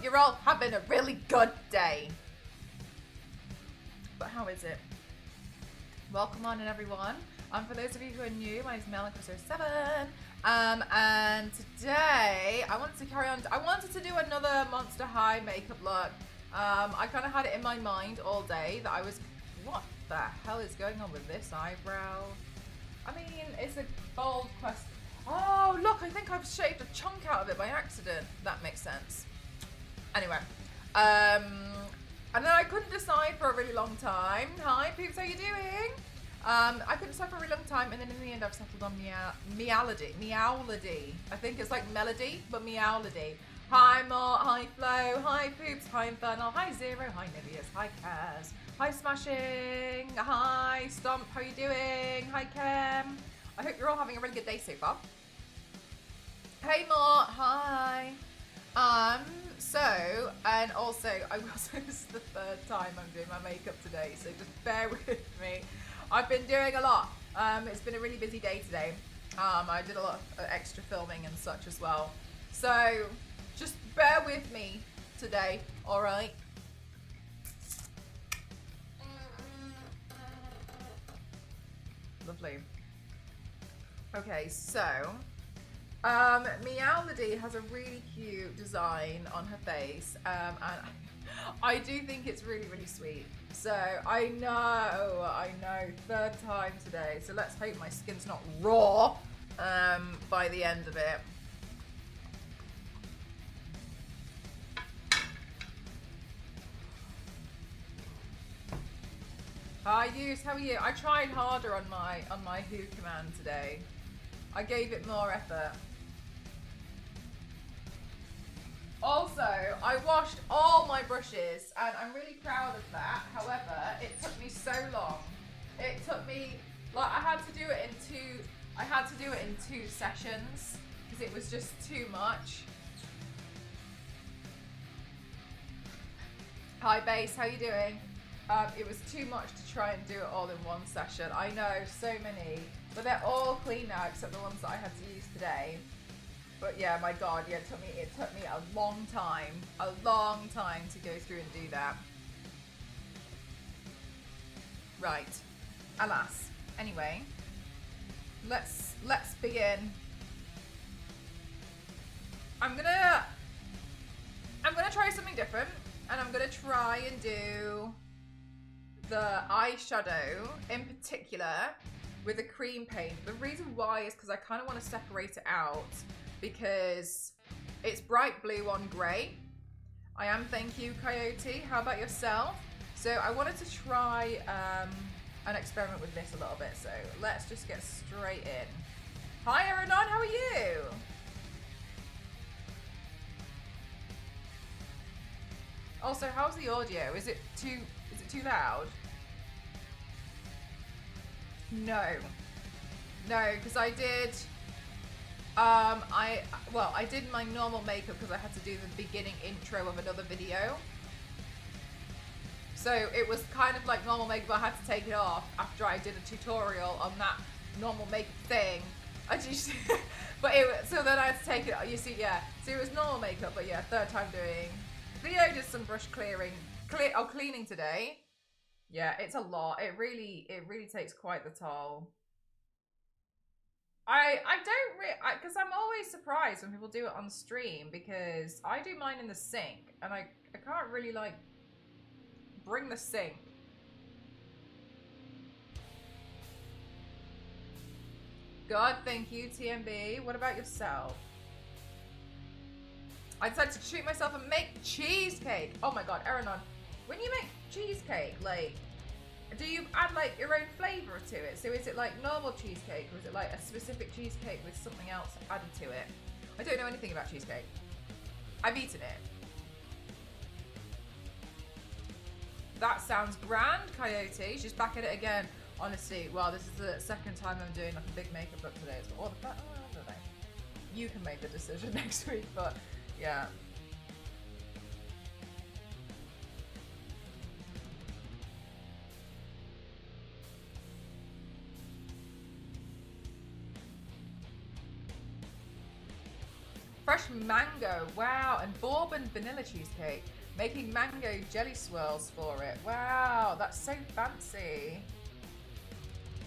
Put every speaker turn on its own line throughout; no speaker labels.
you're all having a really good day. But how is it? Welcome on in, everyone. For those of you who are new, my name is MEOWLODY07. And today I wanted to carry on. I wanted to do another Monster High makeup look. I kind of had it in my mind all day that I was, what the hell is going on with this eyebrow? I mean, it's a bold question. Oh, look, I think I've shaved a chunk out of it by accident. That makes sense. Anyway, and then I couldn't decide for a really long time. Hi, peeps, how you doing? I couldn't decide for a really long time, and then in the end I've settled on MEOWLODY. I think it's like melody, but MEOWLODY. Hi, Mort, hi, Flo, hi, Poops, hi, Infernal, hi, Zero, hi, Nibius, hi, Kaz, hi, Smashing, hi, Stomp, how you doing? Hi, Kem. I hope you're all having a really good day so far. Hey, Mort, hi. So, and also, this is the third time I'm doing my makeup today, so just bear with me. I've been doing a lot. It's been a really busy day today. I did a lot of extra filming and such as well. So, just bear with me today, alright? Lovely. Okay, so, MEOWLODY has a really cute design on her face, and I do think it's really, really sweet. So, I know, third time today, so let's hope my skin's not raw by the end of it. Hi, Yus, how are you? I tried harder on my Who command today. I gave it more effort. Also, I washed all my brushes and I'm really proud of that. However, it took me so long. It took me, like, I had to do it in two sessions because it was just too much. Hi, Base, how you doing? It was too much to try and do it all in one session. I know, so many, but they're all clean now except the ones that I had to use today. But yeah, my God, yeah, it took me a long time to go through and do that. Right, alas. Anyway, let's begin. I'm gonna try something different, and I'm gonna try and do the eyeshadow in particular with a cream paint. The reason why is because I kind of want to separate it out because it's bright blue on grey. I am, thank you, Coyote. How about yourself? So I wanted to try an experiment with this a little bit, so let's just get straight in. Hi, Aaron, how are you? Also, how's the audio? Is it too loud? No, because I did. I did my normal makeup because I had to do the beginning intro of another video. So it was kind of like normal makeup. I had to take it off after I did a tutorial on that normal makeup thing. So then I had to take it. You see, yeah. So it was normal makeup, but yeah, third time doing. Theo did some brush cleaning today. Yeah, it's a lot. It really takes quite the toll. I don't because I'm always surprised when people do it on stream because I do mine in the sink and I can't really like bring the sink. God, thank you, TMB. What about yourself? I decided to treat myself and make cheesecake. Oh my God, Eranon, when you make cheesecake, like, do you add like your own flavor to it? So is it like normal cheesecake or is it like a specific cheesecake with something else added to it? I don't know anything about cheesecake. I've eaten it. That sounds grand, Coyote. She's back at it again. Honestly, well, this is the second time I'm doing like a big makeup look today. It's all the I don't know. You can make the decision next week, but yeah. Fresh mango, wow, and bourbon vanilla cheesecake. Making mango jelly swirls for it. Wow, that's so fancy.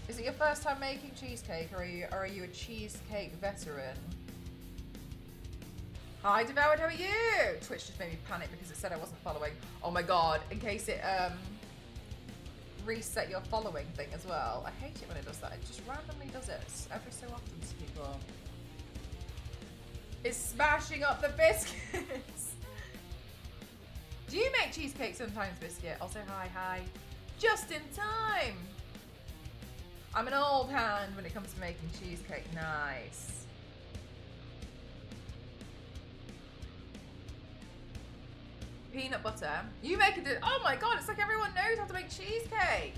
Is it your first time making cheesecake, or are you a cheesecake veteran? Hi, Devoured, how are you? Twitch just made me panic because it said I wasn't following. Oh my god, in case it reset your following thing as well. I hate it when it does that. It just randomly does it every so often to people. It's smashing up the biscuits. Do you make cheesecake sometimes, Biscuit? Also, hi. Just in time. I'm an old hand when it comes to making cheesecake. Nice. Peanut butter. You make it. Oh my god, it's like everyone knows how to make cheesecake.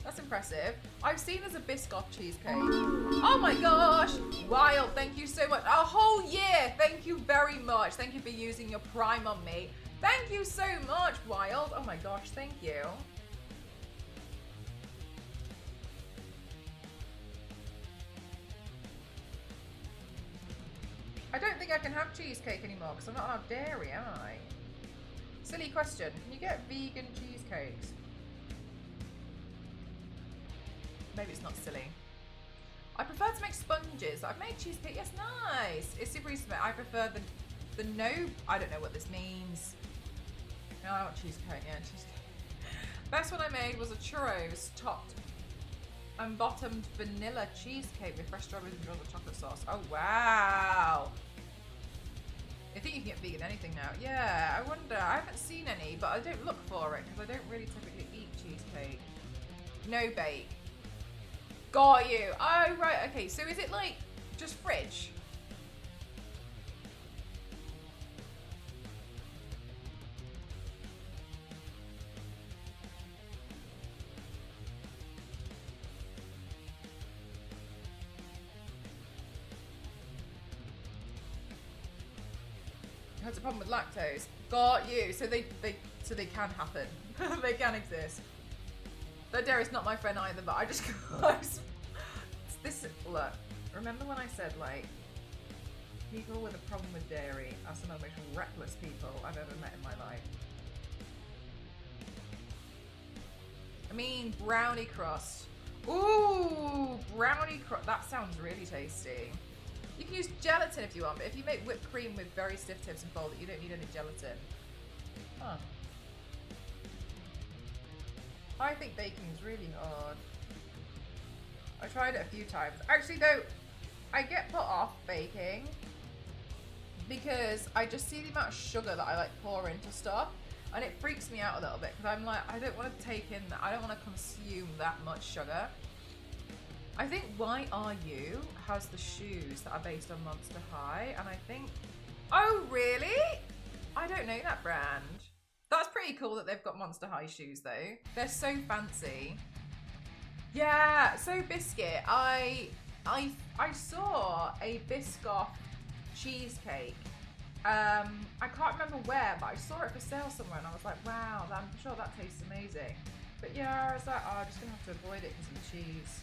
That's impressive. I've seen there's a Biscoff cheesecake. Oh my gosh. Wild, thank you so much. A whole year. Thank you very much. Thank you for using your Prime on me. Thank you so much, Wild. Oh my gosh, thank you. I don't think I can have cheesecake anymore because I'm not allowed dairy, am I? Silly question. Can you get vegan cheesecakes? Maybe it's not silly. I prefer to make sponges. I've made cheesecake. Yes, nice. It's super easy to make. I prefer the no. I don't know what this means. No, I want cheesecake. Yeah, cheesecake. Best one I made was a churros topped and bottomed vanilla cheesecake with fresh strawberries and chocolate chocolate sauce. Oh wow! I think you can get vegan anything now. Yeah, I wonder. I haven't seen any, but I don't look for it because I don't really typically eat cheesecake. No bake. Got you. Oh right. Okay. So is it like just fridge? Has a problem with lactose. Got you. So they can happen. They can exist. That dairy's not my friend either, but I just this look. Remember when I said like people with a problem with dairy are some of the most reckless people I've ever met in my life. I mean brownie crust. Ooh, brownie crust. That sounds really tasty. You can use gelatin if you want, but if you make whipped cream with very stiff tips and fold it, you don't need any gelatin. Huh. I think baking is really hard. I tried it a few times. Actually though, I get put off baking because I just see the amount of sugar that I like pour into stuff and it freaks me out a little bit because I'm like, I don't want to take in that, I don't want to consume that much sugar. I think Why Are You has the shoes that are based on Monster High, and I think, oh really? I don't know that brand. That's pretty cool that they've got Monster High shoes though. They're so fancy. Yeah, so Biscuit, I saw a Biscoff cheesecake. I can't remember where, but I saw it for sale somewhere and I was like, wow, I'm sure that tastes amazing. But yeah, I was like, oh, I'm just gonna have to avoid it because of the cheese.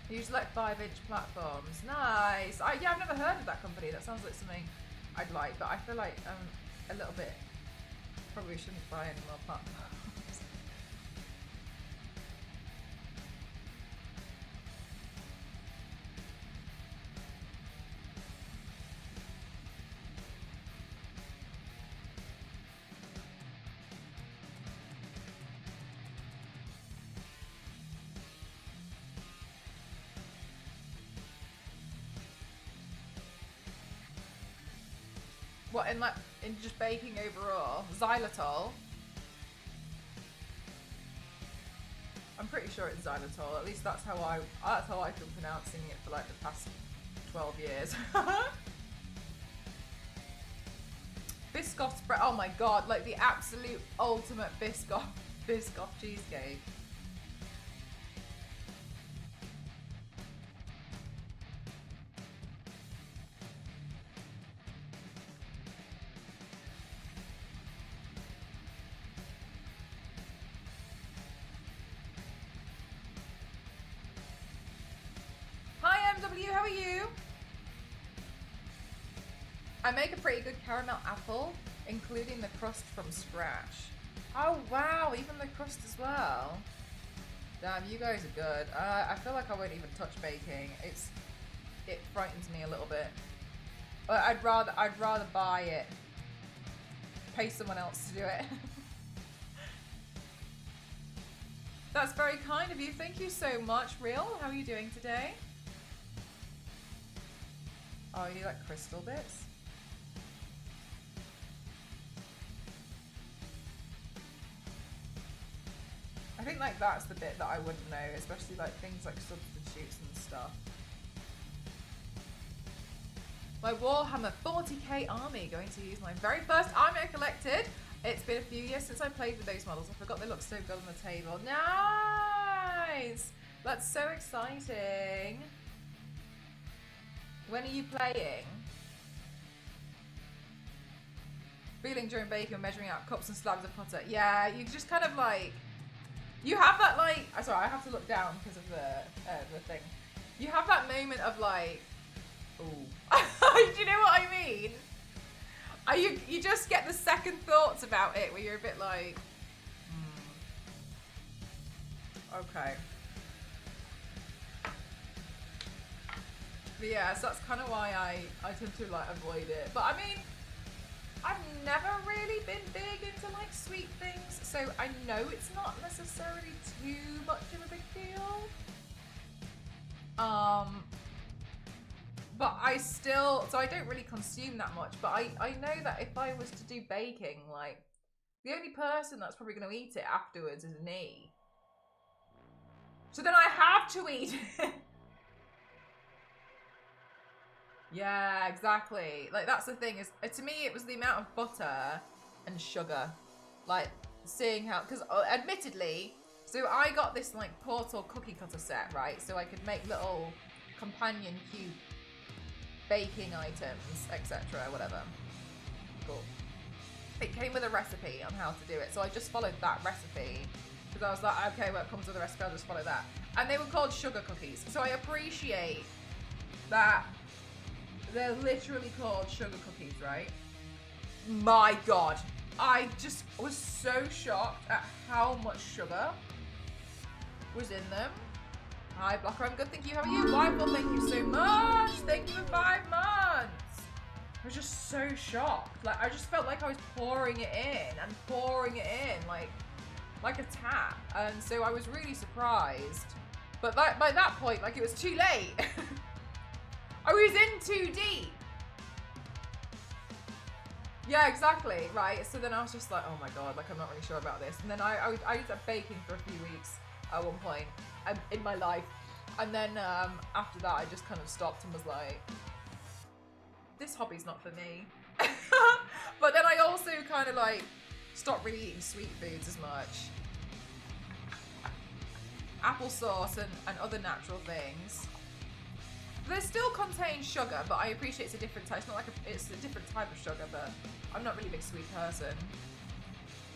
Use like 5-inch platforms. Nice. Yeah, I've never heard of that company. That sounds like something I'd like, but I feel like a little bit probably shouldn't buy any more platforms. What, in just baking overall? Xylitol? I'm pretty sure it's xylitol. At least that's how I've been pronouncing it for like the past 12 years. Biscoff spread. Oh my god, like the absolute ultimate Biscoff cheesecake. How are you? make a pretty good caramel apple, including the crust from scratch. Oh wow, even the crust as well. Damn, you guys are good. I feel like I won't even touch baking. It frightens me a little bit. But I'd rather buy it. Pay someone else to do it. That's very kind of you. Thank you so much, Real. How are you doing today? Oh, you like crystal bits? I think like that's the bit that I wouldn't know, especially like things like substitutes and stuff. My Warhammer 40k army, going to use my very first army I collected. It's been a few years since I played with those models. I forgot they look so good on the table. Nice! That's so exciting. When are you playing? Feeling during baking, measuring out cups and slabs of butter. Yeah, you just kind of like, you have that like, sorry, I have to look down because of the thing. You have that moment of like, ooh. Do you know what I mean? You just get the second thoughts about it where you're a bit like, okay. But yeah, so that's kind of why I tend to like avoid it. But I mean, I've never really been big into like sweet things, so I know it's not necessarily too much of a big deal. But I still, so I don't really consume that much, but I know that if I was to do baking, like, the only person that's probably going to eat it afterwards is me. So then I have to eat it. Yeah, exactly. Like, that's the thing, is to me it was the amount of butter and sugar. Like, seeing how, because admittedly, so I got this like Portal cookie cutter set, right? So I could make little companion cube baking items, etc., whatever. Cool. It came with a recipe on how to do it, so I just followed that recipe because I was like, okay, well, it comes with a recipe, I'll just follow that. And they were called sugar cookies, so I appreciate that they're literally called sugar cookies, right? My God, I just was so shocked at how much sugar was in them. Hi, Blocker, I'm good, thank you. How are you? Wonderful, thank you so much. Thank you for 5 months. I was just so shocked. Like, I just felt like I was pouring it in and pouring it in, like a tap. And so I was really surprised. But by that point, like, it was too late. I was in too deep. Yeah, exactly, right? So then I was just like, oh my God, like, I'm not really sure about this. And then I ended up baking for a few weeks at one point in my life, and then after that I just kind of stopped and was like, this hobby's not for me. But then I also kind of like stopped really eating sweet foods as much. Applesauce and other natural things, they still contain sugar, but I appreciate it's a different type. It's not like it's a different type of sugar, but I'm not really a big sweet person.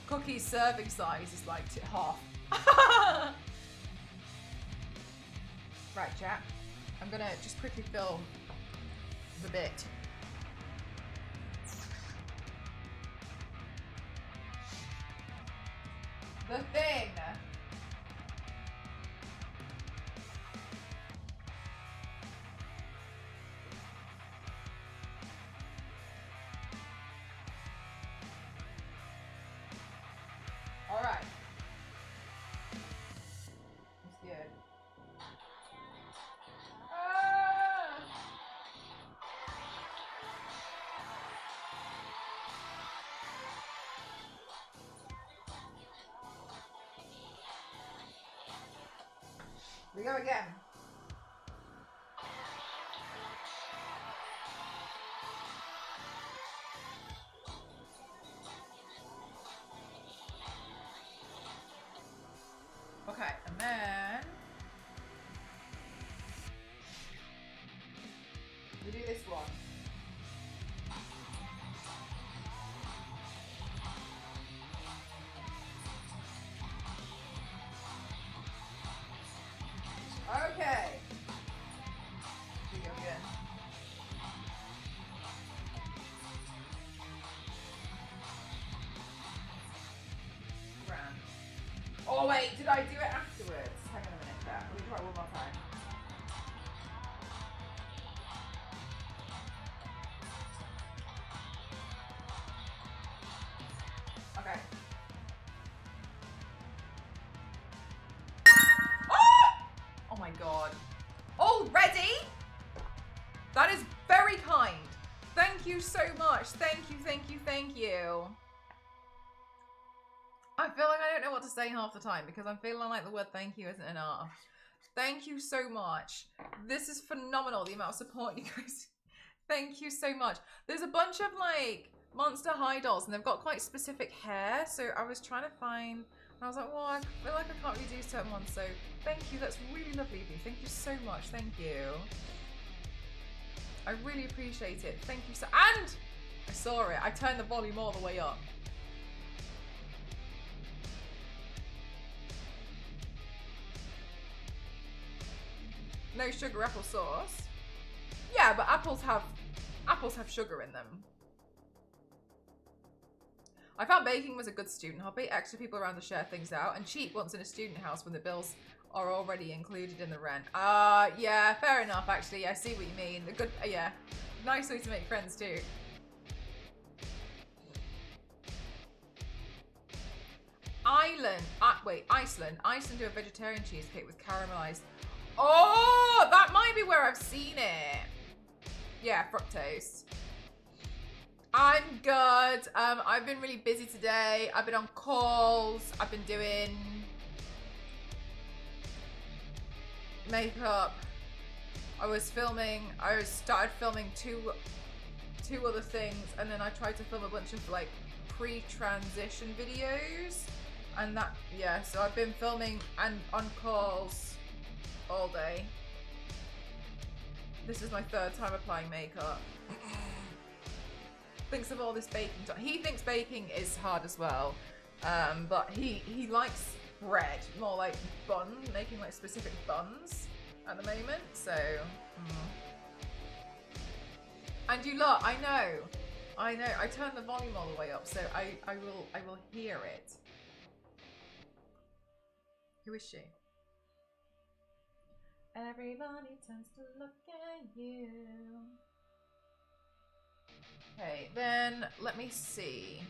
Cookies serving size is like half. Right, chat. I'm gonna just quickly film the bit. The thing. All right. It's good. We go again. Okay, and then we do this one. Okay. We go again. Oh wait, did I do it afterwards? Hang on a minute there. Let me try one more time. Okay. Oh my god. Already? That is very kind. Thank you so much. Thank you, thank you, thank you. I feel like I don't know what to say half the time because I'm feeling like the word thank you isn't enough. Thank you so much. This is phenomenal, the amount of support you guys... Thank you so much. There's a bunch of like Monster High dolls and they've got quite specific hair. So I was trying to find... And I was like, well, I feel like I can't really do certain ones. So thank you. That's really lovely of you. Thank you so much. Thank you. I really appreciate it. Thank you so... And I saw it. I turned the volume all the way up. No sugar apple sauce. Yeah, but apples have sugar in them. I found baking was a good student hobby. Extra people around to share things out, and cheap once in a student house when the bills are already included in the rent. Yeah, fair enough. Actually, I see what you mean. A good, yeah, nice way to make friends too. Iceland. Iceland do a vegetarian cheesecake with caramelized. Oh, that might be where I've seen it. Yeah, fructose. I'm good. I've been really busy today. I've been on calls. I've been doing makeup. I started filming two other things, and then I tried to film a bunch of like pre-transition videos, and that, yeah, so I've been filming and on calls all day. This is my third time applying makeup. Thinks of all this baking. He thinks baking is hard as well, but he likes bread, more like bun, making like specific buns at the moment. So, and you lot, I know. I turned the volume all the way up, so I will hear it. Who is she? Everybody tends to look at you. Okay, then let me see.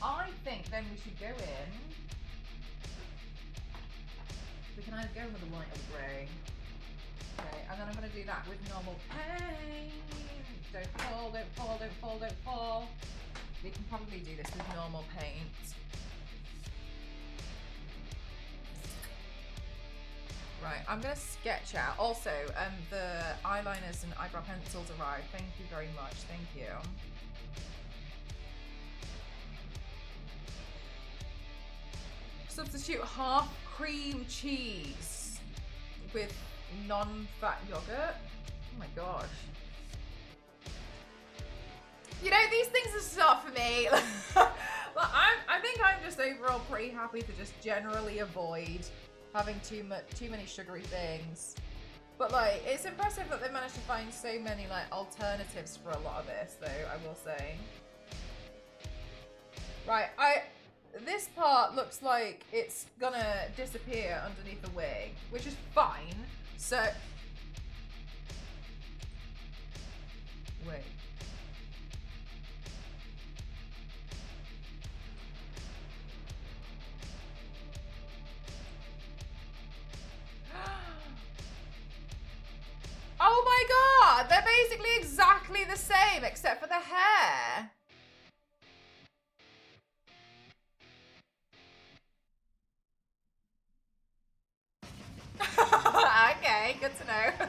I think then we should go in. We can either go with the white or the grey. Okay, and then I'm going to do that with normal paint. Don't fall, don't fall, don't fall, don't fall. We can probably do this with normal paint. Right, I'm going to sketch out. Also, the eyeliners and eyebrow pencils arrived. Thank you very much. Thank you. Substitute half cream cheese with non-fat yogurt. Oh my gosh. You know, these things are not for me. Well, I think I'm just overall pretty happy to just generally avoid having too many sugary things. But like, it's impressive that they managed to find so many like alternatives for a lot of this, though, I will say. Right, this part looks like it's gonna disappear underneath the wig, which is fine. So, wait. Oh my god, they're basically exactly the same except for the hair. Okay, good to know.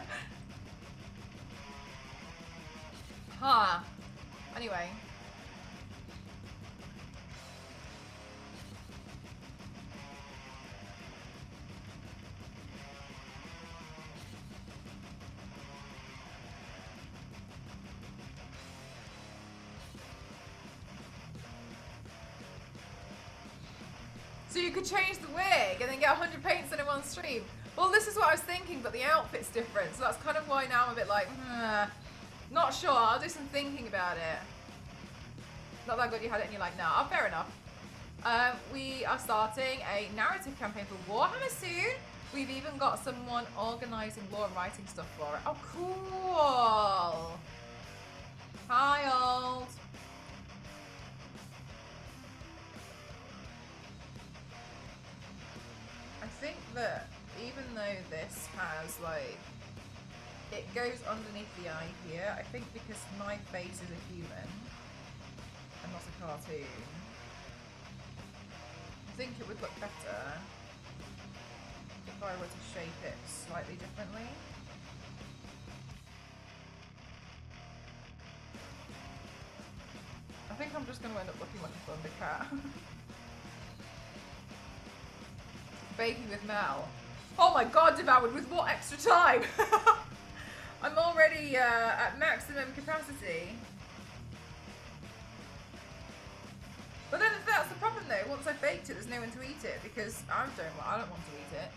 Huh. Anyway. So you could change the wig and then get 100 paints in one stream. Well, this is what I was thinking, but the outfit's different. So that's kind of why now I'm a bit like, not sure. I'll do some thinking about it. Not that good, you had it and you're like, nah, fair enough. We are starting a narrative campaign for Warhammer soon. We've even got someone organising lore and writing stuff for it. Oh, cool. Hi, old. I think that even though this has, like, it goes underneath the eye here, I think because my face is a human and not a cartoon, I think it would look better if I were to shape it slightly differently. I think I'm just going to end up looking like a Thundercat. Baking with Mel. Oh my god, devoured with what extra time? I'm already at maximum capacity. But then that's the problem though, once I've baked it, there's no one to eat it because I don't want to eat it.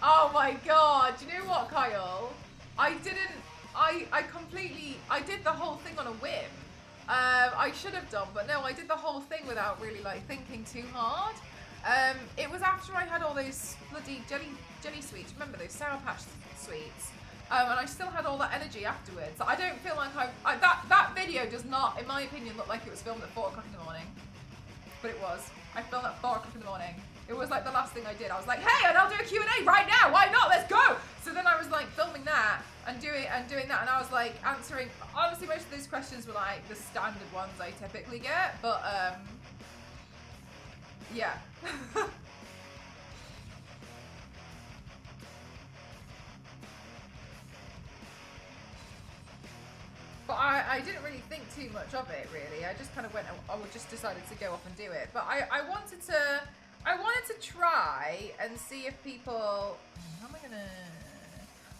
Oh my god, do you know what, Kyle? I did the whole thing on a whim. I should have done, but no, I did the whole thing without really like thinking too hard. It was after I had all those bloody jelly sweets. Remember those Sour Patch sweets? And I still had all that energy afterwards. I don't feel like that video does not, in my opinion, look like it was filmed at 4 o'clock in the morning. But it was. I filmed at 4 o'clock in the morning. It was like the last thing I did. I was like, hey, and I'll do a Q&A right now. Why not? Let's go. So then I was like filming that and doing that, and I was like answering. Honestly, most of those questions were like the standard ones I typically get, but yeah. But I didn't really think too much of it, really. I just kind of just decided to go off and do it. But I wanted to try and see if people,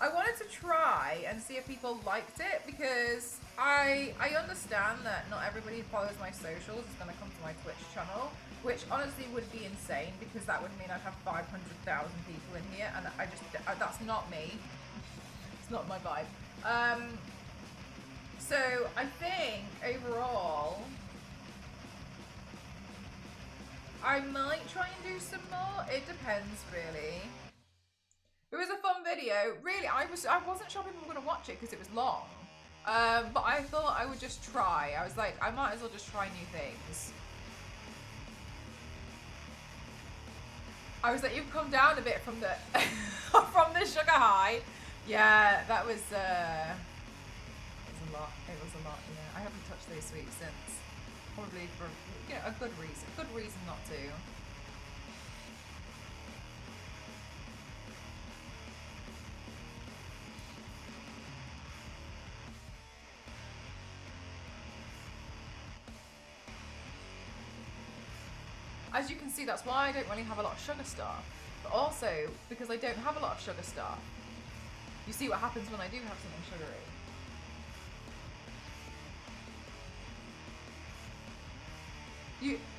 I wanted to try and see if people liked it, because I understand that not everybody who follows my socials is going to come to my Twitch channel, which honestly would be insane, because that would mean I'd have 500,000 people in here, and that's not me. It's not my vibe. So I think overall, I might try and do some more. It depends, really. It was a fun video. Really, I wasn't sure people were going to watch it because it was long. But I thought I would just try. I was like, I might as well just try new things. I was like, you've come down a bit from the from the sugar high. Yeah, that was a lot. It was a lot. Yeah, I haven't touched those sweets since. Probably for a good reason. Good reason not to. As you can see, that's why I don't really have a lot of sugar stuff. But also, because I don't have a lot of sugar stuff, you see what happens when I do have something sugary.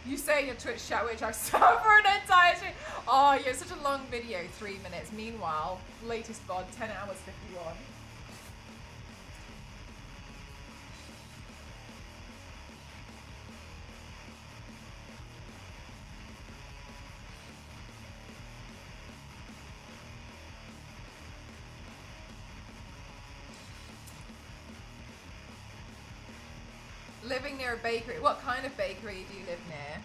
You say in your Twitch chat, which I saw for an entire stream. Oh, yeah, such a long video, 3 minutes. Meanwhile, latest VOD, 10 hours 51. Living near a bakery. What kind of bakery do you live near?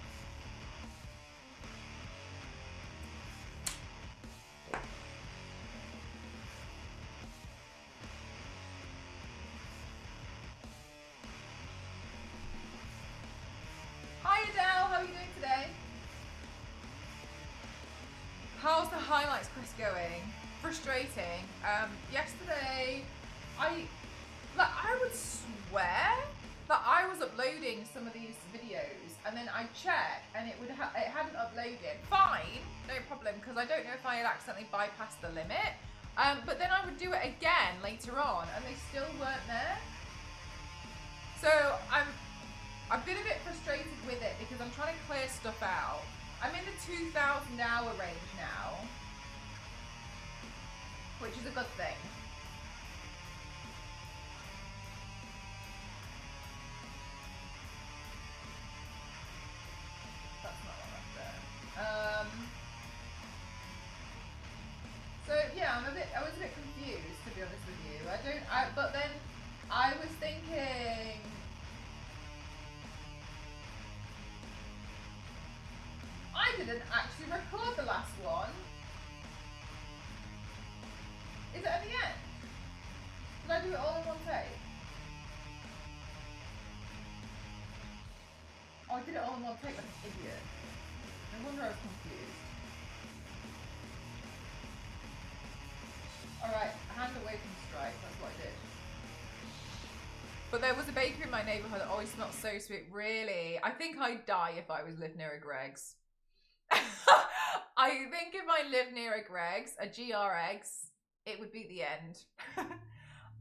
Hi Adele, how are you doing today? How's the highlights quest going? Frustrating. Yesterday, I would swear that I was uploading some of these videos, and then I checked and it hadn't uploaded. Fine, no problem, because I don't know if I had accidentally bypassed the limit. But then I would do it again later on, and they still weren't there. So I've been a bit frustrated with it because I'm trying to clear stuff out. I'm in the 2,000 hour range now. which is a good thing. That's not what that's there. So yeah, I was a bit confused, to be honest with you. But then I was thinking, I didn't actually record the last one. Is it at the end? Did I do it all in one take? Oh, I did it all in one take like an idiot. No wonder I was confused. Alright, hand away from strike, that's what I did. But there was a bakery in my neighbourhood that always smelled so sweet. Really? I think I'd die if I was lived near a Greg's. I think if I lived near a Greg's, a GRX, it would be the end.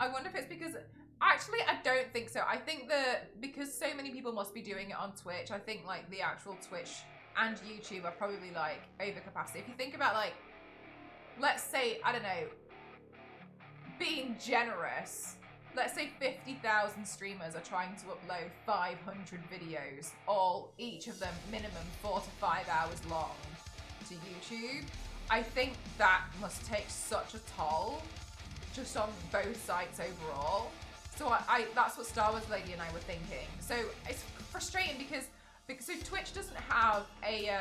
I wonder if it's because... Actually, I don't think so. I think that because so many people must be doing it on Twitch, I think like the actual Twitch and YouTube are probably like over capacity. If you think about like, let's say, I don't know, being generous, let's say 50,000 streamers are trying to upload 500 videos, each of them minimum 4 to 5 hours long to YouTube. I think that must take such a toll just on both sites overall. So that's what Star Wars Lady and I were thinking. So it's frustrating because so Twitch doesn't have a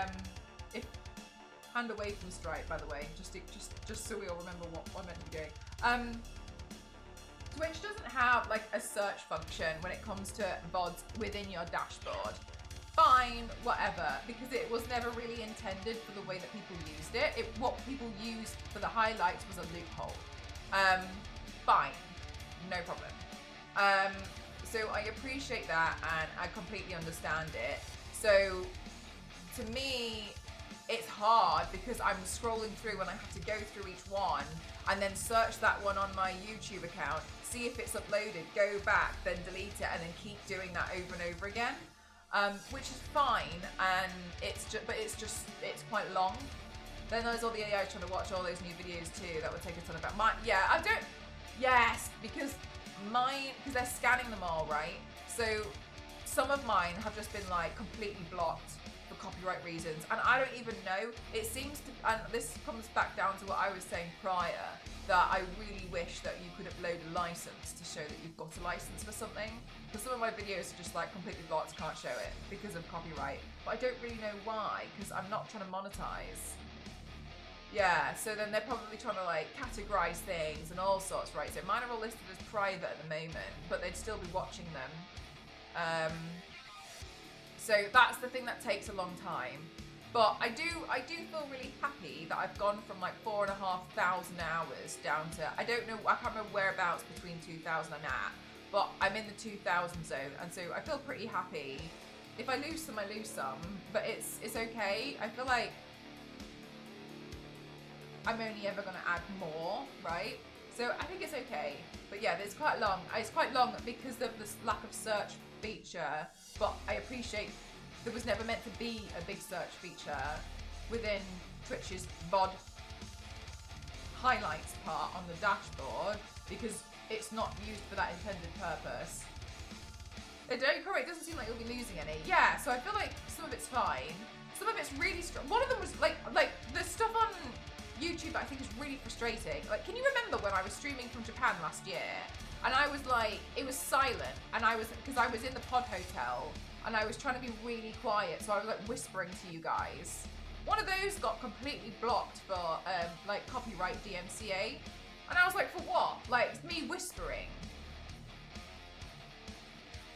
hand away from strike, by the way, just so we all remember what I meant to be doing. Twitch doesn't have like a search function when it comes to VODs within your dashboard. Fine, whatever, because it was never really intended for the way that people used it. What people used for the highlights was a loophole. Fine, no problem. So I appreciate that and I completely understand it. So to me, it's hard because I'm scrolling through and I have to go through each one and then search that one on my YouTube account, see if it's uploaded, go back, then delete it, and then keep doing that over and over again, which is fine. And it's quite long. Then there's all the AI trying to watch all those new videos too. That would take a ton of mine. Yeah, I don't. Yes, because they're scanning them all, right? So some of mine have just been like completely blocked for copyright reasons, and I don't even know. It seems to, and this comes back down to what I was saying prior, that I really wish that you could upload a license to show that you've got a license for something. Because some of my videos are just like completely blocked, can't show it because of copyright. But I don't really know why, because I'm not trying to monetize. Yeah, so then they're probably trying to like categorize things and all sorts, right? So mine are all listed as private at the moment, but they'd still be watching them. So that's the thing that takes a long time. But I do feel really happy that I've gone from like 4,500 hours down to, I don't know, I can't remember whereabouts between 2,000 and that, but I'm in the 2,000 zone, and so I feel pretty happy. If I lose some, I lose some, but it's okay. I feel like I'm only ever going to add more, right? So I think it's okay. But yeah, it's quite long. It's quite long because of this lack of search feature, but I appreciate there was never meant to be a big search feature within Twitch's VOD highlights part on the dashboard because it's not used for that intended purpose. It doesn't seem like you'll be losing any. Yeah, so I feel like some of it's fine. Some of it's really strong. One of them was like the stuff on YouTube I think is really frustrating. Like, can you remember when I was streaming from Japan last year and I was like, it was silent, and because I was in the pod hotel and I was trying to be really quiet, so I was like whispering to you guys. One of those got completely blocked for like copyright DMCA, and I was like, for what? Like, it's me whispering.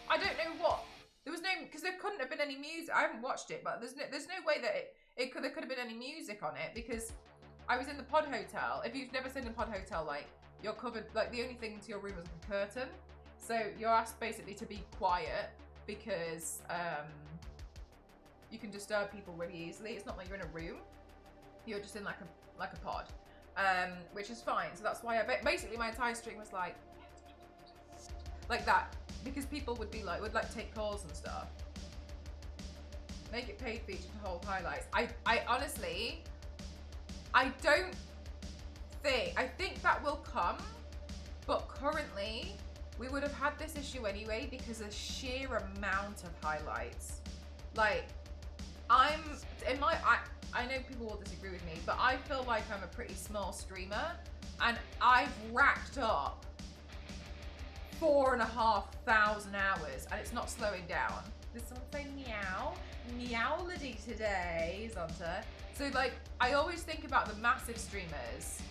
I don't know what. There was no, because there couldn't have been any music. I haven't watched it, but there's no way that there could have been any music on it because I was in the pod hotel. If you've never seen a pod hotel, like, you're covered, like, the only thing to your room is a curtain. So you're asked basically to be quiet because you can disturb people really easily. It's not like you're in a room. You're just in like a pod, which is fine. So that's why basically my entire stream was like that, because people would take calls and stuff. Make it paid feature to hold highlights. I honestly, I don't think that will come, but currently we would have had this issue anyway because of sheer amount of highlights. Like, I know people will disagree with me, but I feel like I'm a pretty small streamer, and I've racked up 4,500 hours, and it's not slowing down. Did someone say meow? MEOWLODY today, Zonta. So like, I always think about the massive streamers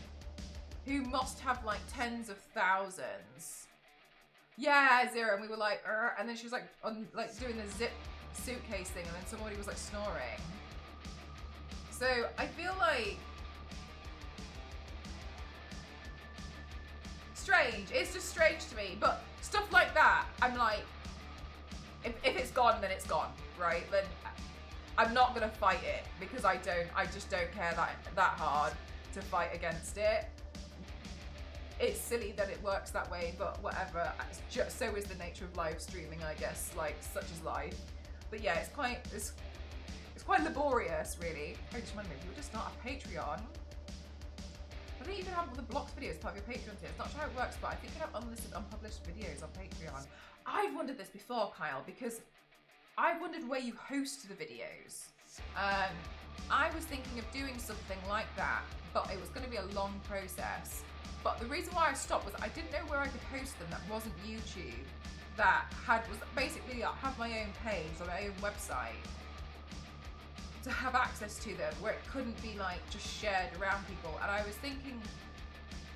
who must have like tens of thousands. Yeah, Zero, and we were like, and then she was like, doing the zip suitcase thing, and then somebody was like snoring. So I feel like strange. It's just strange to me. But stuff like that, I'm like, if it's gone, then it's gone, right? Then I'm not gonna fight it because I just don't care that hard to fight against it. It's silly that it works that way, but whatever. So is the nature of live streaming, I guess. Like, such is life. But yeah, it's quite laborious, really. I just remember, you would just start a Patreon. I think you can have all the blocked videos part of your Patreon tier. It's not sure how it works, but I think you can have unlisted, unpublished videos on Patreon. I've wondered this before, Kyle, because I've wondered where you host the videos. I was thinking of doing something like that, but it was going to be a long process. But the reason why I stopped was I didn't know where I could host them that wasn't YouTube, that was basically have my own page or my own website to have access to them, where it couldn't be like just shared around people. And I was thinking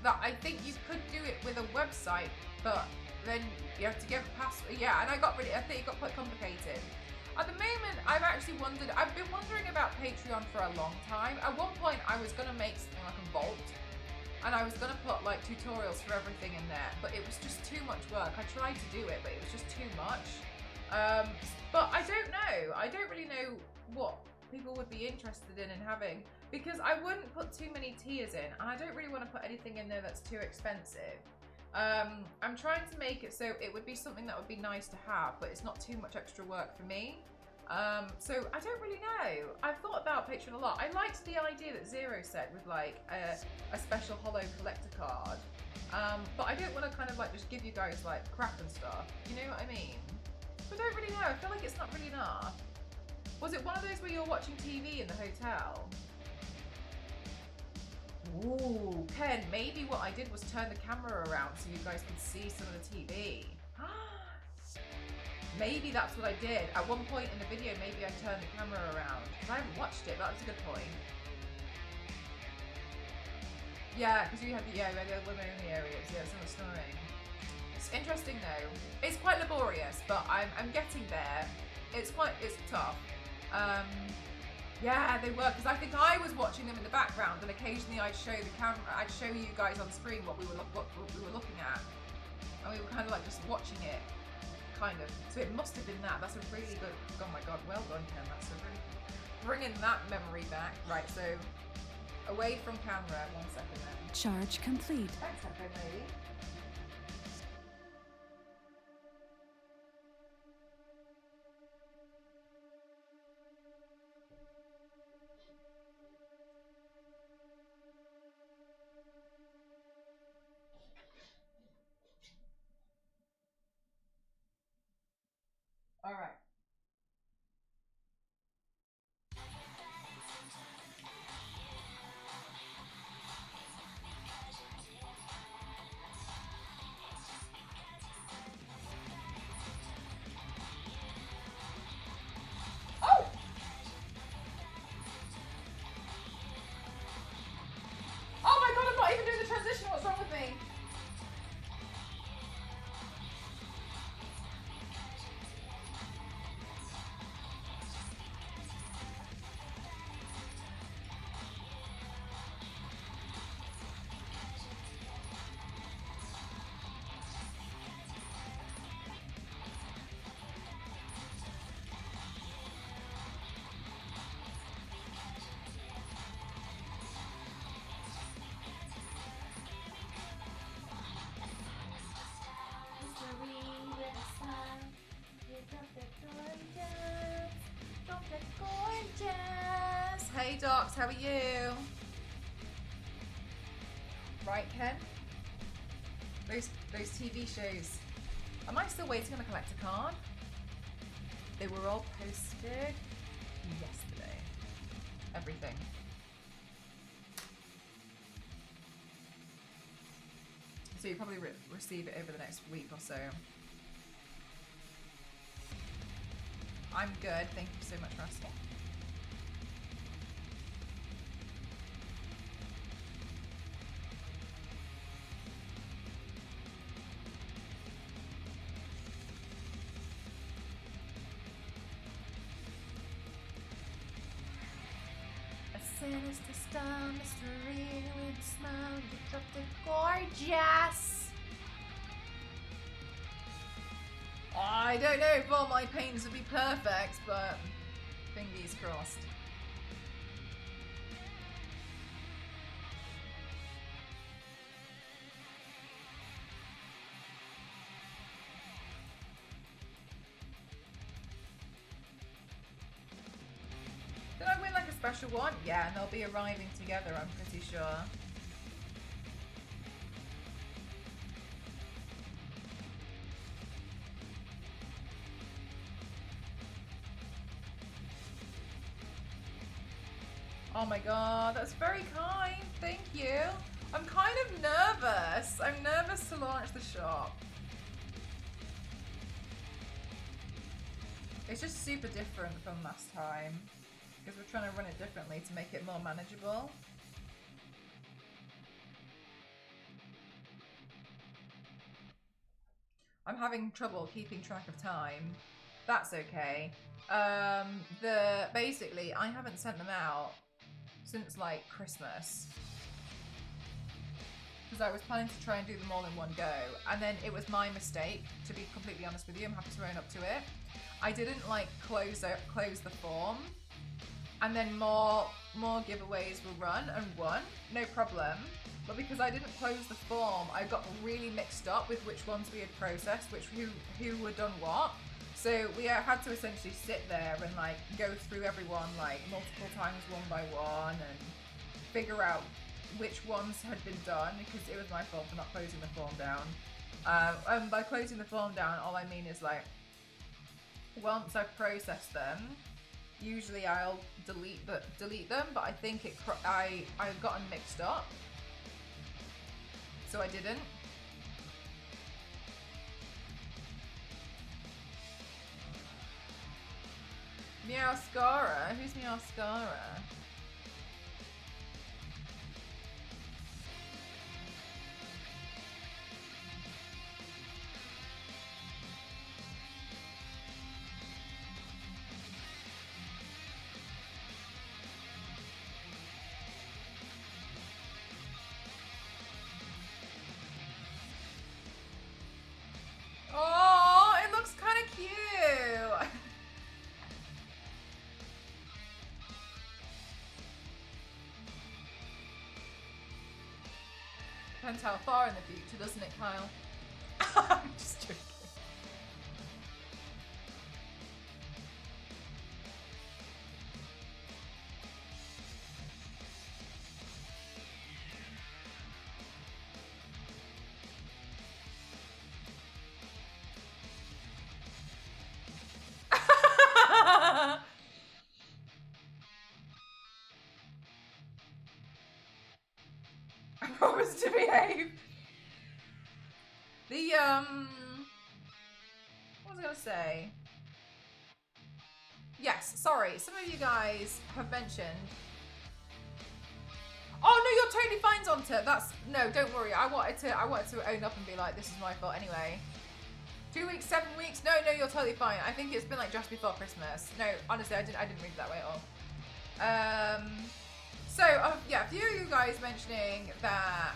that I think you could do it with a website, but then you have to give a password. Yeah, and I think it got quite complicated. At the moment, I've been wondering about Patreon for a long time. At one point, I was gonna make something like a vault, and I was gonna put like tutorials for everything in there, but it was just too much work. I tried to do it, but it was just too much. But I don't know. I don't really know what people would be interested in having, because I wouldn't put too many tiers in, and I don't really want to put anything in there that's too expensive. I'm trying to make it so it would be something that would be nice to have, but it's not too much extra work for me. So I don't really know. I've thought about Patreon a lot. I liked the idea that Zero said with like a special holo collector card, but I don't want to kind of like just give you guys like crap and stuff. You know what I mean? But I don't really know. I feel like it's not really enough. Was it one of those where you're watching TV in the hotel? Ooh, Ken, maybe what I did was turn the camera around so you guys could see some of the TV. Maybe that's what I did. At one point in the video, maybe I turned the camera around. Because I haven't watched it, but that's a good point. Yeah, because you had the women in the areas. Yeah, someone snoring. It's interesting though. It's quite laborious, but I'm getting there. It's tough. Yeah, they were, because I think I was watching them in the background, and occasionally I'd show you guys on screen what we were looking at, and we were kind of like just watching it, kind of. So it must have been that. That's a really good. Oh my god, well done, Ken. That's a really bringing that memory back. Right, so away from camera. 1 second then.
Charge complete.
Thanks, lady. All right. Oh! Oh my god, I'm not even doing the transition. What's wrong with me? Hey Docs, how are you? Right, Ken? Those TV shows. Am I still waiting on a collector card? They were all posted yesterday. Everything. So you probably receive it over the next week or so. I'm good. Thank you so much for asking. Sinister star mystery with a smile, you dropped it gorgeous. I don't know if all my paintings would be perfect, but fingers crossed. Did I win like a special one? Yeah, and they'll be arriving together, I'm pretty sure. Oh my god, that's very kind. Thank you. I'm kind of nervous. I'm nervous to launch the shop. It's just super different from last time because we're trying to run it differently to make it more manageable. I'm having trouble keeping track of time. That's okay. Basically, I haven't sent them out since like Christmas because I was planning to try and do them all in one go, and then it was my mistake, to be completely honest with you. I'm happy to own up to it. I didn't like close the form, and then more giveaways were run and won, no problem. But because I didn't close the form, I got really mixed up with which ones we had processed, who were done what. So we had to essentially sit there and like go through everyone like multiple times one by one and figure out which ones had been done, because it was my fault for not closing the form down. And by closing the form down, all I mean is like once I've processed them, usually I'll delete them, but I think I've gotten mixed up, so I didn't. Meowscara? Who's Meowscara? Oh, it looks kind of cute. Depends how far in the future, doesn't it, Kyle? I'm just joking. I promise to behave. What was I gonna say? Yes, sorry, some of you guys have mentioned. Oh no, you're totally fine, Zonta. No, don't worry. I wanted to own up and be like, this is my fault anyway. 2 weeks, 7 weeks? No, you're totally fine. I think it's been like just before Christmas. No, honestly, I didn't read it that way at all. So, yeah, a few of you guys mentioning that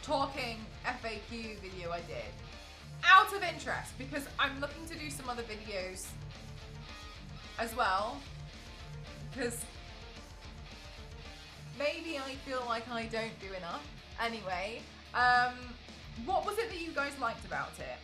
talking FAQ video I did. Out of interest, because I'm looking to do some other videos as well. Because maybe I feel like I don't do enough. Anyway, what was it that you guys liked about it?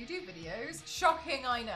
do videos. Shocking, I know.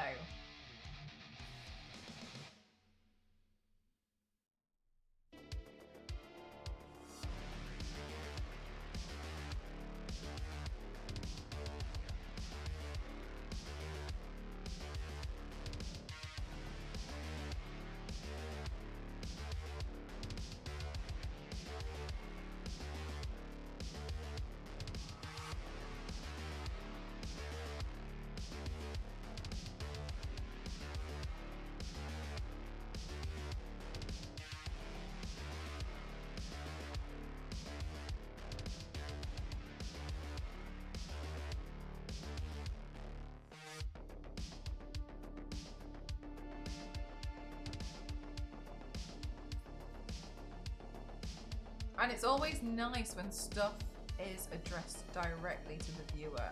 And it's always nice when stuff is addressed directly to the viewer.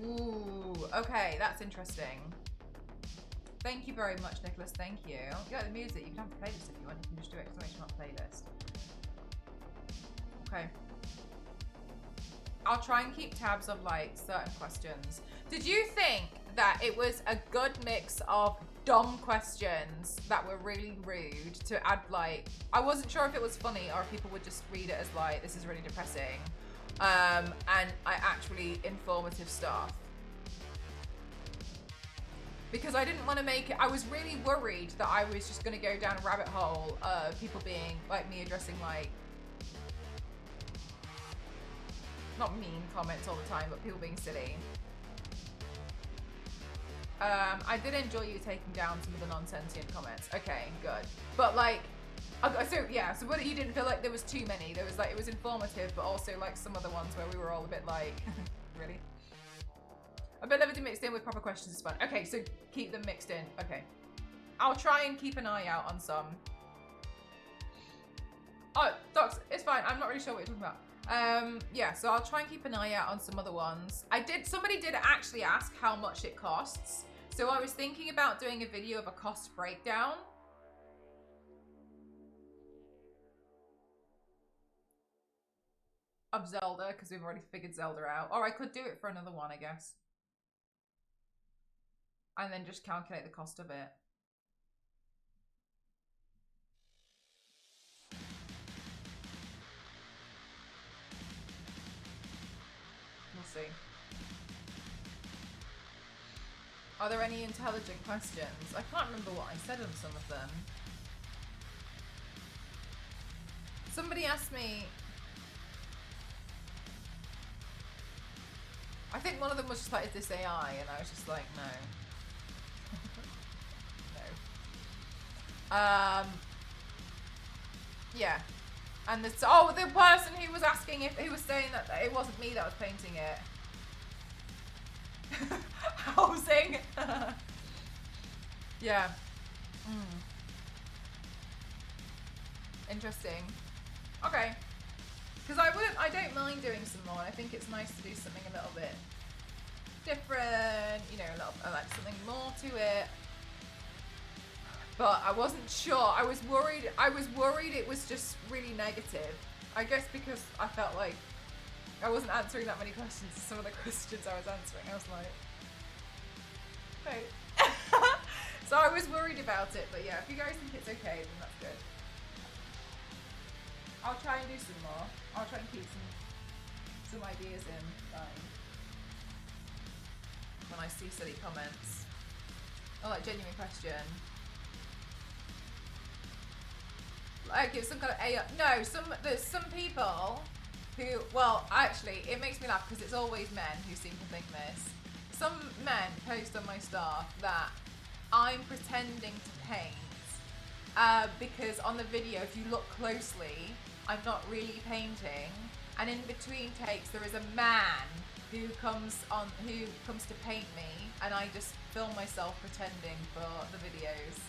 Ooh, okay, that's interesting. Thank you very much, Nicholas, thank you. You like the music, you can have the playlist if you want, you can just do exclamation mark playlist. Okay. I'll try and keep tabs of like certain questions. Did you think that it was a good mix of dumb questions that were really rude to add like, I wasn't sure if it was funny or if people would just read it as like, this is really depressing. And actually informative stuff. Because I didn't want to make it, I was really worried that I was just going to go down a rabbit hole of people being, like me addressing like, not mean comments all the time, but people being silly. I did enjoy you taking down some of the non-sentient comments. Okay, good. But like, so yeah, so what, you didn't feel like there was too many. There was like, it was informative, but also like some other ones where we were all a bit like, really? A bit limited mixed in with proper questions is fun. Okay, so keep them mixed in. Okay. I'll try and keep an eye out on some. Oh, Docs, it's fine. I'm not really sure what you're talking about. Yeah, so I'll try and keep an eye out on some other ones. Somebody did actually ask how much it costs. So I was thinking about doing a video of a cost breakdown. Of Zelda, because we've already figured Zelda out. Or I could do it for another one, I guess. And then just calculate the cost of it. We'll see. Are there any intelligent questions? I can't remember what I said on some of them. Somebody asked me... I think one of them was just like, is this AI? And I was just like, no. No. Yeah. And the person who was asking who was saying that it wasn't me that was painting it. Housing. Yeah. Interesting. Okay. Because I don't mind doing some more. I think it's nice to do something a little bit different, you know, like something more to it. But I wasn't sure. I was worried it was just really negative. I guess because I felt like I wasn't answering that many questions. Some of the questions I was answering, I was like, hey. So I was worried about it. But yeah, if you guys think it's okay, then that's good. I'll try and do some more. I'll try and keep some ideas in when I see silly comments. Oh, like genuine question. Like give some kind of AI. No, there's some people who, well, actually, it makes me laugh because it's always men who seem to think this. Some men post on my stuff that I'm pretending to paint because on the video, if you look closely, I'm not really painting. And in between takes, there is a man who comes to paint me, and I just film myself pretending for the videos.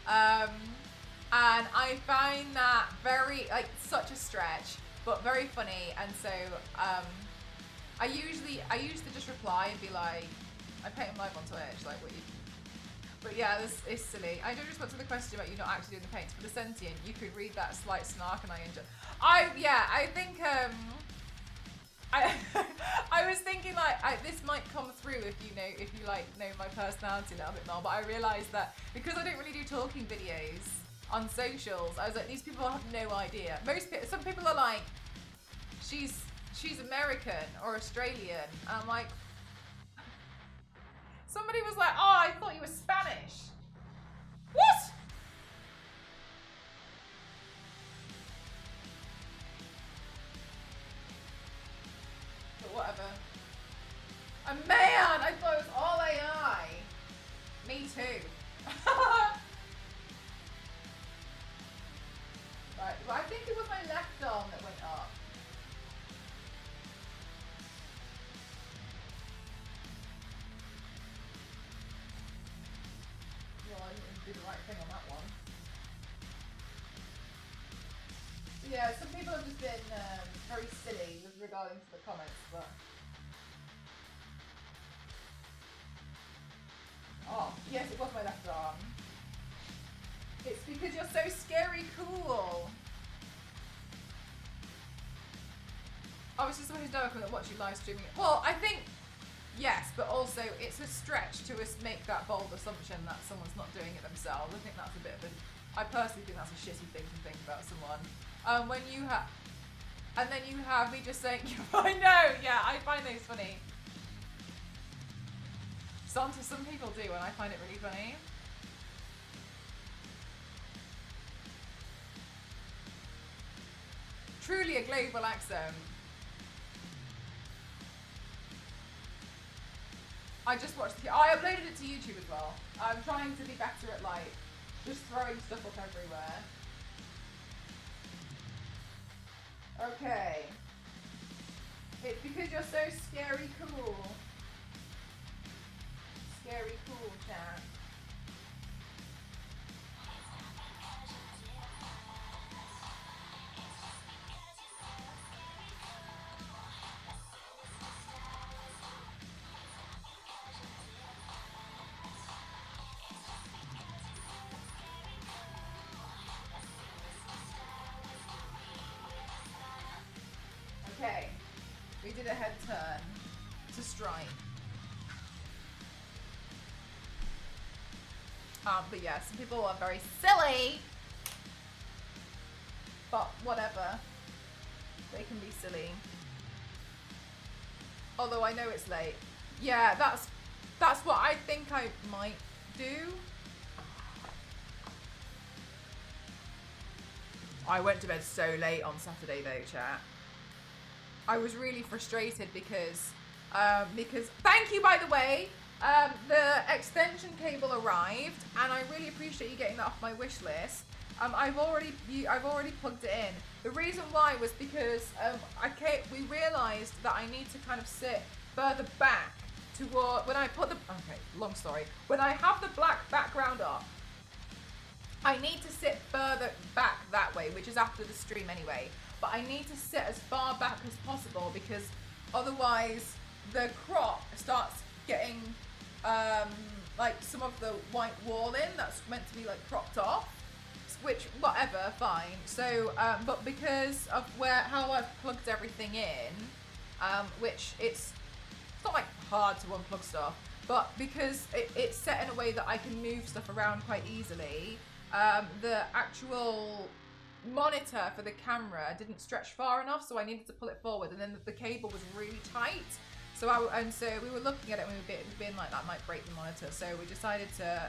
And I find that very, like, such a stretch, but very funny. And so I usually just reply and be like, I paint them live on Twitch, like what you. But yeah, this is silly. I don't respond to the question about you not actually doing the paints. For the sentient, you could read that slight snark, and I enjoy. I think I was thinking like this might come through if you like know my personality a little bit more, but I realised that because I don't really do talking videos on socials, I was like, these people have no idea. Some people are like, she's American or Australian, and I'm like, somebody was like, oh, I thought you were Spanish. What? But whatever. And man, I thought it was all AI. Me too. Right, well, I think it was my left arm that went up. Well, I didn't do the right thing on that one. Yeah, some people have just been very silly with regarding to the comments, but... Oh, yes, it was my left arm. It's because you're so scary cool. I was just wondering to watch you live streaming it. Well, I think, yes, but also it's a stretch to make that bold assumption that someone's not doing it themselves. I think that's a bit of I personally think that's a shitty thing to think about someone. When you have, and then you have me just saying, I know, yeah, I find those funny. Some people do, and I find it really funny. Truly a global accent. I just watched I uploaded it to YouTube as well. I'm trying to be better at like just throwing stuff up everywhere. Okay. It's because you're so scary cool. Scary cool, chat. Okay, we did a head turn to strike. But yeah, some people are very silly. But whatever. They can be silly. Although I know it's late. Yeah, that's what I think I might do. I went to bed so late on Saturday though, chat. I was really frustrated because thank you, by the way. The extension cable arrived, and I really appreciate you getting that off my wish list. I've already plugged it in. The reason why was because we realised that I need to kind of sit further back toward when I put the long story. When I have the black background up, I need to sit further back that way, which is after the stream anyway. But I need to sit as far back as possible because otherwise the crop starts getting like some of the white wall in that's meant to be like cropped off, which whatever, fine. So but because of how I've plugged everything in, which it's not like hard to unplug stuff, but because it's set in a way that I can move stuff around quite easily, the actual monitor for the camera didn't stretch far enough, so I needed to pull it forward, and then the cable was really tight. So we were looking at it, and we were being like, that might break the monitor. So we decided to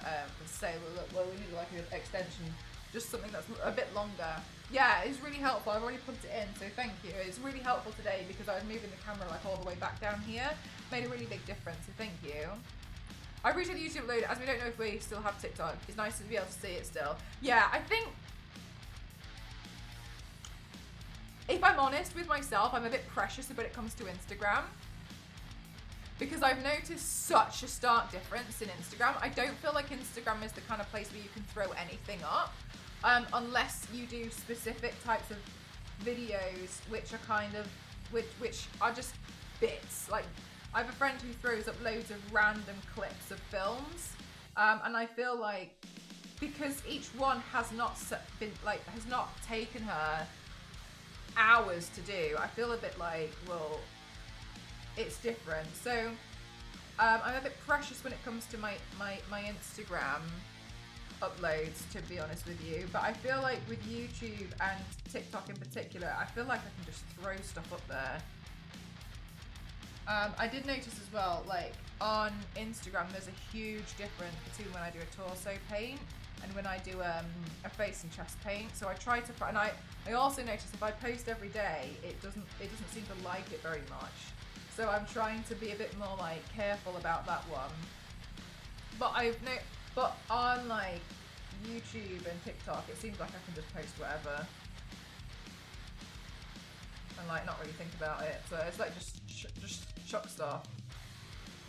say, well, we need like an extension, just something that's a bit longer. Yeah, it's really helpful. I've already plugged it in, so thank you. It's really helpful today because I was moving the camera like all the way back down here. Made a really big difference, so thank you. I appreciate the YouTube load, as we don't know if we still have TikTok. It's nice to be able to see it still. Yeah, I think, if I'm honest with myself, I'm a bit precious when it comes to Instagram. Because I've noticed such a stark difference in Instagram. I don't feel like Instagram is the kind of place where you can throw anything up. Unless you do specific types of videos which are kind of, which are just bits. Like, I have a friend who throws up loads of random clips of films. And I feel like, because each one has not taken her hours to do, I feel a bit like, well, it's different. So I'm a bit precious when it comes to my Instagram uploads, to be honest with you, but I feel like with YouTube and TikTok in particular, I feel like I can just throw stuff up there. I did notice as well, like on Instagram, there's a huge difference between when I do a torso paint and when I do a face and chest paint. So I try to, and I also notice if I post every day, it doesn't seem to like it very much. So I'm trying to be a bit more like careful about that one. But on like YouTube and TikTok, it seems like I can just post whatever and like not really think about it. So it's like just chuck stuff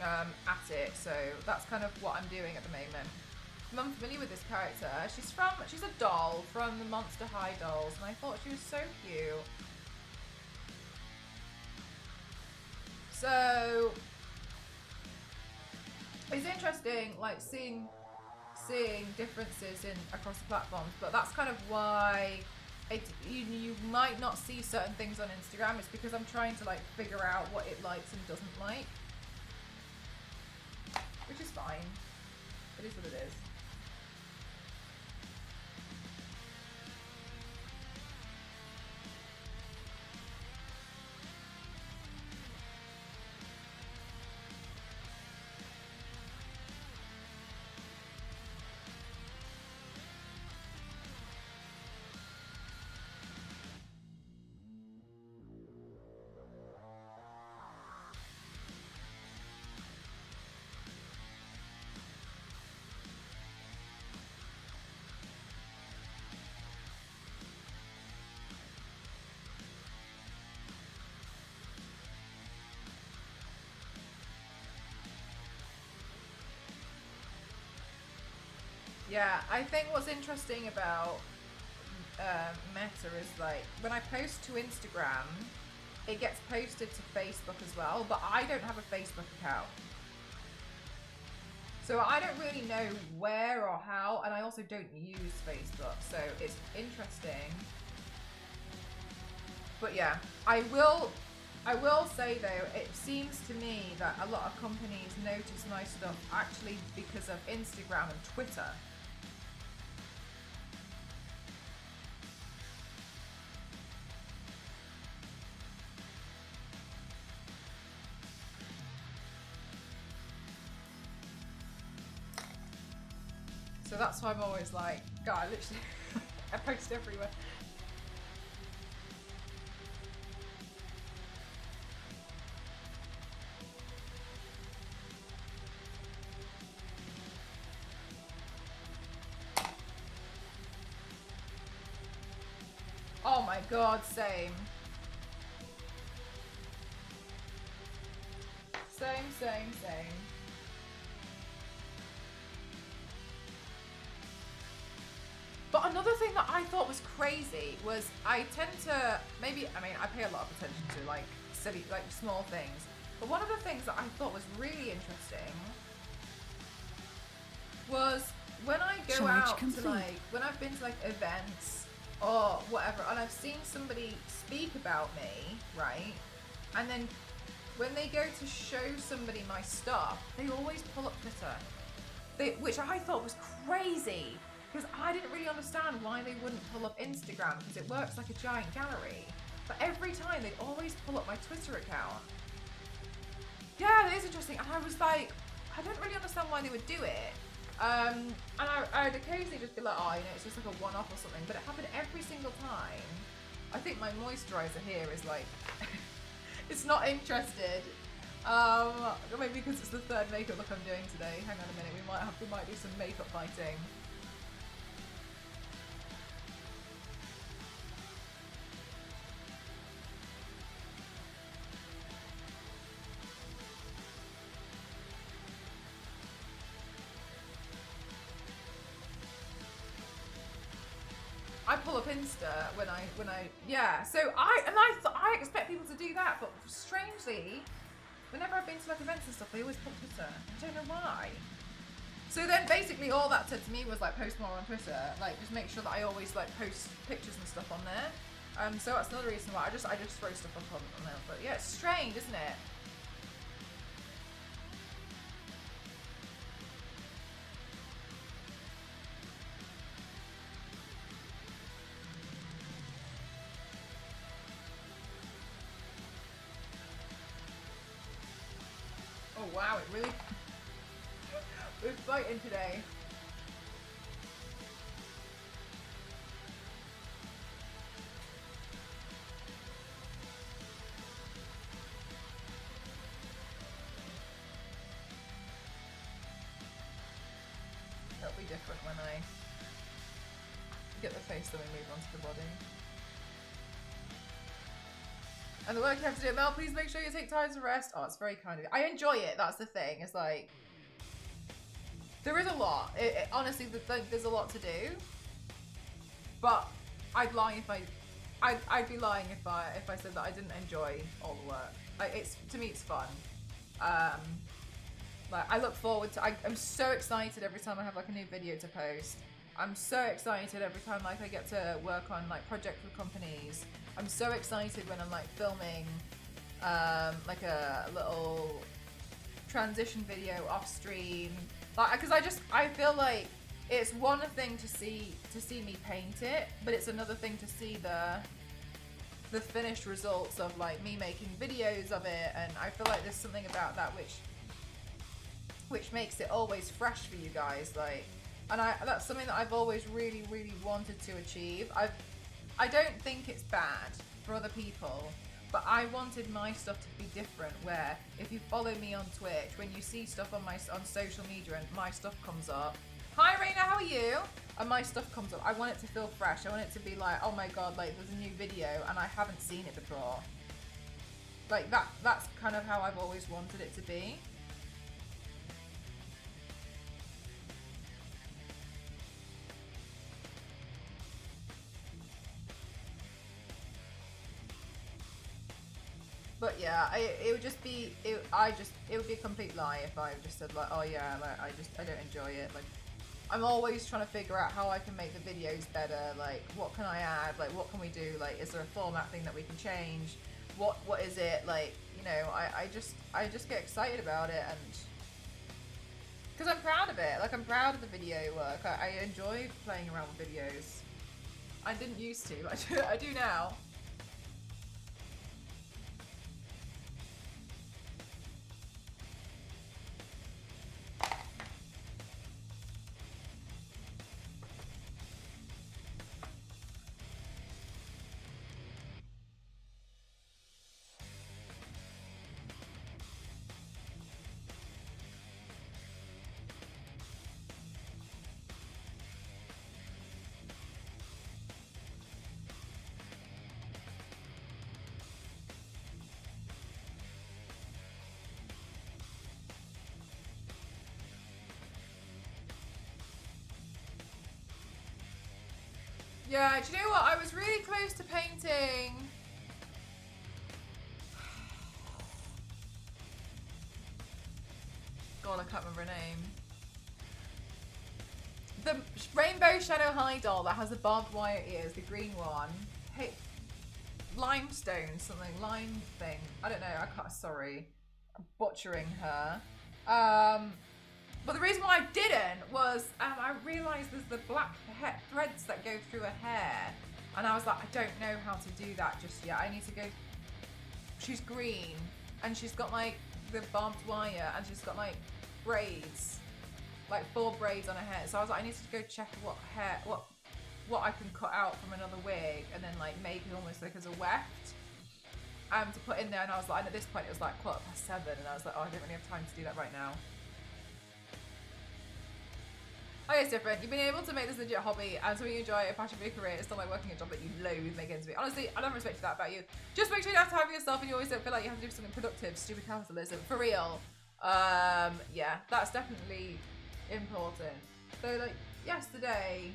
at it. So that's kind of what I'm doing at the moment. I'm unfamiliar with this character. She's a doll from the Monster High dolls, and I thought she was so cute. So it's interesting, like seeing differences across the platforms, but that's kind of why you might not see certain things on Instagram. It's because I'm trying to like figure out what it likes and doesn't like, which is fine. It is what it is. Yeah, I think what's interesting about Meta is like when I post to Instagram, it gets posted to Facebook as well, but I don't have a Facebook account. So I don't really know where or how, and I also don't use Facebook, so it's interesting. But yeah, I will say though, it seems to me that a lot of companies notice my stuff actually because of Instagram and Twitter. So that's why I'm always like, God, I literally, I post everywhere. Oh my God, same. Same. But another thing that I thought was crazy was I tend to, I pay a lot of attention to like silly, like small things. But one of the things that I thought was really interesting was when I go out to like, when I've been to like events or whatever, and I've seen somebody speak about me, right? And then when they go to show somebody my stuff, they always pull up Twitter, which I thought was crazy. Because I didn't really understand why they wouldn't pull up Instagram, because it works like a giant gallery. But every time they'd always pull up my Twitter account. Yeah, it is interesting. And I was like, I don't really understand why they would do it. And I'd occasionally just be like, oh, you know, it's just like a one-off or something. But it happened every single time. I think my moisturizer here is like, it's not interested. Maybe because it's the third makeup look I'm doing today. Hang on a minute, we might do some makeup fighting. I pull up Insta when I yeah. So I expect people to do that, but strangely, whenever I've been to like events and stuff, they always put Twitter. I don't know why. So then basically all that said to me was like post more on Twitter, like just make sure that I always like post pictures and stuff on there. So that's another reason why I just throw stuff up on there. But yeah, it's strange, isn't it? wow, it really... We're fighting today. It'll be different when I get the face, then we move on to the body. And the work you have to do, Mel, please make sure you take time to rest. Oh, it's very kind of you. I enjoy it, that's the thing. It's like, there is a lot. Honestly, there's a lot to do. But I'd lie if I'd be lying if I said that I didn't enjoy all the work. Like, to me, it's fun. Like, I look forward to, I'm so excited every time I have like a new video to post. I'm so excited every time like I get to work on like projects with companies. I'm so excited when I'm like filming like a little transition video off stream. Like, because I feel like it's one thing to see me paint it, but it's another thing to see the finished results of like me making videos of it. And I feel like there's something about that which makes it always fresh for you guys. Like, and that's something that I've always really, really wanted to achieve. I don't think it's bad for other people, but I wanted my stuff to be different, where if you follow me on Twitch, when you see stuff on social media and my stuff comes up, hi Raina, how are you? And my stuff comes up, I want it to feel fresh. I want it to be like, oh my god, like there's a new video and I haven't seen it before. Like that's kind of how I've always wanted it to be. But yeah, it would just be, it would be a complete lie if I just said like, oh yeah, like I don't enjoy it. Like, I'm always trying to figure out how I can make the videos better. Like, what can I add? Like, what can we do? Like, is there a format thing that we can change? What is it? Like, you know, I just get excited about it, and because I'm proud of it. Like, I'm proud of the video work. I enjoy playing around with videos. I didn't used to, but I do now. Yeah, do you know what? I was really close to painting. God, I can't remember her name. The Rainbow Shadow High doll that has the barbed wire ears, the green one. Hey, limestone, something, lime thing. I don't know, I can't, sorry. I'm butchering her. But the reason why I didn't was I realised there's the black threads that go through her hair. And I was like, I don't know how to do that just yet. I need to go... She's green and she's got like the barbed wire and she's got like braids. Like 4 braids on her hair. So I was like, I need to go check what I can cut out from another wig and then like make it almost like as a weft. To put in there, and I was like, and at this point it was like 7:15 and I was like, oh, I don't really have time to do that right now. Okay, it's different. You've been able to make this legit hobby and something you enjoy, a passion for your career. It's not like working a job that you loathe, make ends meet. Honestly, I don't respect that about you. Just make sure you have time for yourself and you always don't feel like you have to do something productive. Stupid capitalism. For real. Yeah, that's definitely important. So like yesterday,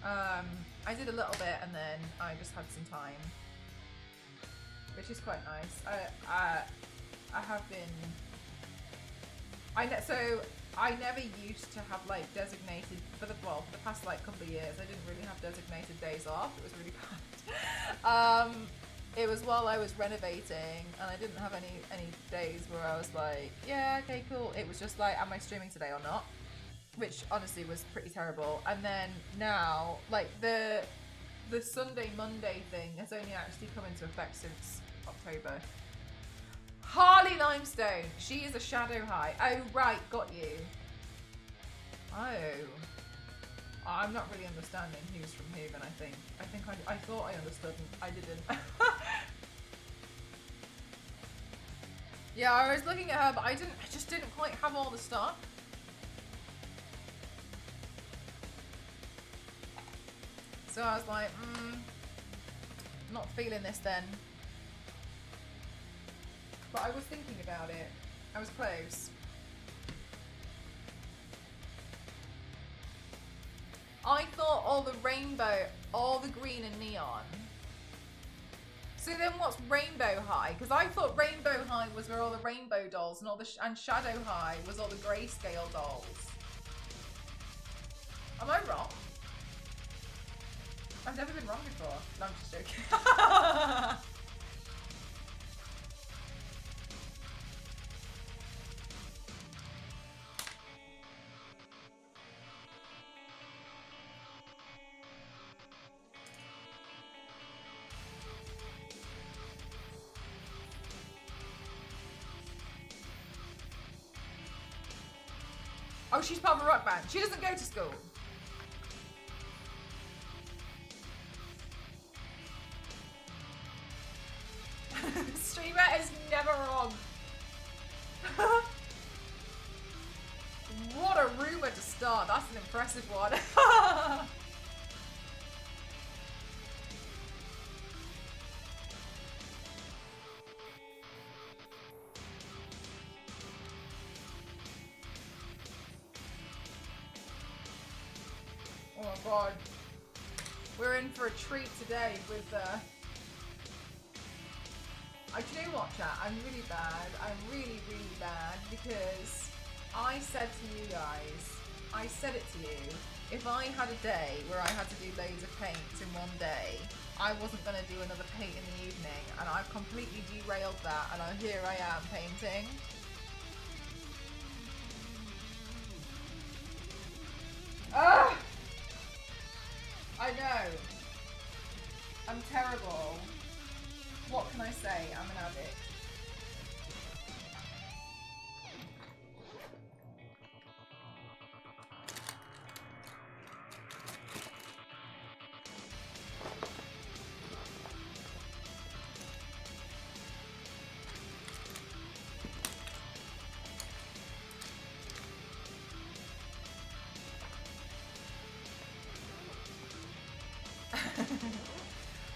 I did a little bit and then I just had some time, which is quite nice. I have been, so I never used to have like designated, for the past like couple of years, I didn't really have designated days off. It was really bad. It was while I was renovating and I didn't have any days where I was like, yeah, okay, cool. It was just like, am I streaming today or not? Which honestly was pretty terrible. And then now, like the Sunday, Monday thing has only actually come into effect since October. Harley Limestone. She is a shadow high. Oh, right. Got you. Oh. I'm not really understanding who's from who, then I thought I understood and I didn't. Yeah, I was looking at her, but I just didn't quite have all the stuff. So I was like, not feeling this then. But I was thinking about it. I was close. I thought all the rainbow, all the green and neon. So then what's Rainbow High? Because I thought Rainbow High was where all the rainbow dolls and all the and Shadow High was all the grayscale dolls. Am I wrong? I've never been wrong before. No, I'm just joking. Oh, she's part of a rock band. She doesn't go to school. Streamer is never wrong. What a rumor to start. That's an impressive one. Oh my god. We're in for a treat today with do you know what, chat? I'm really bad. I'm really, really bad because I said to you guys, I said it to you, if I had a day where I had to do loads of paints in one day, I wasn't going to do another paint in the evening, and I've completely derailed that, and here I am painting. Ugh! I know. I'm terrible. What can I say? I'm an addict.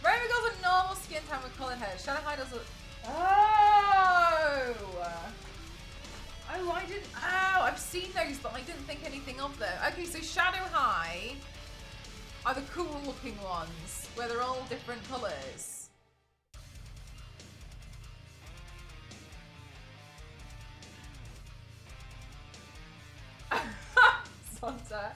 Rainbow Girl's a normal skin tone with coloured hair. Shadow High does a... Oh! Oh, I didn't... Oh, I've seen those, but I didn't think anything of them. Okay, so Shadow High are the cool looking ones, where they're all different colours. Santa.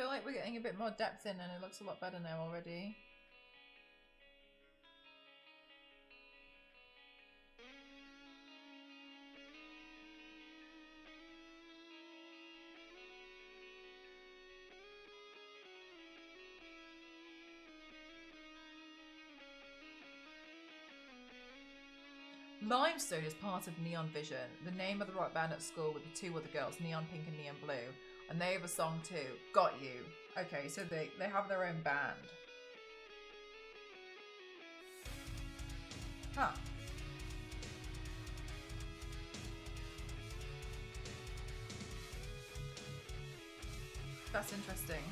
feel like we're getting a bit more depth in and it looks a lot better now already. Limestone is part of Neon Vision, the name of the rock band at school with the two other girls, Neon Pink and Neon Blue. And they have a song too. Got you. Okay, so they have their own band. Huh. That's interesting.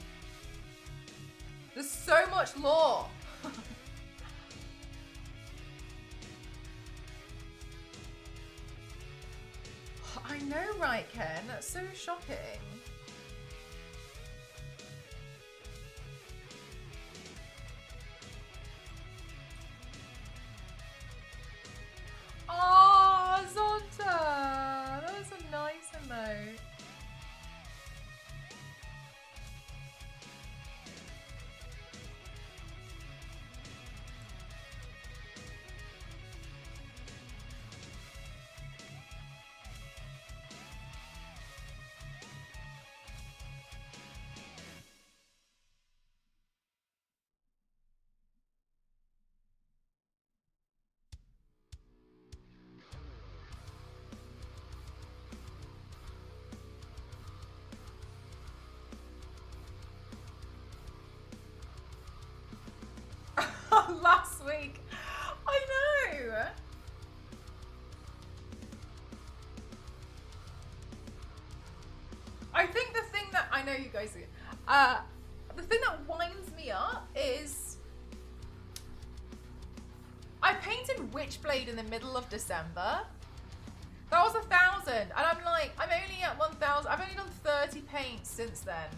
There's so much lore. I know, right, Ken? That's so shocking. Oh, Zonta! That was a nice emote. Last week. I know. I think the thing that I know you guys the thing that winds me up is I painted Witchblade in the middle of December. That was 1,000 and I'm like, I'm only at 1,000. I've only done 30 paints since then.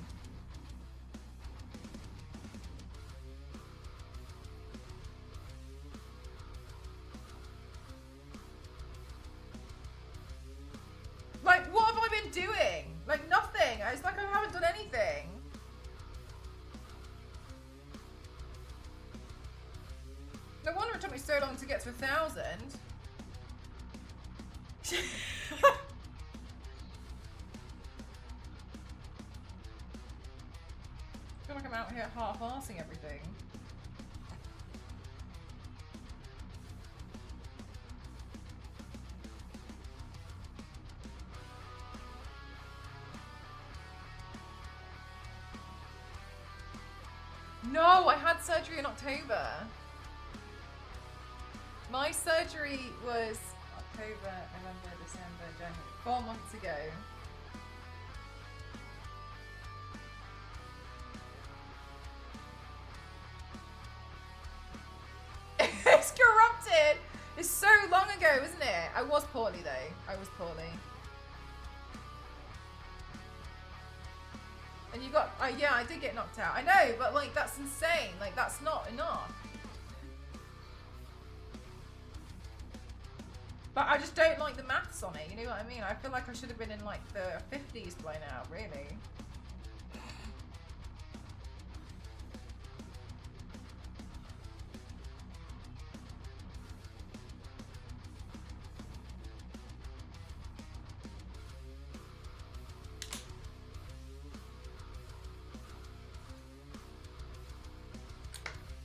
Like, what have I been doing? Like, nothing. It's like I haven't done anything. No wonder it took me so long to get to 1,000. I feel like I'm out here half-arsing everything. No, I had surgery in October. My surgery was October, November, December, January, 4 months ago. It's corrupted! It's so long ago, isn't it? I was poorly though. I was poorly. And you got, yeah, I did get knocked out. I know, but like, that's insane. Like, that's not enough. But I just don't like the maths on it, you know what I mean? I feel like I should have been in like the 50s by now, really.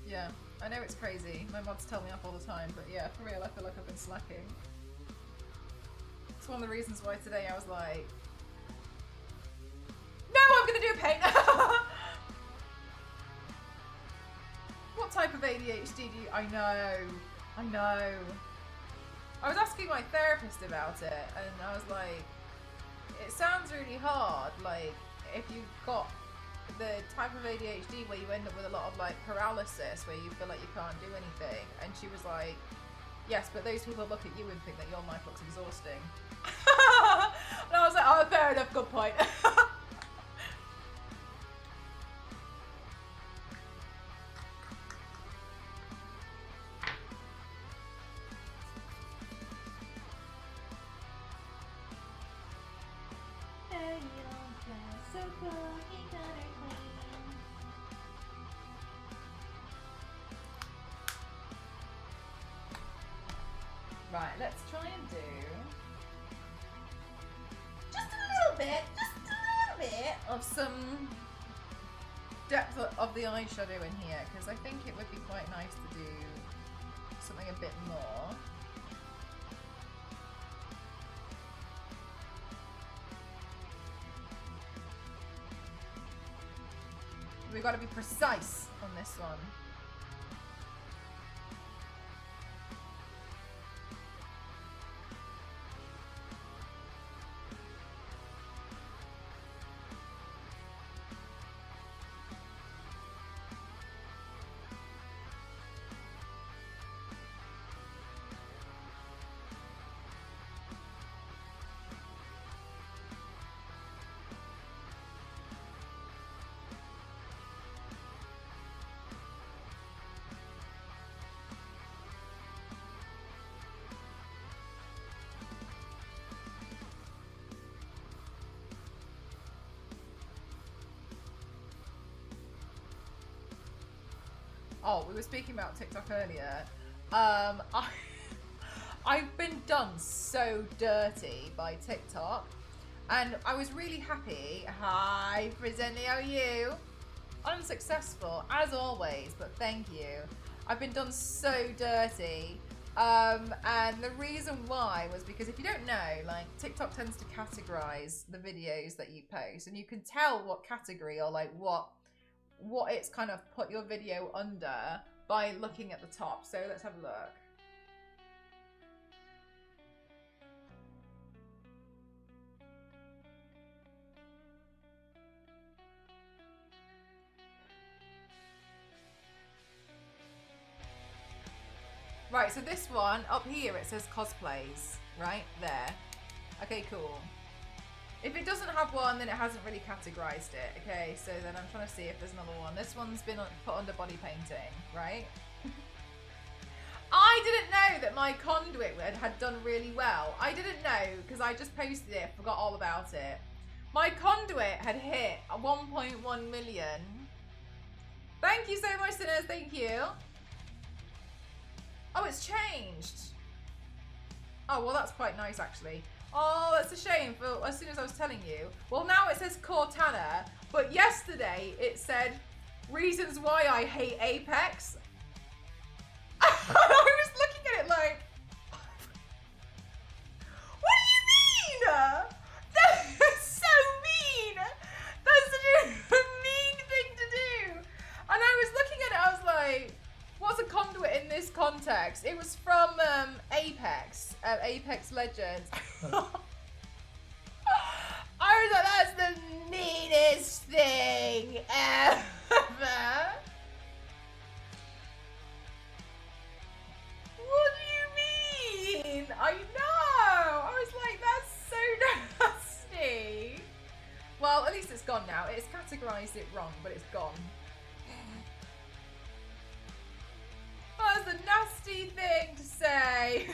Yeah, I know it's crazy. My mods tell me off all the time, but yeah, for real, I feel like I've been slacking. It's one of the reasons why today I was like, no, I'm gonna do a paint. What type of ADHD do you, I know. I was asking my therapist about it and I was like, it sounds really hard, like if you've got the type of ADHD where you end up with a lot of like paralysis, where you feel like you can't do anything. And she was like, yes, but those people look at you and think that your life looks exhausting. And I was like, oh, fair enough, good point. Right, let's try and do just a little bit of some depth of the eyeshadow in here, because I think it would be quite nice to do something a bit more. We've got to be precise on this one. Oh, we were speaking about TikTok earlier. I've been done so dirty by TikTok, and I was really happy. Hi, presenting how you. Unsuccessful as always, but thank you. I've been done so dirty, and the reason why was because if you don't know, like TikTok tends to categorize the videos that you post, and you can tell what category or like what it's kind of put your video under by looking at the top. So let's have a look. Right, so this one up here, it says cosplays, right there. Okay, cool. If it doesn't have one, then it hasn't really categorized it. Okay, so then I'm trying to see if there's another one. This one's been put under body painting, right? I didn't know that my conduit had done really well. I didn't know because I just posted it, forgot all about it. My conduit had hit 1.1 million. Thank you so much, Sinners. Thank you. Oh, it's changed. Oh, well, that's quite nice, actually. Oh, that's a shame. For as soon as I was telling you. Well, now it says Cortana, but yesterday it said reasons why I hate Apex. I was looking at it like, what do you mean? That is so mean. That's such a mean thing to do. And I was looking at it, I was like, what's a conduit in this context? It was from Apex, Apex Legends. I was like, that's the meanest thing ever. What do you mean? I know. I was like, that's so nasty. Well, at least it's gone now. It's categorized it wrong, but it's gone. That's a nasty thing to say.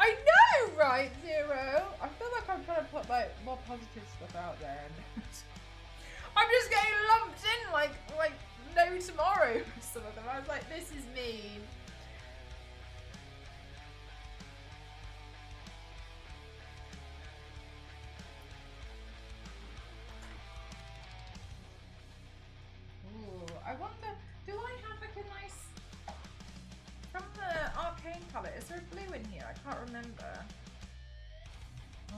I know, right, Zero? I feel like I'm trying to put like more positive stuff out there. I'm just getting lumped in like no tomorrow with some of them. I was like, this is mean. Ooh, I wonder, do I have like a nice, from the Arcane palette, is there a blue in here? I can't remember.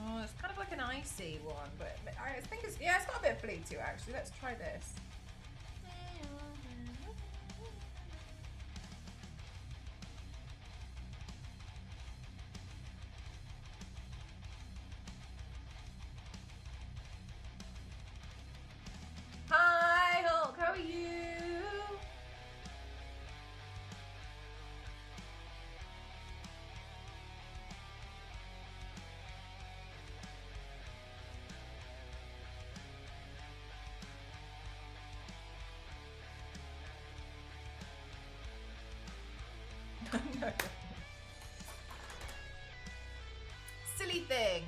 Oh, it's kind of like an icy one, but I think it's, yeah, it's got a bit of blue too actually. Let's try this. Hi Hulk, how are you? No. Silly thing.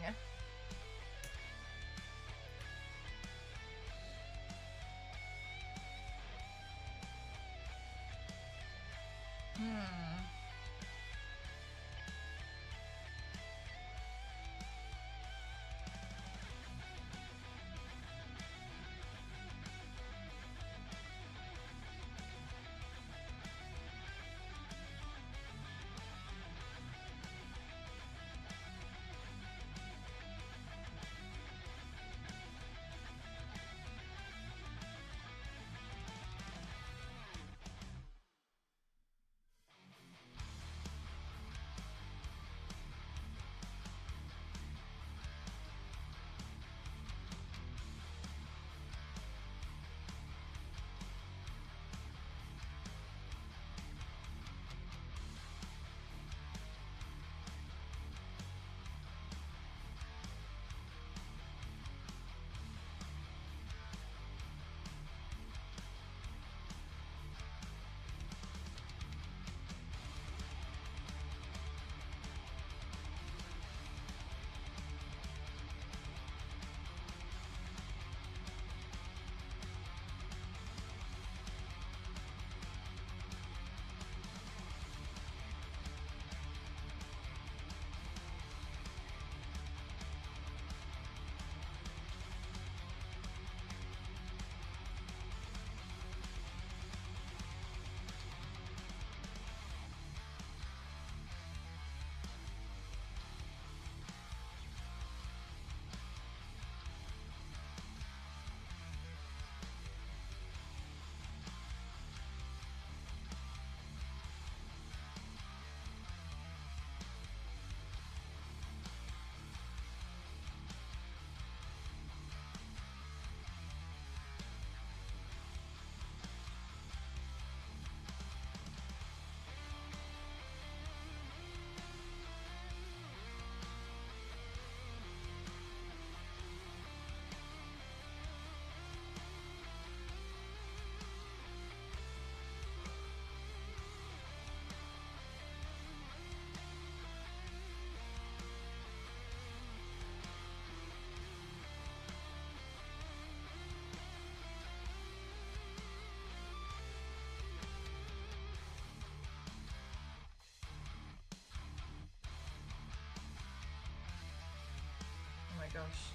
Gosh,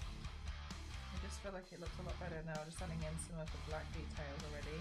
I just feel like it looks a lot better now, just adding in some of the black details already.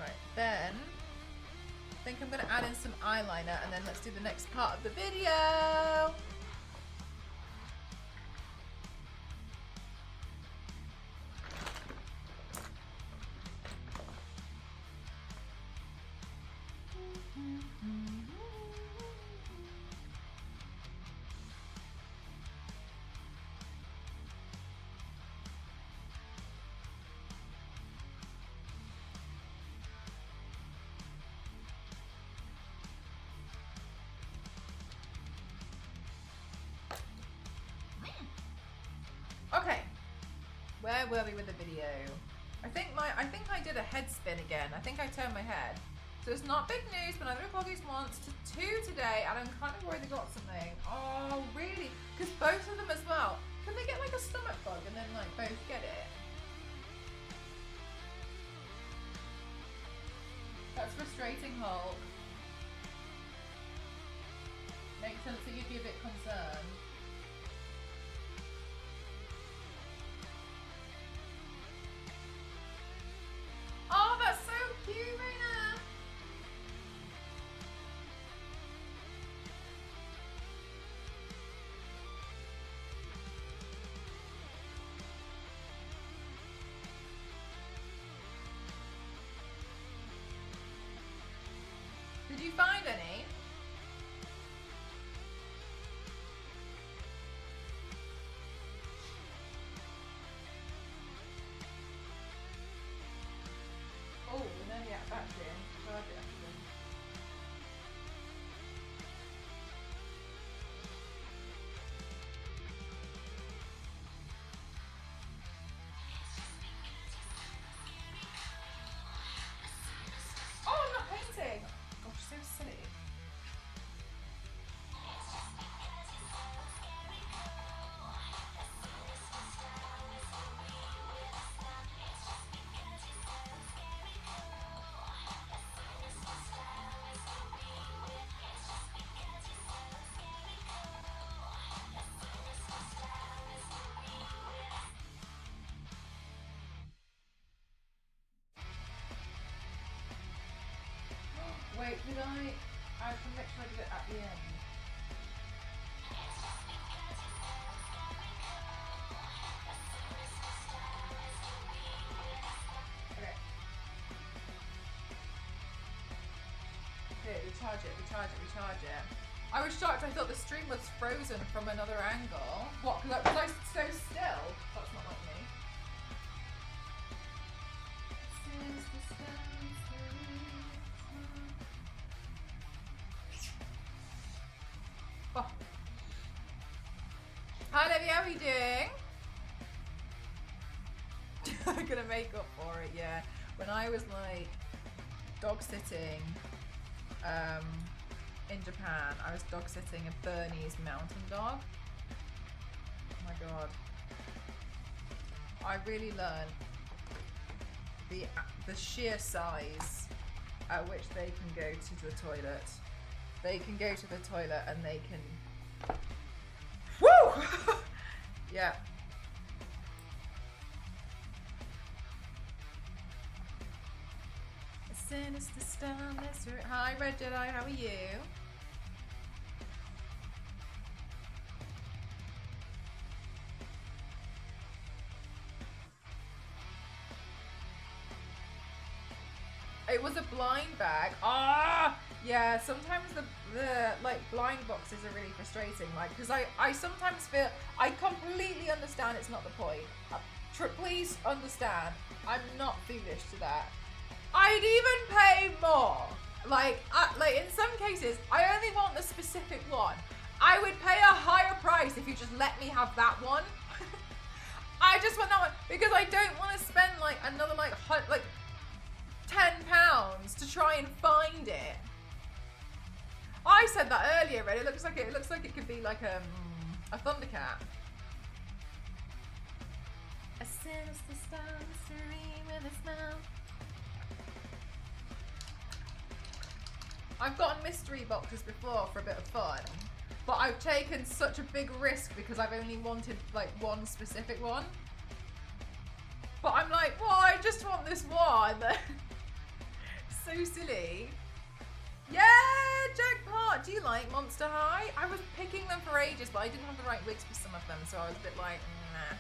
Right, then I think I'm going to add in some eyeliner and then let's do the next part of the video. Okay, where were we with the video? I think I did a head spin again. I think I turned my head. So it's not big news, but I'm going to Poggies once to 2 today, and I'm kind of worried they got something. Oh, really? Because both of them as well. Can they get like a stomach bug and then like both get it? That's frustrating, Hulk. Makes sense that you'd be a bit concerned. Oh, that's so cute, Raina. Did you find any? Oh, we're nearly out of battery. Charge it actually. Oh, I'm not painting! Gosh, so silly. Wait, did I have to make sure I did it at the end. Okay. Okay, recharge it, recharge it, recharge it. I was shocked, I thought the stream was frozen from another angle. What, because I was so still? That's not like me. Oh. Hi Debbie, how are you doing? I'm gonna make up for it, yeah. When I was like dog sitting in Japan, I was dog sitting a Bernese mountain dog. Oh my god. I really learned the sheer size at which they can go to the toilet. They can go to the toilet and they can... Woo! Yeah. A sinister storm. Hi Red Jedi, how are you? It was a blind bag. Ah, yeah. Sometimes the like blind boxes are really frustrating. Like, because I sometimes feel I completely understand it's not the point. Please understand, I'm not foolish to that. I'd even pay more. Like in some cases, I only want the specific one. I would pay a higher price if you just let me have that one. I just want that one because I don't want to spend like another like £10 to try and find it. I said that earlier, Red. It looks like it could be like a Thundercat. A sinister storm, serene with a smell. I've gotten mystery boxes before for a bit of fun, but I've taken such a big risk because I've only wanted like one specific one. But I'm like, well, I just want this one. So silly. Yeah, jackpot. Do you like Monster High? I was picking them for ages, but I didn't have the right wigs for some of them, so I was a bit like, nah.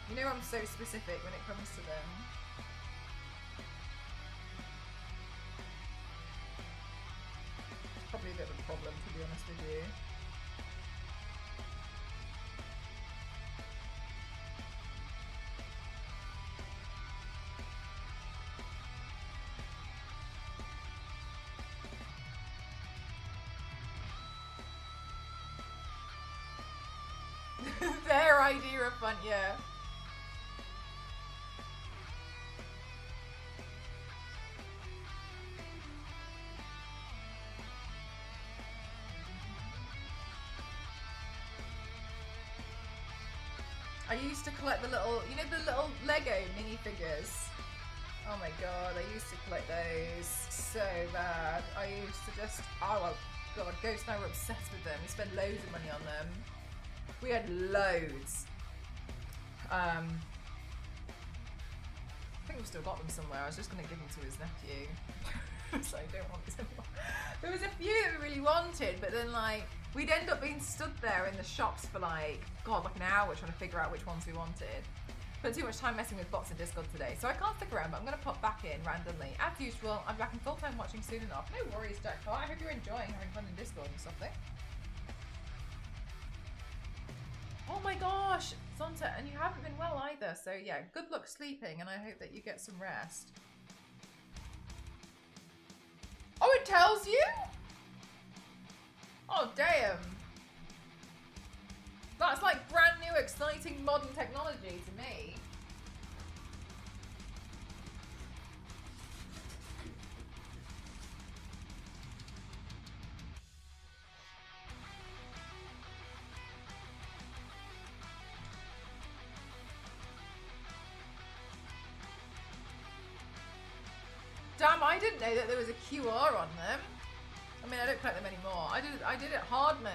You know I'm so specific when it comes to them. It's probably a bit of a problem, to be honest with you. Their idea of fun, yeah. I used to collect the little, you know, the little Lego minifigures. Oh my god, I used to collect those so bad. I used to just, oh god, Ghost and I were obsessed with them. We spent loads of money on them. We had loads. I think we've still got them somewhere. I was just going to give them to his nephew. So I don't want this anymore. There was a few that we really wanted, but then like, we'd end up being stood there in the shops for like, god, like an hour trying to figure out which ones we wanted. Spent too much time messing with bots in Discord today, so I can't stick around, but I'm going to pop back in randomly. As usual, I'm back in full-time watching soon enough. No worries, Jackpot. I hope you're enjoying having fun in Discord and something. Oh my gosh, Zonta, and you haven't been well either, so yeah, good luck sleeping, and I hope that you get some rest. Oh, it tells you? Oh, damn. That's like brand new, exciting, modern technology to me. Damn, I didn't know that there was a QR on them. I mean, I don't collect them anymore. I did it hard mode.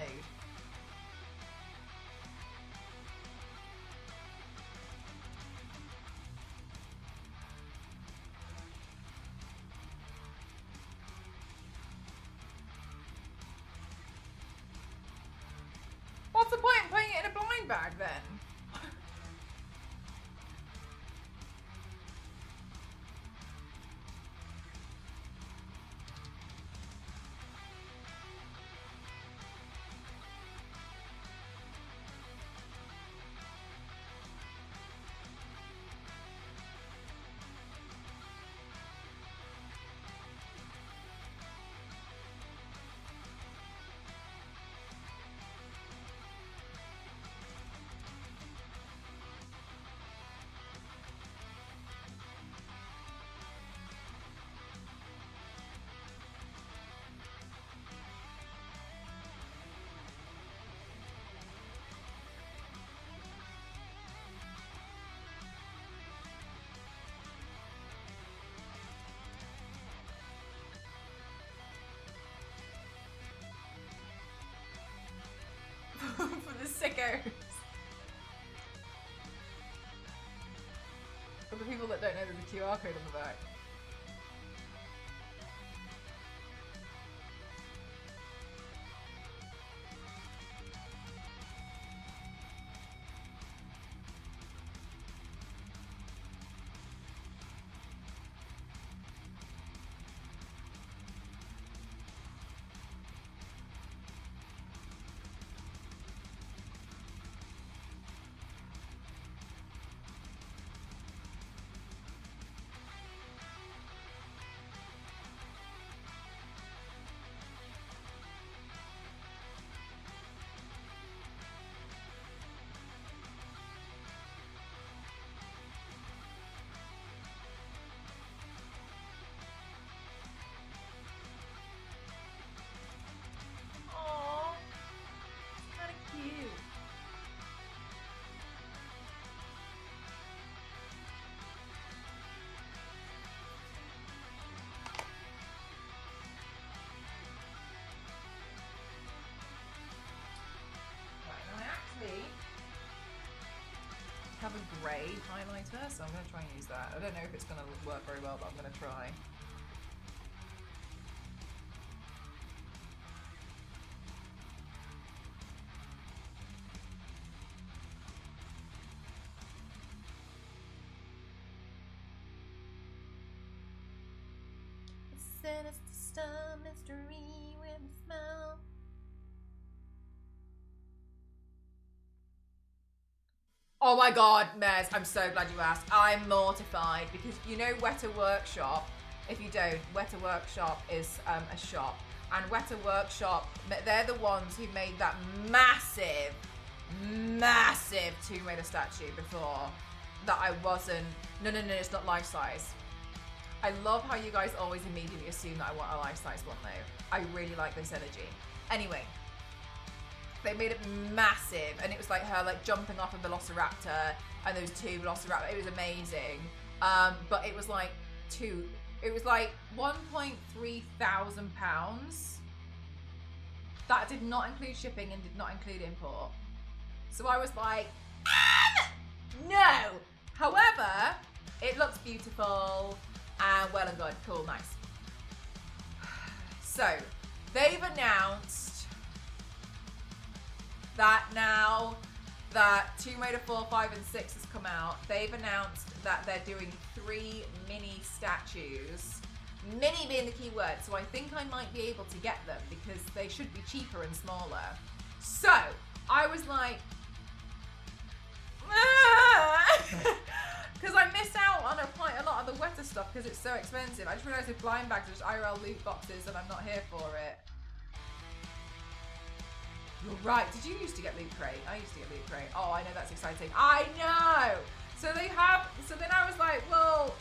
What's the point in putting it in a blind bag then? For the sickos. For the people that don't know there's a QR code on the back. Have a grey highlighter, so I'm going to try and use that. I don't know if it's going to work very well, but I'm going to try. A sinister mystery with a smell. Oh my god, Mez, I'm so glad you asked. I'm mortified because you know Weta Workshop, if you don't, Weta Workshop is a shop. And Weta Workshop, they're the ones who made that massive Tomb Raider statue before that I wasn't, no, it's not life size. I love how you guys always immediately assume that I want a life size one though. I really like this energy. Anyway. They made it massive, and it was like her like jumping off a velociraptor, and those two velociraptors. It was amazing, but it was like it was like 1.3 thousand pounds. That did not include shipping and did not include import. So I was like, no. However, it looks beautiful and well and good, cool, nice. So they've announced that now that Tomb Raider 4, 5, and 6 has come out. They've announced that they're doing 3 mini statues. Mini being the key word, so I think I might be able to get them because they should be cheaper and smaller. So, I was like, because I miss out on quite a lot of the wetter stuff because it's so expensive. I just realised if blind bags are just IRL loot boxes and I'm not here for it. You're right. Did you used to get Loot Crate? I used to get Loot Crate. Oh, I know, that's exciting. I know! So they have, so then I was like, well,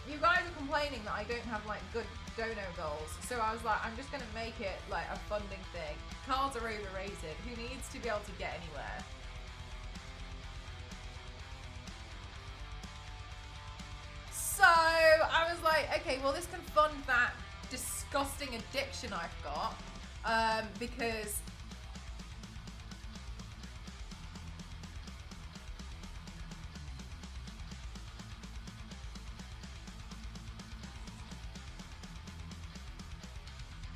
you guys are complaining that I don't have like good dono goals. So I was like, I'm just going to make it like a funding thing. Cards are overrated. Who needs to be able to get anywhere? So I was like, okay, well, this can fund that disgusting addiction I've got. Because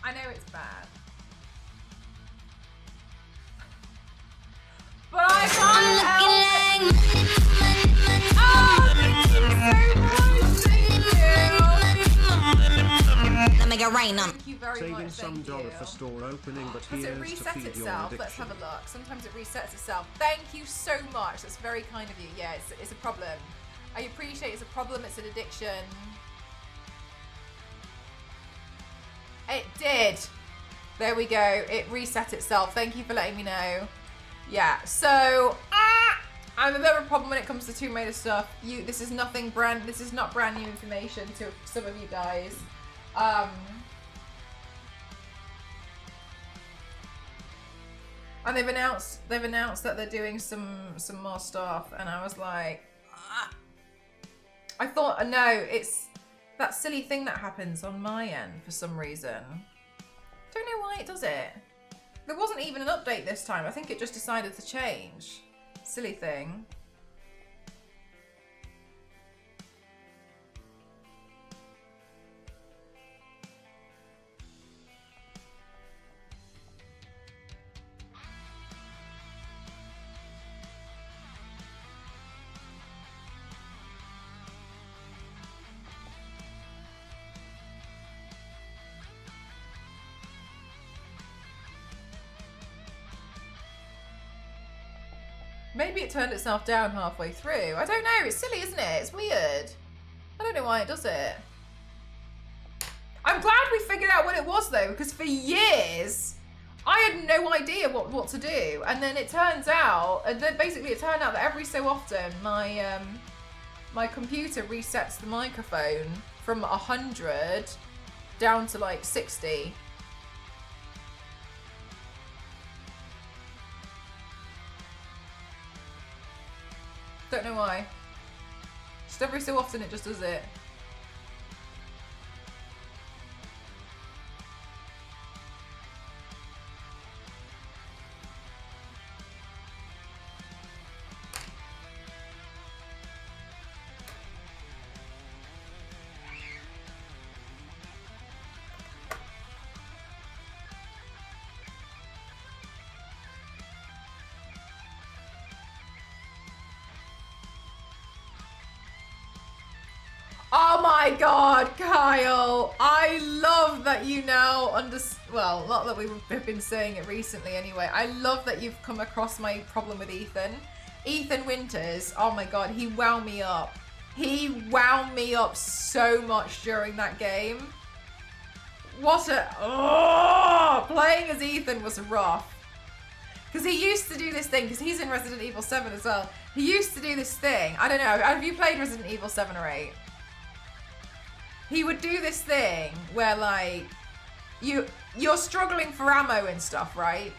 I know it's bad, but I can't help it. Oh, thank you so much. Thank you.
Make it rain on.
Thank you very
Saving
much.
some
Thank
dollar
you.
for store opening, but
Does it
here's to
reset
feed your
itself? Let's
addiction.
have a look. Sometimes it resets itself. Thank you so much. That's very kind of you. Yeah, it's a problem. I appreciate it's a problem. It's an addiction. It did. There we go. It reset itself. Thank you for letting me know. Yeah. So I'm a bit of a problem when it comes to Tomb Raider stuff. This is not brand new information to some of you guys. And they've announced that they're doing some more stuff, and I was like, I thought, no, it's that silly thing that happens on my end for some reason. Don't know why it does it. There wasn't even an update this time. I think it just decided to change. Silly thing. Maybe it turned itself down halfway through. I don't know. It's silly, isn't it? It's weird. I don't know why it does it. I'm glad we figured out what it was, though, because for years, I had no idea what to do. And then it turns out, basically it turned out that every so often, my computer resets the microphone from 100 down to like 60. Don't know why. Just every so often it just does it. Oh my god, Kyle! I love that you now well, not that we've been saying it recently anyway. I love that you've come across my problem with Ethan. Ethan Winters, oh my god, he wound me up. He wound me up so much during that game. Playing as Ethan was rough. Because he used to do this thing, because he's in Resident Evil 7 as well. He used to do this thing. I don't know, have you played Resident Evil 7 or 8? He would do this thing where like you're struggling for ammo and stuff, right?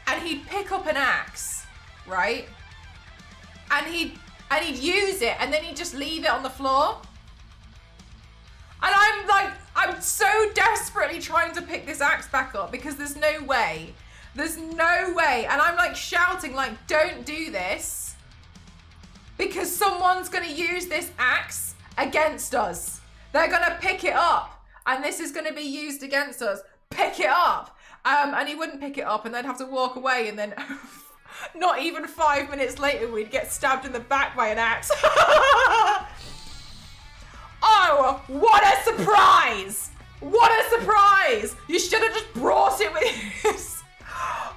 And he'd pick up an axe, right? And he'd use it and then he'd just leave it on the floor. And I'm so desperately trying to pick this axe back up because there's no way. There's no way. And I'm like shouting like, don't do this. Because someone's gonna use this axe against us. They're gonna pick it up, and this is gonna be used against us. Pick it up, and he wouldn't pick it up, and they'd have to walk away, and then Not even 5 minutes later, we'd get stabbed in the back by an axe. Oh, what a surprise! What a surprise! You should have just brought it with you.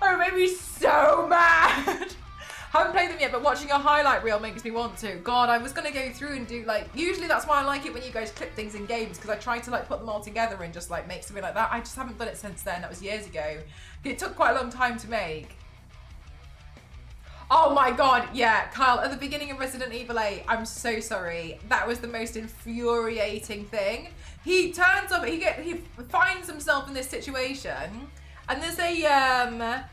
Oh, it made me so mad. Haven't played them yet, but watching a highlight reel makes me want to. God, I was going to go through and do, like, usually that's why I like it when you guys clip things in games, because I try to, like, put them all together and just, like, make something like that. I just haven't done it since then. That was years ago. It took quite a long time to make. Oh my God, yeah, Kyle, at the beginning of Resident Evil 8, I'm so sorry. That was the most infuriating thing. He turns up, he finds himself in this situation, and there's a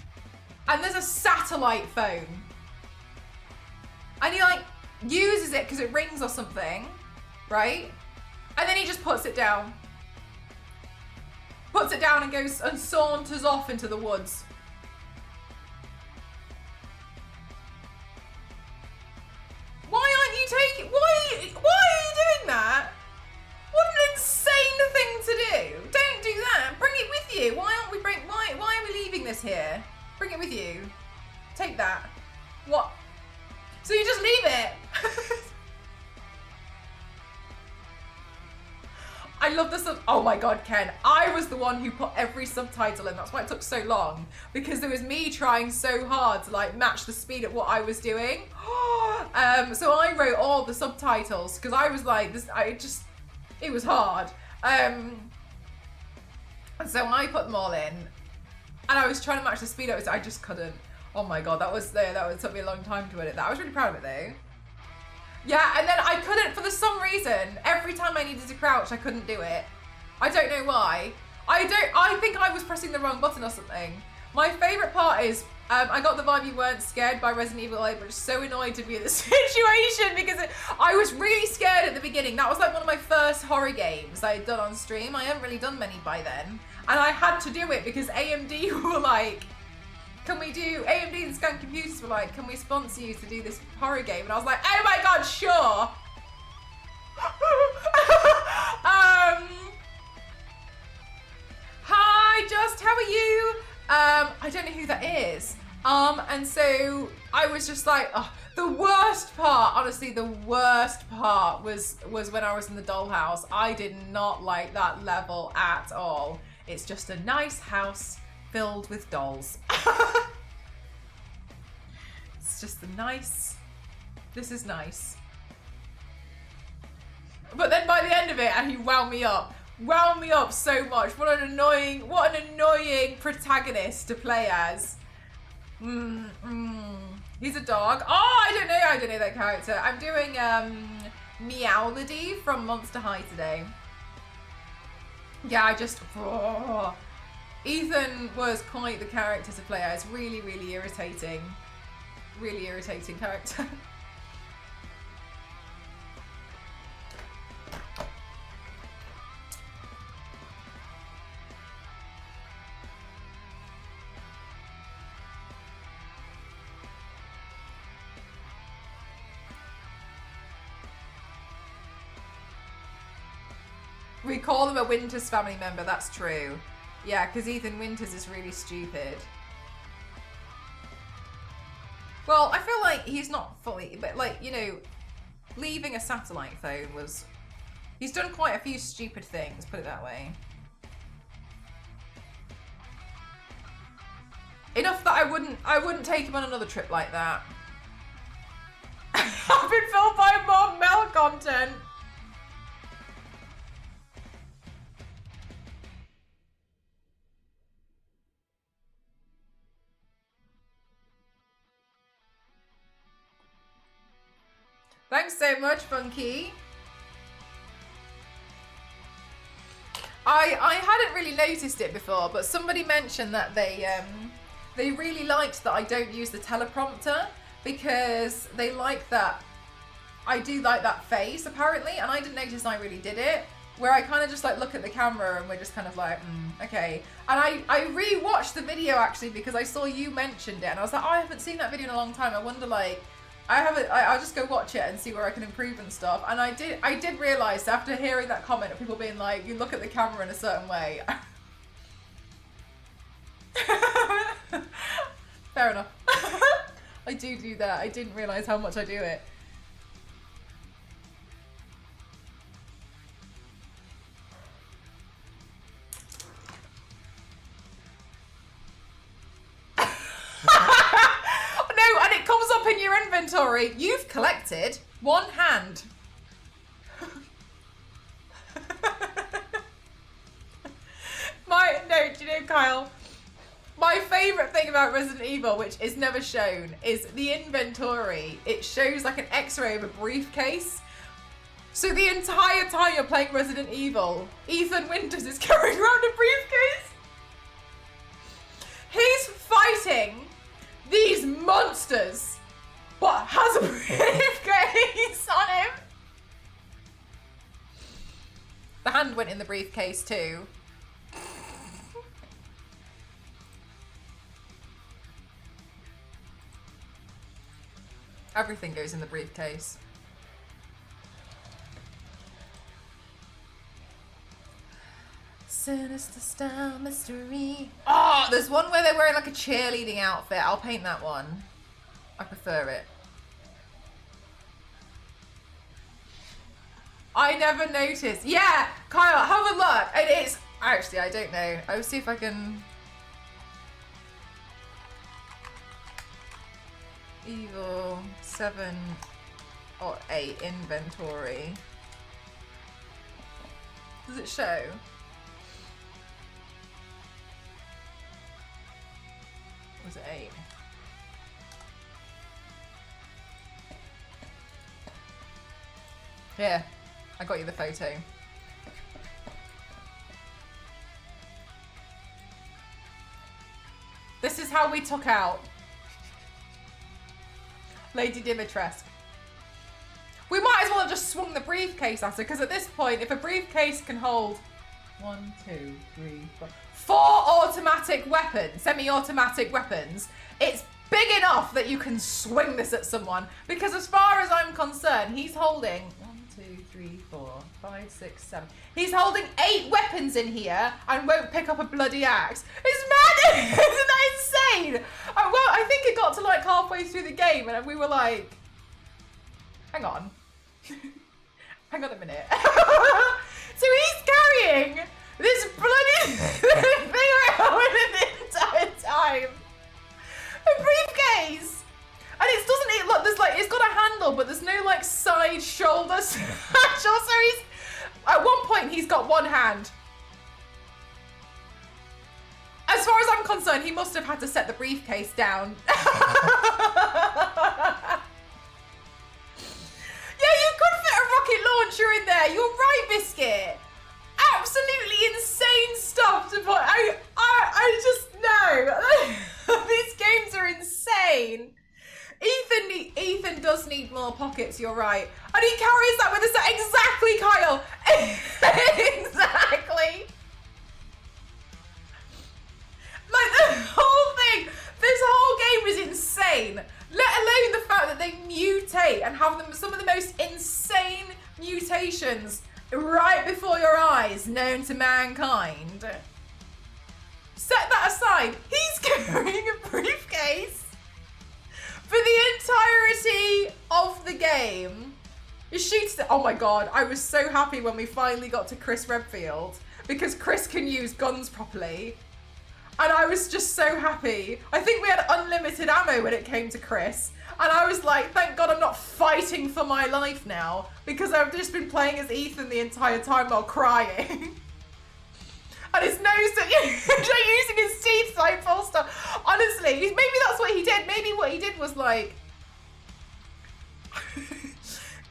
satellite phone. And he like uses it because it rings or something, right? And then he just puts it down. Puts it down and goes and saunters off into the woods. Why aren't you taking, why are you doing that? What an insane thing to do. Don't do that. Bring it with you. Why are we leaving this here? Bring it with you. Take that. What? So you just leave it? I love this. Oh my God, Ken. I was the one who put every subtitle in. That's why it took so long. Because there was me trying so hard to like match the speed at what I was doing. So I wrote all the subtitles because I was like, it was hard. And so I put them all in. And I was trying to match the speed. I just couldn't. Oh my God, that took me a long time to edit that. I was really proud of it though. Yeah, and then I couldn't, for some reason, every time I needed to crouch, I couldn't do it. I don't know why. I think I was pressing the wrong button or something. My favorite part is, I got the vibe you weren't scared by Resident Evil 8, but just so annoyed to be in this situation because I was really scared at the beginning. That was like one of my first horror games I had done on stream. I hadn't really done many by then. And I had to do it because AMD were like, AMD and Scan Computers were like, can we sponsor you to do this horror game? And I was like, oh my God, sure. Hi, Just, how are you? I don't know who that is. And so I was just like, oh, the worst part, honestly, the worst part was when I was in the dollhouse. I did not like that level at all. It's just a nice house filled with dolls. It's just this is nice. But then by the end of it, and he wound me up so much. What an annoying protagonist to play as. He's a dog. Oh, I don't know that character. I'm doing MEOWLODY from Monster High today. Yeah, Ethan was quite the character to play as. Really, really irritating. Really irritating character. We call him a Winters family member, that's true. Yeah, because Ethan Winters is really stupid. Well, I feel like he's not fully, but like, you know, leaving a satellite phone was... He's done quite a few stupid things, put it that way. Enough that I wouldn't take him on another trip like that. I've been filmed by more Mel content. Thanks so much, Funky. I hadn't really noticed it before, but somebody mentioned that they really liked that I don't use the teleprompter because they like that I do like that face apparently, and I didn't notice I really did it. Where I kind of just like look at the camera and we're just kind of like, okay. And I re-watched the video actually because I saw you mentioned it, and I was like, oh, I haven't seen that video in a long time. I wonder like. I'll just go watch it and see where I can improve and stuff. And I did realise after hearing that comment of people being like, you look at the camera in a certain way. Fair enough. I do that. I didn't realise how much I do it. No, and it comes up in your inventory. You've collected 1 hand. Do you know, Kyle? My favourite thing about Resident Evil, which is never shown, is the inventory. It shows like an x-ray of a briefcase. So the entire time you're playing Resident Evil, Ethan Winters is carrying around a briefcase. He's fighting these monsters, but has a briefcase on him. The hand went in the briefcase too. Everything goes in the briefcase. Sinister style mystery. Oh, there's one where they're wearing like a cheerleading outfit. I'll paint that one. I prefer it. I never noticed. Yeah, Kyle, have a look. It is. Actually, I don't know. I'll see if I can. Evil 7 or 8 inventory. Does it show? Was it 8? Here, I got you the photo. This is how we took out Lady Dimitrescu. We might as well have just swung the briefcase at her, because at this point, if a briefcase can hold 1, 2, 3, 4 automatic weapons, semi-automatic weapons, it's big enough that you can swing this at someone. Because as far as I'm concerned, he's holding 1, 2, 3, 4, 5, 6, 7. He's holding 8 weapons in here and won't pick up a bloody axe. It's madness! Isn't that insane? Well, I think it got to like halfway through the game and we were like, hang on. Hang on a minute. So he's carrying this bloody thing around the entire time. A briefcase. And it doesn't, look, there's like, it's got a handle, but there's no like side shoulder satchel. So he's, at one point he's got 1 hand. As far as I'm concerned, he must have had to set the briefcase down. Yeah, you could fit a rocket launcher in there. You're right, Biscuit. Absolutely insane stuff to put. I just know. These games are insane. Ethan does need more pockets, you're right. And he carries that with us. Exactly, Kyle. Exactly. Like the whole thing, this whole game is insane. Let alone the fact that they mutate and have them some of the most insane mutations right before your eyes known to mankind. Set that aside, he's carrying a briefcase for the entirety of the game. It shoots the, oh my god, I was so happy when we finally got to Chris Redfield because Chris can use guns properly. And I was just so happy. I think we had unlimited ammo when it came to Chris. And I was like, thank God I'm not fighting for my life now. Because I've just been playing as Ethan the entire time while crying. And his nose, using his teeth like full stuff. Honestly, maybe that's what he did. Maybe what he did was like...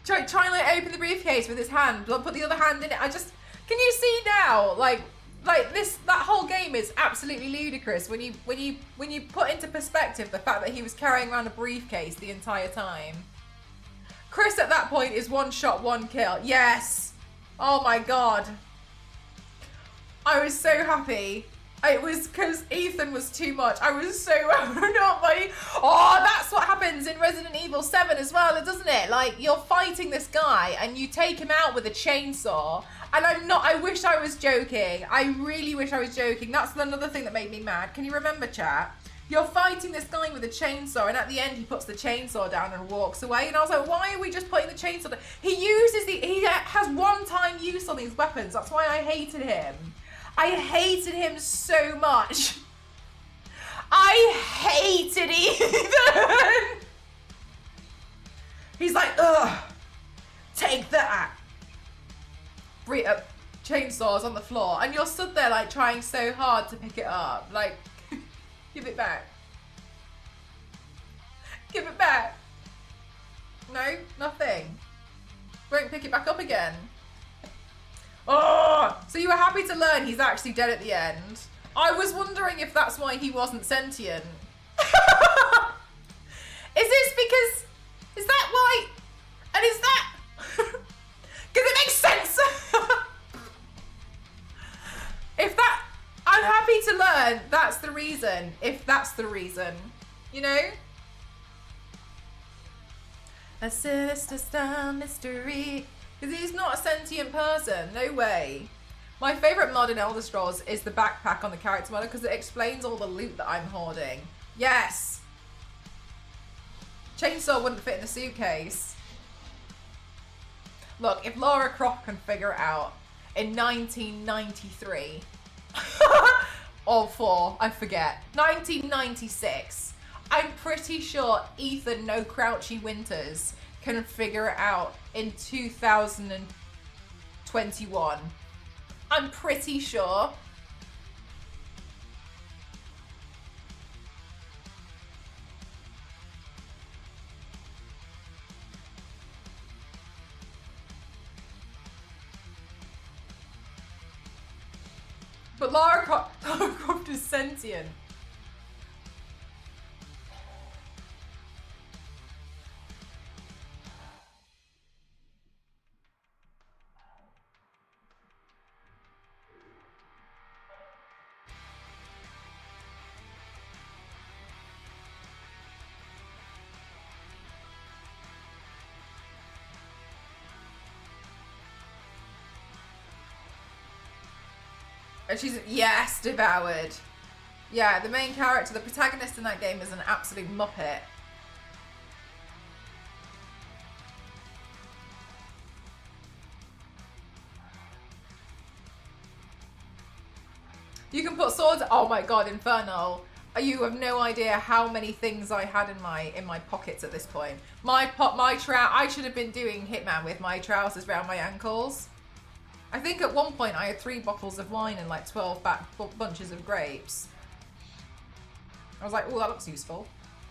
try and like open the briefcase with his hand. Put the other hand in it. Can you see now? Like this, that whole game is absolutely ludicrous when you put into perspective the fact that he was carrying around a briefcase the entire time. Chris at that point is 1 shot, 1 kill. Yes. Oh my god. I was so happy. It was because Ethan was too much. I was so not by. Oh, that's what happens in Resident Evil 7 as well, doesn't it? Like you're fighting this guy and you take him out with a chainsaw. And I wish I was joking. I really wish I was joking. That's another thing that made me mad. Can you remember, chat? you're fighting this guy with a chainsaw, and at the end he puts the chainsaw down and walks away. And I was like, why are we just putting the chainsaw down? He has one-time use on these weapons. That's why I hated him. I hated him so much. I hated Ethan. He's like, ugh, take that. Chainsaws on the floor, and you're stood there like trying so hard to pick it up. Like, give it back. Give it back. No, nothing. Won't pick it back up again. Oh, so you were happy to learn he's actually dead at the end. I was wondering if that's why he wasn't sentient. Is that why? And is that? Because it makes sense. If that, I'm happy to learn that's the reason. If that's the reason, you know? A sinister style mystery. Because he's not a sentient person. No way. My favourite mod in Elder Scrolls is the backpack on the character model because it explains all the loot that I'm hoarding. Yes! Chainsaw wouldn't fit in the suitcase. Look, if Lara Croft can figure it out in 1993 or 4, I forget, 1996, I'm pretty sure Ethan No Crouchy Winters can figure it out in 2021. I'm pretty sure. But Lara Croft is sentient. And she's, yes, devoured. Yeah, the main character, the protagonist in that game is an absolute muppet. You can put swords, oh my god, Infernal. You have no idea how many things I had in my pockets at this point. I should have been doing Hitman with my trousers around my ankles. I think at one point I had 3 bottles of wine and like 12 bunches of grapes. I was like, oh, that looks useful.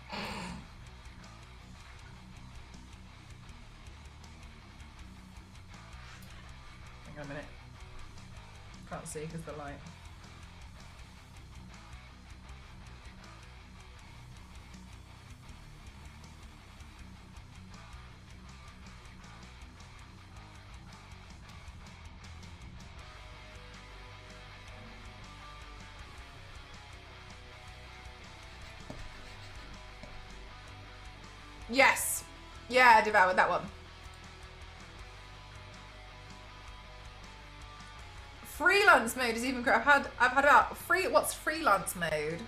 Hang on a minute. Can't see because the light. Yes. Yeah, I devoured that one. Freelance mode is even great. I've had about what's freelance mode?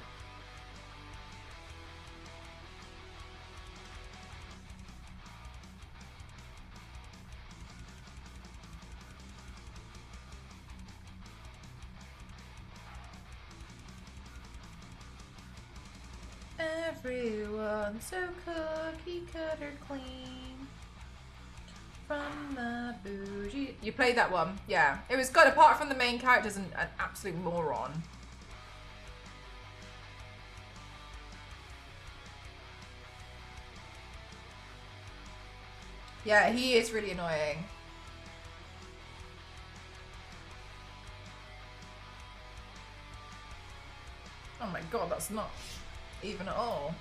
Everyone so cookie cutter clean from the bougie. You played that one? Yeah. It was good, apart from the main character's an absolute moron. Yeah, he is really annoying. Oh my god, that's not even at all.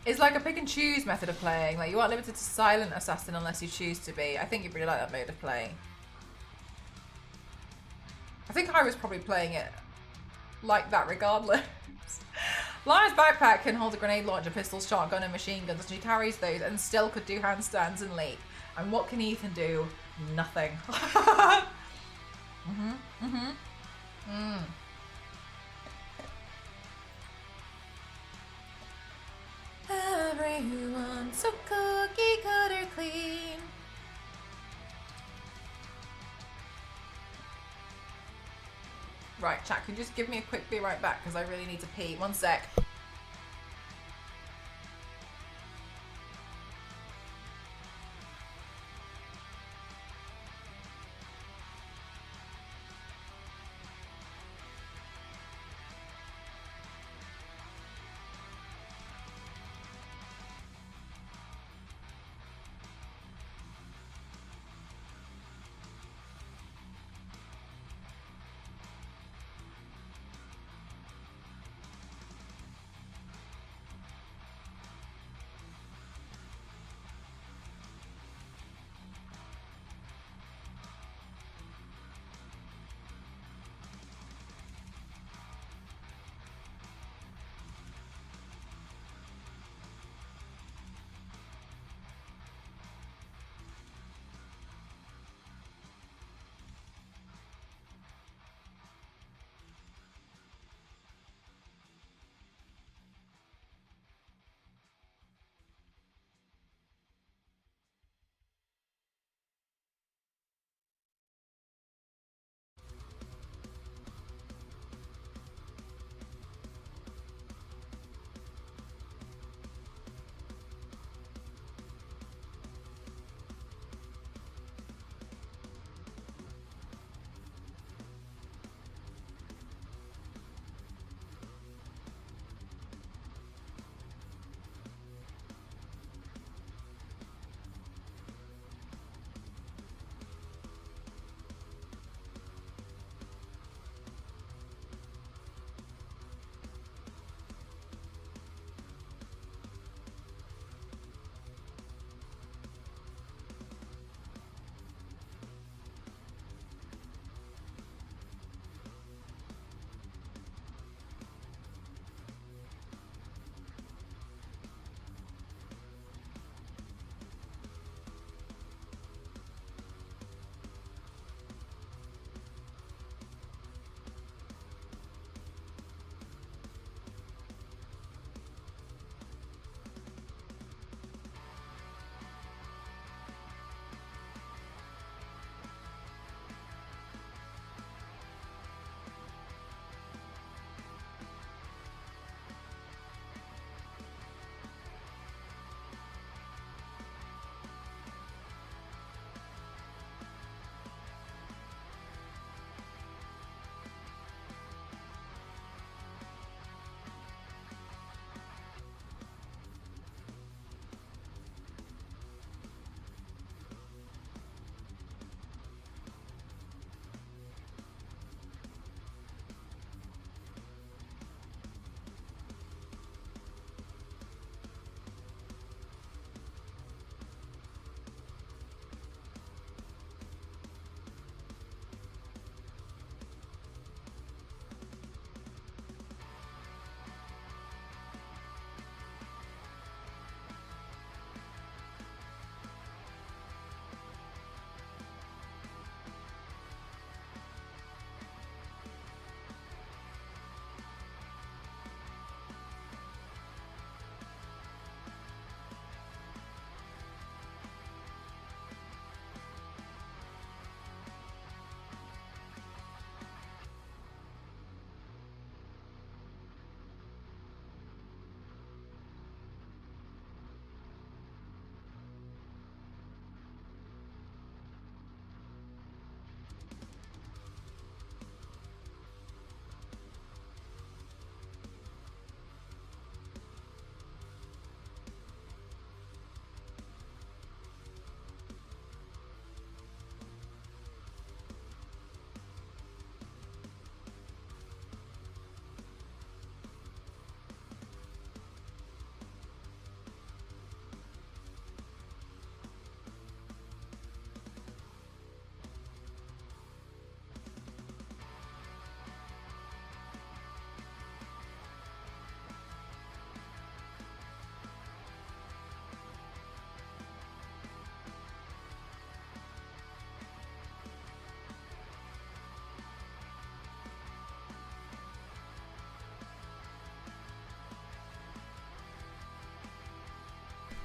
It's like a pick and choose method of playing. Like, you aren't limited to silent assassin unless you choose to be. I think you'd really like that mode of play. I think I was probably playing it like that regardless. Lara's backpack can hold a grenade launcher, pistols, shotgun, and machine guns. She carries those and still could do handstands and leap. And what can Ethan do? Nothing. Everyone's so cookie cutter clean. Right, chat, can you just give me a quick be right back because I really need to pee. One sec.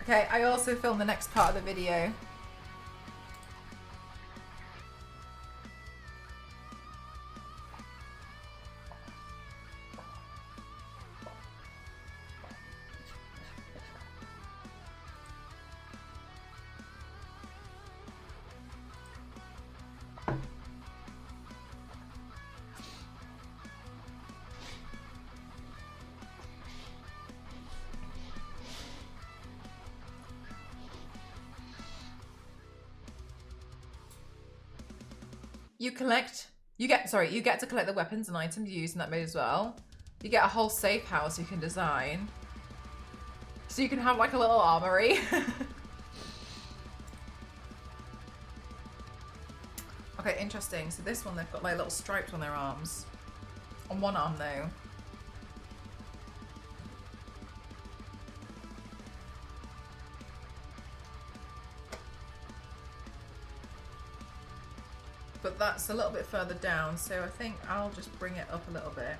Okay, I also filmed the next part of the video. You get to collect the weapons and items used in that mode as well. You get a whole safe house you can design. So you can have like a little armory. Okay, interesting. So this one, they've got like little stripes on their arms. On one arm though. But that's a little bit further down, so I think I'll just bring it up a little bit.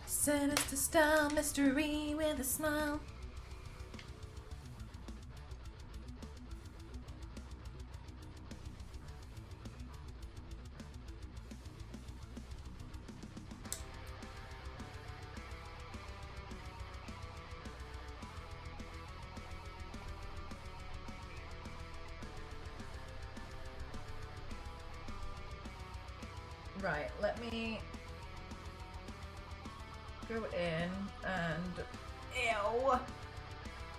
Sinister style, mystery with a smile. Right, let me go in and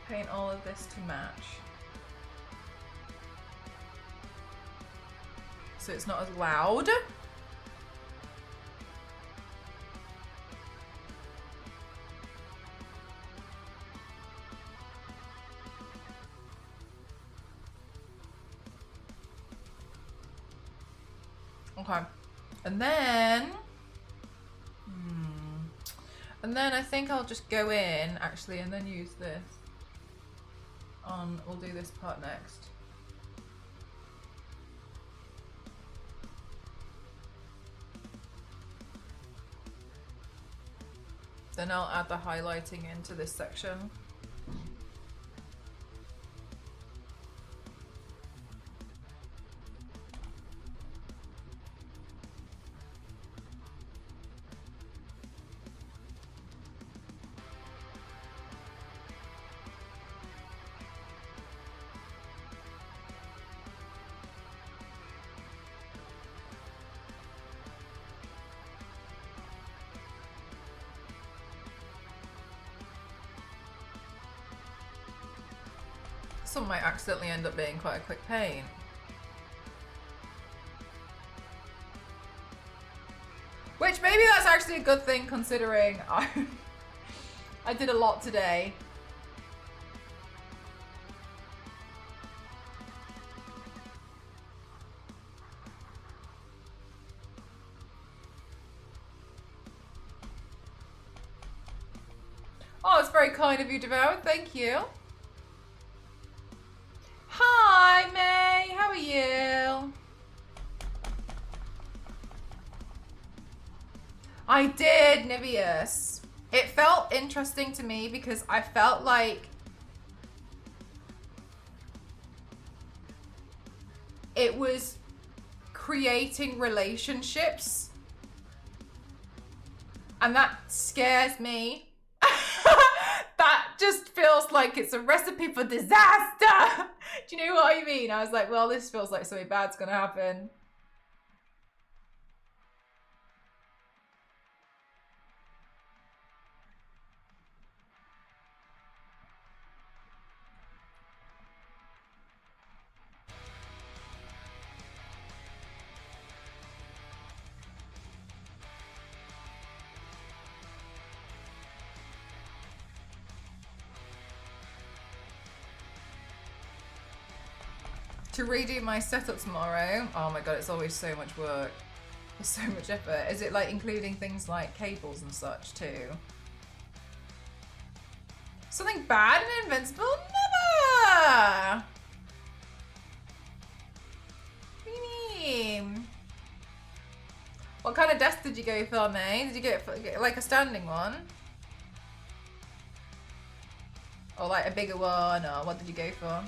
paint all of this to match. So it's not as loud. Okay. And then I think I'll just go in actually and then use this on, we'll do this part next. Then I'll add the highlighting into this section. Some might accidentally end up being quite a quick paint. Which maybe that's actually a good thing considering I did a lot today. Oh, it's very kind of you, Devoured. Thank you. Hi, May. How are you? I did, Niveus. It felt interesting to me because I felt like it was creating relationships. And that scares me. That just feels like it's a recipe for disaster. Do you know what I mean? I was like, well, this feels like something bad's gonna happen. to redo my setup tomorrow. Oh my god, it's always so much work. It's so much effort. Is it like including things like cables and such too? Something bad in Invincible? Never! What do you mean? What kind of desk did you go for, May? Did you get like a standing one? Or like a bigger one, or what did you go for?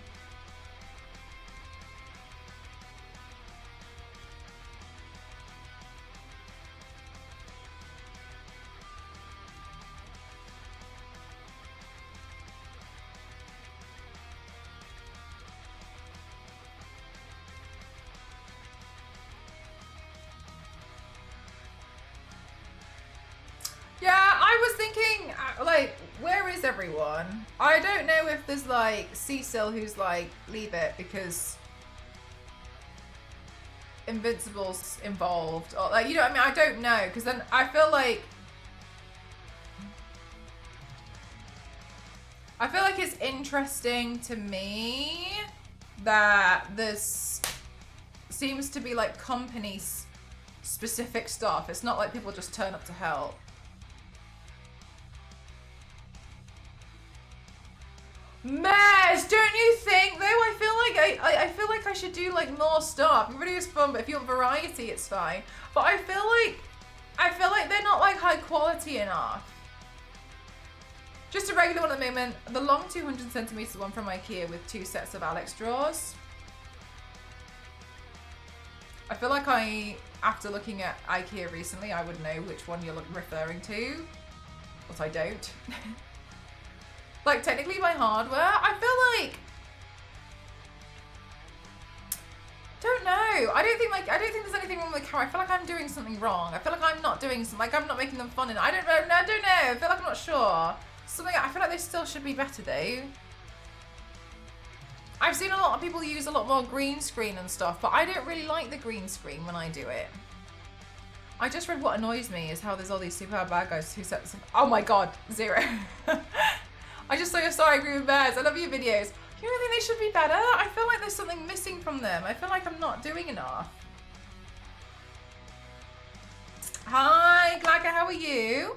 Yeah, I was thinking, like, where is everyone? I don't know if there's, like, Cecil who's like, leave it because Invincible's involved. Or, like, you know what I mean? I don't know, because then I feel like it's interesting to me that this seems to be, like, company-specific stuff. It's not like people just turn up to help. Mez, don't you think though? I feel like I should do like more stuff. Everybody is fun, but if you want variety, it's fine. But I feel like they're not like high quality enough. Just a regular one at the moment. The long 200cm one from IKEA with 2 sets of Alex drawers. I feel like after looking at IKEA recently, I would know which one you're referring to, but I don't. Like, technically my hardware, I feel like, don't know. I don't think there's anything wrong with the camera. I feel like I'm doing something wrong. I feel like I'm not doing something, like I'm not making them fun, and I don't know. I feel like I'm not sure. I feel like they still should be better though. I've seen a lot of people use a lot more green screen and stuff, but I don't really like the green screen when I do it. I just read what annoys me is how there's all these super bad guys who set this. Oh my god, 0. I just saw your story, I agree with Bears. I love your videos. You really think they should be better? I feel like there's something missing from them. I feel like I'm not doing enough. Hi, Glaka, how are you?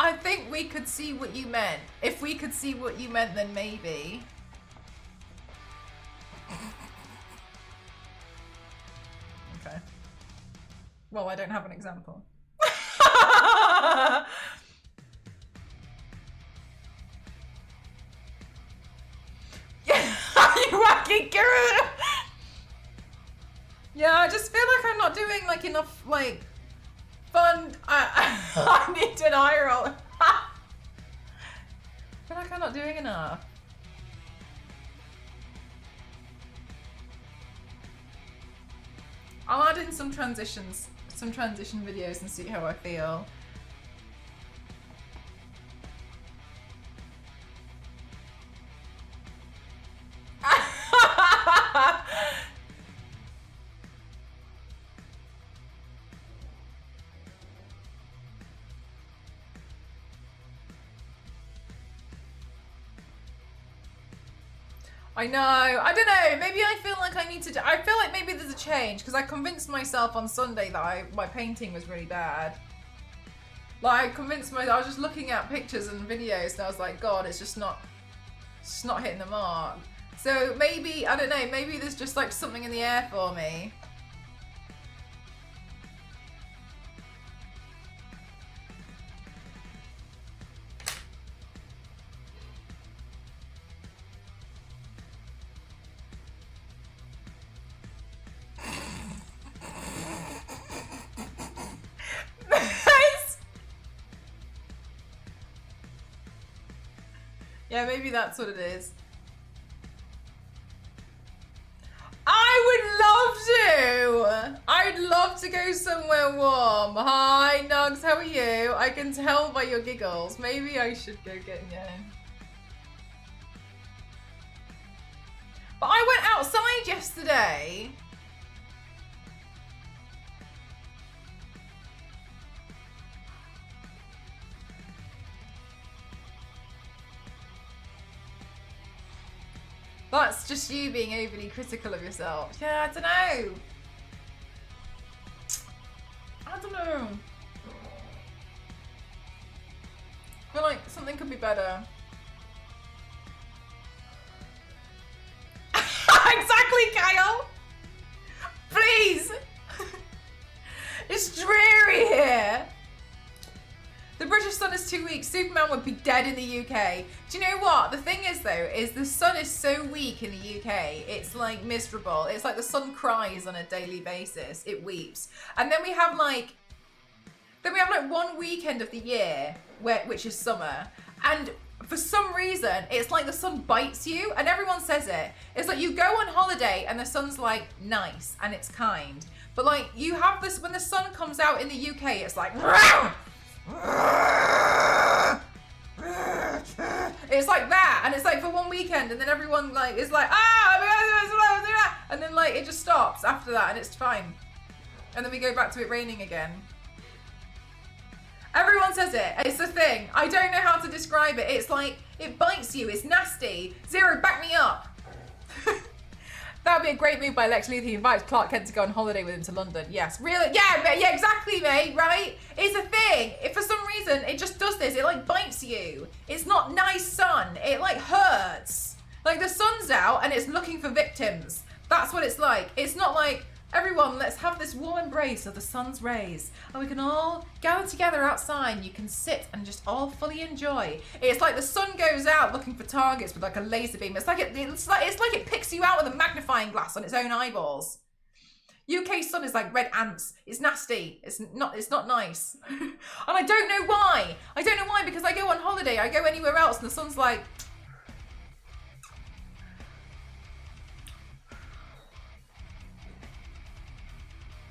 I think we could see what you meant. If we could see what you meant, then maybe. Okay. Well, I don't have an example. You wacky girl! Yeah, I just feel like I'm not doing like enough like fun. I need an eye roll. I feel like I'm not doing enough. I'll add in some transition videos and see how I feel. I know. I don't know. Maybe I feel like I need to. I feel like maybe there's a change because I convinced myself on Sunday that my painting was really bad. Like I convinced myself. I was just looking at pictures and videos, and I was like, God, it's just not hitting the mark. So maybe I don't know. Maybe there's just like something in the air for me. Yeah, maybe that's what it is. I love to go somewhere warm. Hi, Nugs, how are you? I can tell by your giggles. Maybe I should go get in. But I went outside yesterday. That's just you being overly critical of yourself. Yeah, I don't know. I don't know. I feel like something could be better. Exactly, Kyle. Please. It's dreary here. The British sun is 2 weak. Superman would be dead in the UK. Do you know what? The thing is though, is the sun is so weak in the UK. It's like miserable. It's like the sun cries on a daily basis. It weeps. And then we have like 1 weekend of the year which is summer. And for some reason, it's like the sun bites you, and everyone says it. It's like you go on holiday and the sun's like nice and it's kind. But like you have this, when the sun comes out in the UK, it's like it's like that, and it's like for 1 weekend, and then everyone like is like and then like it just stops after that and it's fine. And then we go back to it raining again. Everyone says it. It's a thing. I don't know how to describe it. It's like, it bites you. It's nasty. Zero, back me up. That would be a great move by Lex Luthor. He invites Clark Kent to go on holiday with him to London. Yes, really? Yeah, exactly, mate, right? It's a thing. If for some reason, it just does this. It like bites you. It's not nice sun. It like hurts. Like the sun's out and it's looking for victims. That's what it's like. It's not like, everyone, let's have this warm embrace of the sun's rays, and we can all gather together outside, and you can sit and just all fully enjoy. It's like the sun goes out looking for targets with like a laser beam. It's like it picks you out with a magnifying glass on its own eyeballs. UK sun is like red ants. It's nasty. It's not nice. And I don't know why. I don't know why, because I go on holiday, I go anywhere else, and the sun's like,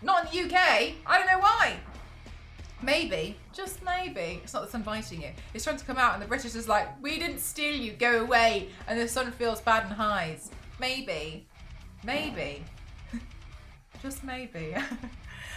not in the UK. I don't know why. Maybe, just maybe, it's not the sun biting you. It's trying to come out and the British is like, we didn't steal you, go away. And the sun feels bad and hides. Maybe. Just maybe.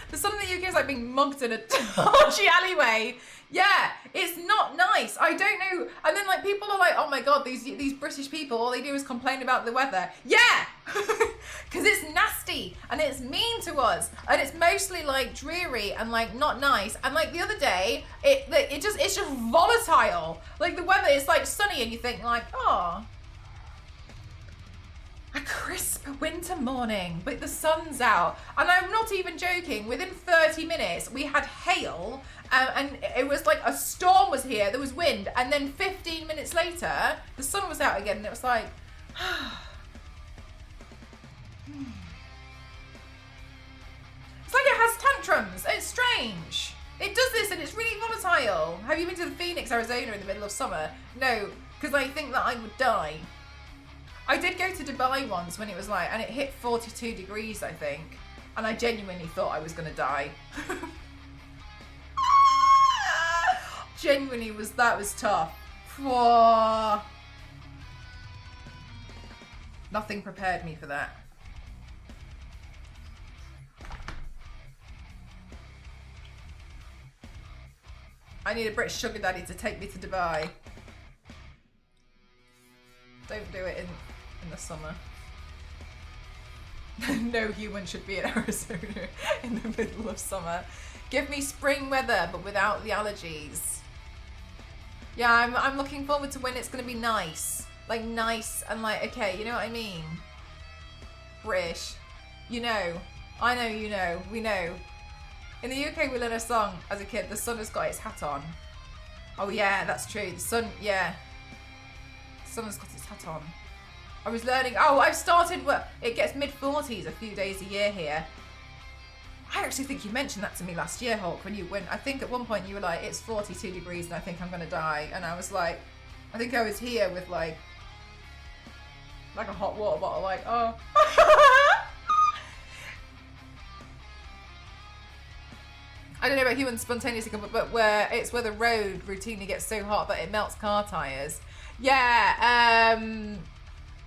The sun in the UK is like being mugged in a dodgy alleyway. Yeah, it's not nice. I don't know. And then like people are like, oh my God, these British people, all they do is complain about the weather. Yeah, because it's nasty and it's mean to us. And it's mostly like dreary and like not nice. And like the other day, it's just volatile. Like the weather is like sunny and you think like, oh, a crisp winter morning, but the sun's out. And I'm not even joking, within 30 minutes, we had hail, and it was like a storm was here, there was wind, and then 15 minutes later, the sun was out again, and it was like, it's like it has tantrums. It's strange. It does this, and it's really volatile. Have you been to the Phoenix, Arizona in the middle of summer? No, because I think that I would die. I did go to Dubai once when it was like, and it hit 42 degrees, I think. And I genuinely thought I was going to die. Genuinely that was tough. Whoa. Nothing prepared me for that. I need a British sugar daddy to take me to Dubai. Don't do it in the summer. No human should be in Arizona in the middle of summer. Give me spring weather, but without the allergies. Yeah, I'm looking forward to when it's going to be nice. Like nice and like, okay, you know what I mean? British. You know. I know you know. We know. In the UK we learned a song as a kid. The sun has got its hat on. Oh yeah, that's true. The sun, yeah. The sun has got its hat on. I was learning, I've started, it gets mid-40s a few days a year here. I actually think you mentioned that to me last year, Hulk, when I think at one point you were like, it's 42 degrees and I think I'm going to die. And I was like, I think I was here with like a hot water bottle, like, oh. I don't know about humans spontaneously, but where the road routinely gets so hot that it melts car tires. Yeah,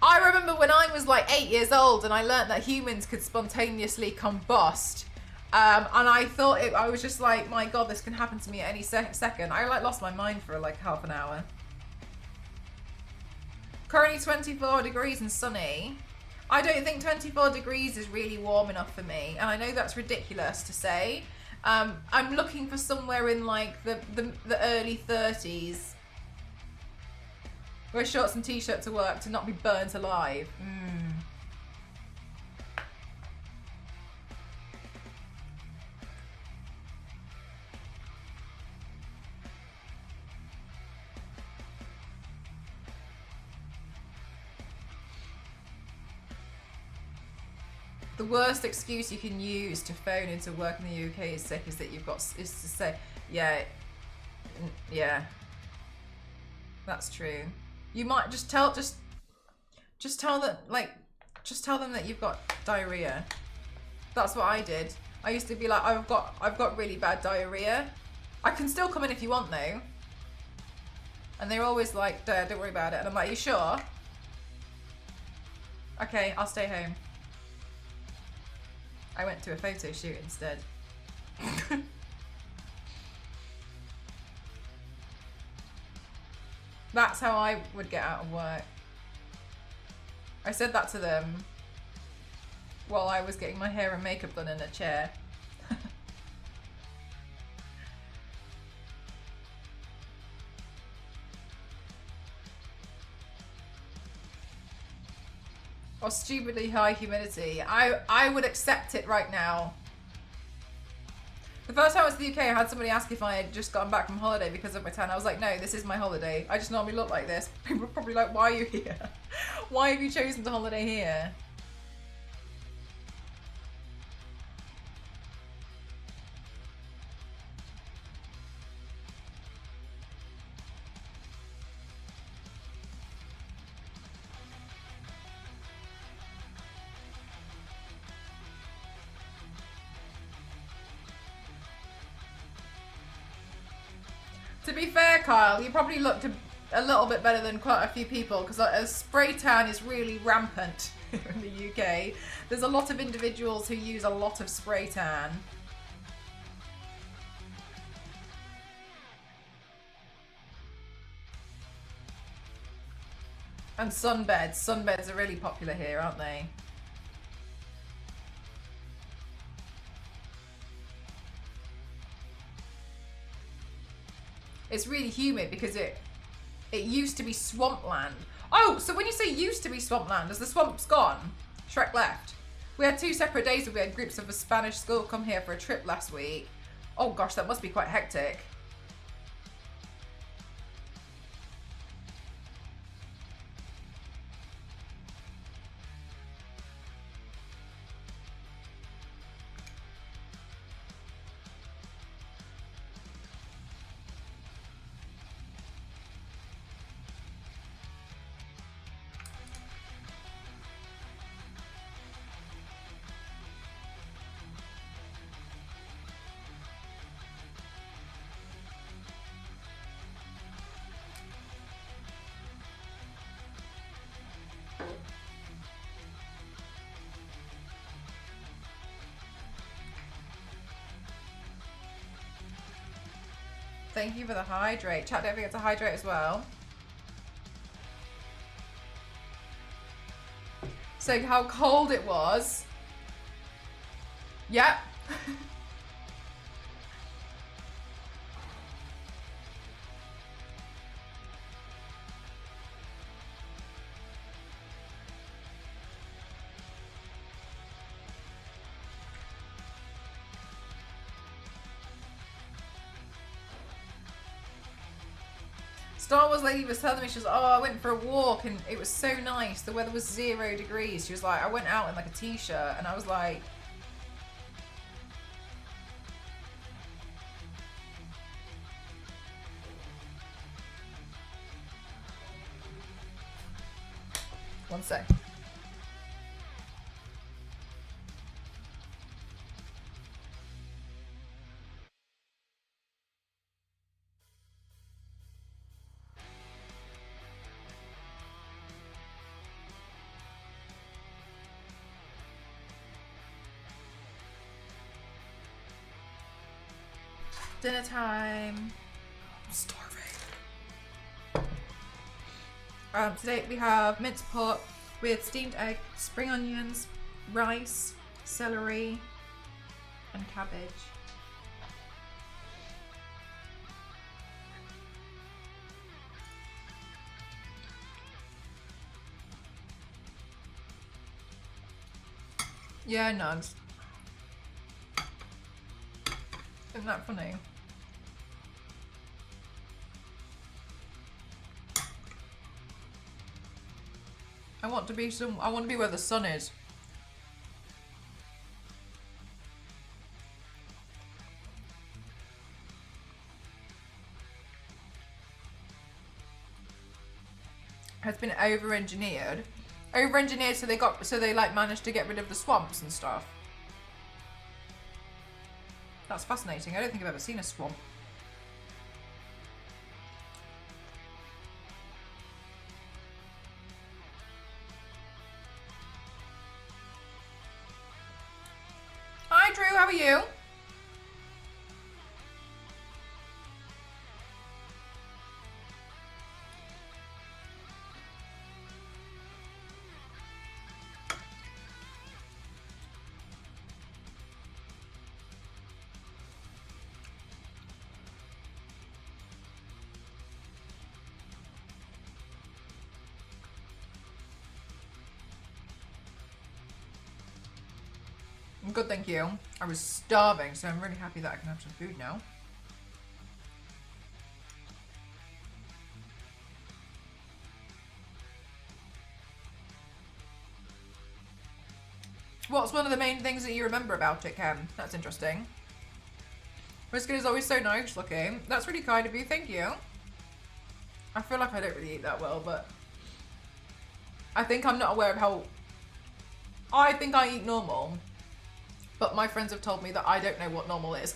I remember when I was like 8 years old and I learnt that humans could spontaneously combust. And I thought I was just like, my God, this can happen to me at any second. I like lost my mind for like half an hour. Currently 24 degrees and sunny. I don't think 24 degrees is really warm enough for me. And I know that's ridiculous to say. I'm looking for somewhere in like the early 30s. Wear shorts and t-shirt to work to not be burnt alive. The worst excuse you can use to phone into work in the UK is sick is that is to say, yeah, that's true. You might just tell them that you've got diarrhea. That's what I did. I used to be like, I've got really bad diarrhea. I can still come in if you want though. And they're always like, don't worry about it. And I'm like, you sure? Okay, I'll stay home. I went to a photo shoot instead. That's how I would get out of work. I said that to them while I was getting my hair and makeup done in a chair. Or stupidly high humidity. I would accept it right now. The first time I was to the UK, I had somebody ask if I had just gotten back from holiday because of my tan. I was like, no, this is my holiday. I just normally look like this. People were probably like, why are you here? Why have you chosen to holiday here? To be fair, Kyle, you probably looked a little bit better than quite a few people because spray tan is really rampant here in the UK. There's a lot of individuals who use a lot of spray tan. And sunbeds. Sunbeds are really popular here, aren't they? It's really humid because it used to be swampland. Oh, so when you say used to be swampland, has the swamp's gone? Shrek left. We had 2 separate days where we had groups of a Spanish school come here for a trip last week. Oh gosh, that must be quite hectic. Thank you for the hydrate. Chat, don't forget to hydrate as well. So how cold it was. Yep. Star Wars lady was telling me, she was like, oh, I went for a walk and it was so nice. The weather was 0 degrees. She was like, I went out in like a t-shirt and I was like, one sec. Dinner time. I'm starving. Today we have minced pork with steamed egg, spring onions, rice, celery, and cabbage. Yeah, nugs. Isn't that funny? I want to be where the sun is. Has been over-engineered. Over-engineered so they like managed to get rid of the swamps and stuff. That's fascinating. I don't think I've ever seen a swamp. Hi Drew, how are you? I'm good, thank you. I was starving, so I'm really happy that I can have some food now. What's one of the main things that you remember about it, Kem? That's interesting. Brisket is always so nice looking. That's really kind of you, thank you. I feel like I don't really eat that well, but I think I'm not aware of how... I think I eat normal. But my friends have told me that I don't know what normal is.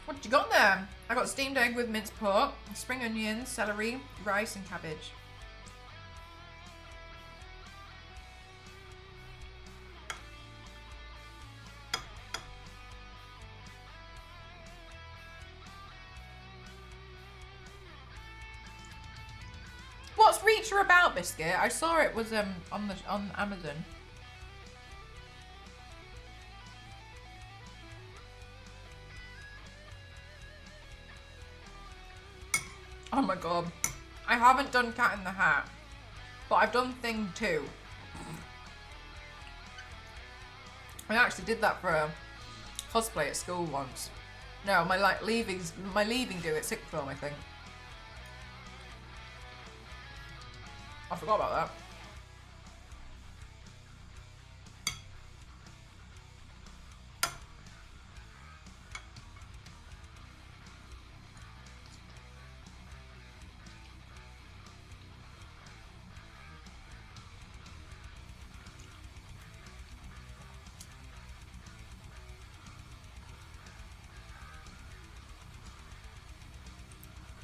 What you got there? I got steamed egg with minced pork, spring onions, celery, rice and cabbage. What's Reacher about, Biscuit? I saw it was on Amazon. Oh my god. I haven't done Cat in the Hat, but I've done Thing 2. I actually did that for a cosplay at school once. No, my leaving do at sixth form, I think. I forgot about that.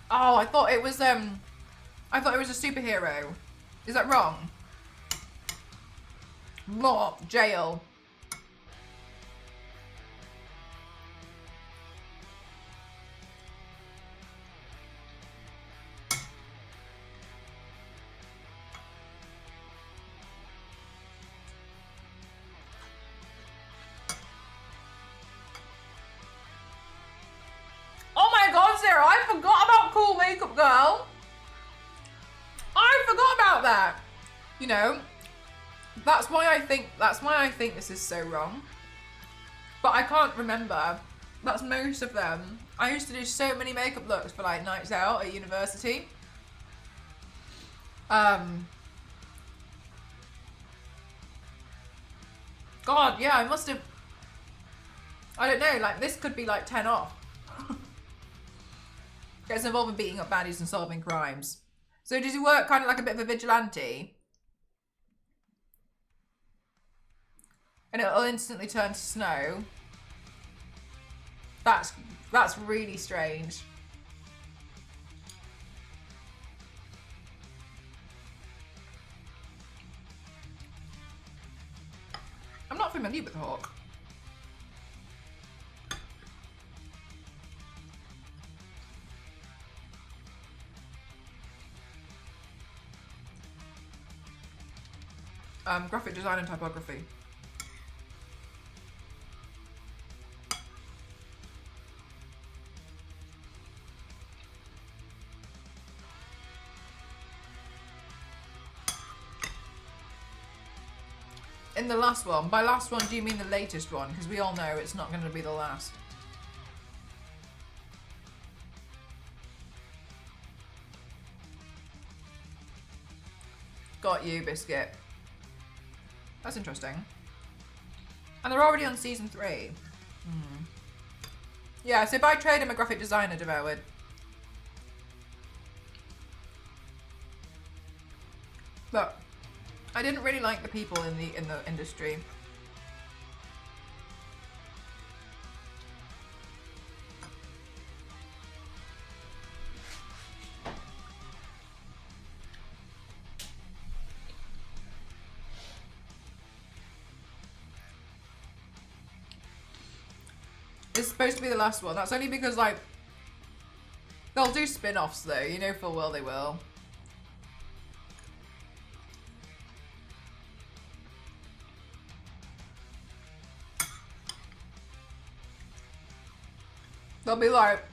Oh, I thought it was a superhero. Is that wrong? What? Jail. Oh my god, Sarah, I forgot about Cool Makeup Girl. I forgot about that. You know, that's why I think this is so wrong. But I can't remember. That's most of them. I used to do so many makeup looks for like nights out at university. God, yeah, I must have, I don't know, like this could be like 10 off. Gets involved in beating up baddies and solving crimes. So does he work kind of like a bit of a vigilante? And it'll instantly turn to snow. That's really strange. familiar with Hawk. Graphic design and typography. In the last one. By last one, do you mean the latest one? Because we all know it's not going to be the last. Got you, Biscuit. That's interesting. And they're already on season 3. Yeah, so by trade, I'm a graphic designer, devoured. But I didn't really like the people in the industry. It's supposed to be the last one. That's only because, like, they'll do spin-offs though. You know full well they will. They'll be like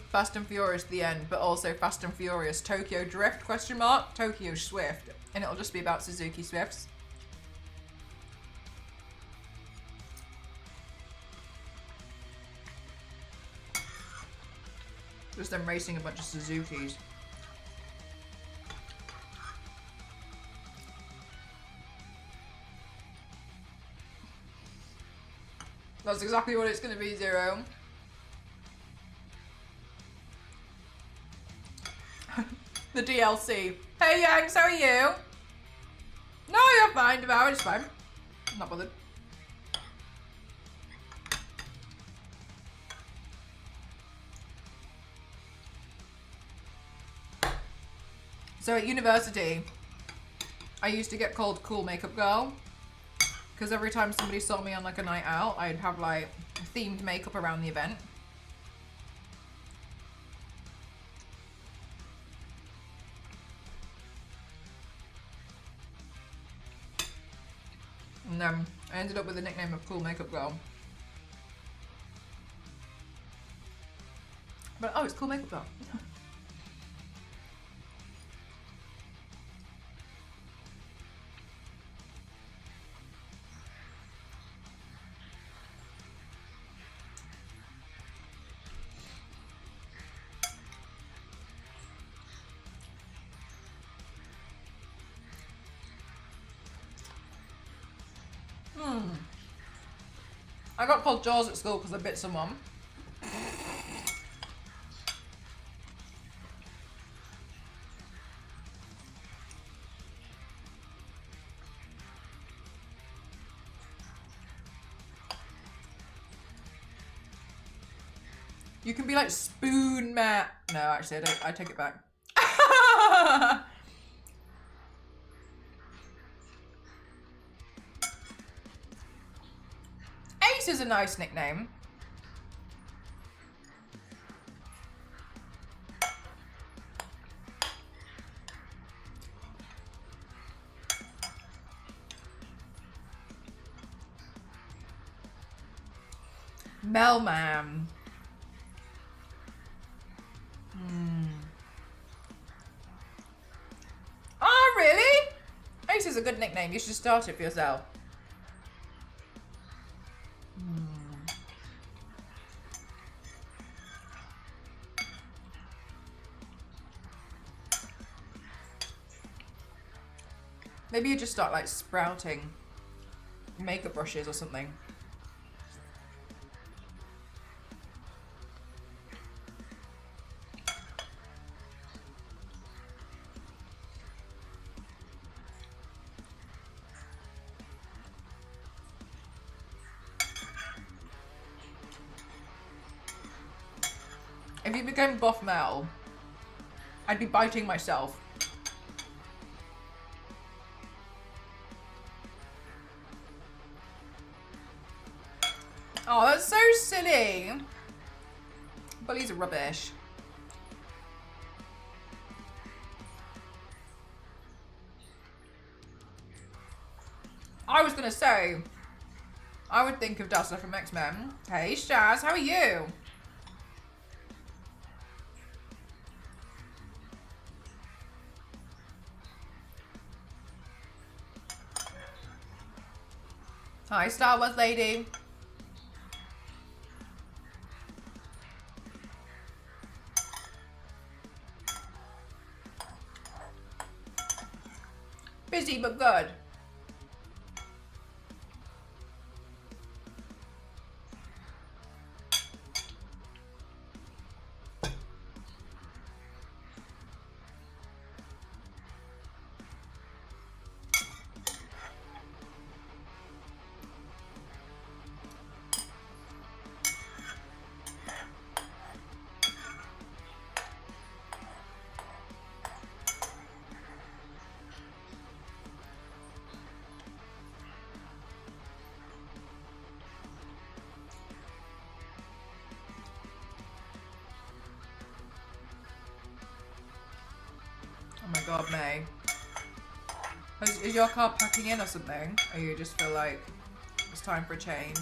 Fast and Furious the end, but also Fast and Furious Tokyo Drift ? Tokyo Swift, and it'll just be about Suzuki Swifts. Just them racing a bunch of Suzukis. That's exactly what it's going to be, Zero. The DLC. Hey, Yanks, how are you? No, you're fine, Devour, it's fine. I'm not bothered. So at university, I used to get called Cool Makeup Girl. Because every time somebody saw me on like a night out, I'd have like themed makeup around the event. And I ended up with the nickname of Cool Makeup Girl. But oh, it's Cool Makeup Girl. I got called Jaws at school because I bit someone. You can be like Spoon Matt. No, actually, I take it back. Ace is a nice nickname. Melman. Oh, really? Ace is a good nickname. You should start it for yourself. Maybe you just start like sprouting makeup brushes or something. If you became Buff Mel, I'd be biting myself. Oh, that's so silly. Bullies are rubbish. I was gonna say, I would think of Dazzler from X-Men. Hey, Shaz, how are you? Hi, Star Wars lady. Busy but good. Oh my god, May. Is your car packing in or something? Or you just feel like it's time for a change?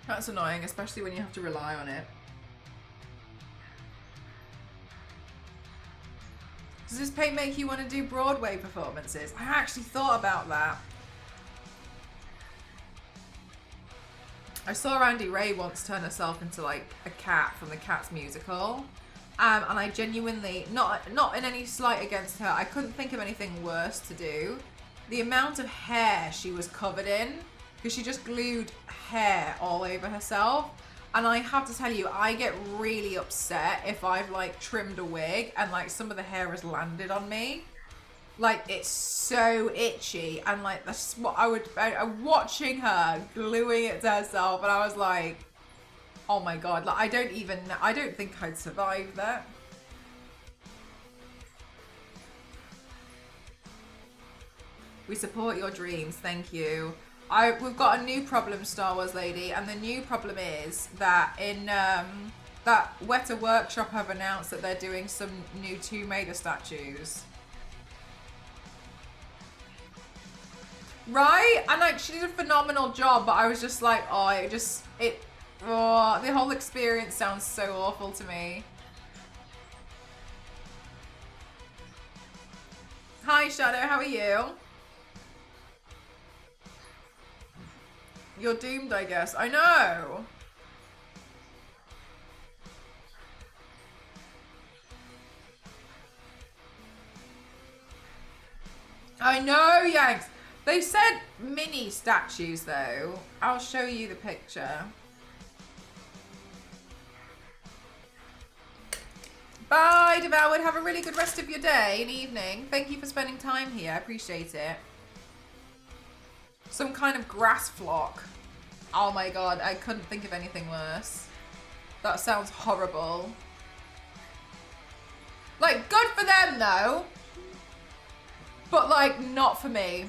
That's annoying, especially when you have to rely on it. Does this paint make you want to do Broadway performances? I actually thought about that. I saw Andy Ray once turn herself into like a cat from the Cats musical. And I genuinely, not in any slight against her, I couldn't think of anything worse to do. The amount of hair she was covered in, because she just glued hair all over herself. And I have to tell you, I get really upset if I've like trimmed a wig and like some of the hair has landed on me. Like it's so itchy, and like that's what I'm watching her gluing it to herself, and I was like, oh my god, like I don't think I'd survive that. We support your dreams, thank you. We've got a new problem, Star Wars lady, and the new problem is that in that Weta Workshop have announced that they're doing some new Tomb Raider statues. Right? And like she did a phenomenal job, but I was just like, the whole experience sounds so awful to me. Hi Shadow, how are you? You're doomed, I guess. I know. I know, Yanks. They said mini statues, though. I'll show you the picture. Bye, Devoured. Have a really good rest of your day and evening. Thank you for spending time here. I appreciate it. Some kind of grass flock. Oh my god, I couldn't think of anything worse. That sounds horrible. Like, good for them, though. But, like, not for me.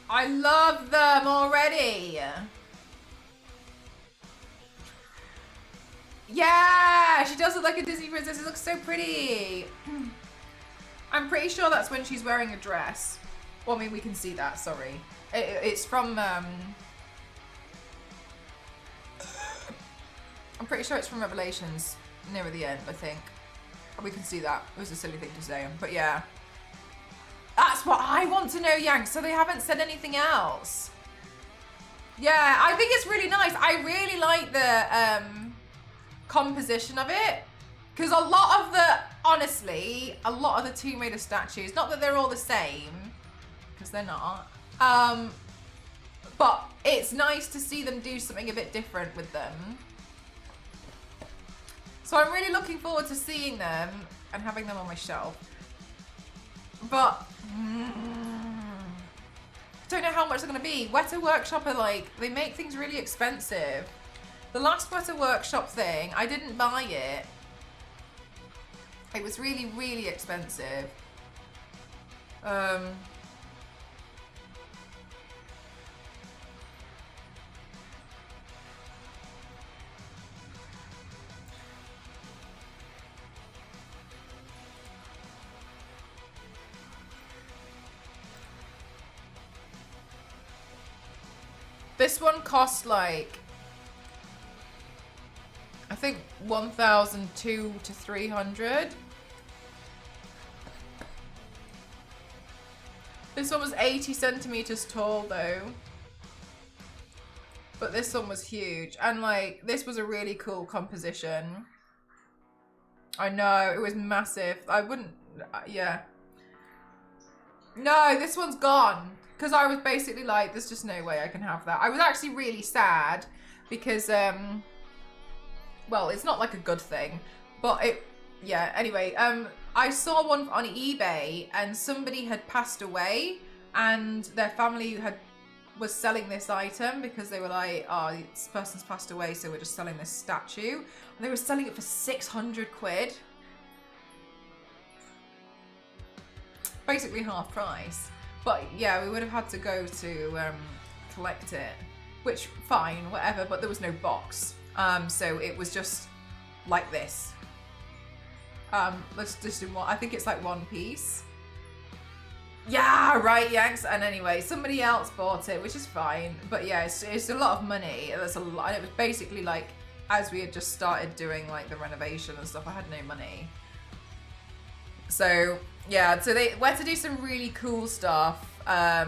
I love them already. Yeah, she does look like a Disney princess. It looks so pretty. I'm pretty sure that's when she's wearing a dress. Well, I mean, we can see that, sorry. It's from, I'm pretty sure it's from Revelations, near the end, I think. We can see that. It was a silly thing to say, but yeah. That's what I want to know, Yank, so they haven't said anything else. Yeah, I think it's really nice. I really like the composition of it. Because honestly, a lot of the Tomb Raider statues, not that they're all the same, because they're not, but it's nice to see them do something a bit different with them. So I'm really looking forward to seeing them and having them on my shelf. But, don't know how much they're gonna be. Weta Workshop are like, they make things really expensive. The last Weta Workshop thing, I didn't buy it. It was really, really expensive. This one cost like, I think 1,200 to 300. This one was 80 centimeters tall though. But this one was huge. And like, this was a really cool composition. I know, it was massive. I wouldn't, yeah. No, this one's gone. Because I was basically like, there's just no way I can have that. I was actually really sad because, well, it's not like a good thing, but yeah, anyway, I saw one on eBay and somebody had passed away and their family was selling this item because they were like, oh, this person's passed away, so we're just selling this statue. And they were selling it for 600 quid. Basically half price. But yeah, we would have had to go to collect it, which fine, whatever, but there was no box. So it was just like this. Let's just do one, I think it's like one piece. Yeah, right, Yanks. And anyway, somebody else bought it, which is fine. But yeah, it's a lot of money. That's a lot. And it was basically like, as we had just started doing like the renovation and stuff, I had no money. So yeah, so they went to do some really cool stuff. But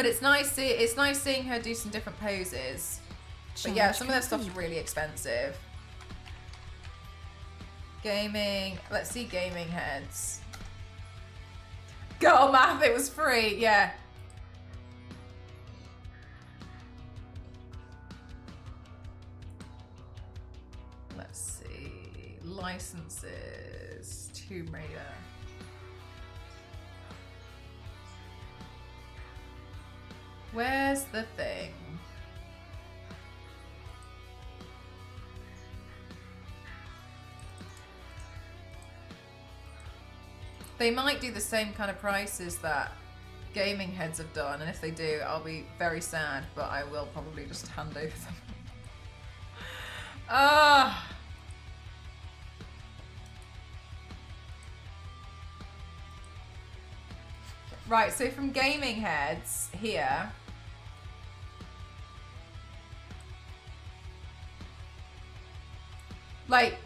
it's nice seeing her do some different poses. But yeah, some of their stuff's really expensive. Gaming, let's see gaming heads. Girl math, it was free, yeah. Let's see, licenses, Tomb Raider. Where's the thing? They might do the same kind of prices that gaming heads have done, and if they do, I'll be very sad, but I will probably just hand over them. Right, so from gaming heads here, like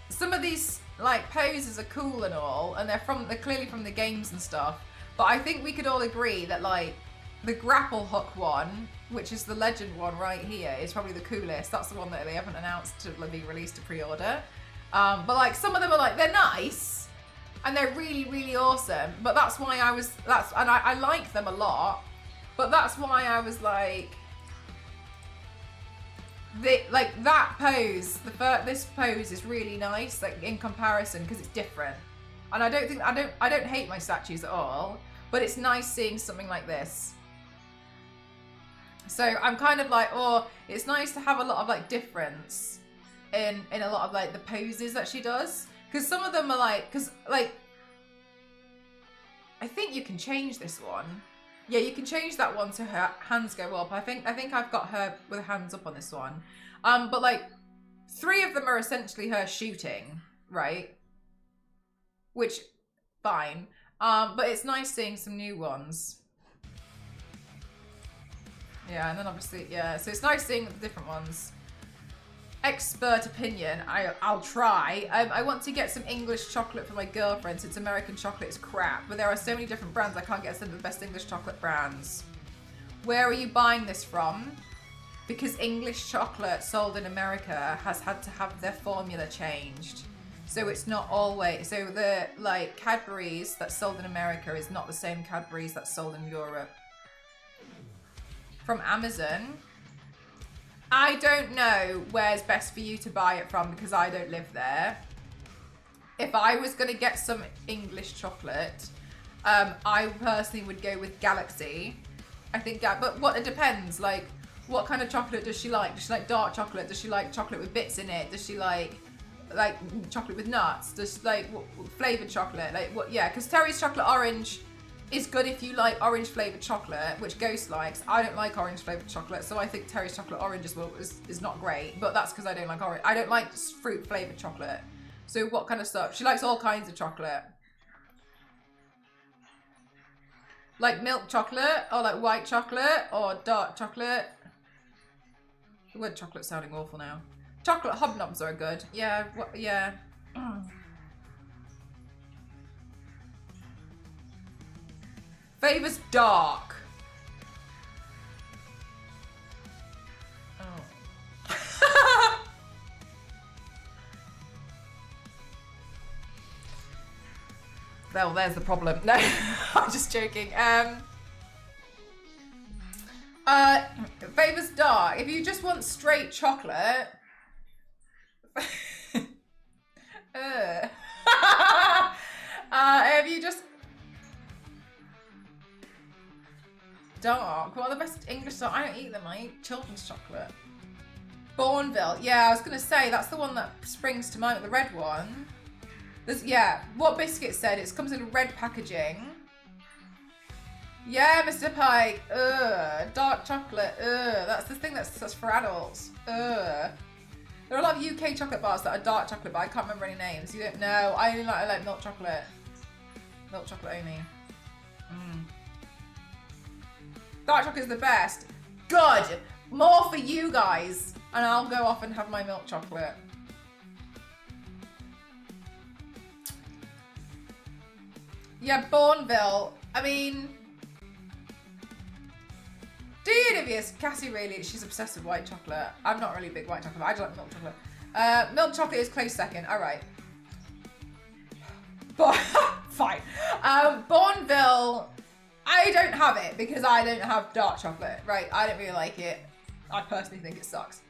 some of these like poses are cool and all, and they're clearly from the games and stuff, but I think we could all agree that like the grapple hook one, which is the legend one right here, is probably the coolest. That's the one that they haven't announced to be released to pre-order. But like some of them are like, they're nice and they're really, really awesome. But that's why I like them a lot. But that's why I was like, that pose, this pose is really nice, like in comparison, because it's different. And I don't hate my statues at all, but it's nice seeing something like this. So I'm kind of like, oh, it's nice to have a lot of like difference in a lot of like the poses that she does, because some of them are like, because like I think you can change this one. Yeah, you can change that one to her hands go up. I think I've got her with her hands up on this one. But like 3 of them are essentially her shooting, right? Which, fine. But it's nice seeing some new ones. Yeah, and then obviously, yeah. So it's nice seeing the different ones. Expert opinion. I'll try. I want to get some English chocolate for my girlfriend since American chocolate is crap. But there are so many different brands. I can't get some of the best English chocolate brands. Where are you buying this from? Because English chocolate sold in America has had to have their formula changed. So it's not always, so the like Cadbury's that's sold in America is not the same Cadbury's that's sold in Europe. From Amazon. I don't know where's best for you to buy it from because I don't live there. If I was going to get some English chocolate, I personally would go with Galaxy. I think, but what, it depends, like, what kind of chocolate does she like? Does she like dark chocolate? Does she like chocolate with bits in it? Does she like chocolate with nuts? Does she like flavored chocolate? Like what? Yeah, because Terry's chocolate orange is good if you like orange flavored chocolate, which Ghost likes. I don't like orange flavored chocolate, so I think Terry's chocolate orange is not great. But that's because I don't like orange. I don't like fruit flavored chocolate. So what kind of stuff? She likes all kinds of chocolate. Like milk chocolate, or like white chocolate, or dark chocolate. The word chocolate sounding awful now. Chocolate hobnobs are good. Yeah, yeah. Favours dark. Oh. Well, there's the problem. No, I'm just joking. Favours dark. If you just want straight chocolate. If you just dark. What are the best English dark? I don't eat them. I eat children's chocolate. Bourneville. Yeah, I was gonna say that's the one that springs to mind. The red one. Yeah. What Biscuit said. It comes in red packaging. Yeah, Mr. Pike. Dark chocolate. That's the thing that's for adults. There are a lot of UK chocolate bars that are dark chocolate, but I can't remember any names. You don't know. I like milk chocolate. Milk chocolate only. Dark chocolate is the best. Good. More for you guys. And I'll go off and have my milk chocolate. Yeah, Bourneville. I mean, dude, Cassie really, she's obsessed with white chocolate. I'm not really a big white chocolate. I just like milk chocolate. Milk chocolate is close second. All right. Fine. Bourneville, I don't have it because I don't have dark chocolate. Right. I don't really like it. I personally think it sucks.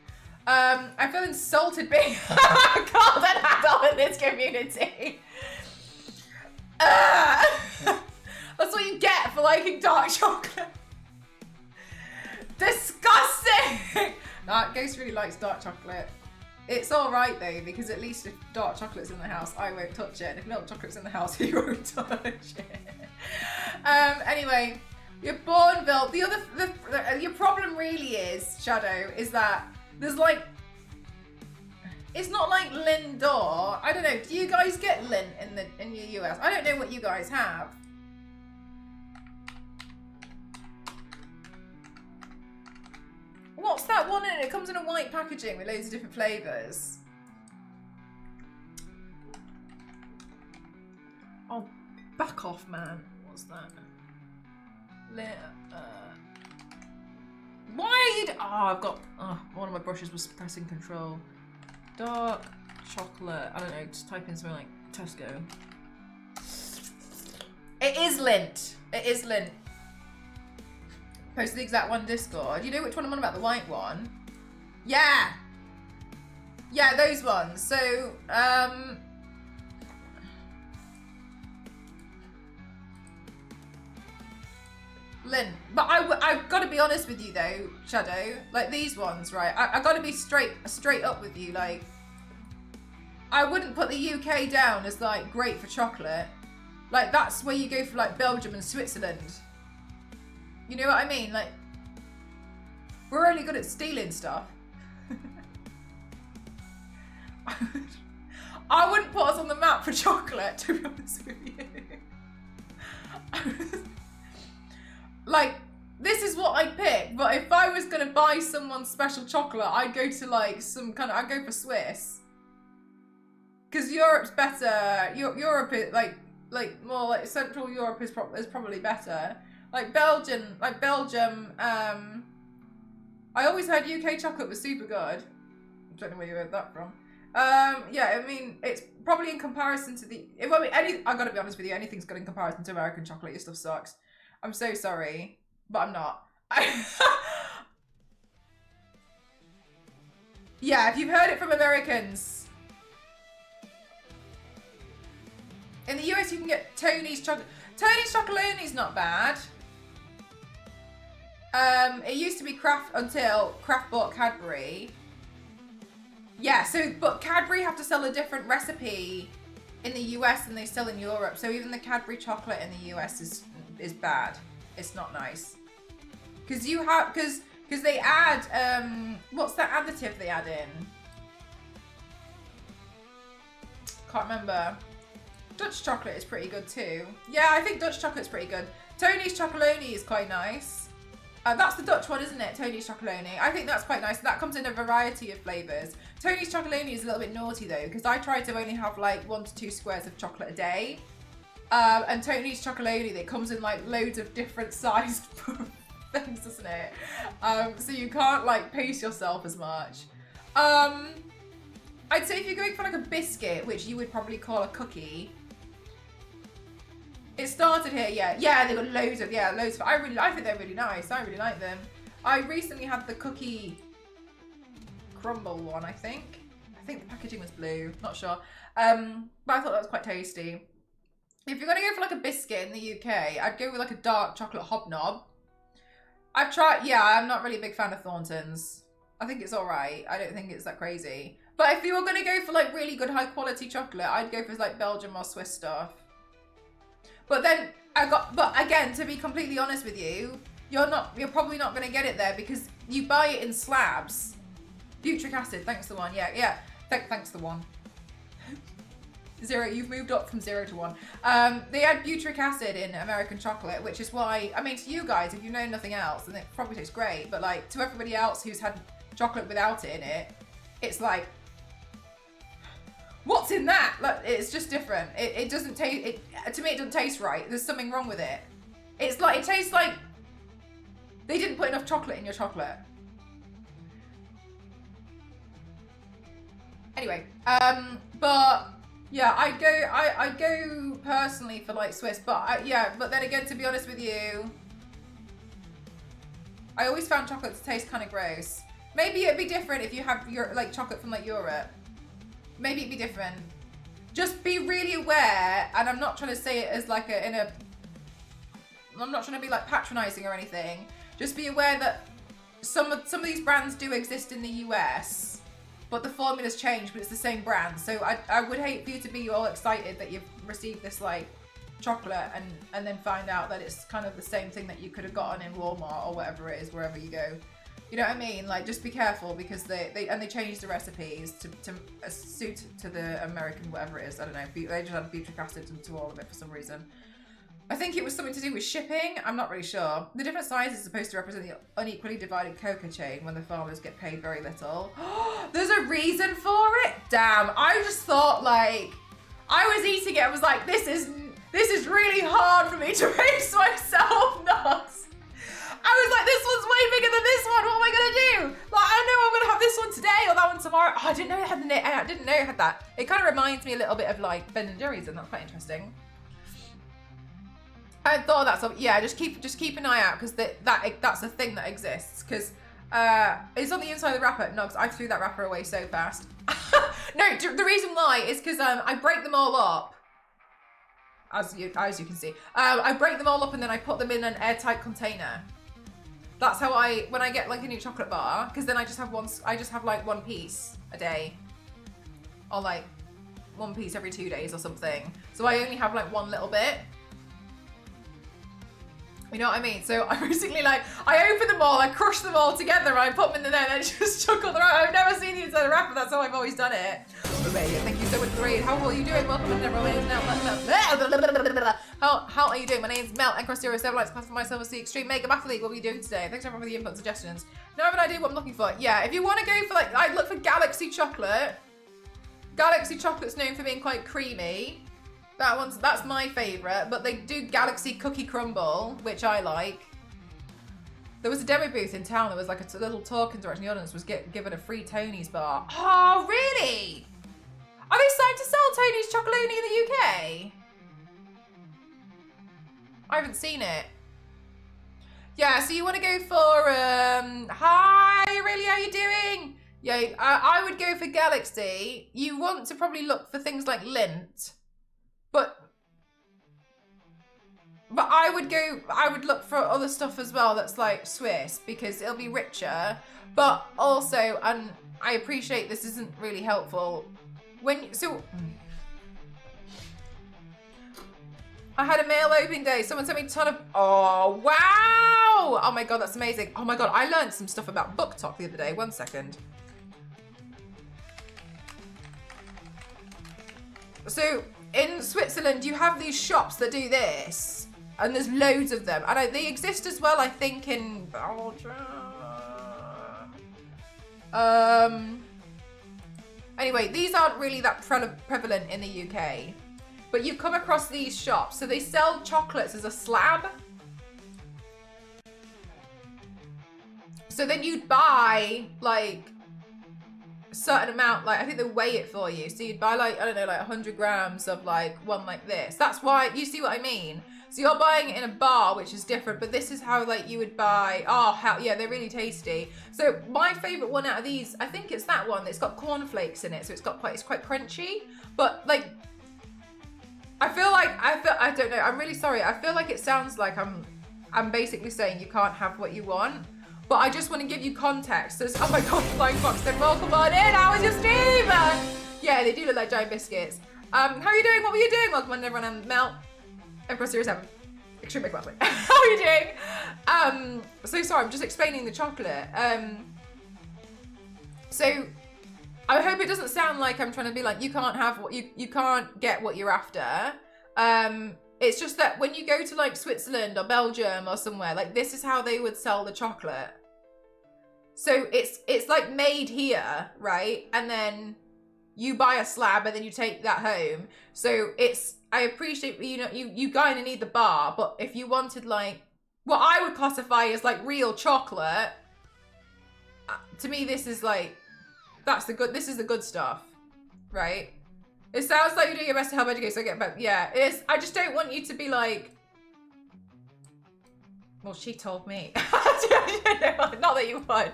I feel insulted being called an adult in this community. That's what you get for liking dark chocolate. Disgusting! Nah, Ghost really likes dark chocolate. It's alright though, because at least if dark chocolate's in the house, I won't touch it. And if milk chocolate's in the house, he won't touch it. Anyway, your Bourneville, your problem really is, Shadow, is that there's like, it's not like Lindor. I don't know, do you guys get Lind in the US? I don't know what you guys have. What's that one in it? It comes in a white packaging with loads of different flavours. Oh, back off, man. What's that? Why are you... I've got... one of my brushes was pressing control. Dark chocolate. I don't know, just type in something like Tesco. It is Lindt. It is Lindt. Post the exact one Discord. You know which one I'm on about? The white one? Yeah! Yeah, those ones. So, Lynn. But I've got to be honest with you though, Shadow. Like these ones, right? I got to be straight up with you. Like, I wouldn't put the UK down as like great for chocolate. Like, that's where you go for, like, Belgium and Switzerland. You know what I mean? Like, we're only good at stealing stuff. I wouldn't put us on the map for chocolate, to be honest with you. Like, this is what I'd pick, but if I was gonna buy someone special chocolate, I'd go to like I'd go for Swiss. Because Europe's better. Europe is like more like Central Europe is probably better. Like Belgium. I always heard UK chocolate was super good. I don't know where you heard that from. Yeah, I mean, it's probably in comparison to the. I gotta be honest with you. Anything's good in comparison to American chocolate. Your stuff sucks. I'm so sorry, but I'm not. Yeah, if you've heard it from Americans. In the US, you can get Tony's chocolate. Tony's Chocolonely's not bad. It used to be Kraft until Kraft bought Cadbury. Yeah, but Cadbury have to sell a different recipe in the US than they sell in Europe. So even the Cadbury chocolate in the US is bad. It's not nice. Because they add what's that additive they add in? Can't remember. Dutch chocolate is pretty good too. Yeah, I think Dutch chocolate's pretty good. Tony's Chocolonely is quite nice. That's the Dutch one, isn't it? Tony's Chocolonely. I think that's quite nice. That comes in a variety of flavours. Tony's Chocolonely is a little bit naughty though, because I try to only have like 1 to 2 squares of chocolate a day. And Tony's Chocolonely, that comes in like loads of different sized things, doesn't it? So you can't like pace yourself as much. I'd say if you're going for like a biscuit, which you would probably call a cookie. It started here, yeah. Yeah, they've got loads of. I think they're really nice. I really like them. I recently had the cookie crumble one, I think. I think the packaging was blue, not sure. But I thought that was quite tasty. If you're gonna go for like a biscuit in the UK, I'd go with like a dark chocolate hobnob. I've tried, yeah, I'm not really a big fan of Thornton's. I think it's alright. I don't think it's that crazy. But if you were gonna go for like really good high quality chocolate, I'd go for like Belgium or Swiss stuff. But then but again, to be completely honest with you, you're probably not gonna get it there because you buy it in slabs. Butric acid, thanks the one. Yeah. Thanks the one. 0, you've moved up from 0 to 1. They add butric acid in American chocolate, which is why, I mean, to you guys, if you know nothing else, then it probably tastes great. But like to everybody else who's had chocolate without it in it, it's like, what's in that? Like, it's just different. It doesn't taste. To me, it doesn't taste right. There's something wrong with it. It's like, it tastes like they didn't put enough chocolate in your chocolate. Anyway, but yeah, I go personally for like Swiss, but but then again, to be honest with you, I always found chocolate to taste kind of gross. Maybe it'd be different if you have your like chocolate from like Europe. Maybe it'd be different. Just be really aware, and I'm not trying to say it as like I'm not trying to be like patronizing or anything. Just be aware that some of these brands do exist in the US, but the formula's changed, but it's the same brand. So I would hate for you to be all excited that you've received this like chocolate and then find out that it's kind of the same thing that you could have gotten in Walmart or whatever it is, wherever you go. You know what I mean? Like, just be careful because they changed the recipes to suit to the American whatever it is. I don't know. They just add butric acid into all of it for some reason. I think it was something to do with shipping. I'm not really sure. The different sizes are supposed to represent the unequally divided cocoa chain when the farmers get paid very little. There's a reason for it? Damn. I just thought like, I was eating it. I was like, this is really hard for me to raise myself nuts. I was like, this one's way bigger than this one. What am I gonna do? Like, I know I'm gonna have this one today or that one tomorrow. Oh, I didn't know it had that. It kind of reminds me a little bit of like Ben and Jerry's, and that's quite interesting. I thought that's yeah. Just keep an eye out because that's a thing that exists. Because it's on the inside of the wrapper. No, because I threw that wrapper away so fast. No, the reason why is because I break them all up. As you can see, I break them all up and then I put them in an airtight container. That's how when I get like a new chocolate bar, because then I just have like one piece a day, or like one piece every 2 days or something. So I only have like one little bit. You know what I mean? So I basically like, I open them all, I crush them all together, and I put them in there, and then just chuckle them out. I've never seen you inside a wrapper, that's how I've always done it. Amazing. Thank you so much for the raid. How are you doing? Welcome to everyone. My name's Mel. How are you doing? My name's Mel, and Cross 07 likes class for myself as the extreme mega athlete. What are you doing today? Thanks everyone for the input suggestions. Now I have an idea what I'm looking for. Yeah, if you want to go for like, I'd look for Galaxy chocolate. Galaxy chocolate's known for being quite creamy. That's my favourite, but they do Galaxy Cookie Crumble, which I like. There was a demo booth in town. There was like a little talk interaction. The audience was given a free Tony's bar. Oh, really? Are they starting to sell Tony's Chocolonely in the UK? I haven't seen it. Yeah, so you want to go for, hi, really, how you doing? Yeah, I would go for Galaxy. You want to probably look for things like Lindt. But I would look for other stuff as well that's like Swiss, because it'll be richer. But also, and I appreciate this isn't really helpful. I had a mail opening day. Someone sent me a ton of, oh, wow. Oh my God, that's amazing. Oh my God, I learned some stuff about Book Talk the other day. 1 second. So in Switzerland, you have these shops that do this, and there's loads of them. And they exist as well, I think, in Belgium. Anyway, these aren't really that prevalent in the UK. But you come across these shops. So they sell chocolates as a slab. So then you'd buy, like, a certain amount, like, I think they weigh it for you. So you'd buy, like, I don't know, like 100 grams of, like, one like this. That's why, you see what I mean? So you're buying it in a bar, which is different, but this is how, like, you would buy, oh, hell, yeah, they're really tasty. So my favorite one out of these, I think it's that one that's got cornflakes in it. So it's quite crunchy, but, like, I don't know, I'm really sorry. I feel like it sounds like I'm basically saying you can't have what you want. But I just want to give you context. There's, oh my God, Flying Fox said, welcome on in, how was your stream? Yeah, they do look like giant biscuits. How are you doing? What were you doing? Welcome on everyone, I'm Mel. Of course, Series 7. Extreme Big Athlete. How are you doing? So sorry, I'm just explaining the chocolate. So I hope it doesn't sound like I'm trying to be like, you can't have what you can't get what you're after. It's just that when you go to like Switzerland or Belgium or somewhere, like this is how they would sell the chocolate. So it's like made here, right? And then you buy a slab and then you take that home. So I appreciate, you know, you kind of need the bar, but if you wanted like what I would classify as like real chocolate, to me this is like, this is the good stuff, right? It sounds like you're doing your best to help educate, so I get back. Yeah, it is. I just don't want you to be like, well, she told me. Not that you would,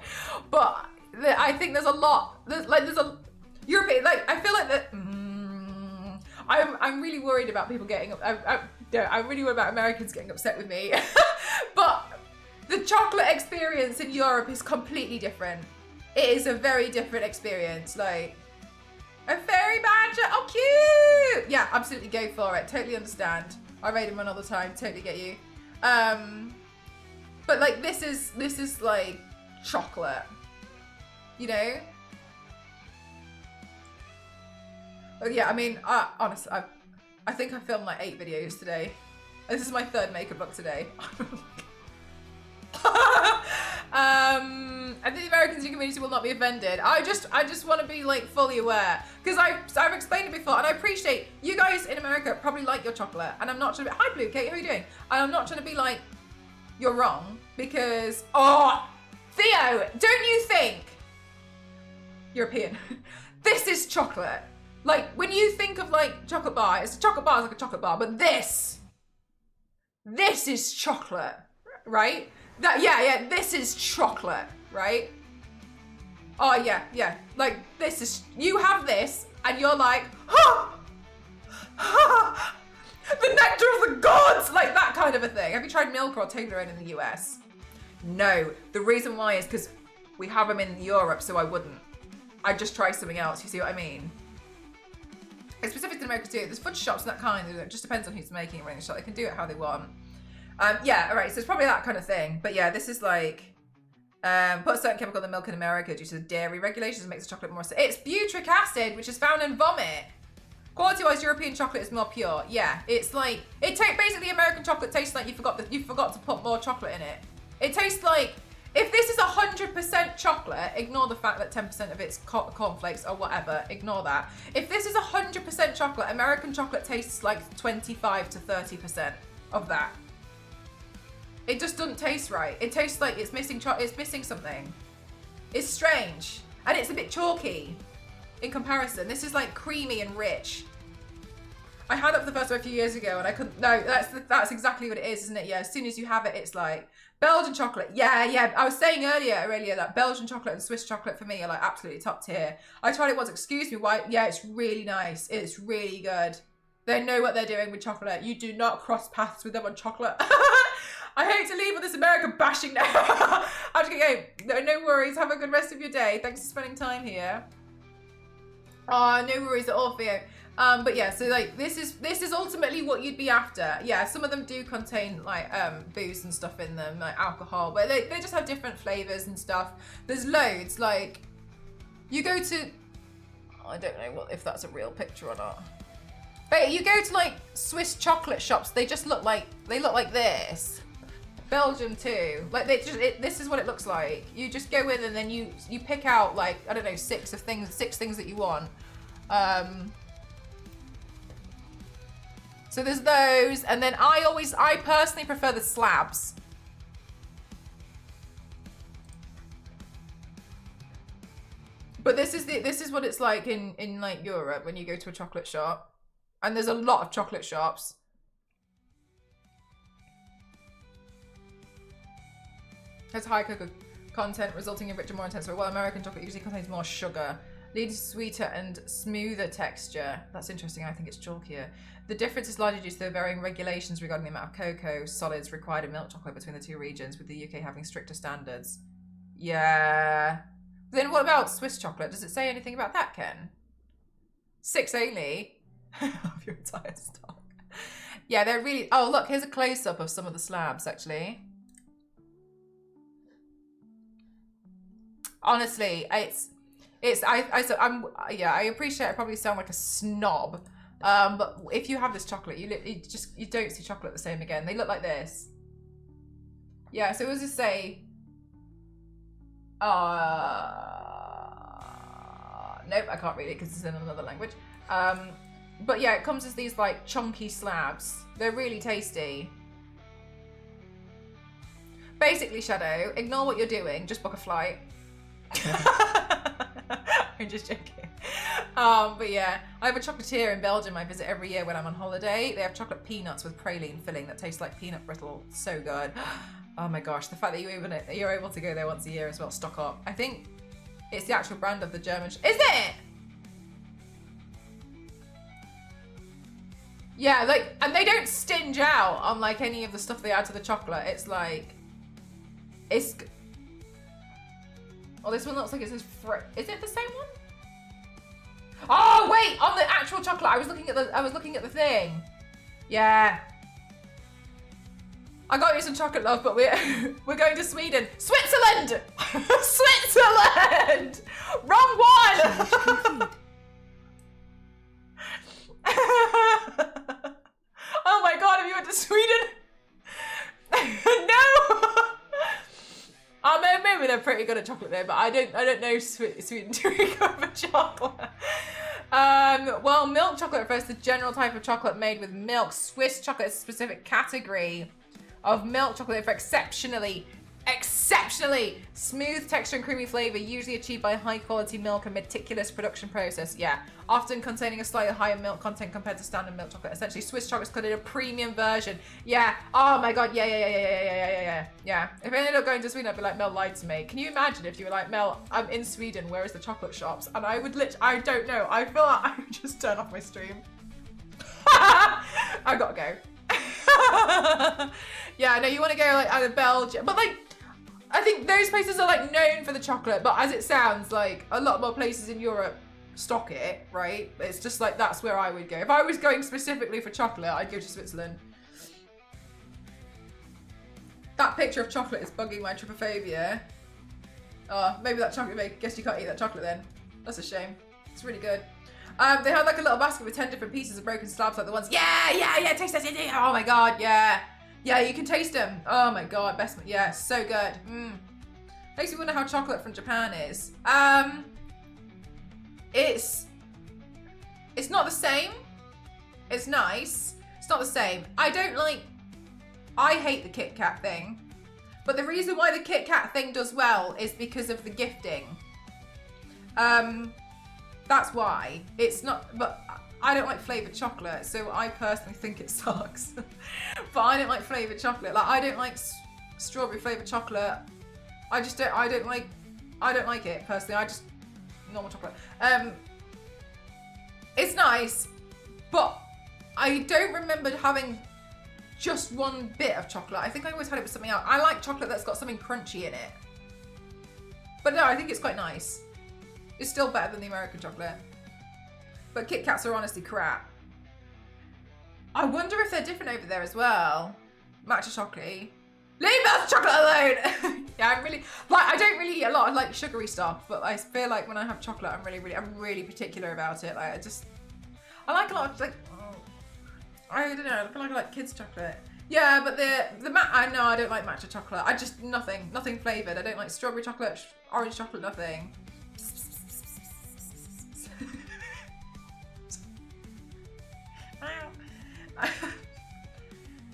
but I think there's a lot. There's a European, like, I feel like that. I'm really worried about people getting. I'm really worried about Americans getting upset with me. But the chocolate experience in Europe is completely different. It is a very different experience. Like. A fairy badger, oh cute! Yeah, absolutely go for it, totally understand. I raid them run all the time, totally get you. But like this is like chocolate, you know? But yeah, I mean, honestly, I think I filmed like 8 videos today. This is my 3rd makeup look today. I think the Americans in the community will not be offended. I just want to be like fully aware, because I've explained it before, and I appreciate you guys in America probably like your chocolate, and I'm not trying to be, hi Blue Kate, how are you doing? And I'm not trying to be like you're wrong, because Theo, don't you think European this is chocolate? Like when you think of like chocolate bar, it's a chocolate bar, it's like a chocolate bar, but this is chocolate, right? Yeah, this is chocolate, right? Oh, yeah. Like, this is, you have this, and you're like, the nectar of the gods! Like, that kind of a thing. Have you tried milk or Toblerone in the US? No. The reason why is because we have them in Europe, so I wouldn't. I'd just try something else, you see what I mean? It's specific to America too. There's fudge shops and that kind. It just depends on who's making it running the shop. They can do it how they want. Yeah, all right. So it's probably that kind of thing. But yeah, this is like put a certain chemical in the milk in America due to the dairy regulations makes the chocolate more. It's butyric acid, which is found in vomit. Quality-wise, European chocolate is more pure. Yeah, it's like basically American chocolate tastes like you forgot to put more chocolate in it. It tastes like if this is 100% chocolate, ignore the fact that 10% of it's cornflakes or whatever. Ignore that. If this is 100% chocolate, American chocolate tastes like 25 to 30% of that. It just doesn't taste right. It tastes like it's missing something. It's strange, and it's a bit chalky in comparison. This is like creamy and rich. I had it for the first time a few years ago, and I couldn't. No, that's exactly what it is, isn't it? Yeah. As soon as you have it, it's like Belgian chocolate. Yeah. I was saying earlier that Belgian chocolate and Swiss chocolate for me are like absolutely top tier. I tried it once. Excuse me. Why? Yeah, it's really nice. It's really good. They know what they're doing with chocolate. You do not cross paths with them on chocolate. I hate to leave with this American bashing now. I'm just gonna go. No worries. Have a good rest of your day. Thanks for spending time here. Oh, no worries at all, Theo. But yeah, so like this is ultimately what you'd be after. Yeah, some of them do contain like booze and stuff in them, like alcohol, but they just have different flavors and stuff. There's loads. Like you go to, I don't know if that's a real picture or not. But you go to like Swiss chocolate shops, they look like this. Belgium too. Like this is what it looks like. You just go in and then you pick out like, I don't know, six things that you want. So there's those, and then I personally prefer the slabs. But this is what it's like in like Europe when you go to a chocolate shop. And there's a lot of chocolate shops. Has high cocoa content resulting in richer, more intense. While American chocolate usually contains more sugar, leads to sweeter and smoother texture. That's interesting. I think it's chalkier. The difference is largely due to the varying regulations regarding the amount of cocoa solids required in milk chocolate between the two regions, with the UK having stricter standards. Yeah. Then what about Swiss chocolate? Does it say anything about that, Ken? 6 only of your entire stock. Yeah, they're really. Oh, look, here's a close-up of some of the slabs, actually. Honestly, I appreciate I probably sound like a snob, but if you have this chocolate, you don't see chocolate the same again. They look like this. Yeah, so it was just say, nope, I can't read it because it's in another language. But yeah, it comes as these like chunky slabs. They're really tasty. Basically, Shadow, ignore what you're doing, just book a flight. I'm just joking. But yeah, I have a chocolatier in Belgium I visit every year when I'm on holiday. They have chocolate peanuts with praline filling that tastes like peanut brittle. So good. Oh my gosh, the fact that you're able to go there once a year as well, stock up. I think it's the actual brand of the German. Is it? Yeah, like, and they don't stinge out on like any of the stuff they add to the chocolate. It's like, oh, this one looks like it says is it the same one? Oh wait, on the actual chocolate. I was looking at the thing. Yeah. I got you some chocolate, love, but we're going to Sweden. Switzerland! Switzerland! Wrong one! Oh my god, have you went to Sweden? No! Maybe they're pretty good at chocolate there, but I don't know Sweden too good for chocolate. Well, milk chocolate refers to the general type of chocolate made with milk. Swiss chocolate is a specific category of milk chocolate for exceptionally smooth texture and creamy flavor, usually achieved by high quality milk and meticulous production process. Yeah, often containing a slightly higher milk content compared to standard milk chocolate. Essentially, Swiss chocolate is considered a premium version. Yeah. Oh my god. Yeah. If I ended up going to Sweden, I'd be like, Mel lied to me. Can you imagine if you were like, Mel, I'm in Sweden. Where is the chocolate shops? And I would I don't know. I feel like I would just turn off my stream. I gotta go. Yeah, no, you want to go like either Belgium, but like, I think those places are like known for the chocolate, but as it sounds, like a lot more places in Europe stock it, right? It's just like, that's where I would go. If I was going specifically for chocolate, I'd go to Switzerland. That picture of chocolate is bugging my trypophobia. Oh, maybe that chocolate, guess you can't eat that chocolate then. That's a shame. It's really good. They had like a little basket with 10 different pieces of broken slabs, like the ones, yeah, taste this, oh my god, yeah. Yeah, you can taste them. Oh my god, best, yeah, so good. Makes me wonder how chocolate from Japan is. It's not the same. It's nice. It's not the same. I hate the Kit Kat thing. But the reason why the Kit Kat thing does well is because of the gifting. That's why. It's not, but I don't like flavoured chocolate, so I personally think it sucks. But I don't like flavoured chocolate. Like, I don't like strawberry flavoured chocolate. I don't like it personally. I just, normal chocolate. It's nice, but I don't remember having just one bit of chocolate. I think I always had it with something else. I like chocolate that's got something crunchy in it. But no, I think it's quite nice. It's still better than the American chocolate. But Kit Kats are honestly crap. I wonder if they're different over there as well. Matcha chocolate. Leave that chocolate alone! Yeah, I don't really eat a lot of like sugary stuff, but I feel like when I have chocolate, I'm really particular about it. Like, I like a lot of like, I don't know, I feel like I like kids' chocolate. Yeah, but I don't like matcha chocolate. I just, nothing flavoured. I don't like strawberry chocolate, orange chocolate, nothing.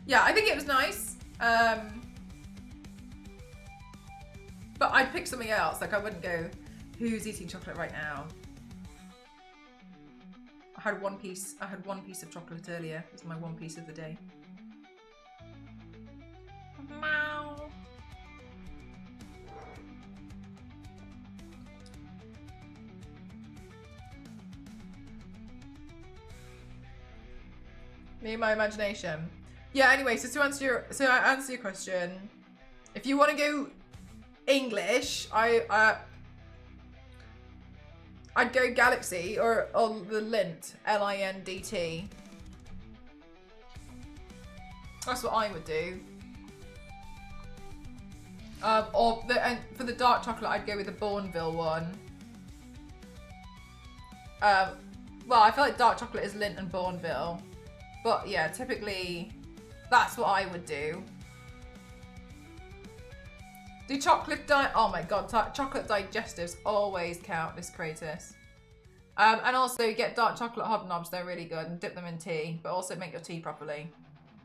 Yeah, I think it was nice. But I'd pick something else. Like, I wouldn't go, who's eating chocolate right now? I had one piece of chocolate earlier. It was my one piece of the day. Meow. Me and my imagination. Yeah, anyway, so I answer your question. If you want to go English, I'd go Galaxy or the Lindt, Lindt. That's what I would do. And for the dark chocolate, I'd go with the Bourneville one. Well, I feel like dark chocolate is Lindt and Bourneville, but yeah, typically that's what I would do. Do chocolate oh my god, chocolate digestives always count, Miss Kratos. And also get dark chocolate hobnobs, they're really good, and dip them in tea, but also make your tea properly.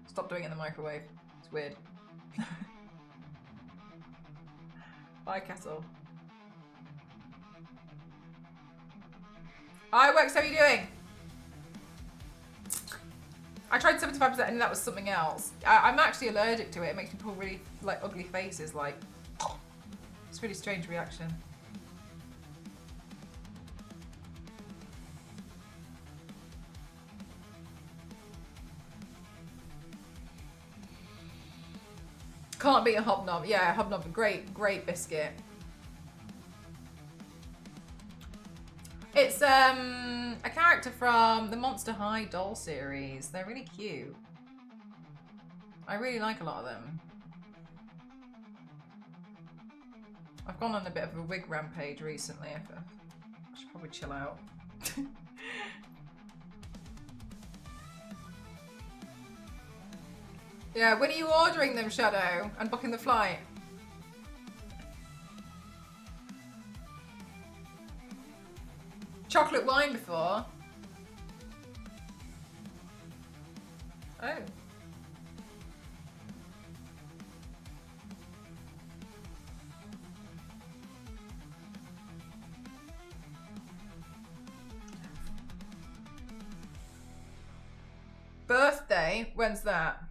Stop doing it in the microwave, it's weird. Bye, Kettle. Hi, Wex, how are you doing? I tried 75% and that was something else. I'm actually allergic to it. It makes me pull really like ugly faces, like, it's a really strange reaction. Can't beat a hobnob. Yeah, hobnob, great biscuit. It's a character from the Monster High doll series. They're really cute. I really like a lot of them. I've gone on a bit of a wig rampage recently. I should probably chill out. Yeah, when are you ordering them, Shadow? And booking the flight? Chocolate wine before? Oh. Birthday? When's that?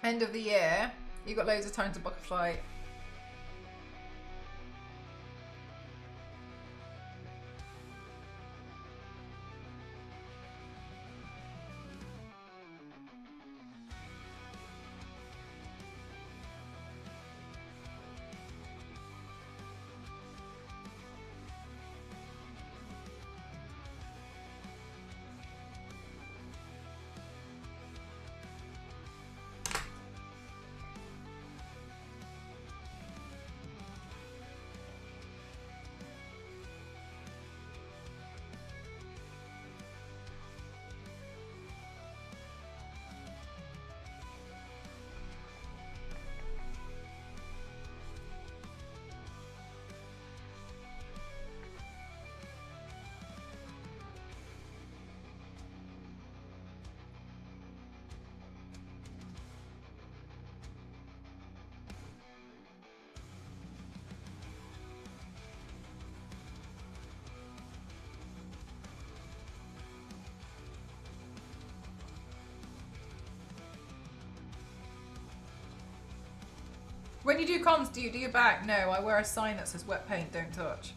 End of the year. You've got loads of time to book a flight. When you do cons, do you do your back? No, I wear a sign that says wet paint, don't touch.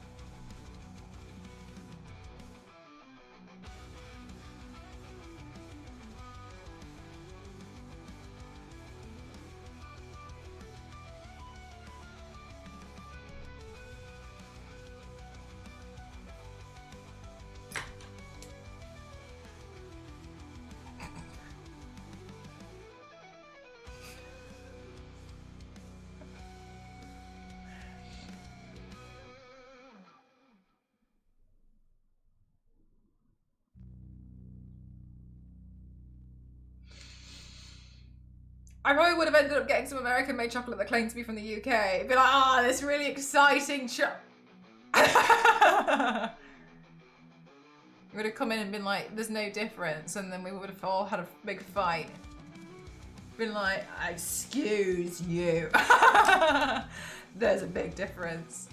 I probably would have ended up getting some American-made chocolate that claimed to be from the UK. It'd be like, ah, oh, this really exciting We would have come in and been like, there's no difference, and then we would have all had a big fight. Been like, excuse you. There's a big difference.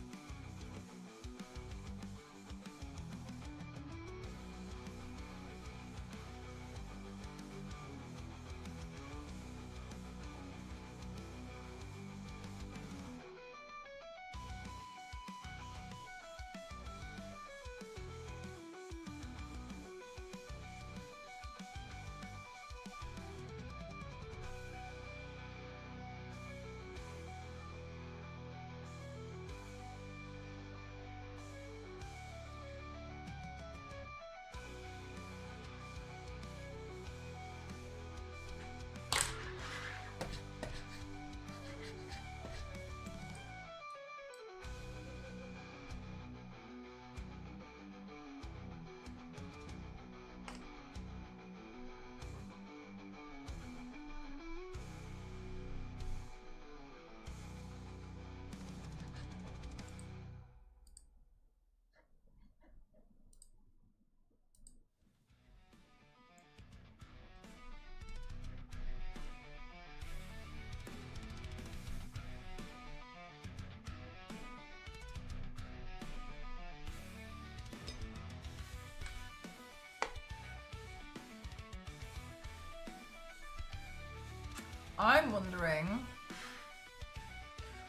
I'm wondering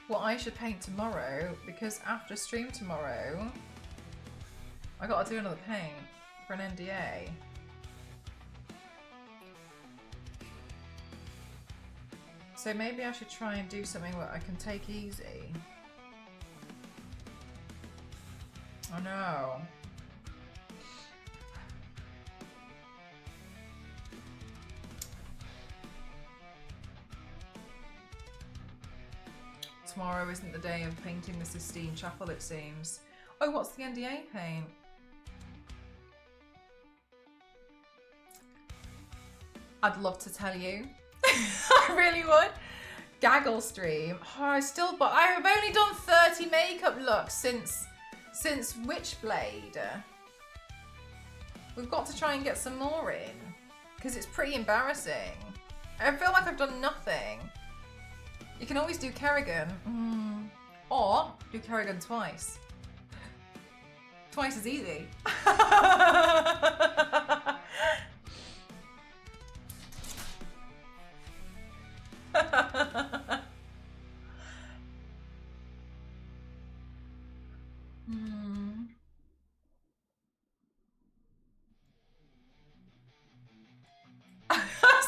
what I should paint tomorrow, because after stream tomorrow, I gotta do another paint for an NDA. So maybe I should try and do something where I can take easy. I know. Tomorrow isn't the day of painting the Sistine Chapel, it seems. Oh, what's the NDA paint? I'd love to tell you. I really would. Gaggle stream. Oh, I've only done 30 makeup looks since Witchblade. We've got to try and get some more in, because it's pretty embarrassing. I feel like I've done nothing. You can always do Kerrigan. Or do Kerrigan twice. Twice as easy.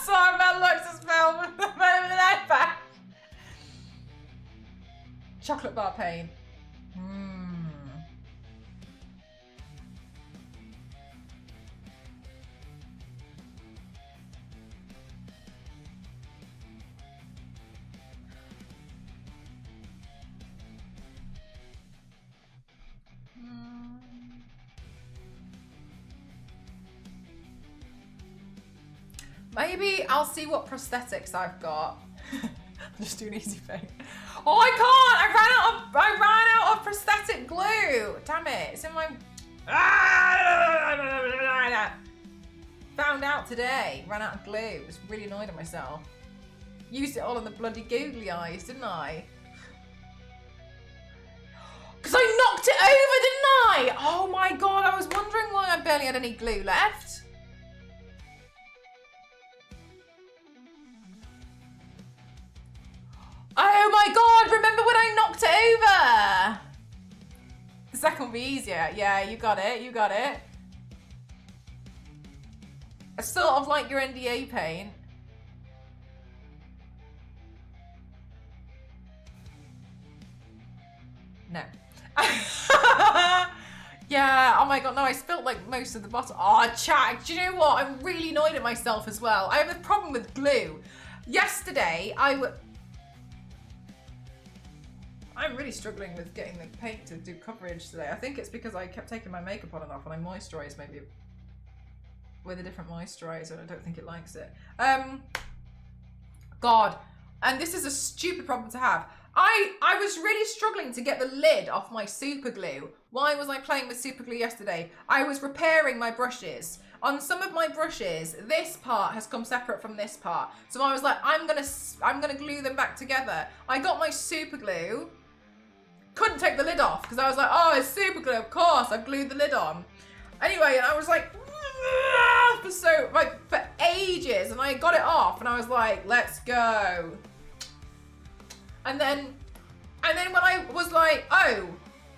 Sorry, man, looks as well with the iPad. Chocolate bar paint. Maybe I'll see what prosthetics I've got. Just do an easy paint. Oh, I can't! I ran out of prosthetic glue. Damn it! It's in my. Found out today. Ran out of glue. Was really annoyed at myself. Used it all on the bloody googly eyes, didn't I? Because I knocked it over, didn't I? Oh my god! I was wondering why I barely had any glue left. Oh my God, remember when I knocked it over? The second will be easier. Yeah, you got it, you got it. I sort of like your NDA paint. No. Yeah, oh my God, no, I spilt like most of the bottle. Oh, chat, do you know what? I'm really annoyed at myself as well. I have a problem with glue. Yesterday, I'm really struggling with getting the paint to do coverage today. I think it's because I kept taking my makeup on and off and I moisturised maybe with a different moisturiser and I don't think it likes it. God, and this is a stupid problem to have. I was really struggling to get the lid off my super glue. Why was I playing with super glue yesterday? I was repairing my brushes. On some of my brushes, this part has come separate from this part. So I was like, I'm gonna glue them back together. I got my super glue, couldn't take the lid off because I was like, oh, it's super glue, of course, I've glued the lid on. Anyway, and I was like, for ages, and I got it off and I was like, let's go. And then when I was like, oh,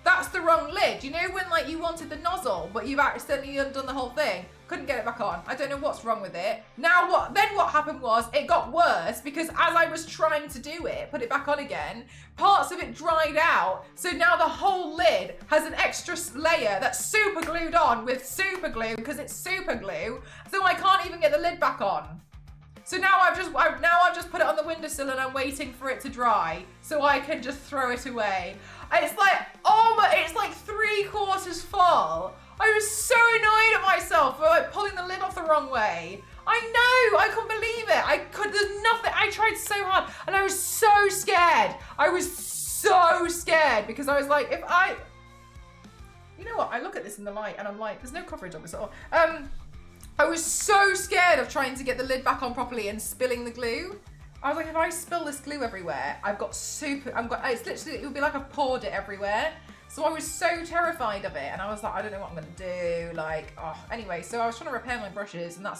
that's the wrong lid. You know when like you wanted the nozzle, but you've accidentally undone the whole thing? Couldn't get it back on. I don't know what's wrong with it. Now what happened was it got worse because as I was trying to do it, put it back on again, parts of it dried out. So now the whole lid has an extra layer that's super glued on with super glue because it's super glue. So I can't even get the lid back on. So now I've just put it on the windowsill and I'm waiting for it to dry so I can just throw it away. It's like, it's like 3/4 full. I was so annoyed at myself for like pulling the lid off the wrong way. I know, I couldn't believe it. There's nothing, I tried so hard and I was so scared. I was so scared because I was like, you know what, I look at this in the light and I'm like, there's no coverage on this at all. I was so scared of trying to get the lid back on properly and spilling the glue. I was like, if I spill this glue everywhere, it's literally, it would be like I've poured it everywhere. So I was so terrified of it. And I was like, I don't know what I'm gonna do. Like, oh, anyway, so I was trying to repair my brushes and then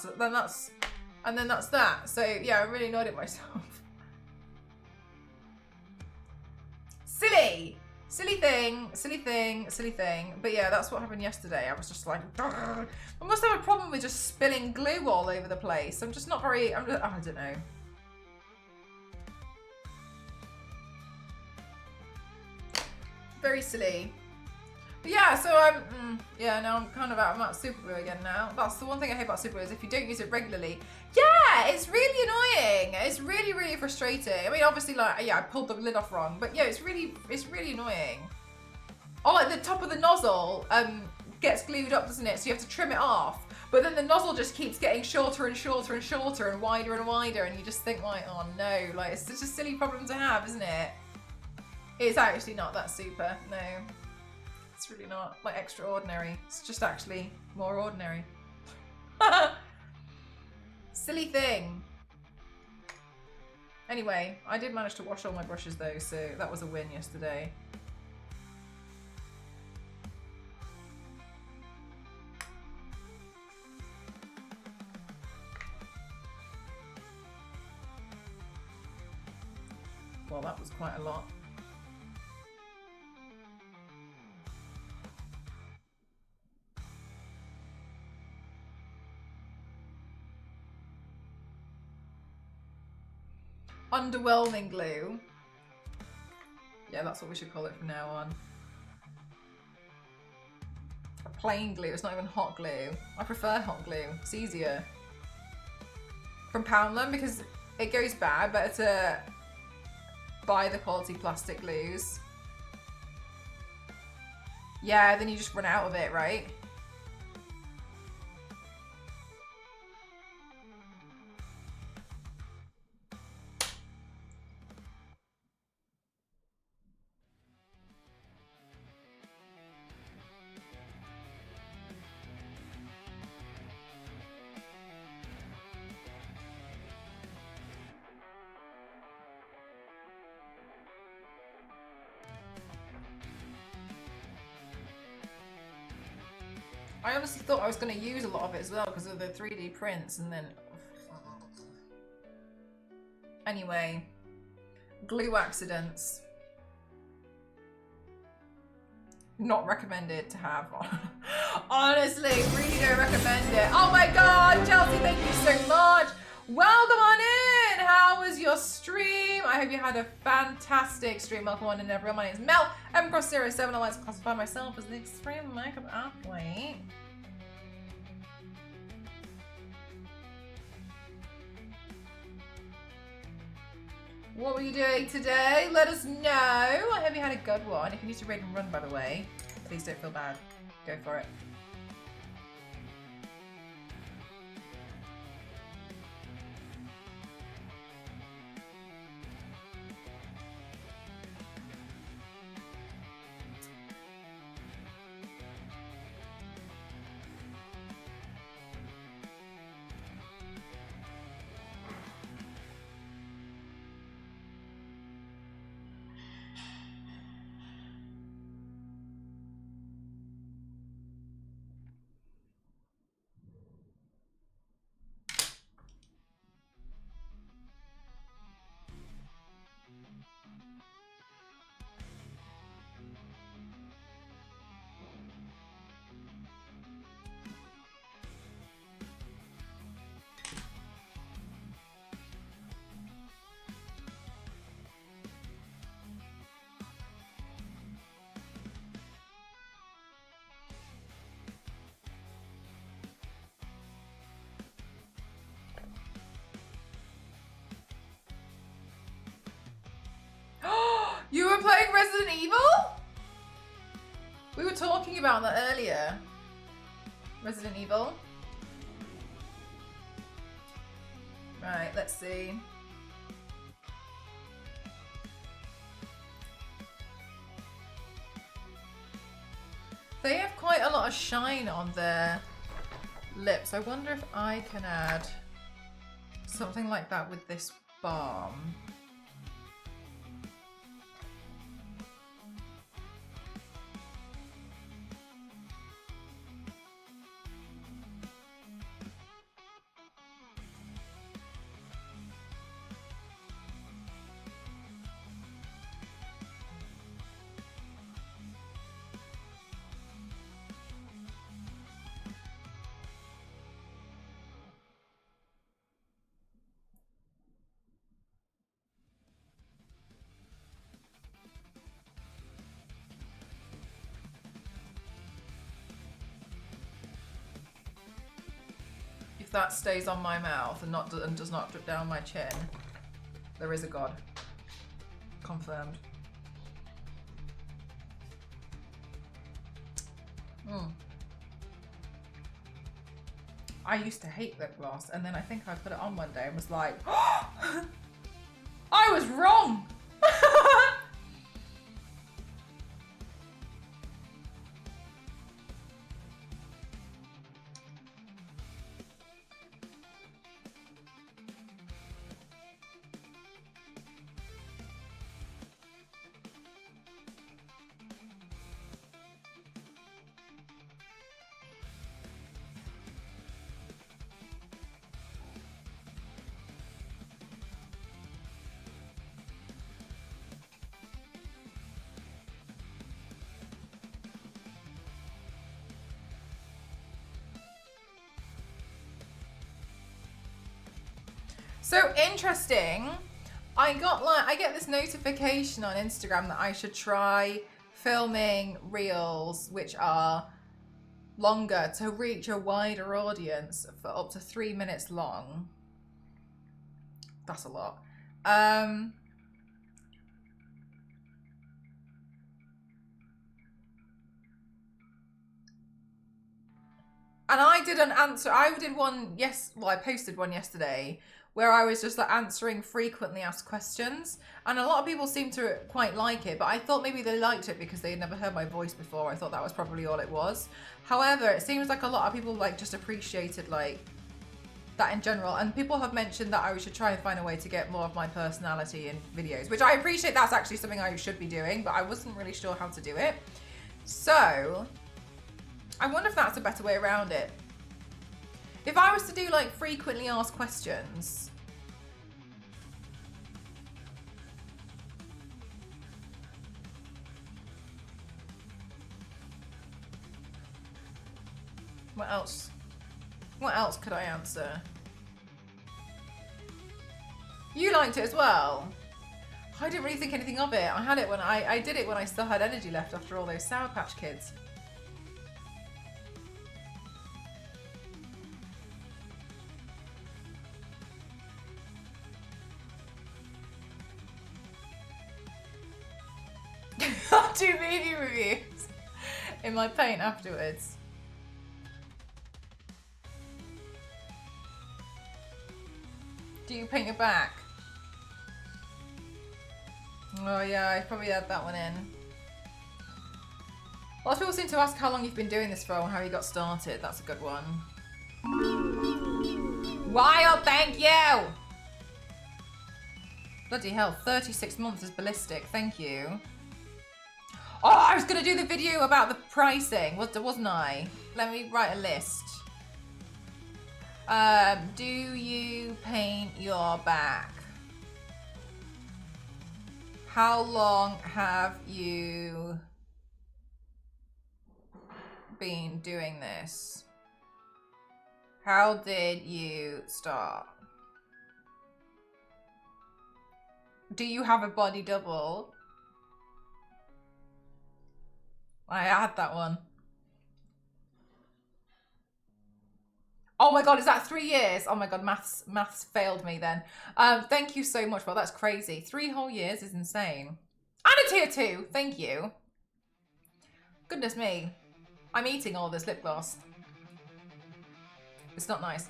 that's that. So yeah, I'm really annoyed at myself. Silly. Silly thing. But yeah, that's what happened yesterday. I was just like, I must have a problem with just spilling glue all over the place. I don't know. Very silly. But yeah, so now I'm at super glue again now. That's the one thing I hate about super glue is if you don't use it regularly. Yeah, it's really annoying. It's really, really frustrating. I mean, obviously, like, yeah, I pulled the lid off wrong, but yeah, it's really annoying. Oh, like the top of the nozzle gets glued up, doesn't it? So you have to trim it off. But then the nozzle just keeps getting shorter and shorter and shorter and wider, and you just think like, oh no, like it's such a silly problem to have, isn't it? It's actually not that super, no. It's really not, like, extraordinary. It's just actually more ordinary. Silly thing. Anyway, I did manage to wash all my brushes though, so that was a win yesterday. Well, that was quite a lot. Underwhelming glue. Yeah, that's what we should call it from now on. A plain glue, it's not even hot glue. I prefer hot glue, it's easier. From Poundland, because it goes bad, better to buy the quality plastic glues. Yeah, then you just run out of it, right? I honestly thought I was going to use a lot of it as well because of the 3D prints, and then... Anyway, Glue accidents. Not recommended to have. Honestly, really don't recommend it. Oh my God, Chelsea, thank you so much. Welcome on in. How was your stream? I hope you had a fantastic stream. Welcome on in, everyone. My name is Mel. I'm Cross07. I like to classify myself as the extreme makeup athlete. What were you doing today? Let us know. I hope you had a good one. If you need to raid and run, by the way, please don't feel bad. Go for it. You were playing Resident Evil? We were talking about that earlier. Resident Evil. Right, let's see. They have quite a lot of shine on their lips. I wonder if I can add something like that with this balm. If that stays on my mouth and does not drip down my chin, there is a God. Confirmed. I used to hate lip gloss, and then I think I put it on one day and was like, oh, I was wrong. So interesting. I get this notification on Instagram that I should try filming reels which are longer to reach a wider audience for up to 3 minutes long. That's a lot. And I did an answer. I did one. I posted one yesterday where I was just like answering frequently asked questions, and a lot of people seemed to quite like it, but I thought maybe they liked it because they had never heard my voice before. I thought that was probably all it was. However, it seems like a lot of people like just appreciated like that in general, and people have mentioned that I should try and find a way to get more of my personality in videos, which I appreciate. That's actually something I should be doing, but I wasn't really sure how to do it. So I wonder if that's a better way around it. If I was to do like frequently asked questions, What else? What else could I answer? You liked it as well. I didn't really think anything of it. I had it when I did it when I still had energy left after all those Sour Patch Kids. I'll do movie reviews in my paint afterwards. Do you paint your back? Oh yeah, I probably had that one in. Lots of people seem to ask how long you've been doing this for and how you got started. That's a good one. Wild, thank you! Bloody hell, 36 months is ballistic, thank you. Oh, I was going to do the video about the pricing, wasn't I? Let me write a list. Do you paint your back? How long have you been doing this? How did you start? Do you have a body double? I had that one. Oh my god, is that 3 years? Oh my god, maths failed me then. Thank you so much. Well, that's crazy. 3 whole years is insane. And a tier 2. Thank you. Goodness me. I'm eating all this lip gloss. It's not nice.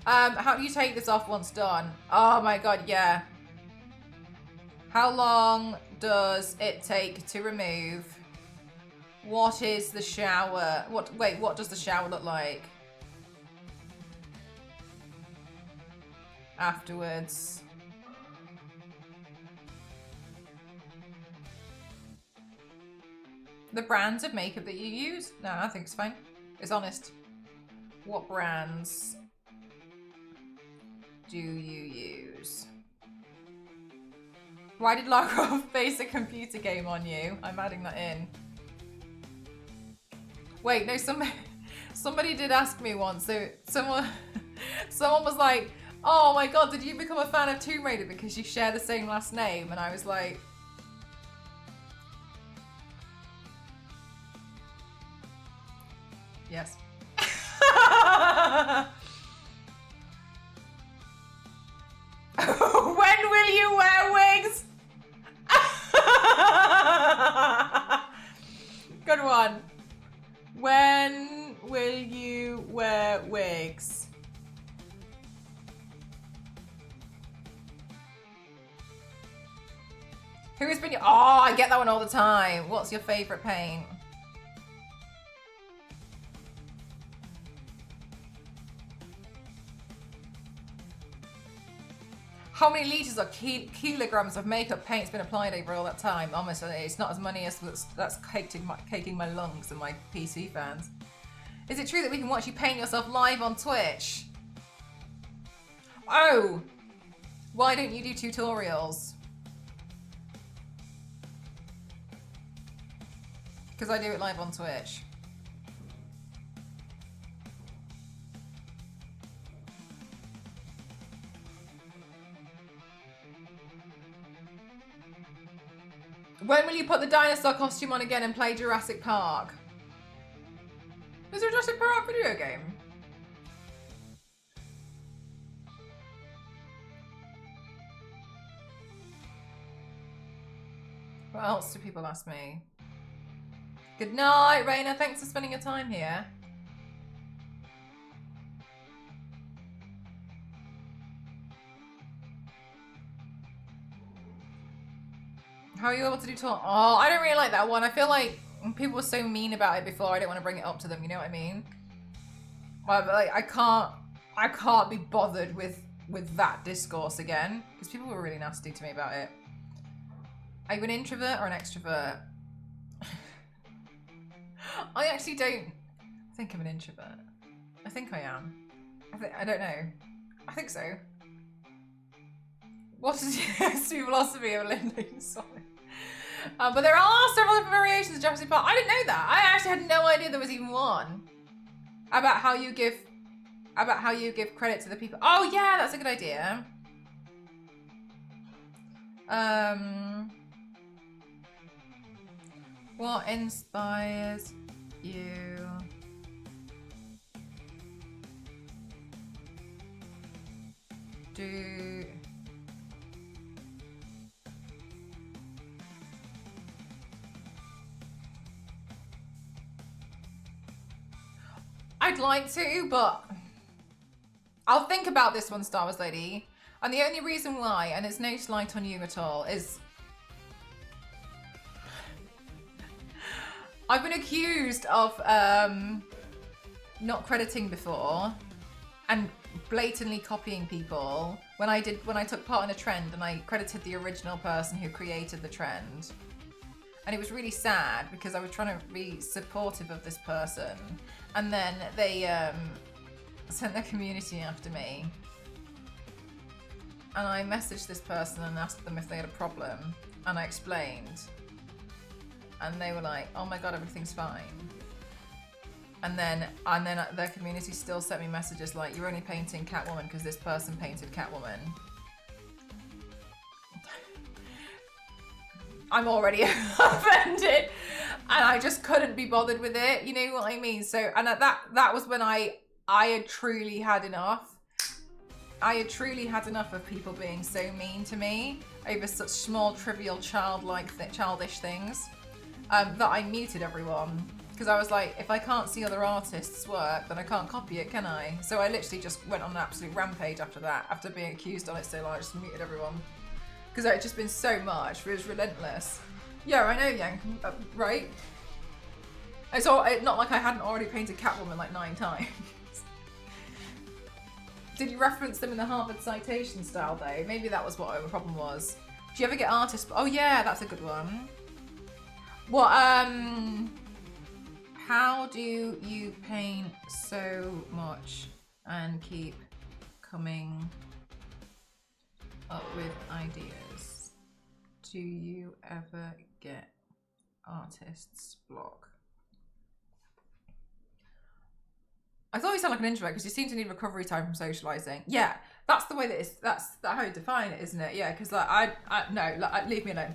How do you take this off once done? Oh my god, yeah. How long does it take to remove? What is the shower? Wait, what does the shower look like? Afterwards. The brands of makeup that you use? No, I think it's fine. It's honest. What brands do you use? Why did Lara Croft base a computer game on you? I'm adding that in. Wait, no, somebody did ask me once. So someone was like, oh my god, did you become a fan of Tomb Raider because you share the same last name? And I was like, yes. When will you wear wigs? Good one. When will you wear wigs? Who has been your... Oh, I get that one all the time. What's your favourite paint? How many litres or kilograms of makeup paint's been applied over all that time? Almost, it's not as many as that's caking my lungs and my PC fans. Is it true that we can watch you paint yourself live on Twitch? Oh! Why don't you do tutorials? Because I do it live on Twitch. When will you put the dinosaur costume on again and play Jurassic Park? Is there a Jurassic Park video game? What else do people ask me? Good night, Raina. Thanks for spending your time here. How are you able to do talk? Oh, I don't really like that one. I feel like people were so mean about it before. I don't want to bring it up to them. You know what I mean? But like, I can't be bothered with that discourse again because people were really nasty to me about it. Are you an introvert or an extrovert? I actually don't think I'm an introvert. I think I am. I don't know. I think so. What is your philosophy of lending? Sorry. But there are several different variations of Jurassic Park. I didn't know that. I actually had no idea there was even one. About how you give credit to the people. Oh yeah, that's a good idea. What inspires you do I'd like to, but I'll think about this one, Star Wars Lady. And the only reason why, and it's no slight on you at all, is I've been accused of not crediting before and blatantly copying people when I took part in a trend and I credited the original person who created the trend. And it was really sad because I was trying to be supportive of this person, and then they sent their community after me. And I messaged this person and asked them if they had a problem, and I explained. And they were like, "Oh my god, everything's fine." And then their community still sent me messages like, "You're only painting Catwoman because this person painted Catwoman." I'm already offended, and I just couldn't be bothered with it. You know what I mean? So, and that was when I had truly had enough. I had truly had enough of people being so mean to me over such small, trivial, childish things, that I muted everyone. Because I was like, if I can't see other artists' work, then I can't copy it, can I? So I literally just went on an absolute rampage after that, after being accused on it so long. I just muted everyone. Because it had just been so much, it was relentless. Yeah, I know, Yang, right? It's not like I hadn't already painted Catwoman like 9 times. Did you reference them in the Harvard citation style though? Maybe that was what the problem was. Do you ever get artists? Oh yeah, that's a good one. What, how do you paint so much and keep coming up with ideas? Do you ever get artist's block? I thought you sounded like an introvert because you seem to need recovery time from socializing. Yeah, that's the way that that's how you define it, isn't it? Yeah, because like leave me alone.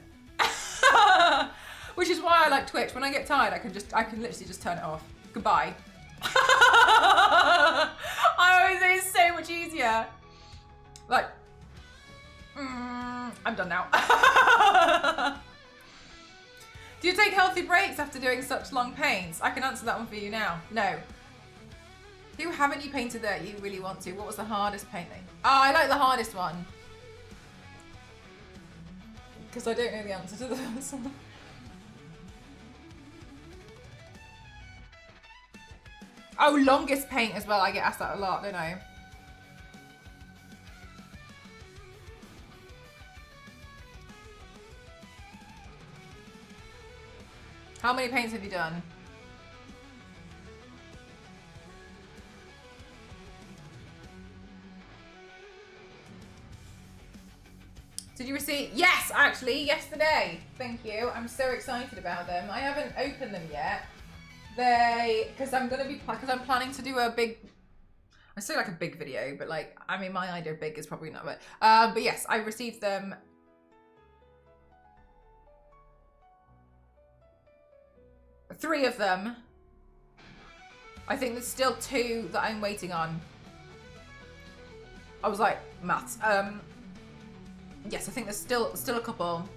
Which is why I like Twitch. When I get tired, I can literally just turn it off. Goodbye. I always say it's so much easier. Like, I'm done now. Do you take healthy breaks after doing such long paints? I can answer that one for you now. No. Who haven't you painted that you really want to? What was the hardest painting? Oh, I like the hardest one. Because I don't know the answer to the first one. Oh, longest paint as well. I get asked that a lot, don't I? How many paints have you done? Did you receive? Yes, actually, yesterday. Thank you. I'm so excited about them. I haven't opened them yet. Because I'm planning to do a big, I say like a big video, but like, I mean, my idea of big is probably not, but yes, I received them. Three of them. I think there's still 2 that I'm waiting on. I was like, maths. Yes, I think there's still a couple.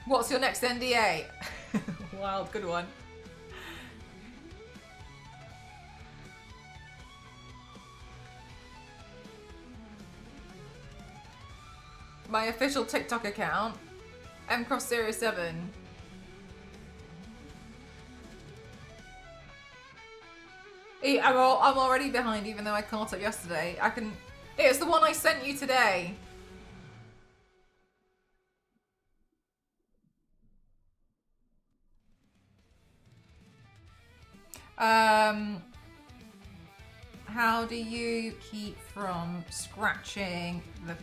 What's your next NDA? Wild, good one. My official TikTok account, mcross07. I'm already behind, even though I caught up yesterday. It's the one I sent you today. How do you keep from scratching the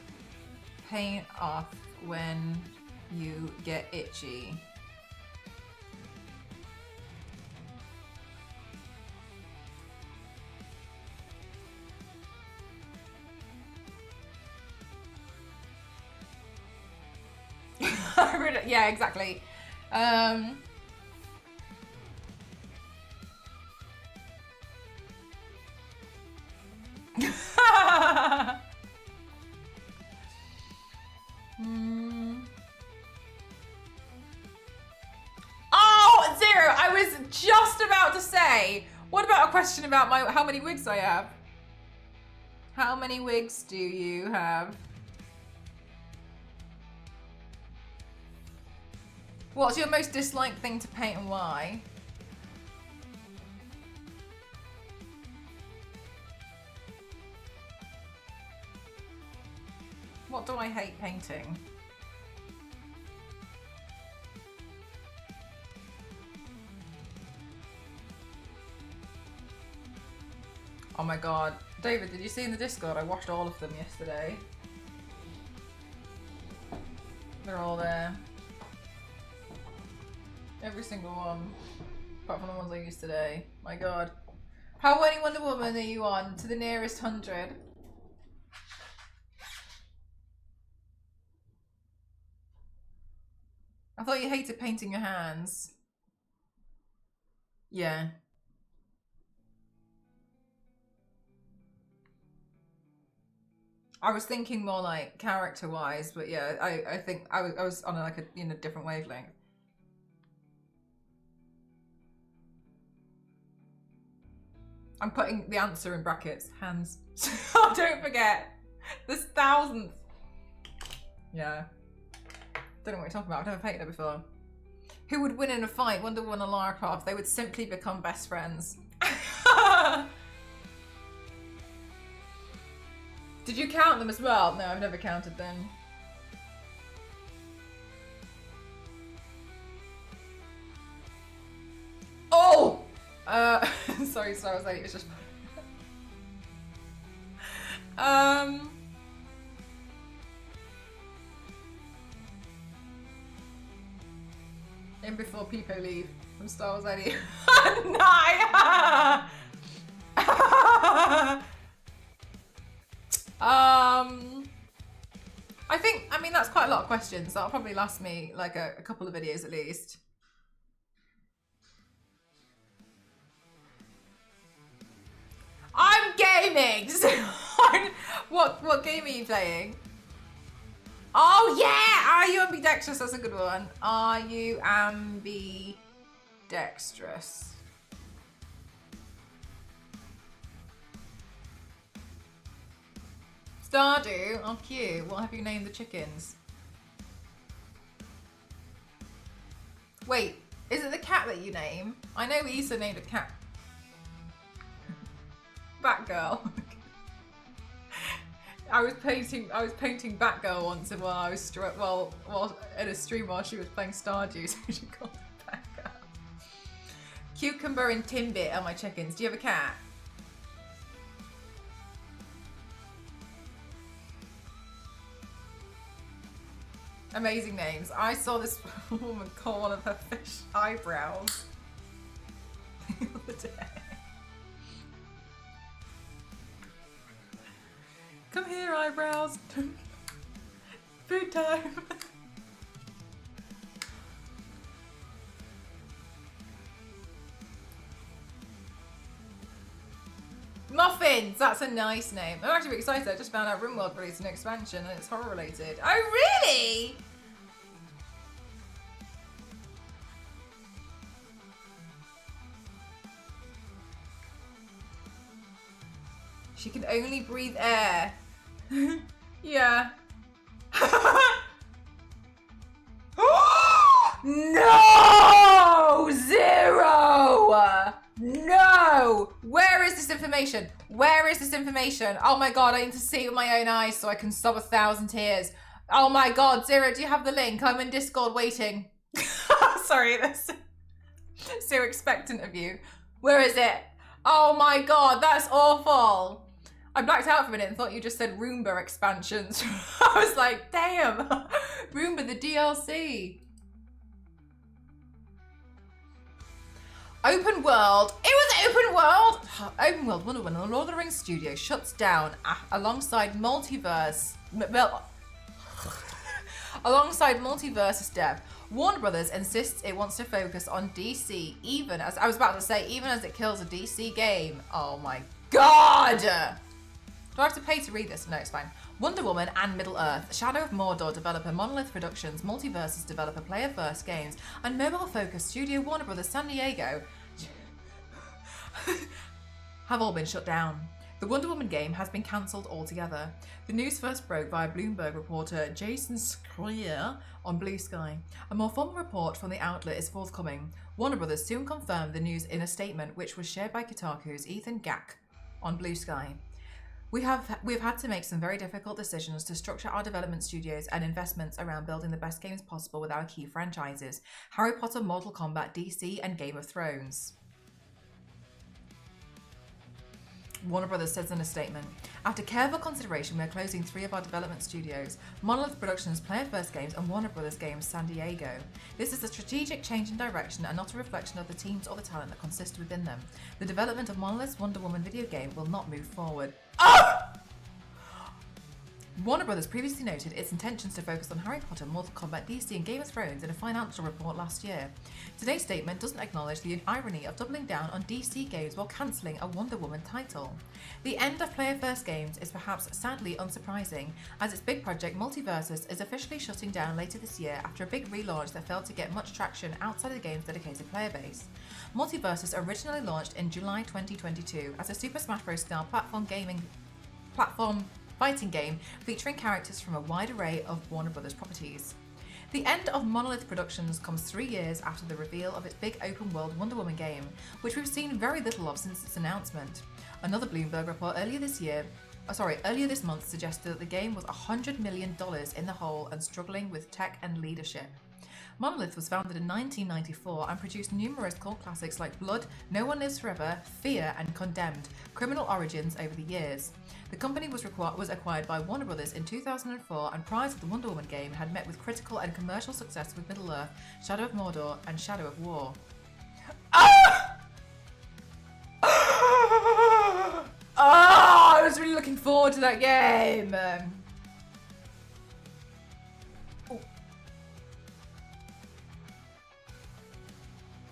paint off when you get itchy? Yeah, exactly. Oh, Zero! I was just about to say, what about a question about how many wigs I have? How many wigs do you have? What's your most disliked thing to paint and why? What do I hate painting? Oh my god. David, did you see in the Discord? I watched all of them yesterday. They're all there. Every single one. Apart from the ones I used today. My god. How many Wonder Woman are you on? To the nearest 100. I thought you hated painting your hands. Yeah. I was thinking more like character-wise, but yeah, I think I was on like a different wavelength. I'm putting the answer in brackets. Hands. Oh, don't forget. There's thousands. Yeah. Don't know what you're talking about. I've never painted it before. Who would win in a fight? Wonder Woman or Lara Croft? They would simply become best friends. Did you count them as well? No, I've never counted them. Oh! Sorry, I was like, it's just... In before Pipo leave from Star Wars Eddie. I mean, that's quite a lot of questions. That'll probably last me like a couple of videos at least. I'm gaming! What game are you playing? Oh yeah! Are you ambidextrous? That's a good one. Are you ambidextrous? Stardew? Oh cute. What have you named the chickens? Wait, is it the cat that you name? I know Issa named a cat. Batgirl. I was painting Batgirl once while I was while in a stream while she was playing Stardew, so she called it Batgirl. Cucumber and Timbit are my chickens. Do you have a cat? Amazing names. I saw this woman call one of her fish eyebrows the other day. Come here, eyebrows. Food time. Muffins! That's a nice name. I'm actually really excited. I just found out RimWorld released an expansion and it's horror related. Oh, really? She can only breathe air. Yeah. No! Zero! No! Where is this information? Where is this information? Oh my god, I need to see it with my own eyes so I can stop 1,000 tears. Oh my god, Zero, do you have the link? I'm in Discord waiting. Sorry, that's so expectant of you. Where is it? Oh my god, that's awful. I blacked out for a minute and thought you just said Roomba expansions. I was like, damn, Roomba the DLC. Open world. It was open world. Open world Wonder Woman. The Lord of the Rings studio shuts down alongside multiverse. Alongside Multiversus dev, Warner Brothers insists it wants to focus on DC, even as it kills a DC game. Oh my god! Do I have to pay to read this? No, it's fine. Wonder Woman and Middle-earth, Shadow of Mordor developer Monolith Productions, Multiversus developer Player First Games, and mobile-focused studio Warner Brothers San Diego have all been shut down. The Wonder Woman game has been cancelled altogether. The news first broke via Bloomberg reporter Jason Schreier on Blue Sky. A more formal report from the outlet is forthcoming. Warner Brothers soon confirmed the news in a statement which was shared by Kotaku's Ethan Gack on Blue Sky. We've had to make some very difficult decisions to structure our development studios and investments around building the best games possible with our key franchises: Harry Potter, Mortal Kombat, DC, and Game of Thrones. Warner Brothers says in a statement, after careful consideration, we're closing 3 of our development studios: Monolith Productions, Player First Games, and Warner Brothers Games San Diego. This is a strategic change in direction and not a reflection of the teams or the talent that consist within them. The development of Monolith's Wonder Woman video game will not move forward. Warner Brothers previously noted its intentions to focus on Harry Potter, Mortal Kombat, DC, and Game of Thrones in a financial report last year. Today's statement doesn't acknowledge the irony of doubling down on DC games while cancelling a Wonder Woman title. The end of Player First Games is perhaps sadly unsurprising, as its big project Multiversus is officially shutting down later this year after a big relaunch that failed to get much traction outside of the game's dedicated player base. Multiversus originally launched in July 2022 as a Super Smash Bros. Style platform fighting game featuring characters from a wide array of Warner Brothers properties. The end of Monolith Productions comes 3 years after the reveal of its big open-world Wonder Woman game, which we've seen very little of since its announcement. Another Bloomberg report earlier this month suggested that the game was $100 million in the hole and struggling with tech and leadership. Monolith was founded in 1994 and produced numerous cult classics like Blood, No One Lives Forever, Fear, and Condemned: Criminal Origins over the years. The company was acquired by Warner Brothers in 2004, and prior to the Wonder Woman game had met with critical and commercial success with Middle-earth, Shadow of Mordor, and Shadow of War. I was really looking forward to that game.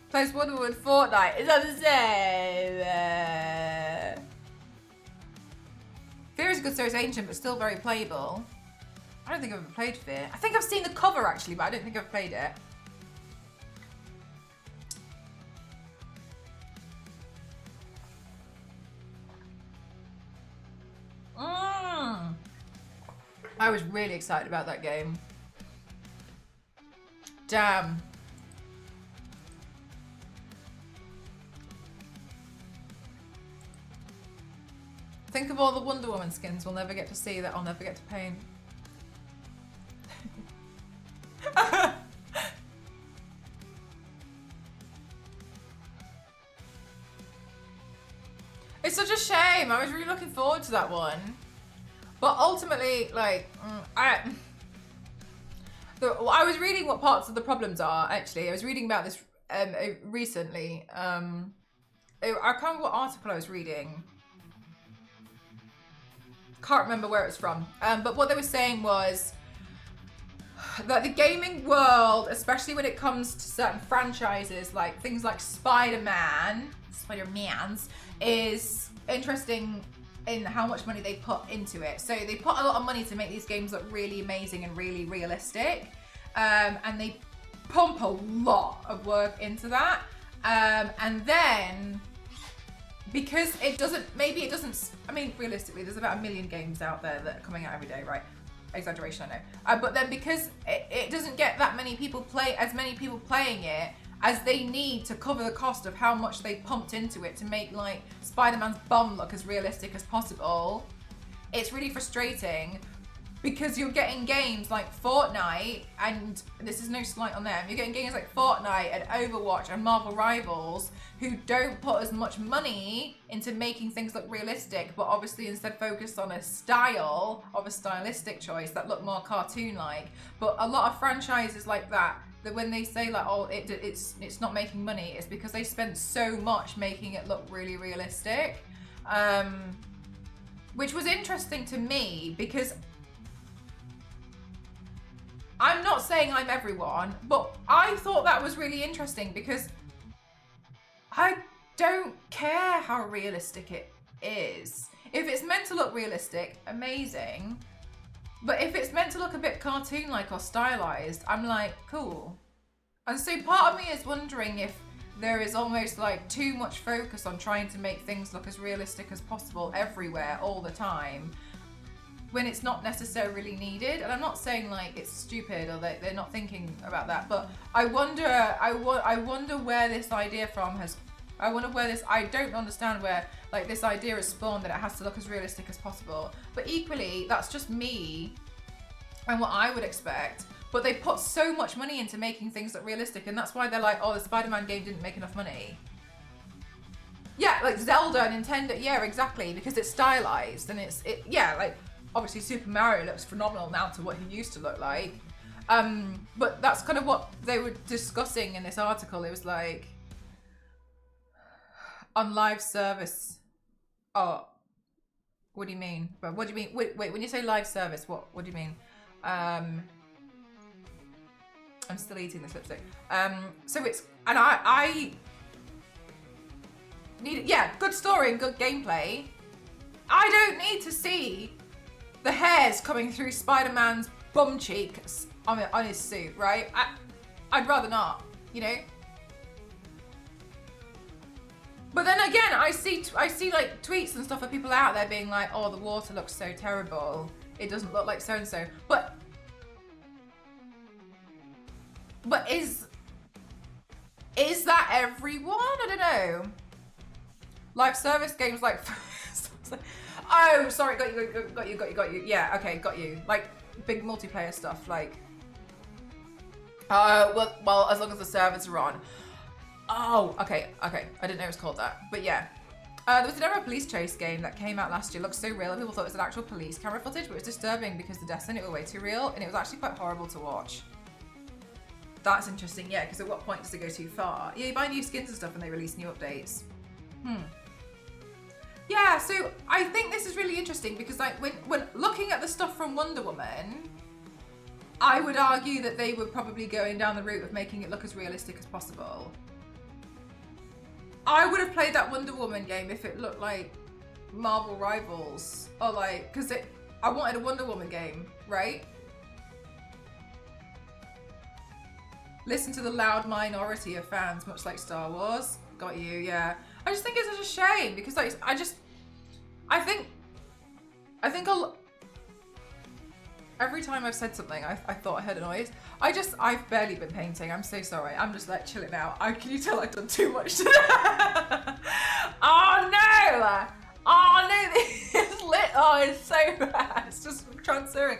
Plays Wonder Woman Fortnite. Is that the same? Fear is a good Souls Ancient, but still very playable. I don't think I've ever played Fear. I think I've seen the cover actually, but I don't think I've played it. I was really excited about that game. Damn. Think of all the Wonder Woman skins we'll never get to see that I'll never get to paint. It's such a shame. I was really looking forward to that one. But ultimately, like, I was reading what parts of the problems are, actually. I was reading about this recently. I can't remember what article I was reading. Can't remember where it's from. But what they were saying was that the gaming world, especially when it comes to certain franchises, like things like Spider-Man's, is interesting in how much money they put into it. So they put a lot of money to make these games look really amazing and really realistic. And they pump a lot of work into that. And then, because I mean, realistically, there's about 1 million games out there that are coming out every day, right? Exaggeration, I know. But then because it doesn't get that many people playing it as they need to cover the cost of how much they pumped into it to make, like, Spider-Man's bum look as realistic as possible, it's really frustrating. Because you're getting games like Fortnite, and this is no slight on them, you're getting games like Fortnite and Overwatch and Marvel Rivals who don't put as much money into making things look realistic, but obviously instead focus on a style of a stylistic choice that look more cartoon-like. But a lot of franchises like that when they say like, oh, it's not making money, it's because they spent so much making it look really realistic. Which was interesting to me because I'm not saying I'm everyone, but I thought that was really interesting because I don't care how realistic it is. If it's meant to look realistic, amazing. But if it's meant to look a bit cartoon-like or stylized, I'm like, cool. And so part of me is wondering if there is almost like too much focus on trying to make things look as realistic as possible everywhere all the time when it's not necessarily needed. And I'm not saying like it's stupid or that they're not thinking about that, but I wonder where this idea I don't understand where like this idea is spawned that it has to look as realistic as possible. But equally, that's just me and what I would expect. But they put so much money into making things look realistic, and that's why they're like, oh, the Spider-Man game didn't make enough money. Yeah, like Zelda, Nintendo, yeah, exactly, because it's stylized and yeah, like obviously Super Mario looks phenomenal now to what he used to look like. But that's kind of what they were discussing in this article. It was like, on live service. Oh, what do you mean? But what do you mean? Wait, when you say live service, what do you mean? I'm still eating this lipstick. So it's, and I need, yeah, good story and good gameplay. I don't need to see the hairs coming through Spider-Man's bum cheeks on his suit, right? I'd rather not, you know? But then again, I see like tweets and stuff of people out there being like, oh, the water looks so terrible. It doesn't look like so-and-so. But is that everyone? I don't know. Live service games like, oh, sorry, got you. Yeah, okay, got you. Like big multiplayer stuff, like, well, as long as the servers are on. Oh, okay. I didn't know it was called that, but yeah. There was another police chase game that came out last year. It looked so real. People thought it was an actual police camera footage, but it was disturbing because the deaths in it were way too real, and it was actually quite horrible to watch. That's interesting, yeah, because at what point does it go too far? Yeah, you buy new skins and stuff and they release new updates. Yeah, so I think this is really interesting because like when looking at the stuff from Wonder Woman, I would argue that they were probably going down the route of making it look as realistic as possible. I would have played that Wonder Woman game if it looked like Marvel Rivals or like, because I wanted a Wonder Woman game, right? Listen to the loud minority of fans, much like Star Wars. Got you, yeah. I just think it's such a shame because like I think every time I've said something, I thought I heard a noise. I've barely been painting. I'm so sorry. I'm just like chilling out. Can you tell I've done too much today? Oh no! Oh no! It's lit. Oh, it's so bad. It's just transferring.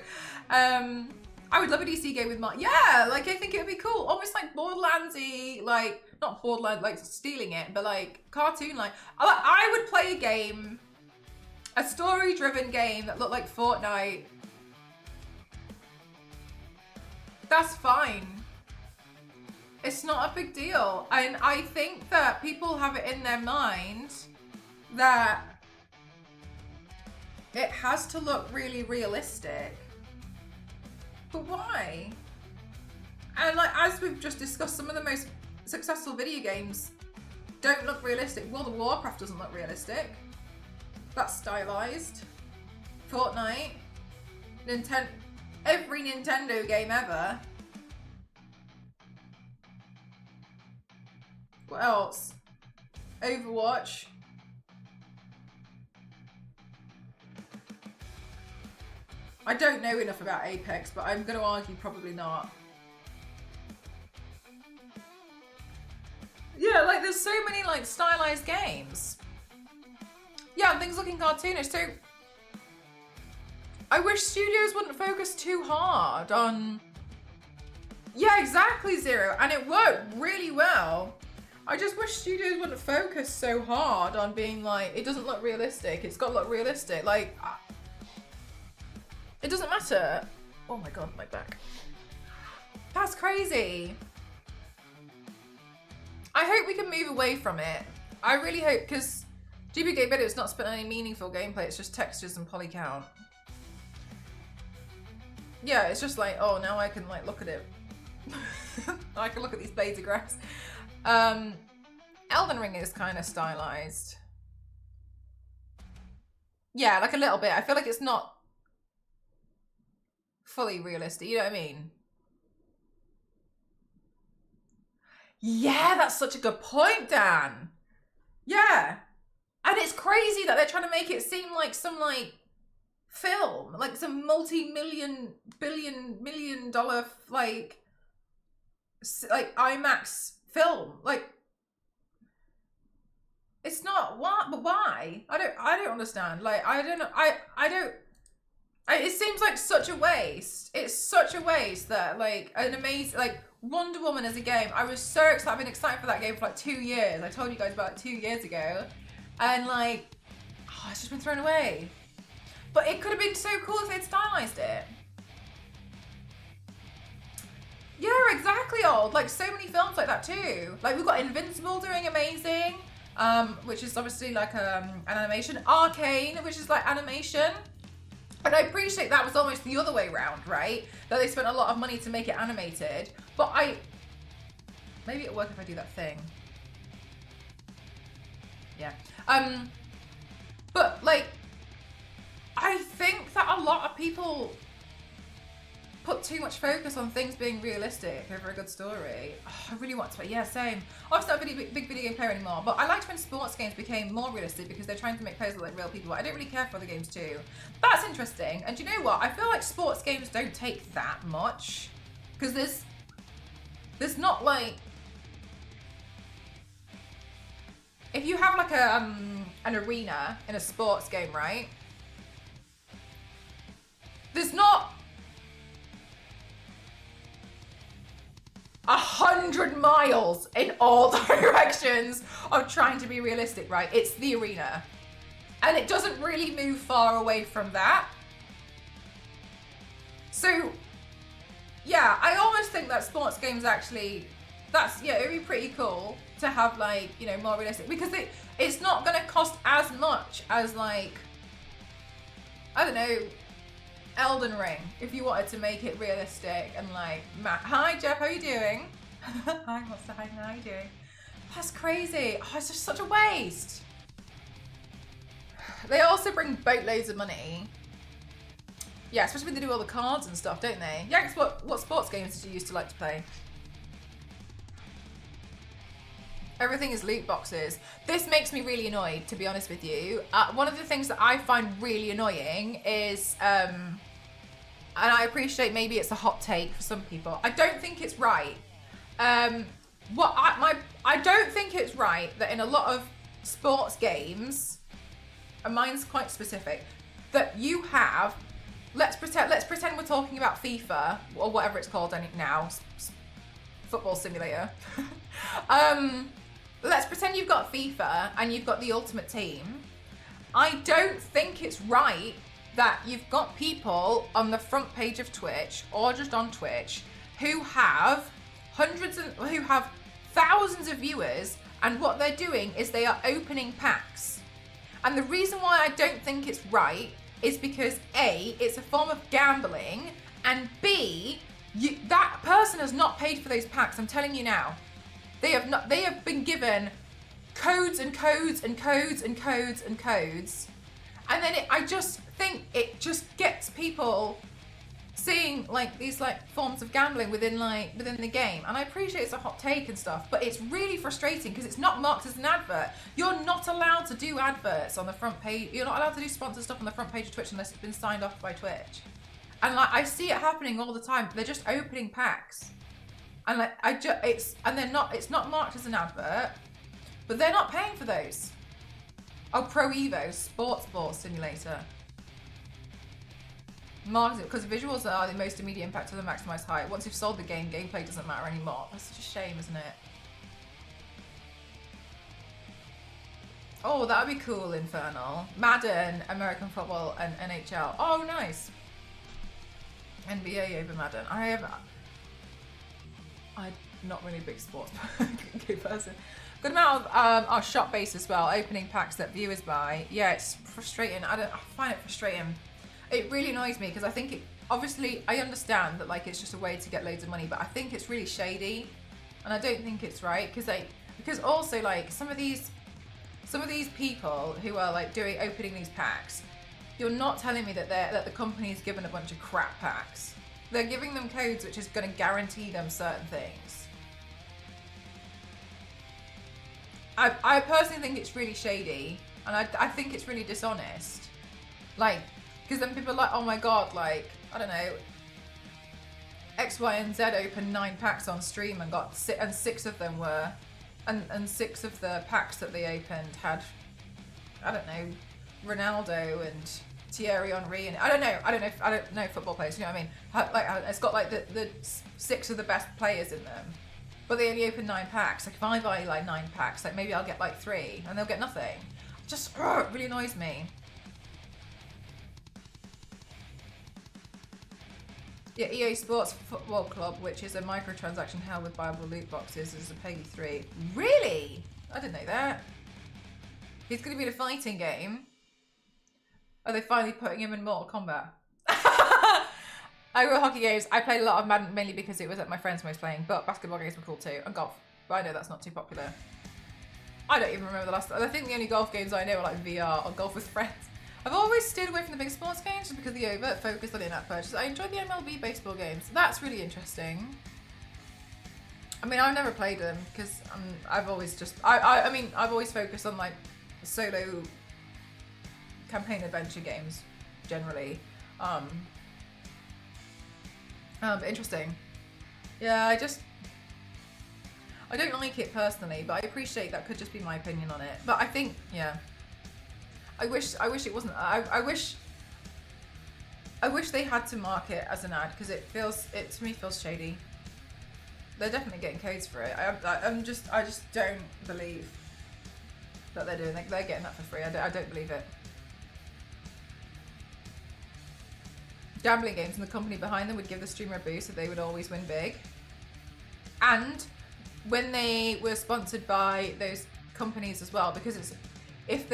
I would love a DC game with yeah, like I think it would be cool. Almost like Borderlands-y, like not Borderlands, like stealing it, but like cartoon like. I would play a game, a story-driven game that looked like Fortnite. That's fine. It's not a big deal. And I think that people have it in their mind that it has to look really realistic. But why? And like, as we've just discussed, some of the most successful video games don't look realistic. World of Warcraft doesn't look realistic. That's stylized. Fortnite. Every Nintendo game ever. What else? Overwatch. I don't know enough about Apex, but I'm going to argue probably not. Yeah, like there's so many like stylized games. Yeah, and things looking cartoonish. So I wish studios wouldn't focus too hard on... Yeah, exactly, Zero. And it worked really well. I just wish studios wouldn't focus so hard on being like, it doesn't look realistic. It's got to look realistic. Like... It doesn't matter. Oh my god, my back. That's crazy. I hope we can move away from it. I really hope, because GBK Better it's not spent on any meaningful gameplay, it's just textures and poly count. Yeah, it's just like, oh, now I can like look at it. I can look at these blades of grass. Elden Ring is kind of stylized. Yeah, like a little bit. I feel like it's not fully realistic. You know what I mean? Yeah, that's such a good point, Dan. Yeah. And it's crazy that they're trying to make it seem like some like film, like some multi-million, million dollar like IMAX film. Like, it's not. What? But why? I don't understand. Like, I don't know. I don't. It seems like such a waste. It's such a waste that like an amazing like Wonder Woman as a game. I was so excited. I've been excited for that game for like 2 years. I told you guys about it 2 years ago, and like, oh, it's just been thrown away. But it could have been so cool if they'd stylized it. Yeah, exactly, old. Like so many films like that too. Like we've got Invincible doing amazing, which is obviously like an animation. Arcane, which is like animation. And I appreciate that was almost the other way around, right? That they spent a lot of money to make it animated. But maybe it'll work if I do that thing. Yeah. But like, I think that a lot of people put too much focus on things being realistic over a good story. Oh, I really want to, yeah, same. Obviously not a big video game player anymore, but I liked when sports games became more realistic because they're trying to make players look like real people. I don't really care for other games too. That's interesting. And do you know what? I feel like sports games don't take that much because there's not like, if you have like an arena in a sports game, right? There's not 100 miles in all directions of trying to be realistic, right? It's the arena. And it doesn't really move far away from that. So, yeah, I almost think that sports games actually, it'd be pretty cool to have like, you know, more realistic, because it's not gonna cost as much as like, I don't know, Elden Ring, if you wanted to make it realistic and like, hi Jeff, how are you doing? Hi, what's the hi, how are you doing? That's crazy. Oh, it's just such a waste. They also bring boatloads of money. Yeah, especially when they do all the cards and stuff, don't they? Yeah, what sports games did you used to like to play? Everything is loot boxes. This makes me really annoyed, to be honest with you. One of the things that I find really annoying is, and I appreciate maybe it's a hot take for some people, I don't think it's right. I don't think it's right that in a lot of sports games, and mine's quite specific, that you have, let's pretend we're talking about FIFA or whatever it's called now, football simulator. Let's pretend you've got FIFA and you've got the Ultimate Team. I don't think it's right that you've got people on the front page of Twitch or just on Twitch who have who have thousands of viewers, and what they're doing is they are opening packs. And the reason why I don't think it's right is because A, it's a form of gambling, and B, that person has not paid for those packs. I'm telling you now. They have been given codes and codes and codes and codes and codes. And then I just think it just gets people seeing like these like forms of gambling within the game. And I appreciate it's a hot take and stuff, but it's really frustrating because it's not marked as an advert. You're not allowed to do adverts on the front page. You're not allowed to do sponsored stuff on the front page of Twitch unless it's been signed off by Twitch. And like I see it happening all the time. They're just opening packs. And like it's not marked as an advert, but they're not paying for those. Oh, Pro Evo sports ball simulator. Marketing, because visuals are the most immediate impact to the maximized height. Once you've sold the game, gameplay doesn't matter anymore. That's such a shame, isn't it? Oh, that would be cool, Infernal. Madden, American football, and NHL. Oh, nice. NBA over Madden. I'm not really a big sports person. Good amount of shop base as well. Opening packs that viewers buy. Yeah, it's frustrating. I find it frustrating. It really annoys me because I think obviously I understand that like it's just a way to get loads of money, but I think it's really shady, and I don't think it's right because also like some of these people who are like opening these packs, you're not telling me that the company's given a bunch of crap packs. They're giving them codes which is going to guarantee them certain things. I personally think it's really shady, and I think it's really dishonest. Like, because then people are like, oh my god, like, I don't know, X, Y, and Z opened 9 packs on stream and got and 6 of them were, and 6 of the packs that they opened had, I don't know, Ronaldo and Thierry Henry, and I don't know football players, you know what I mean? Like, it's got like the 6 of the best players in them, but they only open 9 packs. Like if I buy like 9 packs, like maybe I'll get like 3, and they'll get nothing. Just it really annoys me. Yeah, EA Sports Football Club, which is a microtransaction held with buyable loot boxes, is a PEGI 3. Really? I didn't know that. He's going to be in a fighting game. Are they finally putting him in Mortal Kombat? I go hockey games. I played a lot of Madden mainly because it was at my friend's most playing, but basketball games were cool too, and golf. But I know that's not too popular. I don't even remember the last. I think the only golf games I know are like VR or golf with friends. I've always stayed away from the big sports games just because of the overt focus on in-app purchases. I enjoy the MLB baseball games. That's really interesting. I mean, I've never played them because I've always just... I mean, I've always focused on like solo campaign adventure games, generally. But interesting. Yeah, I don't like it personally, but I appreciate that could just be my opinion on it. But I think, yeah. I wish it wasn't. I wish they had to mark it as an ad because it to me feels shady. They're definitely getting codes for it. I just don't believe that they're doing. They're getting that for free. I don't believe it. Gambling games and the company behind them would give the streamer a boost so they would always win big. And when they were sponsored by those companies as well, because it's if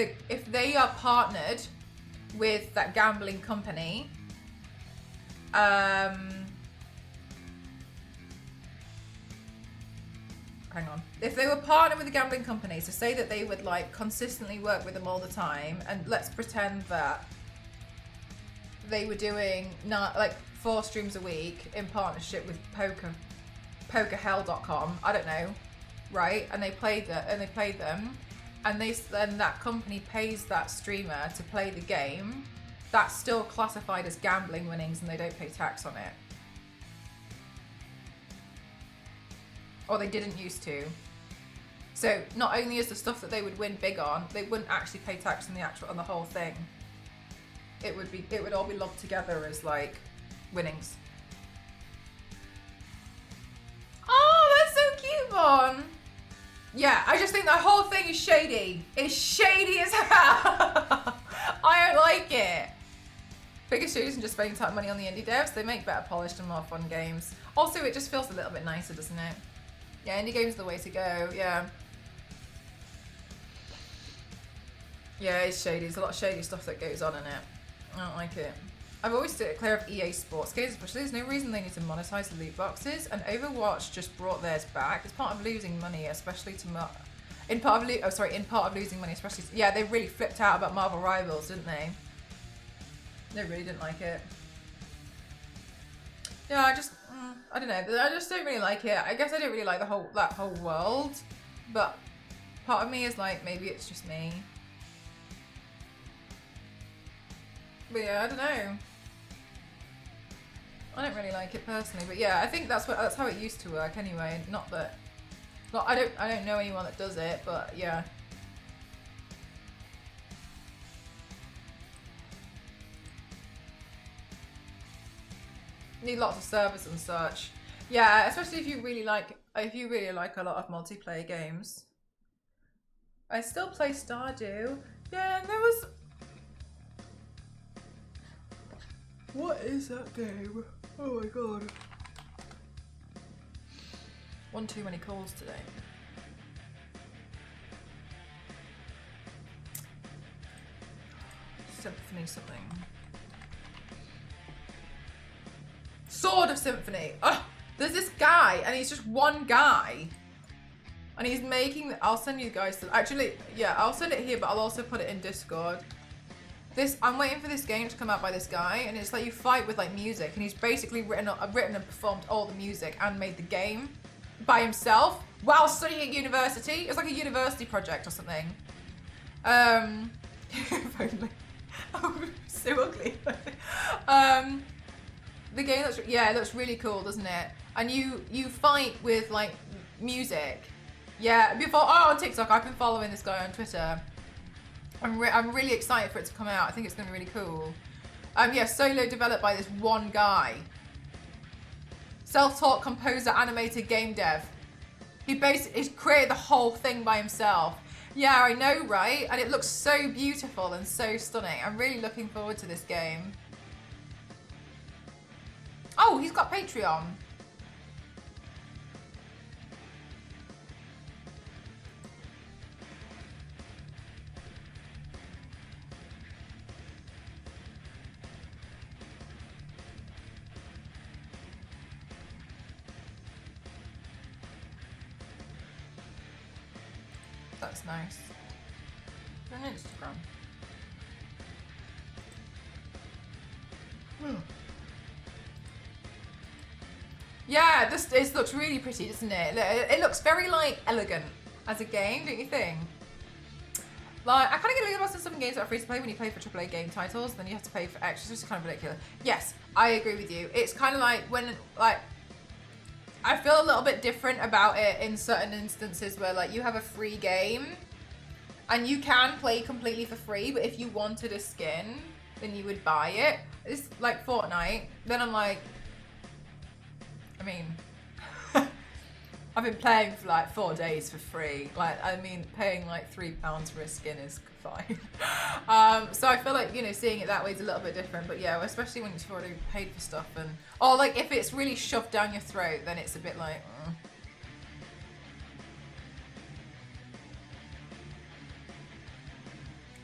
they are partnered with that gambling company, hang on. If they were partnered with the gambling company, so say that they would like consistently work with them all the time, and let's pretend that they were doing like 4 streams a week in partnership with pokerhell.com, I don't know, right? And they played them, and then that company pays that streamer to play the game. That's still classified as gambling winnings, and they don't pay tax on it. Or they didn't used to. So not only is the stuff that they would win big on, they wouldn't actually pay tax on the whole thing. It would all be lumped together as like winnings. Oh, that's so cute, Vaughn. Yeah, I just think that whole thing is shady. It's shady as hell. I don't like it. Bigger studios and just spending time money on the indie devs, they make better polished and more fun games. Also, it just feels a little bit nicer, doesn't it? Yeah, indie games are the way to go, yeah. Yeah, it's shady. There's a lot of shady stuff that goes on in it. I don't like it. I've always stayed clear of EA Sports games, especially there's no reason they need to monetize the loot boxes, and Overwatch just brought theirs back. It's part of losing money, especially to in part of losing money, especially yeah, they really flipped out about Marvel Rivals, didn't they? They really didn't like it. Yeah, I don't know. I just don't really like it. I guess I don't really like that whole world, but part of me is like, maybe it's just me. But yeah, I don't know. I don't really like it personally, but yeah, I think that's how it used to work anyway. I don't know anyone that does it, but yeah. Need lots of servers and such. Yeah, especially if you really like a lot of multiplayer games. I still play Stardew. Yeah, and there was. What is that game? Oh my god. One too many calls today. Symphony something. Sword of Symphony. Ugh. There's this guy, and he's just one guy. And he's making, I'll send you guys, actually, yeah, I'll send it here, but I'll also put it in Discord. I'm waiting for this game to come out by this guy, and it's like you fight with like music, and he's basically written and performed all the music and made the game by himself while studying at university. It was like a university project or something. If only. Oh, so ugly. The game looks, yeah, it looks really cool, doesn't it? And you fight with like music. Yeah, before, oh, on TikTok, I've been following this guy on Twitter. I'm really excited for it to come out. I think it's going to be really cool. Yeah, solo developed by this one guy. Self-taught composer, animated game dev. He's created the whole thing by himself. Yeah, I know, right? And it looks so beautiful and so stunning. I'm really looking forward to this game. Oh, he's got Patreon. That's nice. On Instagram. Yeah, this looks really pretty, doesn't it? It looks very like elegant as a game, don't you think? Like, I kind of get a little lost in some games that are free to play when you play for AAA game titles, then you have to pay for extras. It's just kind of ridiculous. Yes, I agree with you. It's kind of like when, like, I feel a little bit different about it in certain instances where like you have a free game and you can play completely for free, but if you wanted a skin, then you would buy it. It's like Fortnite. Then I'm like, I mean, I've been playing for like 4 days for free. Like, I mean, paying like £3 for a skin is fine. So I feel like, you know, seeing it that way is a little bit different. But yeah, especially when you've already paid for stuff, and or like if it's really shoved down your throat, then it's a bit like.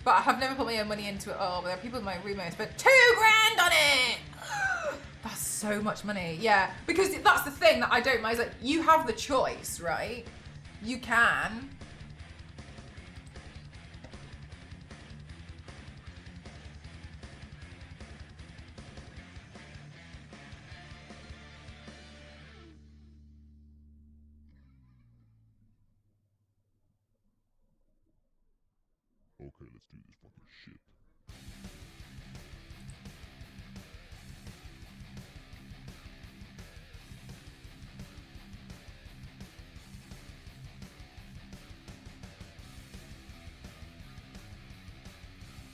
But I have never put my own money into it. Oh, but there are people in my room who spent £2 grand on it. That's so much money. Yeah, because that's the thing that I don't mind. Is like you have the choice, right? You can.
Okay, let's do this fucking shit.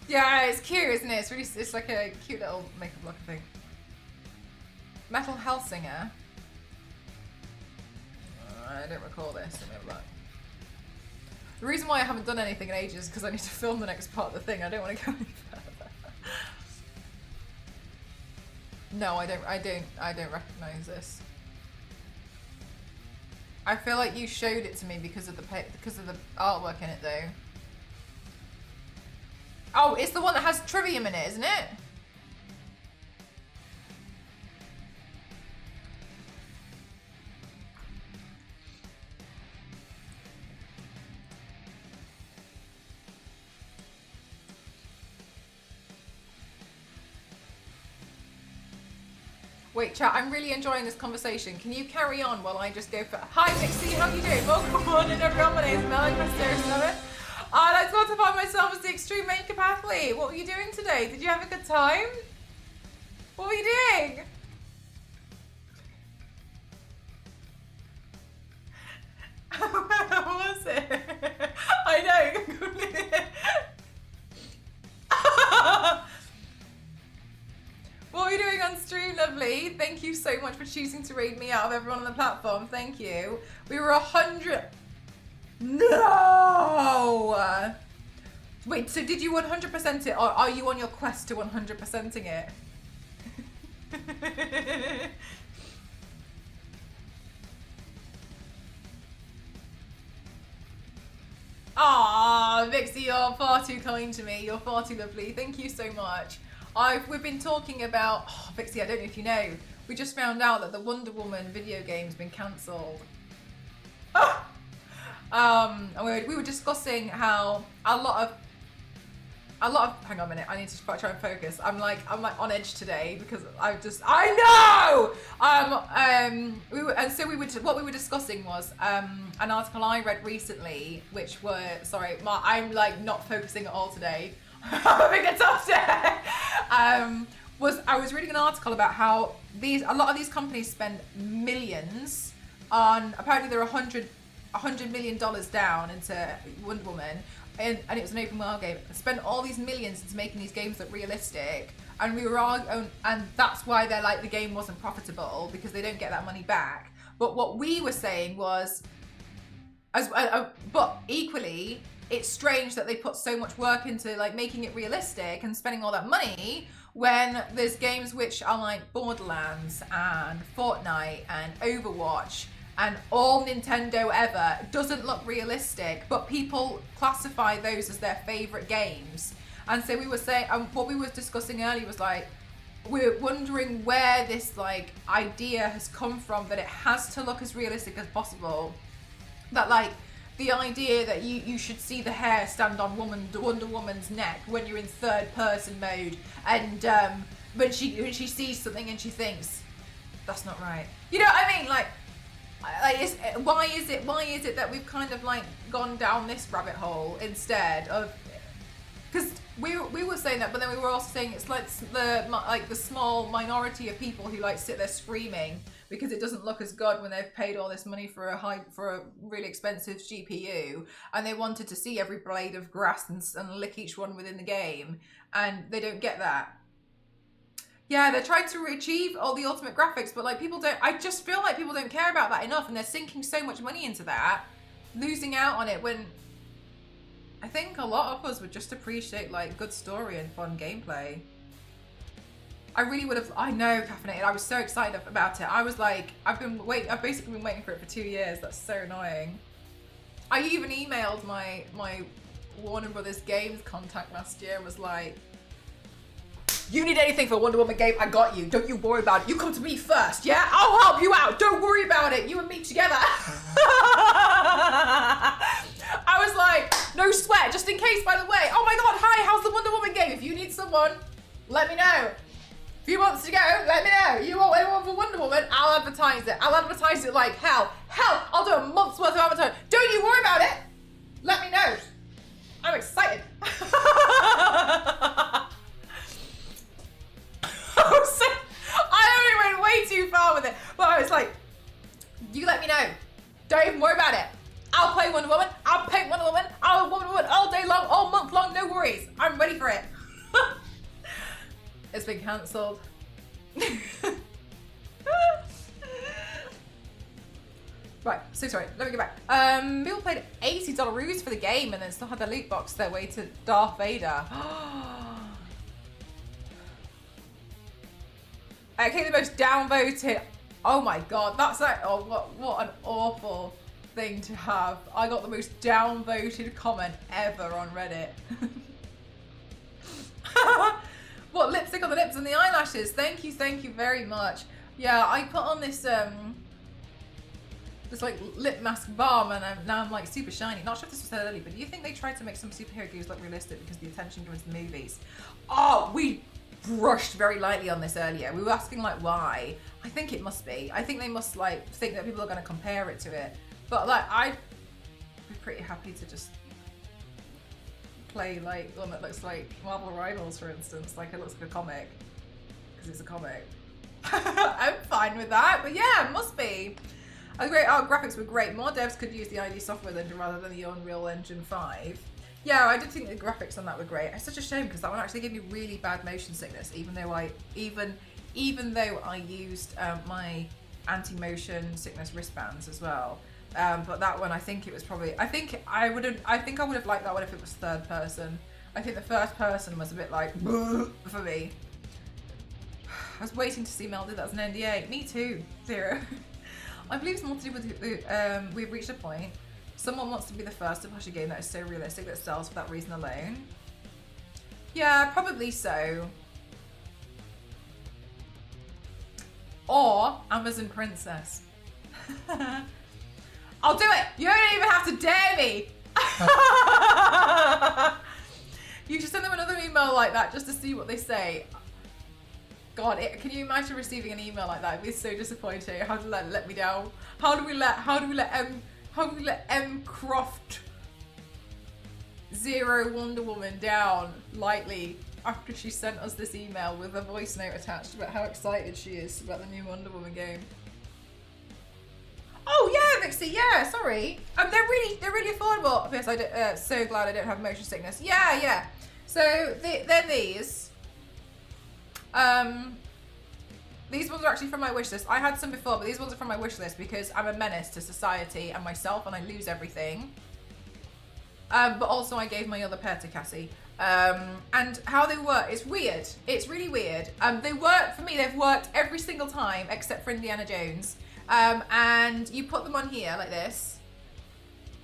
Yeah, it's cute, isn't it? It's like a cute little makeup look, I think. Metal Hellsinger. I don't recall this. Let me have a look. The reason why I haven't done anything in ages is because I need to film the next part of the thing. I don't want to go any further. No, I don't recognize this. I feel like you showed it to me because of the artwork in it, though. Oh, it's the one that has Trivium in it, isn't it? Wait, chat, I'm really enjoying this conversation. Can you carry on while I just go for... Hi, Pixie, how you doing? Welcome on in, everyone. My name is Melanie from Series 7. I classify myself as the extreme makeup athlete. What were you doing today? Did you have a good time? What were you doing? How was it? I know. What are you doing on stream, lovely? Thank you so much for choosing to raid me out of everyone on the platform. Thank you. We were 100... No! Wait, so did you 100% it, or are you on your quest to 100%ing it? Aw, Vixie, you're far too kind to me. You're far too lovely. Thank you so much. We've been talking about, Vixie, I don't know if you know, we just found out that the Wonder Woman video game's been cancelled. And we were discussing how a lot of hang on a minute, I need to try and focus. I'm like on edge today because I know. What we were discussing was an article I read recently, which were I'm like not focusing at all today. I'm having a tough day. I was reading an article about how a lot of these companies spend millions on, apparently they're $100 million down into Wonder Woman. And it was an open world game. Spent all these millions into making these games look realistic, and and that's why they're like the game wasn't profitable because they don't get that money back. But what we were saying was, but equally, it's strange that they put so much work into like making it realistic and spending all that money when there's games which are like Borderlands and Fortnite and Overwatch. And all Nintendo ever doesn't look realistic, but people classify those as their favorite games. And so we were saying, what we were discussing earlier was like, we're wondering where this like idea has come from that it has to look as realistic as possible. That like the idea that you should see the hair stand on Wonder Woman's neck when you're in third person mode, and when she sees something and she thinks that's not right. You know what I mean? Like why is it that we've kind of like gone down this rabbit hole instead of, because we were saying that, but then we were also saying it's like the small minority of people who like sit there screaming because it doesn't look as good when they've paid all this money for a really expensive GPU, and they wanted to see every blade of grass and lick each one within the game, and they don't get that. Yeah, they're trying to achieve all the ultimate graphics, but like I just feel like people don't care about that enough, and they're sinking so much money into that, losing out on it when I think a lot of us would just appreciate like good story and fun gameplay. I really would have, I know, caffeinated. I was so excited about it. I was like, I've basically been waiting for it for 2 years. That's so annoying. I even emailed my Warner Brothers Games contact last year and was like, you need anything for a Wonder Woman game, I got you. Don't you worry about it. You come to me first, yeah? I'll help you out. Don't worry about it. You and me together. I was like, no sweat, just in case, by the way. Oh my God, hi, how's the Wonder Woman game? If you need someone, let me know. If you want to go, let me know. You want anyone for Wonder Woman? I'll advertise it. I'll advertise it like hell. Hell, I'll do a month's worth of advertising. Don't you worry about it. Let me know. I'm excited. I only went way too far with it, but I was like, you let me know. Don't even worry about it. I'll play Wonder Woman. I'll paint Wonder Woman. I'll have Wonder Woman all day long, all month long. No worries. I'm ready for it. It's been cancelled. Right, so sorry, let me go back. People paid $80 for the game and then still had their loot box their way to Darth Vader. Okay, the most downvoted. Oh my God, that's like, oh, what an awful thing to have. I got the most downvoted comment ever on Reddit. What, lipstick on the lips and the eyelashes? Thank you very much. Yeah, I put on this this like lip mask balm, and now I'm like super shiny. Not sure if this was said earlier, but do you think they tried to make some superhero games look realistic because of the attention given to the movies? Oh, we brushed very lightly on this earlier. We were asking like why. I think it must be. I think they must like think that people are going to compare it to it. But like I'd be pretty happy to just play like one that looks like Marvel Rivals, for instance. Like it looks like a comic because it's a comic. I'm fine with that. But yeah, it must be. Great art, graphics were great. More devs could use the ID software then rather than the Unreal Engine 5. Yeah, I did think the graphics on that were great. It's such a shame because that one actually gave me really bad motion sickness, even though I used my anti-motion sickness wristbands as well. But that one, I think it was probably. I think I would have liked that one if it was third person. I think the first person was a bit like for me. I was waiting to see Mel do that as an NDA. Me too. Zero. I believe it's more to do with we've reached a point. Someone wants to be the first to push a game that is so realistic that sells for that reason alone. Yeah, probably so. or Amazon Princess. I'll do it. You don't even have to dare me. You should send them another email like that just to see what they say. God, can you imagine receiving an email like that? It'd be so disappointing. How do that let me down? How do we let M Croft Zero Wonder Woman down lightly after she sent us this email with a voice note attached about how excited she is about the new Wonder Woman game? Oh yeah, Vixie, yeah, sorry. They're really affordable. Yes, so glad I don't have motion sickness. Yeah. So they're these. These ones are actually from my wish list. I had some before, but these ones are from my wish list because I'm a menace to society and myself, and I lose everything. But also I gave my other pair to Cassie. And how they work, it's weird. It's really weird. They work for me. They've worked every single time except for Indiana Jones. And you put them on here like this,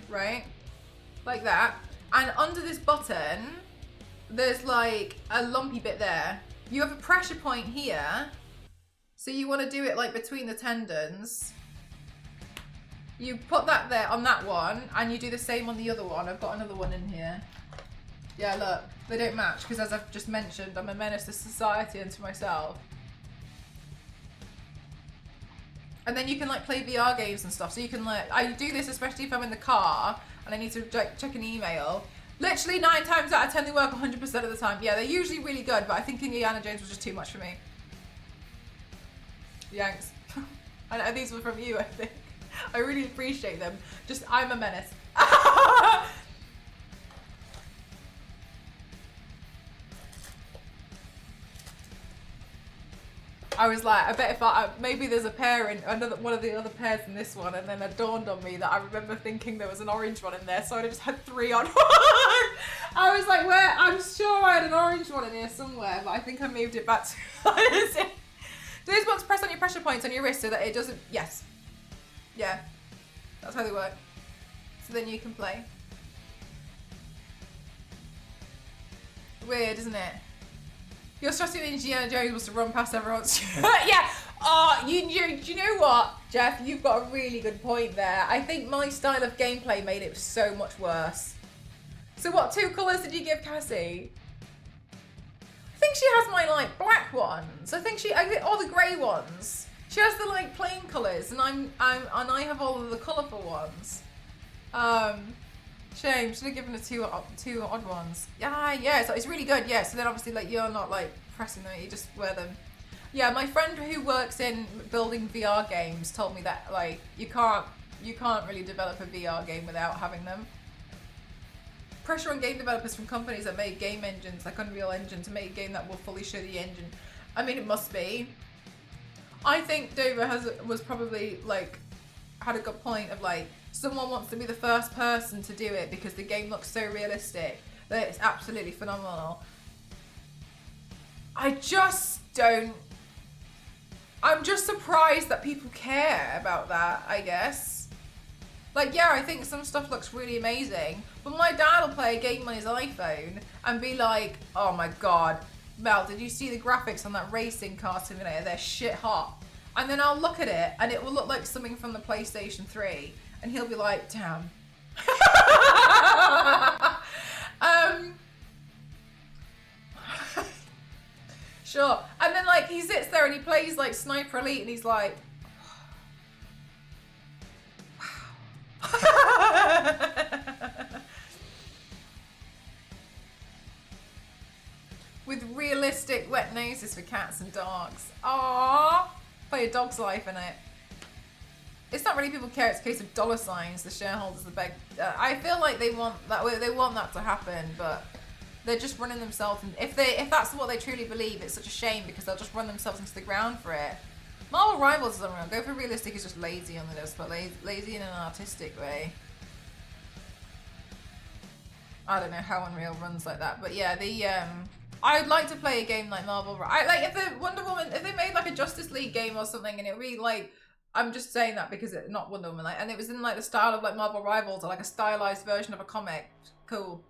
right? Like that. And under this button, there's like a lumpy bit there. You have a pressure point here. So you want to do it like between the tendons. You put that there on that one, and you do the same on the other one. I've got another one in here. Yeah, look, they don't match because, as I've just mentioned, I'm a menace to society and to myself. And then you can like play VR games and stuff. So you can like, I do this especially if I'm in the car and I need to like check an email. Literally 9 times out of 10 they work 100% of the time. Yeah, they're usually really good, but I think Indiana Jones was just too much for me. Yanks. And these were from you, I think. I really appreciate them. Just, I'm a menace. I was like, I bet if maybe there's a pair in one of the other pairs in this one, and then it dawned on me that I remember thinking there was an orange one in there, so I just had 3 on. I was like, where? I'm sure I had an orange one in here somewhere, but I think I moved it back to. Those ones press on your pressure points on your wrist so that it doesn't. Yes. Yeah. That's how they work. So then you can play. Weird, isn't it? Your strategy in Indiana Jones was to run past everyone. Yeah. Oh, you know what, Jeff? You've got a really good point there. I think my style of gameplay made it so much worse. So what 2 colours did you give Cassie? I think she has my like black ones. I get all the grey ones. She has the like plain colours, and I have all of the colourful ones. Shame. Should have given her two odd ones. Yeah. So it's really good. Yeah. So then obviously like you're not like pressing them. You just wear them. Yeah. My friend who works in building VR games told me that like you can't really develop a VR game without having them. Pressure on game developers from companies that make game engines like Unreal Engine to make a game that will fully show the engine. I mean, it must be. I think Dover was probably like had a good point of like someone wants to be the first person to do it because the game looks so realistic that it's absolutely phenomenal. I'm just surprised that people care about that, I guess. Like, yeah, I think some stuff looks really amazing, but my dad will play a game on his iPhone and be like, oh my god, Mel, did you see the graphics on that racing car simulator? They're shit hot. And then I'll look at it and it will look like something from the PlayStation 3 and he'll be like, damn. Sure. And then like he sits there and he plays like Sniper Elite and he's like, wow. With realistic wet noses for cats and dogs. Aww. Play a dog's life in it. It's not really people care, it's a case of dollar signs, the shareholders, the beg. I feel like they want that to happen, but they're just running themselves, and if that's what they truly believe, it's such a shame because they'll just run themselves into the ground for it. Marvel Rivals is unreal. Go for realistic is just lazy on the list, but lazy in an artistic way. I don't know how Unreal runs like that, but yeah, I'd like to play a game like Marvel. Like if the Wonder Woman, if they made like a Justice League game or something, and it would be like, I'm just saying that because it's not Wonder Woman, like, and it was in like the style of like Marvel Rivals or like a stylized version of a comic. Cool.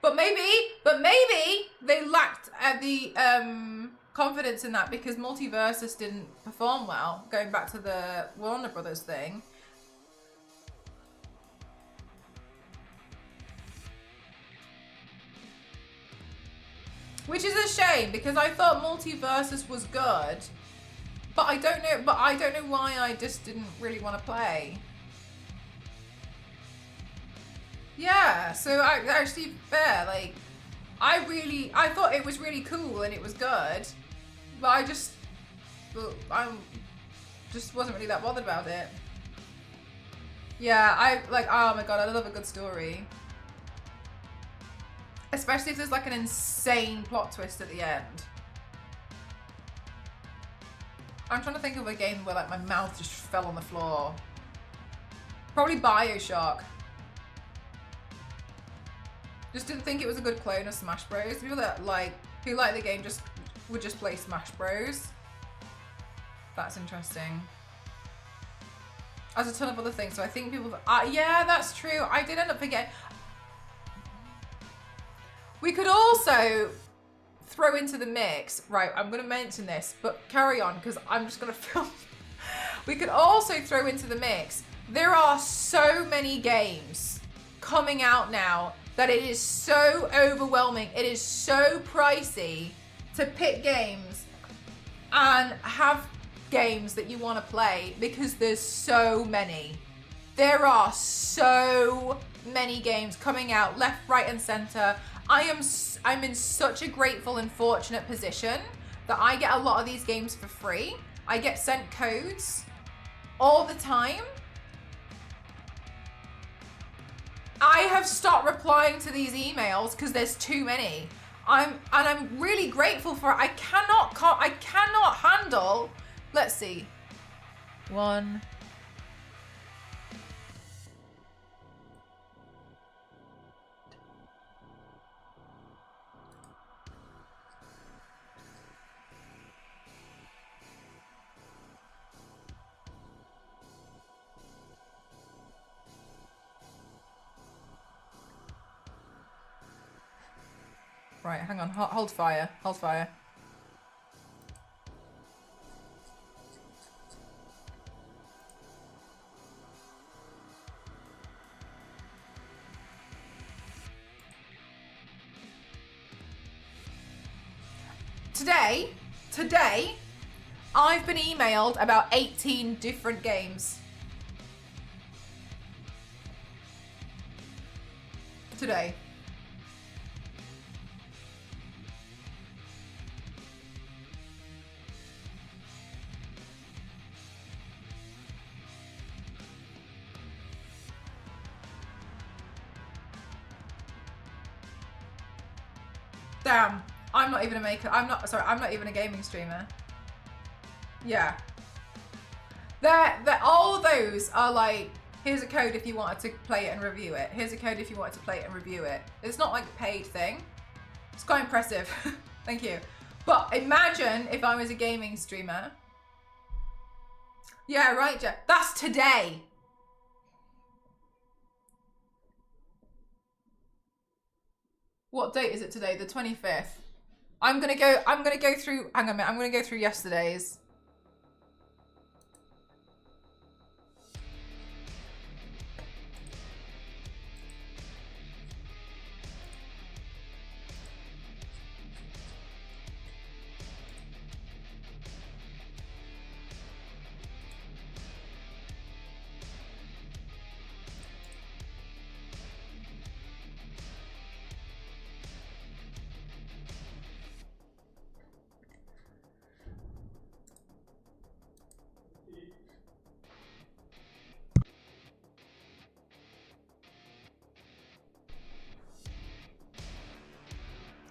But maybe they lacked the confidence in that because Multiversus didn't perform well, going back to the Warner Brothers thing. Which is a shame because I thought Multiversus was good, but I don't know why I just didn't really want to play. Yeah, so actually fair, like I thought it was really cool and it was good, but I just wasn't really that bothered about it. Yeah, oh my god, I love a good story. Especially if there's like an insane plot twist at the end. I'm trying to think of a game where like my mouth just fell on the floor. Probably BioShock. Just didn't think it was a good clone of Smash Bros. People that who like the game would just play Smash Bros. That's interesting. There's a ton of other things, so I think people. Yeah, that's true. I did end up forgetting. We could also throw into the mix. Right, I'm going to mention this, but carry on because I'm just going to film. We could also throw into the mix. There are so many games coming out now that it is so overwhelming. It is so pricey to pick games and have games that you want to play because there's so many. There are so many games coming out left, right, and center. I'm in such a grateful and fortunate position that I get a lot of these games for free. I get sent codes all the time. I have stopped replying to these emails because there's too many. I'm really grateful for it. I cannot handle. Let's see. 1. Right, hang on. Hold fire. Hold fire. Today, I've been emailed about 18 different games. Today. Damn, I'm not even a maker. I'm not even a gaming streamer. Yeah. All those are like, here's a code if you wanted to play it and review it. Here's a code if you wanted to play it and review it. It's not like a paid thing. It's quite impressive. Thank you. But imagine if I was a gaming streamer. Yeah, right, Jeff. That's today. What date is it today? The 25th. I'm gonna go through, hang on a minute, I'm gonna go through yesterday's.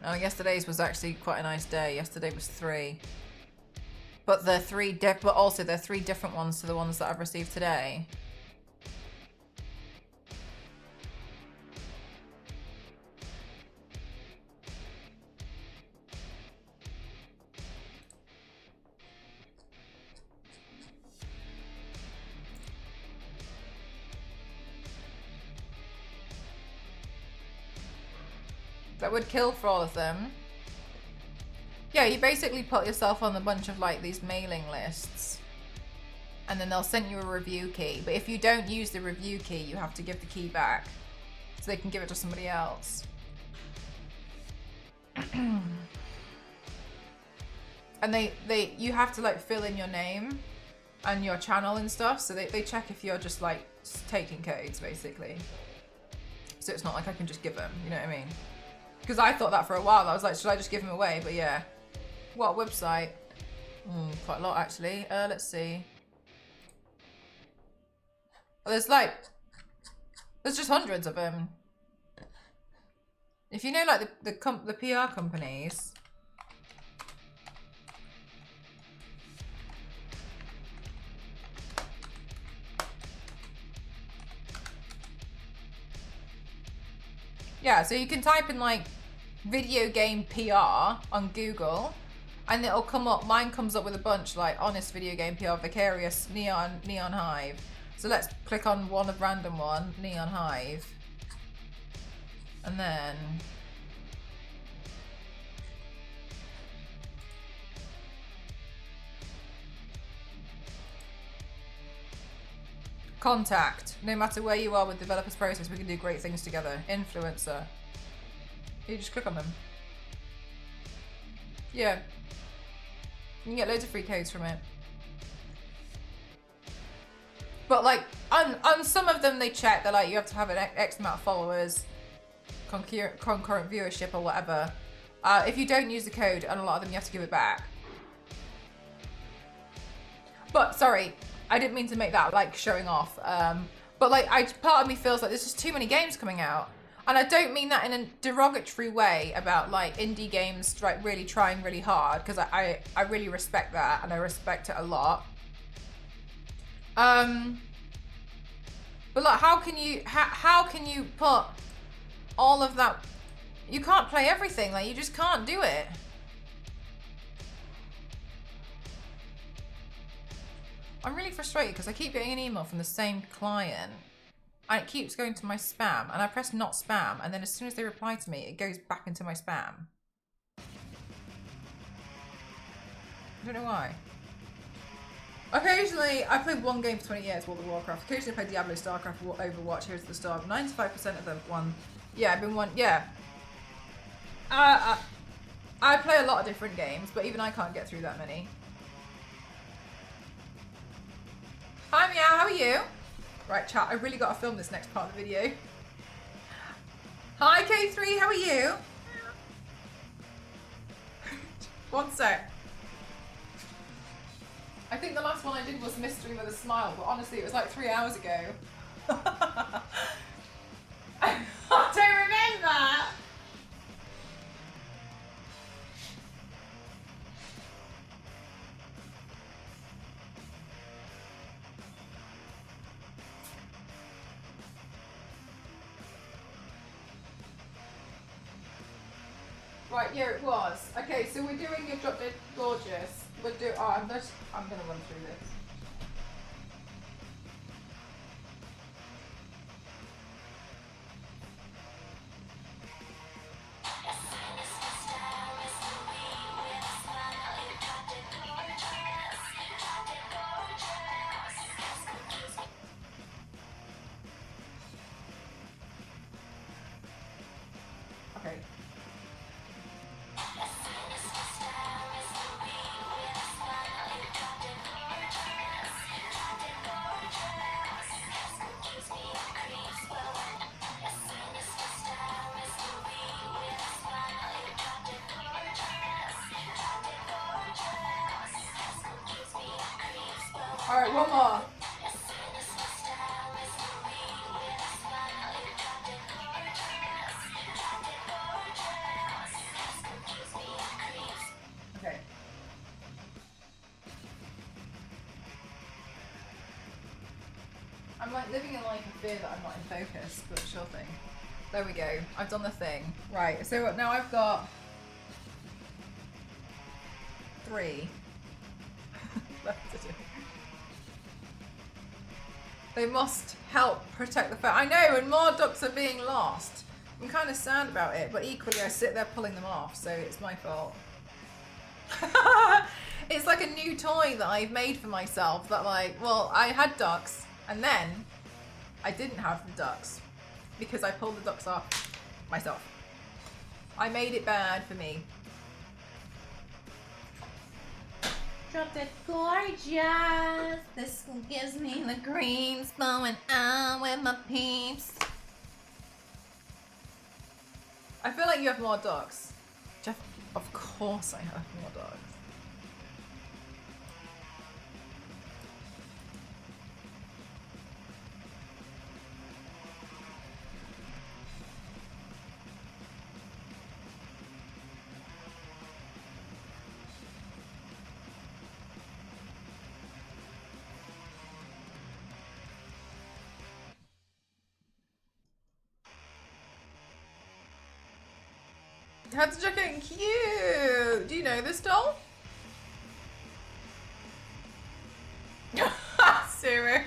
Oh, yesterday's was actually quite a nice day. Yesterday was 3. But but also they're 3 different ones to the ones that I've received today. That would kill for all of them. Yeah, you basically put yourself on a bunch of like these mailing lists, and then they'll send you a review key. But if you don't use the review key, you have to give the key back so they can give it to somebody else. And you have to like fill in your name and your channel and stuff, so they check if you're just like taking codes basically. So it's not like I can just give them, you know what I mean? Because I thought that for a while. I was like, should I just give them away? But yeah. What website? Quite a lot actually. Let's see. There's just hundreds of them. If you know like the PR companies. Yeah, so you can type in like video game PR on Google and it'll come up. Mine comes up with a bunch like Honest Video Game PR, Vicarious, Neon Hive. So let's click on one of random one, Neon Hive. And then contact. No matter where you are with developers process, we can do great things together. Influencer. You just click on them. Yeah. You can get loads of free codes from it. But like on some of them they check, they're like you have to have an X amount of followers, concurrent viewership or whatever. If you don't use the code, on a lot of them you have to give it back. But sorry, I didn't mean to make that like showing off. But like part of me feels like there's just too many games coming out. And I don't mean that in a derogatory way about like indie games like really trying really hard, because I really respect that and I respect it a lot. But like how can you put all of that? You can't play everything, like you just can't do it. I'm really frustrated because I keep getting an email from the same client and it keeps going to my spam, and I press not spam, and then as soon as they reply to me, it goes back into my spam. I don't know why. Occasionally, I played one game for 20 years, World of Warcraft. Occasionally I play Diablo, StarCraft, Overwatch, Heroes of the Storm. 95% of them one. Yeah, I've been one, yeah. I play a lot of different games, but even I can't get through that many. Hi Meow, how are you? Right, chat, I really got to film this next part of the video. Hi K3, how are you? One sec. I think the last one I did was Mystery with a Smile, but honestly it was like 3 hours ago. I don't remember! Right, yeah, it was. Okay, so we're doing your Drop Dead Gorgeous. Oh, I'm gonna run through this. Okay. Alright, one more. Okay. I'm like living in life of fear that I'm not in focus, but sure thing. There we go. I've done the thing. Right, so now I've got 3 left to do. They must help protect the I know, and more ducks are being lost. I'm kind of sad about it, but equally I sit there pulling them off, so it's my fault. It's like a new toy that I've made for myself that like, well, I had ducks and then I didn't have the ducks because I pulled the ducks off myself. I made it bad for me. Drop Dead Gorgeous. This one gives me the greens going on with my peeps. I feel like you have more ducks. Jeff, of course I have more ducks. How's the jacket cute? Do you know this doll? Sarah.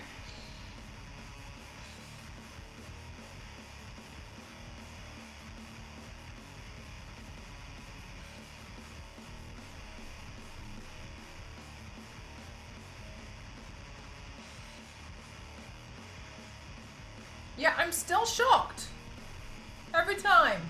Yeah, I'm still shocked. Every time.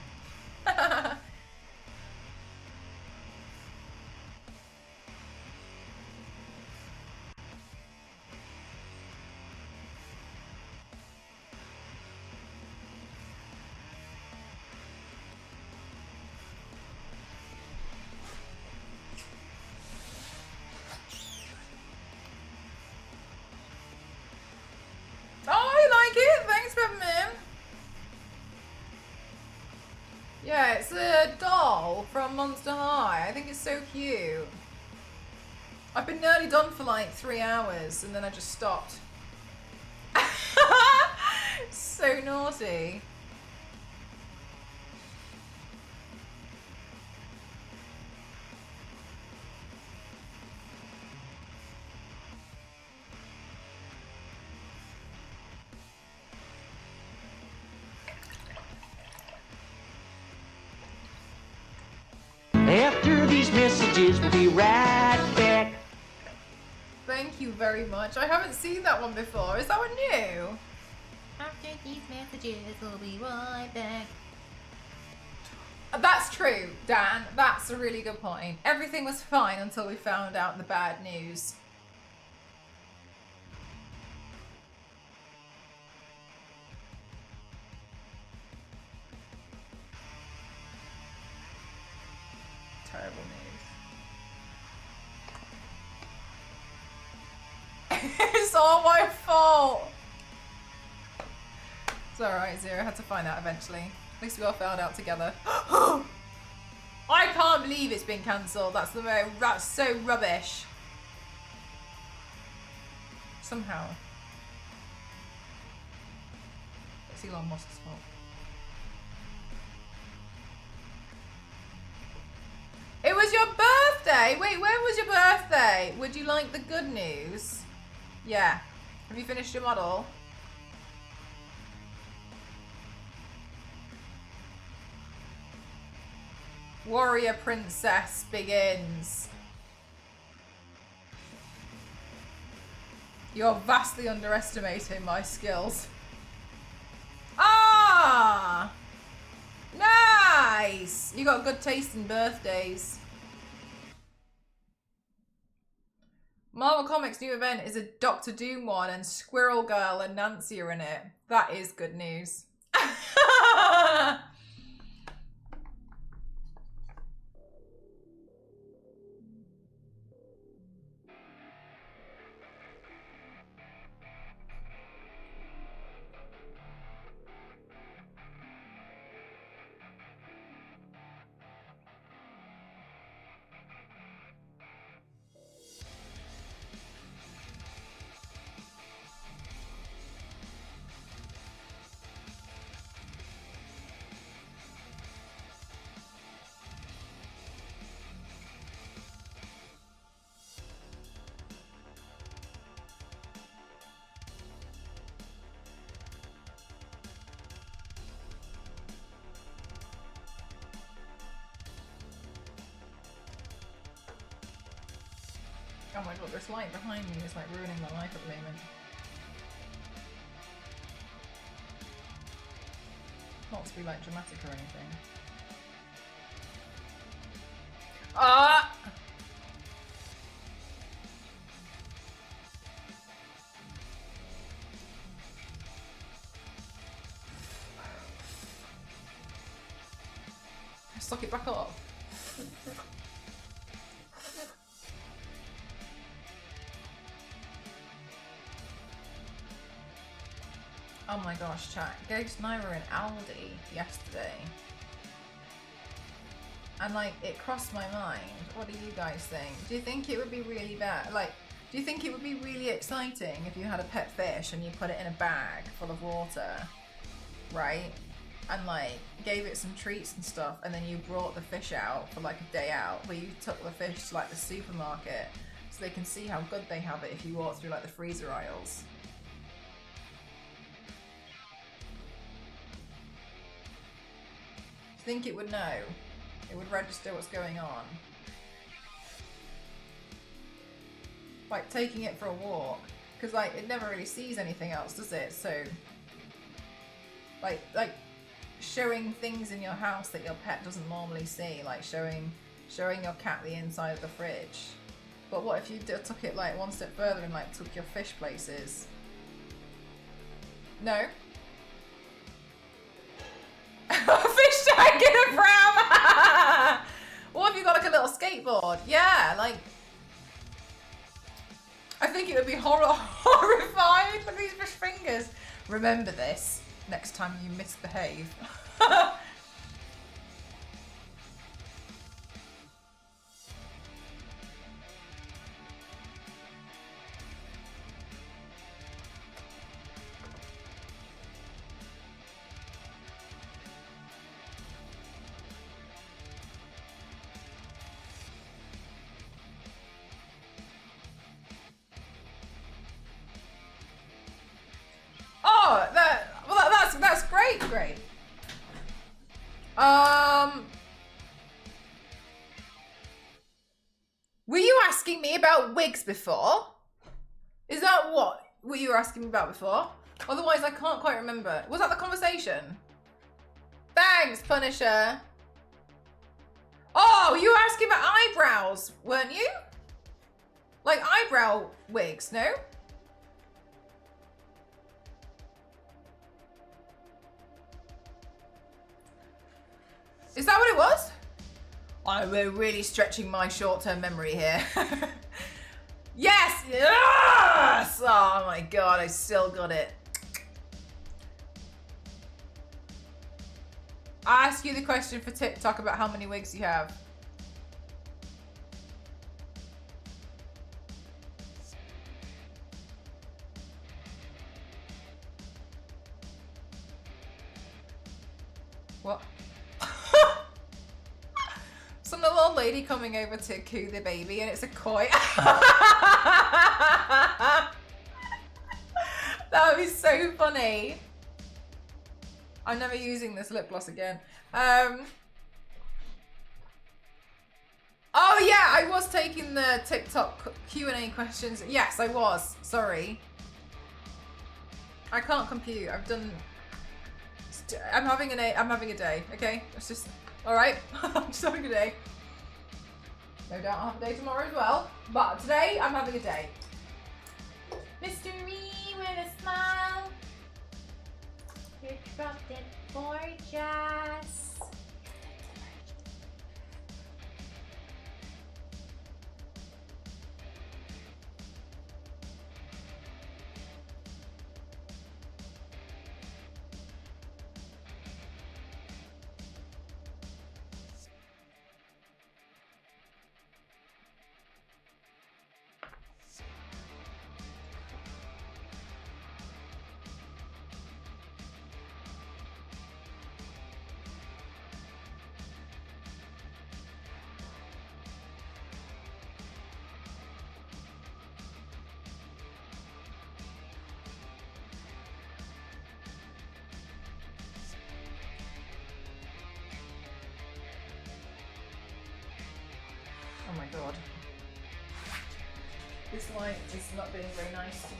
Oh, you like it? Thanks, Peppermint. Yeah, it's a doll from Monster High. I think it's so cute. I've been nearly done for like 3 hours and then I just stopped. So naughty.
After these messages, we'll be right back.
Thank you very much. I haven't seen that one before. Is that one new?
After these messages, we'll be right back.
That's true, Dan. That's a really good point. Everything was fine until we found out the bad news. Terrible news. It's all my fault. It's alright, Zero. I had to find out eventually. At least we all found out together. I can't believe it's been cancelled. That's so rubbish. Somehow. It's Elon Musk's fault. It was your birthday! Wait, when was your birthday? Would you like the good news? Yeah. Have you finished your model? Warrior Princess begins. You're vastly underestimating my skills. Ah! Nice! You got good taste in birthdays. Marvel Comics' new event is a Doctor Doom one and Squirrel Girl and Nancy are in it. That is good news. Oh my god, this light behind me is like ruining my life at the moment. Not to be like dramatic or anything. Ah! Suck it back up. Oh my gosh, chat. Ghost and I were in Aldi yesterday. And like, it crossed my mind. What do you guys think? Do you think it would be really bad? Like, do you think it would be really exciting if you had a pet fish and you put it in a bag full of water, right? And like, gave it some treats and stuff, and then you brought the fish out for like a day out, where you took the fish to like the supermarket so they can see how good they have it if you walk through like the freezer aisles. Do you think it would know? It would register what's going on. Like taking it for a walk, because like it never really sees anything else, does it? So like showing things in your house that your pet doesn't normally see, like showing your cat the inside of the fridge. But what if you took it like one step further and like took your fish places? No? Fish tank in a pram! What if you got like a little skateboard? Yeah, like, I think it would be horrifying. Look at these fish fingers. Remember this next time you misbehave. Oh, that's great. Were you asking me about wigs before? Is that what you were asking me about before? Otherwise, I can't quite remember. Was that the conversation? Thanks, Punisher. Oh, you were asking about eyebrows, weren't you? Like eyebrow wigs, no? Is that what it was? We're really stretching my short-term memory here. Yes! Yes! Oh my god, I still got it. I ask you the question for TikTok about how many wigs you have. What? Some little old lady coming over to coo the baby and it's a koi. That would be so funny. I'm never using this lip gloss again. Oh yeah, I was taking the TikTok Q&A questions. Yes, I was. Sorry. I can't compute. I'm having a day, okay? It's just, all right? I'm just having a day. No doubt I'll have a day tomorrow as well. But today, I'm having a day.
Mystery with a smile. You're dropped in gorgeous.
Oh my god. This light is not being very nice to me.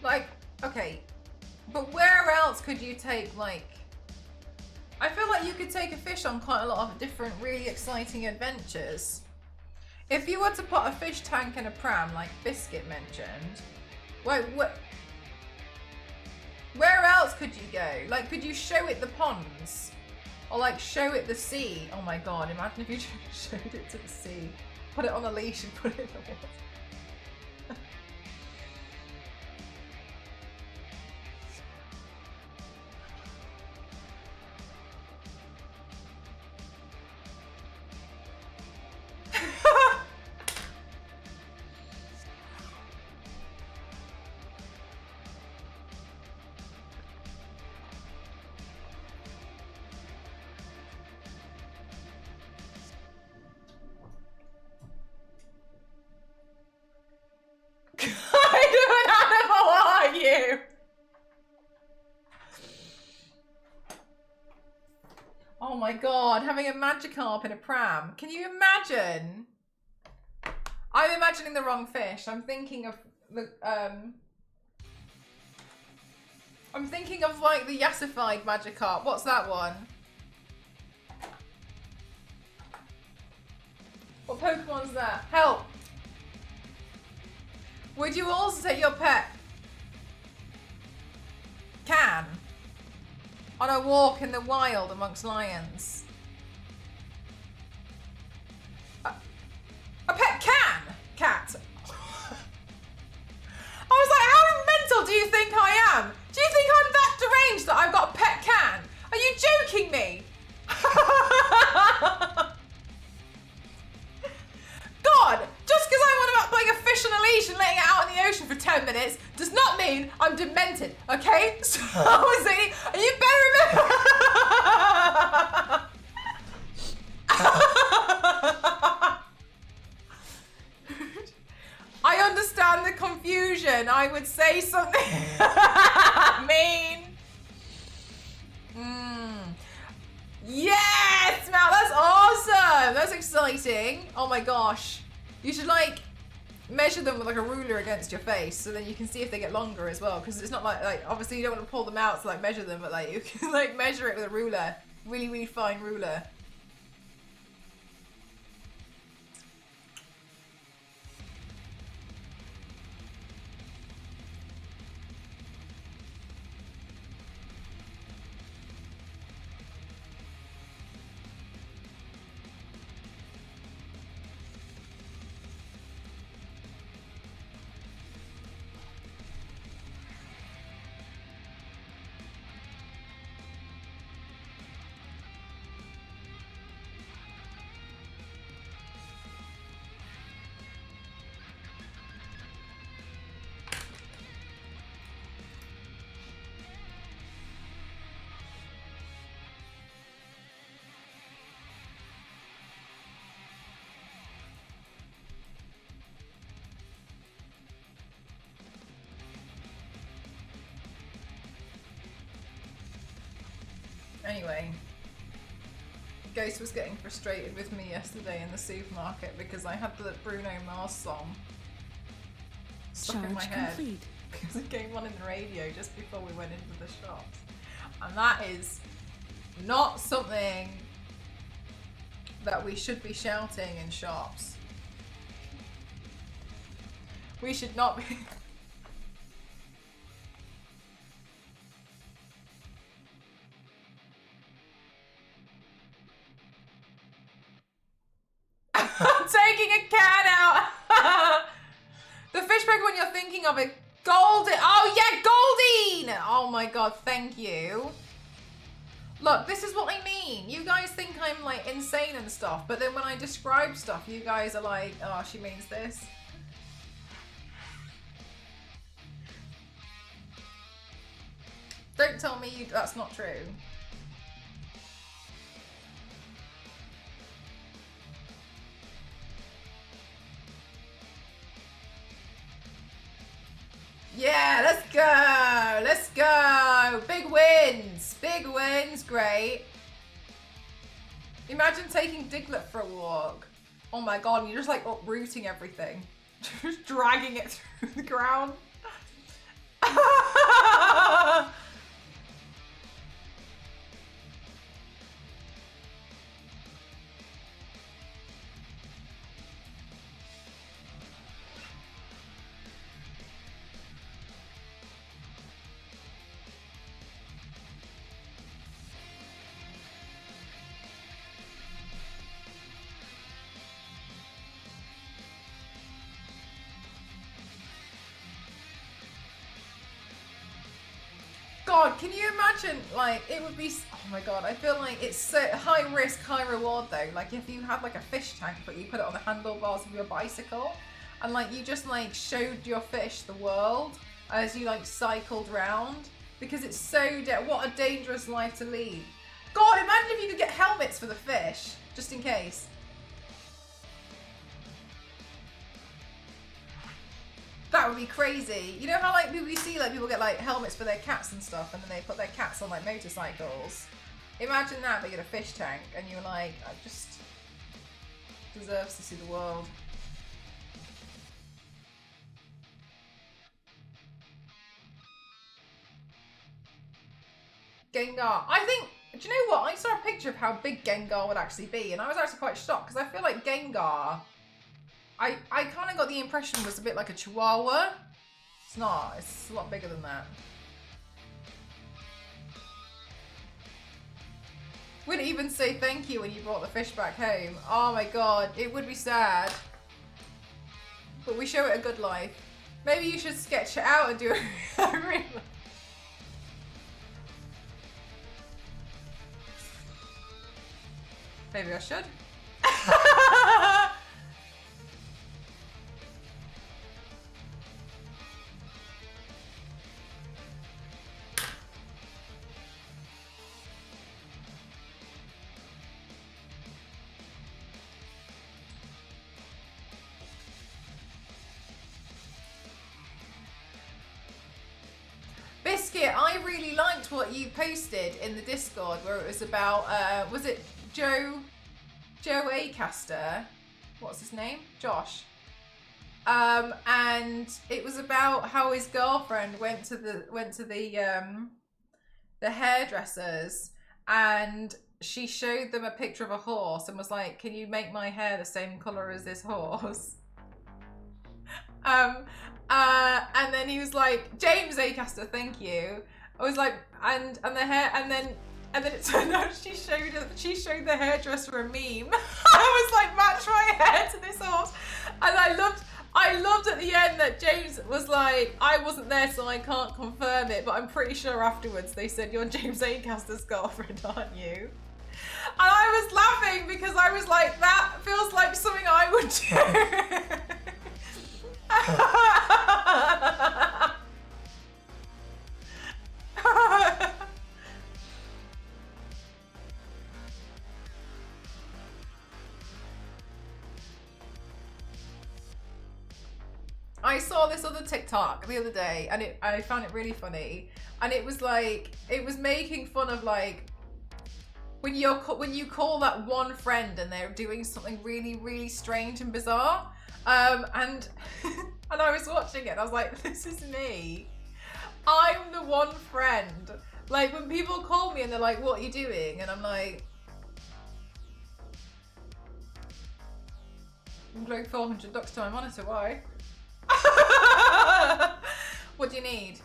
Like, okay, but where else could you take, like, I feel like you could take a fish on quite a lot of different really exciting adventures. If you were to put a fish tank in a pram, like Biscuit mentioned, wait, where else could you go? Like, could you show it the ponds? Or like show it the sea? Oh my god, imagine if you showed it to the sea. Put it on a leash and put it in the water. Oh my god, having a Magikarp in a pram. Can you imagine? I'm imagining the wrong fish. I'm thinking of the I'm thinking of like the yassified Magikarp. What's that one? What Pokemon's that? Help! Would you also take your pet Can on a walk in the wild amongst lions? A pet cat. I was like, how mental do you think I am? Do you think I'm that deranged that I've got a pet can? Are you joking me? God, just because I want to putting a fish on a leash and letting it out in the ocean for 10 minutes does not mean I'm demented, okay? So I was thinking, you better remember. I understand the confusion. I would say something mean. Yes, Mal, that's awesome. That's exciting. Oh my gosh. You should like measure them with like a ruler against your face so then you can see if they get longer as well, because it's not like obviously you don't want to pull them out to like measure them, but like you can like measure it with a ruler. Really, really fine ruler. Anyway, Ghost was getting frustrated with me yesterday in the supermarket because I had the Bruno Mars song stuck in my head because it came on in the radio just before we went into the shops, and that is not something that we should be shouting in shops. We should not be. I'm taking a cat out. The fish Pokemon you're thinking of, Goldie. Oh yeah, Goldine. Oh my god, thank you. Look, this is what I mean. You guys think I'm like insane and stuff, but then when I describe stuff, you guys are like, oh, she means this. Don't tell me that's not true. Yeah, let's go. Let's go. Big wins, great. Imagine taking Diglett for a walk. Oh my god, you're just like uprooting everything. Just dragging it through the ground. God, can you imagine, like, it would be, oh my god, I feel like it's so high risk, high reward though. Like if you had like a fish tank, but you put it on the handlebars of your bicycle and like you just like showed your fish the world as you like cycled round, because it's so, what a dangerous life to lead. God, imagine if you could get helmets for the fish, just in case. That would be crazy. You know how like you see like people get like helmets for their cats and stuff, and then they put their cats on like motorcycles. Imagine that, but you get a fish tank, and you're like, I just deserves to see the world. Gengar. I think, do you know what? I saw a picture of how big Gengar would actually be, and I was actually quite shocked because I feel like Gengar, I kind of got the impression was a bit like a Chihuahua. It's not. It's a lot bigger than that. Wouldn't even say thank you when you brought the fish back home. Oh my god, it would be sad. But we show it a good life. Maybe you should sketch it out and do it. Maybe I should. Biscuit, I really liked what you posted in the Discord where it was about, was it Joe Acaster? What's his name? Josh. And it was about how his girlfriend went to the hairdressers, and she showed them a picture of a horse and was like, "Can you make my hair the same color as this horse?" And then he was like, James Acaster, thank you. I was like, and the hair, and then it turned out she showed the hairdresser a meme. I was like, match my hair to this horse. And I loved at the end that James was like, I wasn't there so I can't confirm it, but I'm pretty sure afterwards they said, you're James Acaster's girlfriend, aren't you? And I was laughing because I was like, that feels like something I would do. I saw this other TikTok the other day and I found it really funny, and it was like, it was making fun of like when you call that one friend and they're doing something really, really strange and bizarre. And I was watching it and I was like, this is me. I'm the one friend. Like when people call me and they're like, what are you doing? And I'm like, I'm glowing 400 ducks to my monitor, why? What do you need?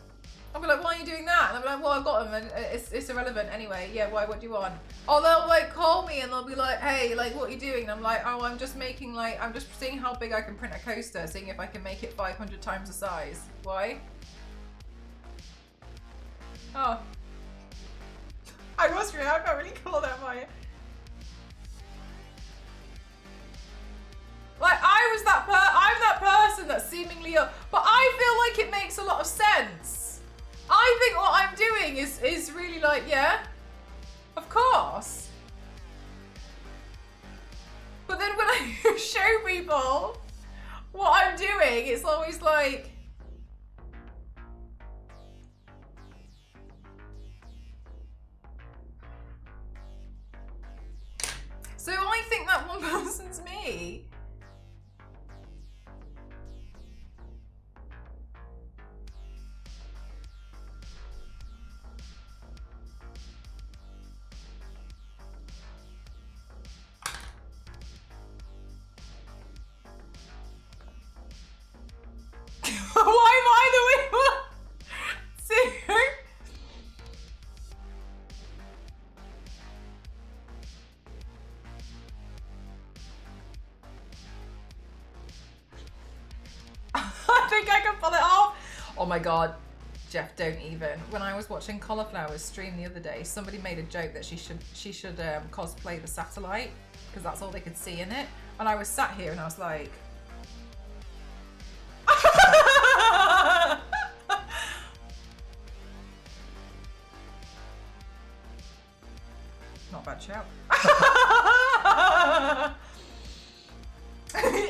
I'll be like, why are you doing that? And I'll be like, well, I've got them and it's irrelevant anyway. Yeah, why, what do you want? Or they'll like call me and they'll be like, hey, like what are you doing? And I'm like, oh, I'm just making like, I'm just seeing how big I can print a coaster, seeing if I can make it 500 times the size. Why? Oh. I can't really call that Maya. Like, I'm that person that's seemingly, but I feel like it makes a lot of sense. I think what I'm doing is really like, yeah, of course. But then when I show people what I'm doing, it's always like, so I think that one person's me. Why am I the one? See? I think I can pull it off. Oh my god, Jeff, don't even. When I was watching Cauliflower's stream the other day, somebody made a joke that she should cosplay the satellite because that's all they could see in it. And I was sat here and I was like, not a bad shout.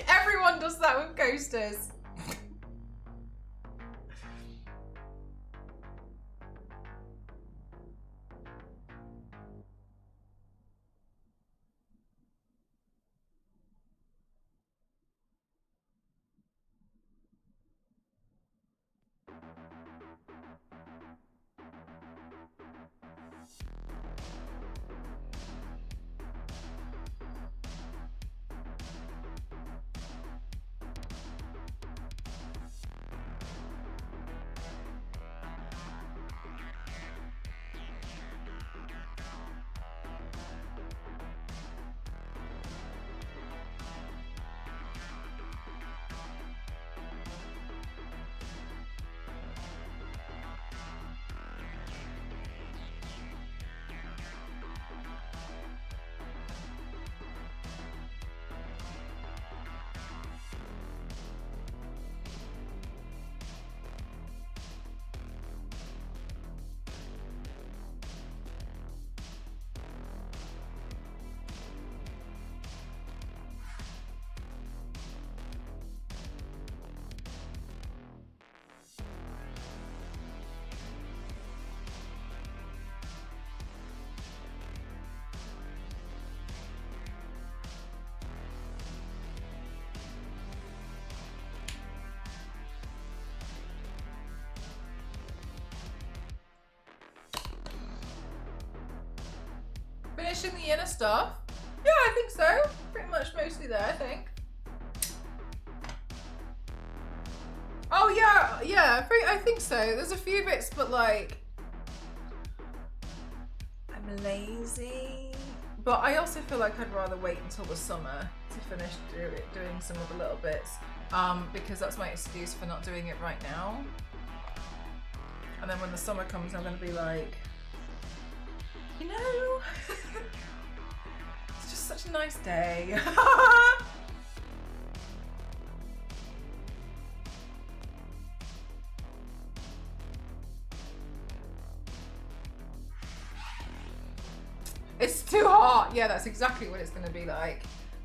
Everyone does that with coasters. Finishing the inner stuff. Yeah, I think so. Pretty much mostly there, I think. Oh yeah, I think so. There's a few bits, but like, I'm lazy. But I also feel like I'd rather wait until the summer to finish doing some of the little bits, because that's my excuse for not doing it right now. And then when the summer comes, I'm gonna be like, you know, it's just such a nice day. It's too hot. Yeah, that's exactly what it's going to be like.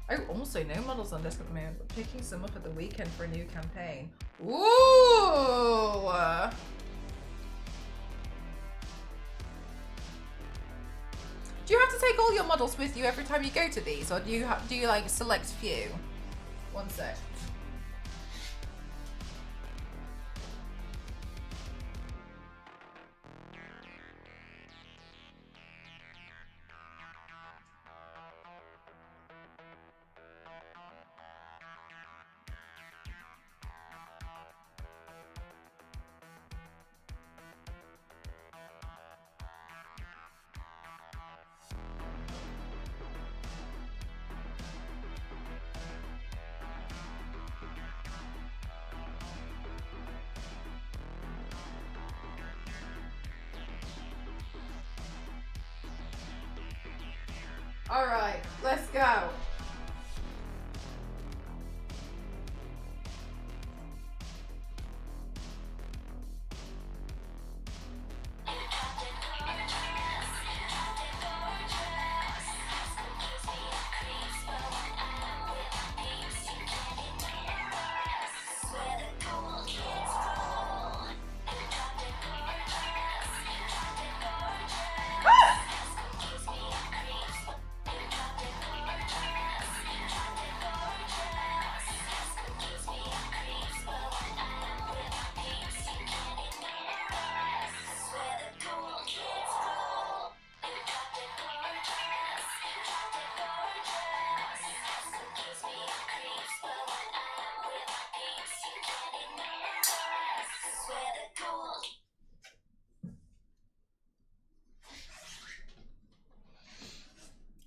I also know models on desk at the moment, but picking some up at the weekend for a new campaign. Ooh. Do you have to take all your models with you every time you go to these, or do you like select few? One sec. All right, let's go.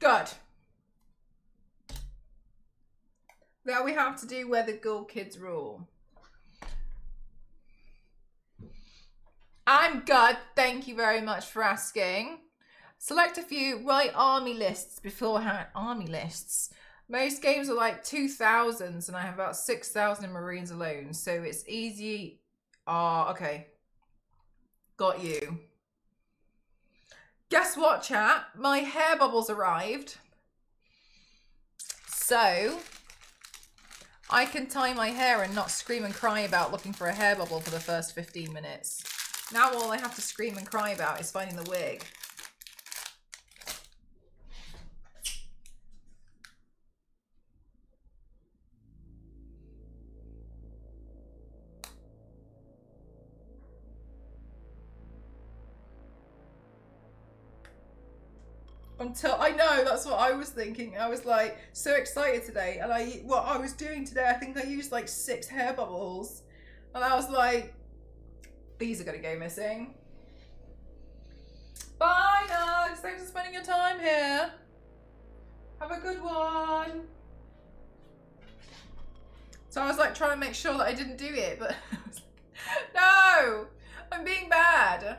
Good. Now we have to do where the girl kids rule. I'm good. Thank you very much for asking. Select a few. Write army lists beforehand. Army lists. Most games are like 2,000s and I have about 6,000 in Marines alone. So it's easy. Okay. Got you. Guess what, chat? My hair bubbles arrived. So I can tie my hair and not scream and cry about looking for a hair bubble for the first 15 minutes. Now all I have to scream and cry about is finding the wig. Until I know, that's what I was thinking. I was like so excited today, and what I was doing today, I think I used like 6 hair bubbles, and I was like, these are gonna go missing. Bye, Nugs. Thanks for spending your time here. Have a good one. So I was like trying to make sure that I didn't do it, but I was like, no, I'm being bad.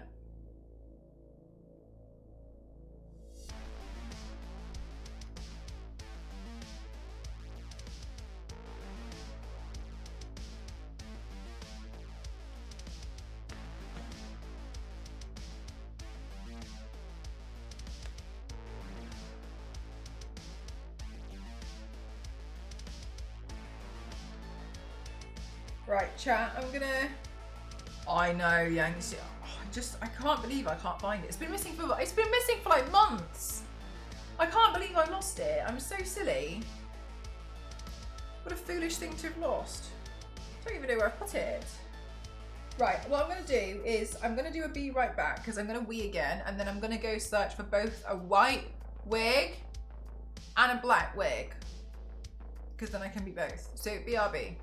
Right, chat, I'm gonna... I know, Yang. I can't believe I can't find it. It's been missing for like months. I can't believe I lost it. I'm so silly. What a foolish thing to have lost. I don't even know where I put it. Right, what I'm gonna do is I'm gonna do a be right back because I'm gonna wee again, and then I'm gonna go search for both a white wig and a black wig because then I can be both. So BRB.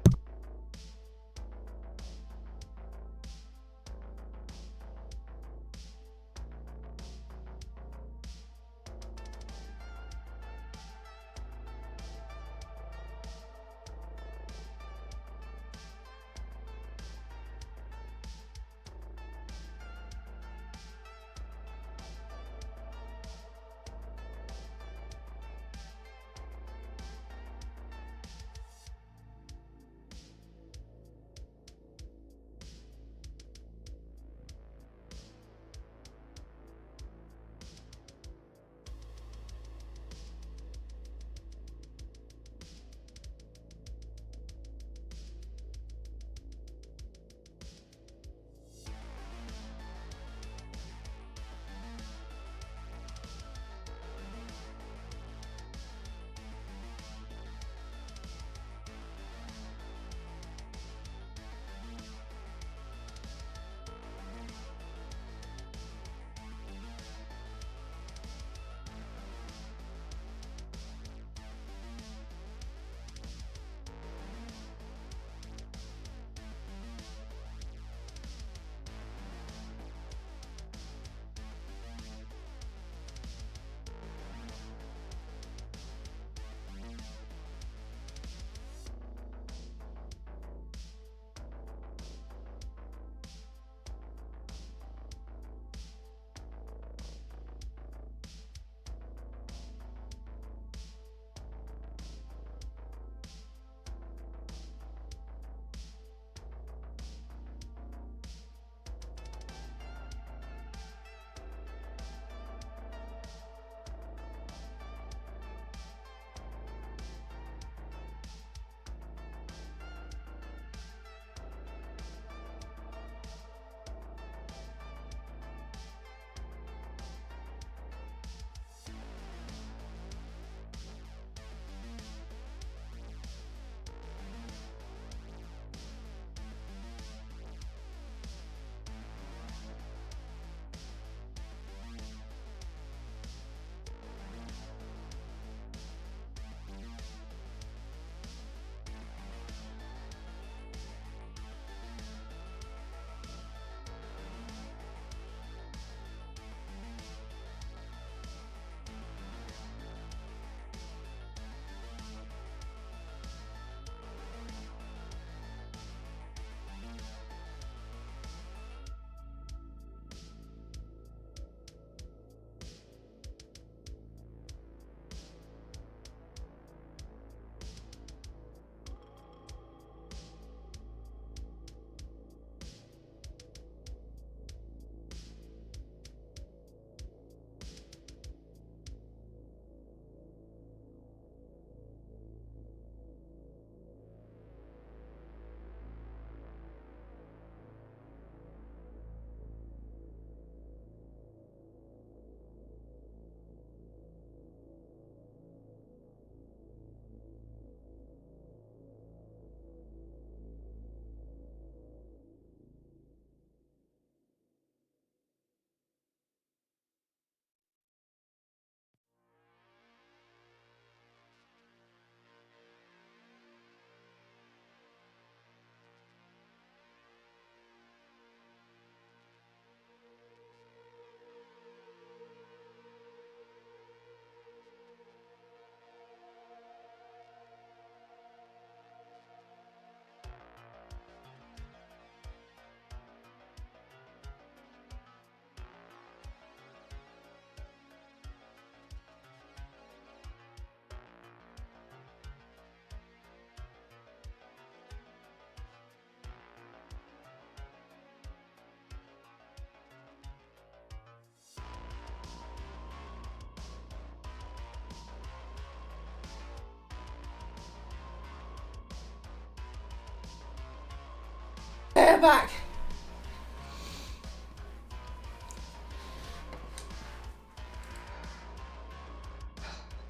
They're back.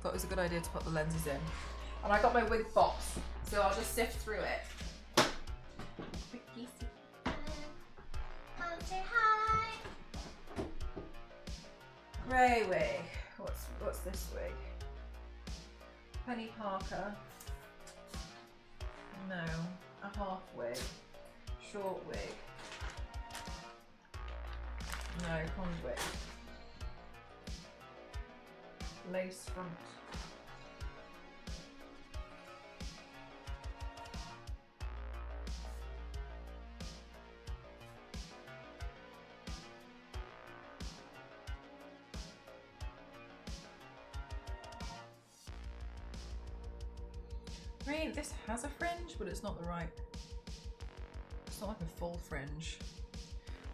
Thought it was a good idea to put the lenses in. And I got my wig box, so I'll just sift through it.
Come say hi.
Grey wig. What's this wig? Penny Parker. No, a half wig. Short wig. No, conduit. Lace front. I mean, this has a fringe, but it's not the right. It's not like a full fringe.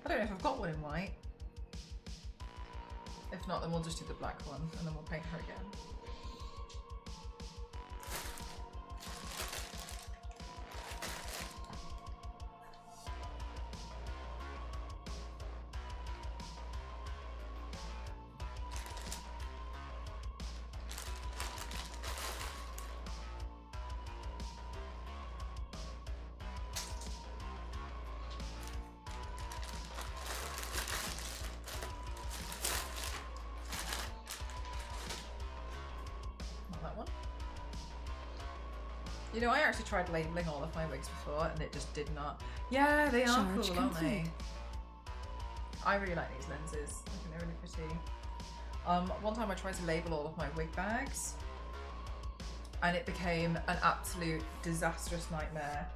I don't know if I've got one in white. If not, then we'll just do the black one and then we'll paint her again. You know, I actually tried labeling all of my wigs before and it just did not. Yeah, they are
Charge
cool, aren't they?
complete.
I really like these lenses. I think they're really pretty. One time I tried to label all of my wig bags and it became an absolute disastrous nightmare.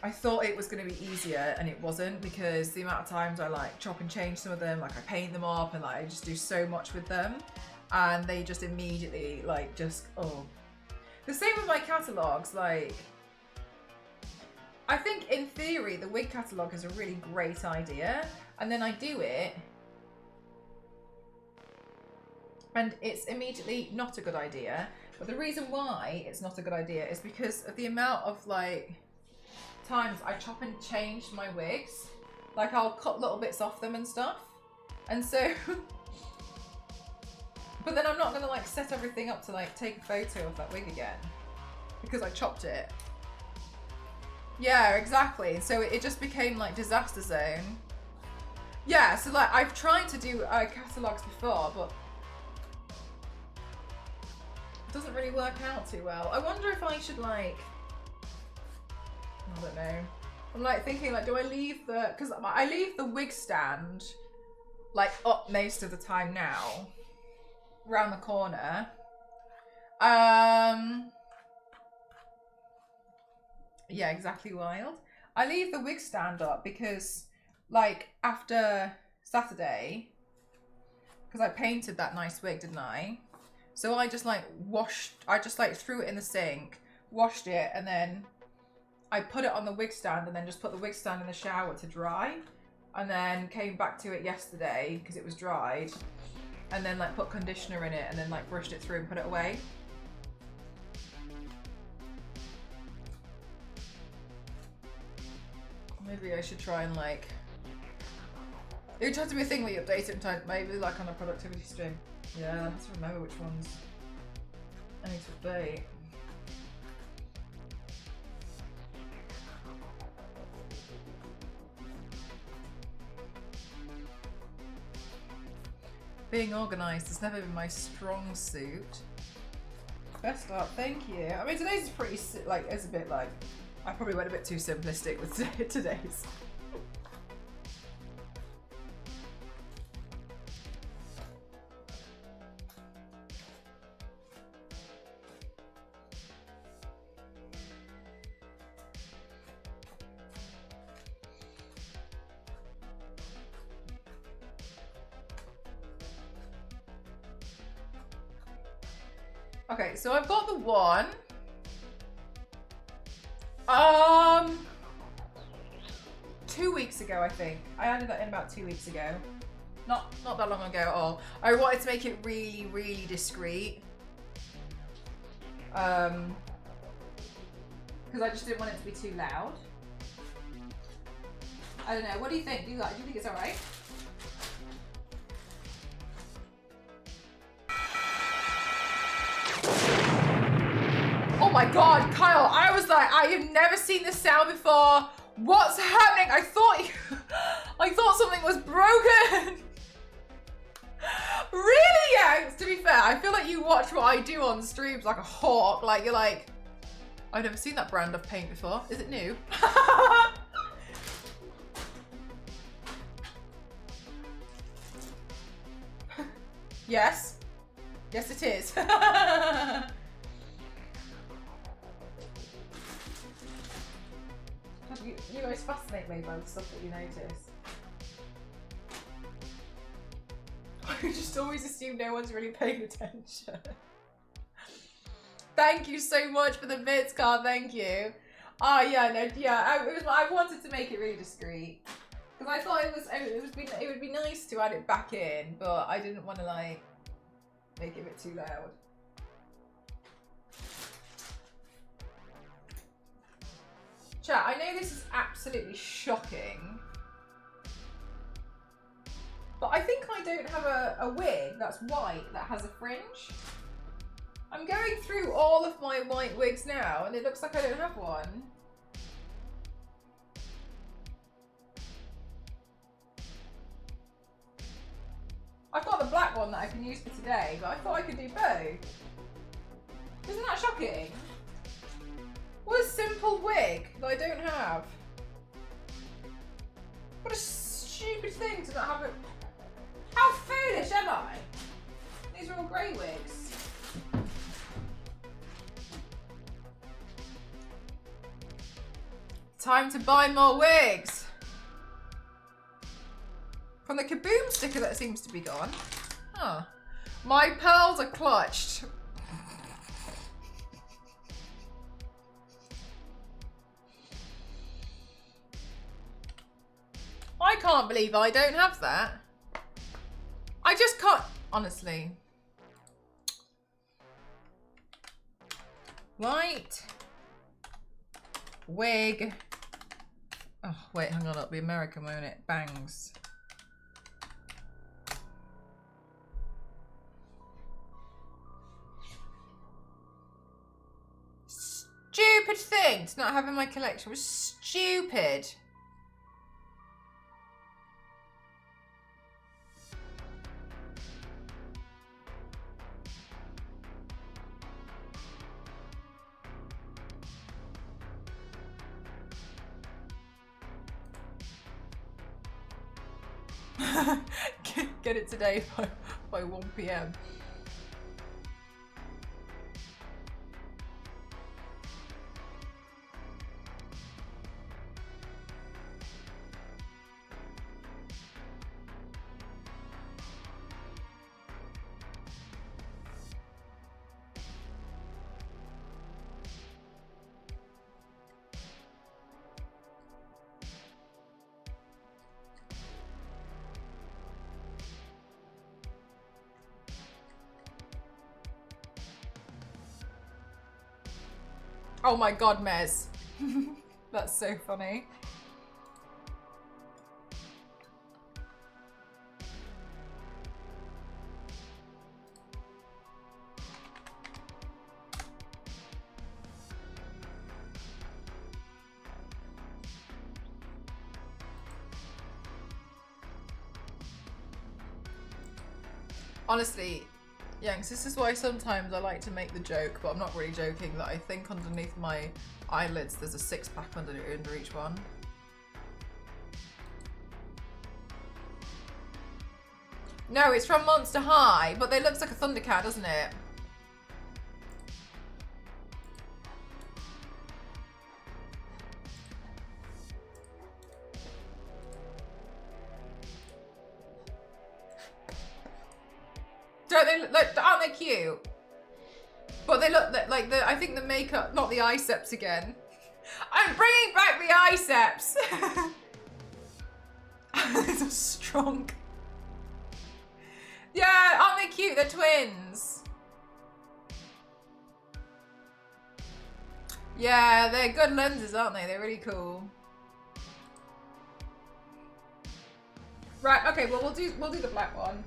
I thought it was going to be easier and it wasn't, because the amount of times I like chop and change some of them, like I paint them up and like I just do so much with them and they just immediately like just, oh. The same with my catalogues, like, I think in theory the wig catalogue is a really great idea, and then I do it and it's immediately not a good idea. But the reason why it's not a good idea is because of the amount of like times I chop and change my wigs. Like I'll cut little bits off them and stuff, and so but then I'm not gonna like set everything up to like take a photo of that wig again because I chopped it. Yeah, exactly. So it just became like disaster zone. Yeah, so like I've tried to do catalogues before, but it doesn't really work out too well. I wonder if I should like, I don't know. I'm like thinking like, do I leave the, because I leave the wig stand like up most of the time now. Around the corner. Yeah, exactly, Wild. I leave the wig stand up because like after Saturday, because I painted that nice wig, didn't I? So I just like threw it in the sink, washed it, and then I put it on the wig stand and then just put the wig stand in the shower to dry, and then came back to it yesterday because it was dried. And then like put conditioner in it and then like brushed it through and put it away. Maybe I should try and like, it would have to be a thing where you update it in time, maybe like on a productivity stream. Yeah, I have to remember which ones I need to update. Being organised has never been my strong suit. Best art, thank you. I mean, today's is pretty, like, it's a bit like, I probably went a bit too simplistic with today's. Okay, so I've got the one. 2 weeks ago, I think. I added that in about 2 weeks ago. Not that long ago at all. I wanted to make it really, really discreet. Because I just didn't want it to be too loud. I don't know. What do you think? Do you think it's alright? Oh my god, Kyle, I was like, I have never seen this sound before. What's happening? I thought something was broken. Really, Yanks? To be fair, I feel like you watch what I do on streams like a hawk. Like, you're like, I've never seen that brand of paint before. Is it new? Yes. Yes, it is. You always fascinate me by the stuff that you notice. I just always assume no one's really paying attention. Thank you so much for the bits card, thank you. Oh yeah, no, yeah, I wanted to make it really discreet. Because I thought it would be nice to add it back in, but I didn't want to like make it a bit too loud. Chat, I know this is absolutely shocking, but I think I don't have a wig that's white that has a fringe. I'm going through all of my white wigs now and it looks like I don't have one. I've got the black one that I can use for today, but I thought I could do both. Isn't that shocking? What a simple wig that I don't have. What a stupid thing to not have it. How foolish am I? These are all grey wigs. Time to buy more wigs. From the Kaboom sticker that seems to be gone. Huh. My pearls are clutched. I can't believe I don't have that. I just can't, honestly. White wig. Oh, wait, hang on, it'll be American, won't it? Bangs. Stupid thing to not have in my collection. It was stupid. Get it today by 1 PM. Oh my god, Mez. That's so funny. Honestly, Yanks, this is why sometimes I like to make the joke, but I'm not really joking, that I think underneath my eyelids there's a six-pack under each one. No, it's from Monster High, but it looks like a Thundercat, doesn't it? Don't they look, aren't they cute? But they look like the, I think the makeup, not the biceps again. I'm bringing back the biceps. These are strong. Yeah, aren't they cute? They're twins. Yeah, they're good lenses, aren't they? They're really cool. Right, okay, well we'll do the black one.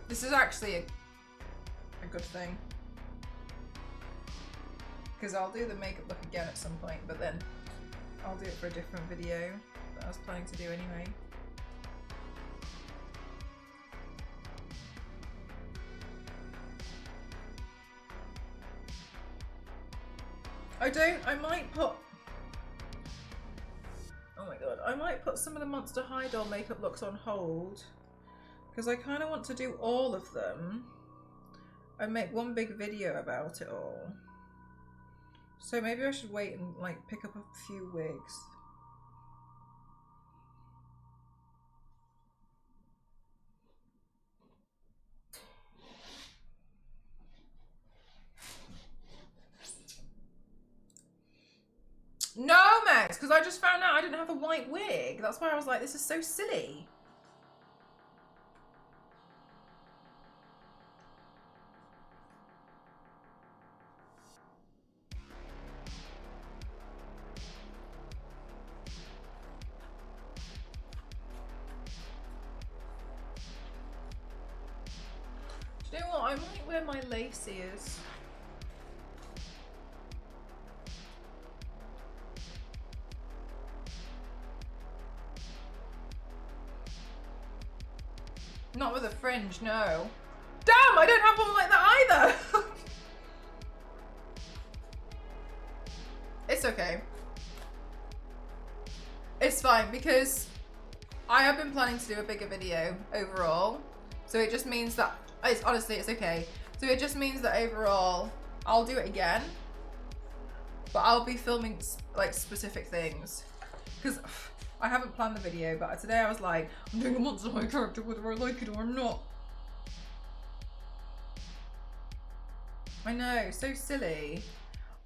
This is actually a good thing. Because I'll do the makeup look again at some point, but then I'll do it for a different video that I was planning to do anyway. I might put, oh my god, I might put some of the Monster High doll makeup looks on hold because I kind of want to do all of them and make one big video about it all. So maybe I should wait and like pick up a few wigs. No, Max, because I just found out I didn't have a white wig. That's why I was like, this is so silly. Do you know what? I might wear my lace ears. Not with a fringe, no. Damn, I don't have one like that either. It's okay. It's fine because I have been planning to do a bigger video overall. So it just means that, honestly, it's okay. So it just means that overall, I'll do it again. But I'll be filming like specific things. Because I haven't planned the video, but today I was like, I'm doing a Monster High character whether I like it or not. I know, so silly.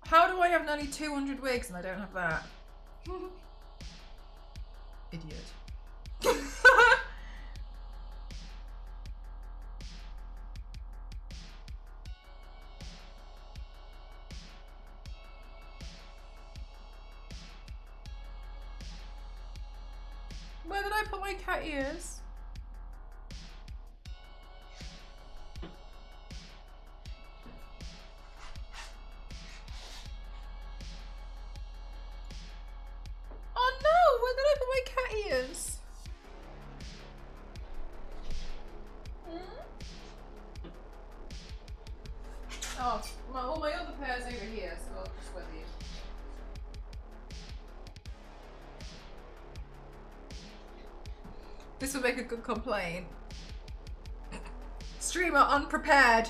How do I have nearly 200 wigs and I don't have that? Idiot. Where did I put my cat ears? Oh no, where did I put my cat ears? Oh, all my other pair's over here, so I'll just wear these. This would make a good complaint. Streamer unprepared.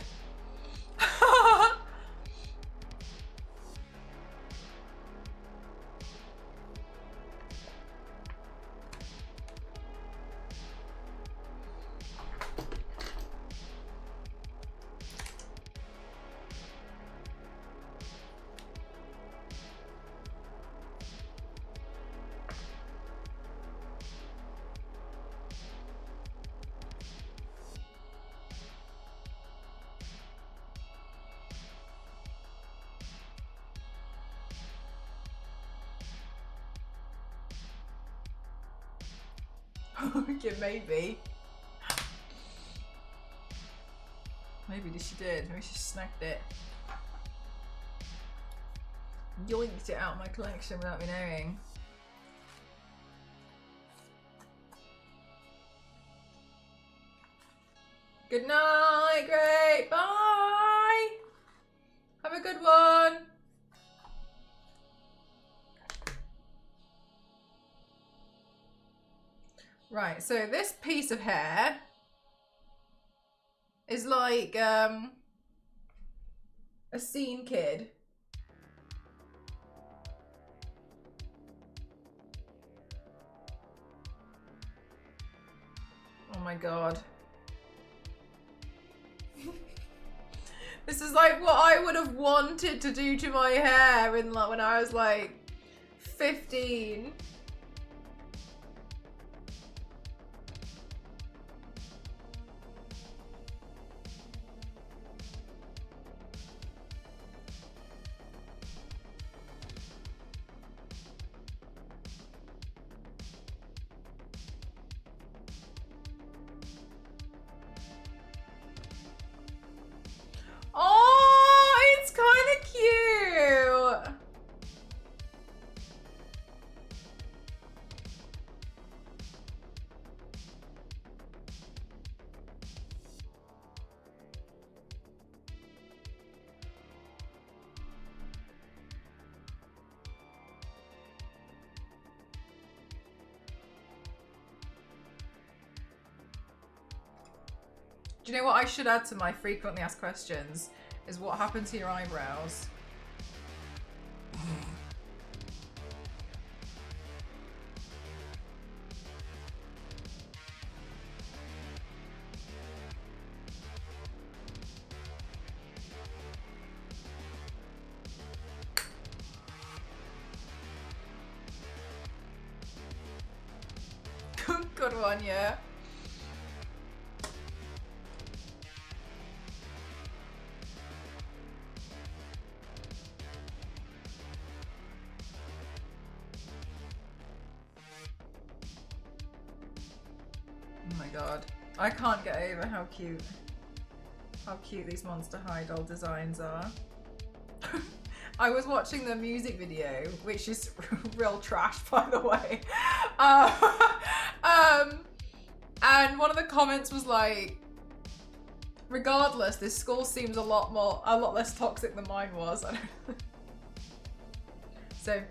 Okay, maybe. Maybe she did. Maybe she snagged it. Yoinked it out of my collection without me knowing. Good night, great. Bye. Have a good one. Right, so this piece of hair is like a scene kid. Oh my god. This is like what I would have wanted to do to my hair in like when I was like 15. Do you know what I should add to my frequently asked questions? Is what happened to your eyebrows? Good one, yeah. Oh my god. I can't get over how cute these Monster High doll designs are. I was watching the music video, which is real trash, by the way. And one of the comments was like, regardless, this school seems a lot less toxic than mine was. So,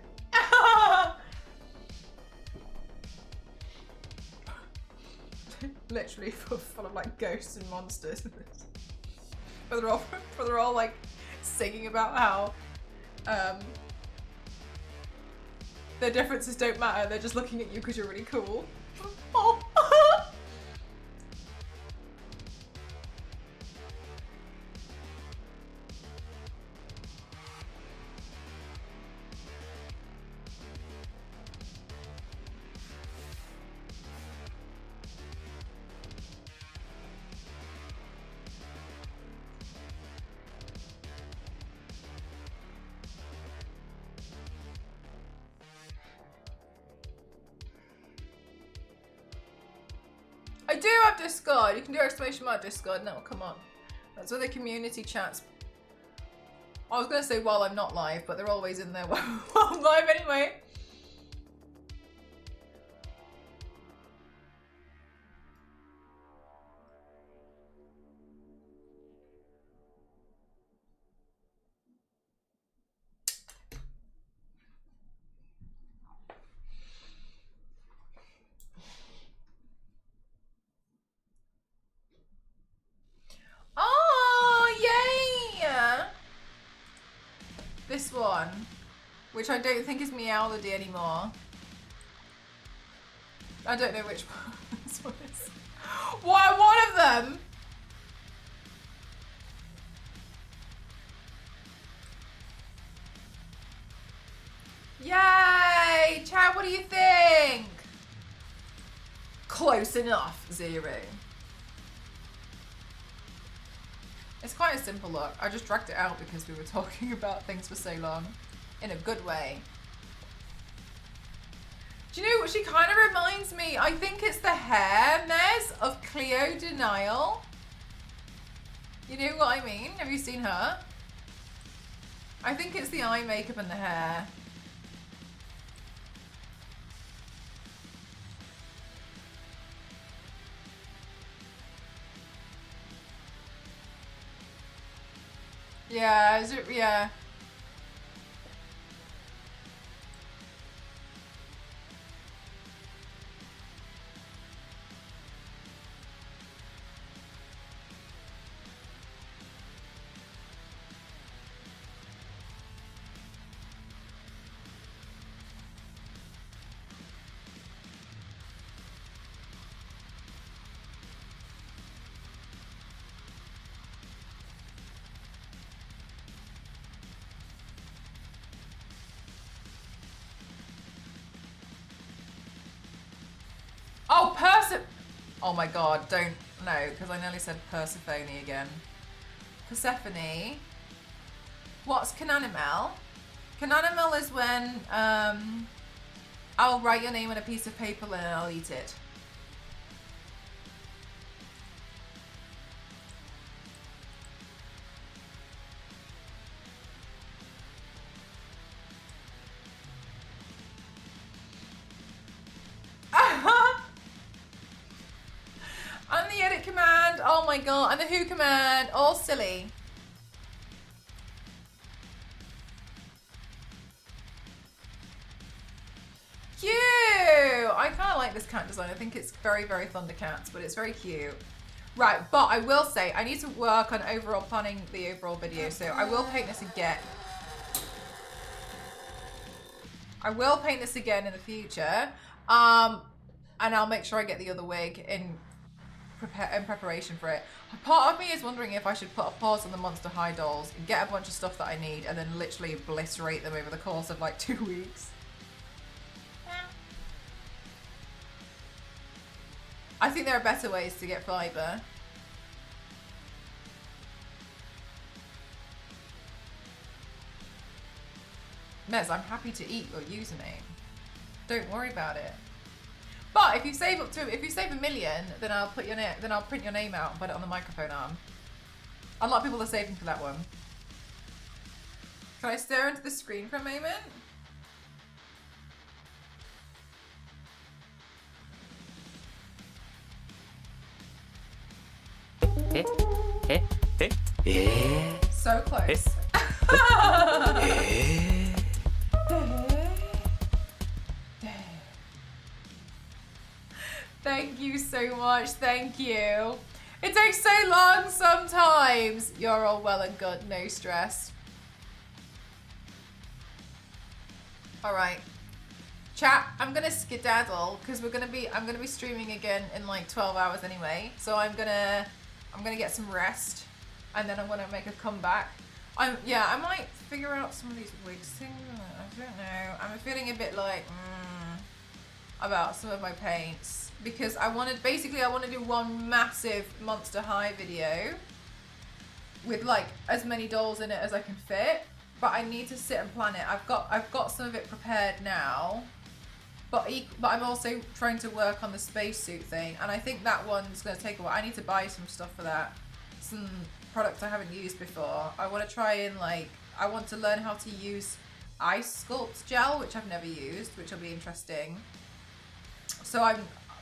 literally full of like ghosts and monsters. But they're all like singing about how their differences don't matter. They're just looking at you because you're really cool. Oh. I do have Discord. You can do exclamation mark Discord and that will come on. That's where the community chats. I was going to say while I'm not live, but they're always in there while I'm live anyway. This one, which I don't think is MEOWLODY anymore. I don't know which one this one is. Why, one of them? Yay! Chad, what do you think? Close enough, 0. It's quite a simple look. I just dragged it out because we were talking about things for so long. In a good way. Do you know what she kind of reminds me? I think it's the hair, Mez, of Cleo Denial. You know what I mean? Have you seen her? I think it's the eye makeup and the hair. Yeah, is it? Yeah. Oh, oh my god, don't, no, because I nearly said Persephone again. Persephone. What's Cananimal? Cananimal is when I'll write your name on a piece of paper and I'll eat it. And the edit command, oh my god, and the who command, all silly. Cute! I kind of like this cat design. I think it's very, very Thundercats, but it's very cute. Right, but I will say I need to work on overall planning the overall video, so I will paint this again. I will paint this again in the future, and I'll make sure I get the other wig in preparation for it. Part of me is wondering if I should put a pause on the Monster High dolls, get a bunch of stuff that I need, and then literally obliterate them over the course of like 2 weeks. I think there are better ways to get fibre. Mez, I'm happy to eat your username. Don't worry about it. But if you save $1 million, then I'll put your name. Then I'll print your name out and put it on the microphone arm. A lot of people are saving for that one. Can I stare into the screen for a moment? So close. Thank you so much. Thank you. It takes so long sometimes. You're all well and good. No stress. All right. Chat, I'm gonna skedaddle because I'm gonna be streaming again in like 12 hours anyway. So I'm gonna get some rest, and then I'm gonna make a comeback. I might figure out some of these wigs things. I don't know. I'm feeling a bit like about some of my paints because I want to do one massive Monster High video with like as many dolls in it as I can fit. But I need to sit and plan it. I've got some of it prepared now. But I'm also trying to work on the spacesuit thing, and I think that one's going to take a while. I need to buy some stuff for that, some products I haven't used before. I want to try and I want to learn how to use ice sculpt gel, which I've never used, which will be interesting. So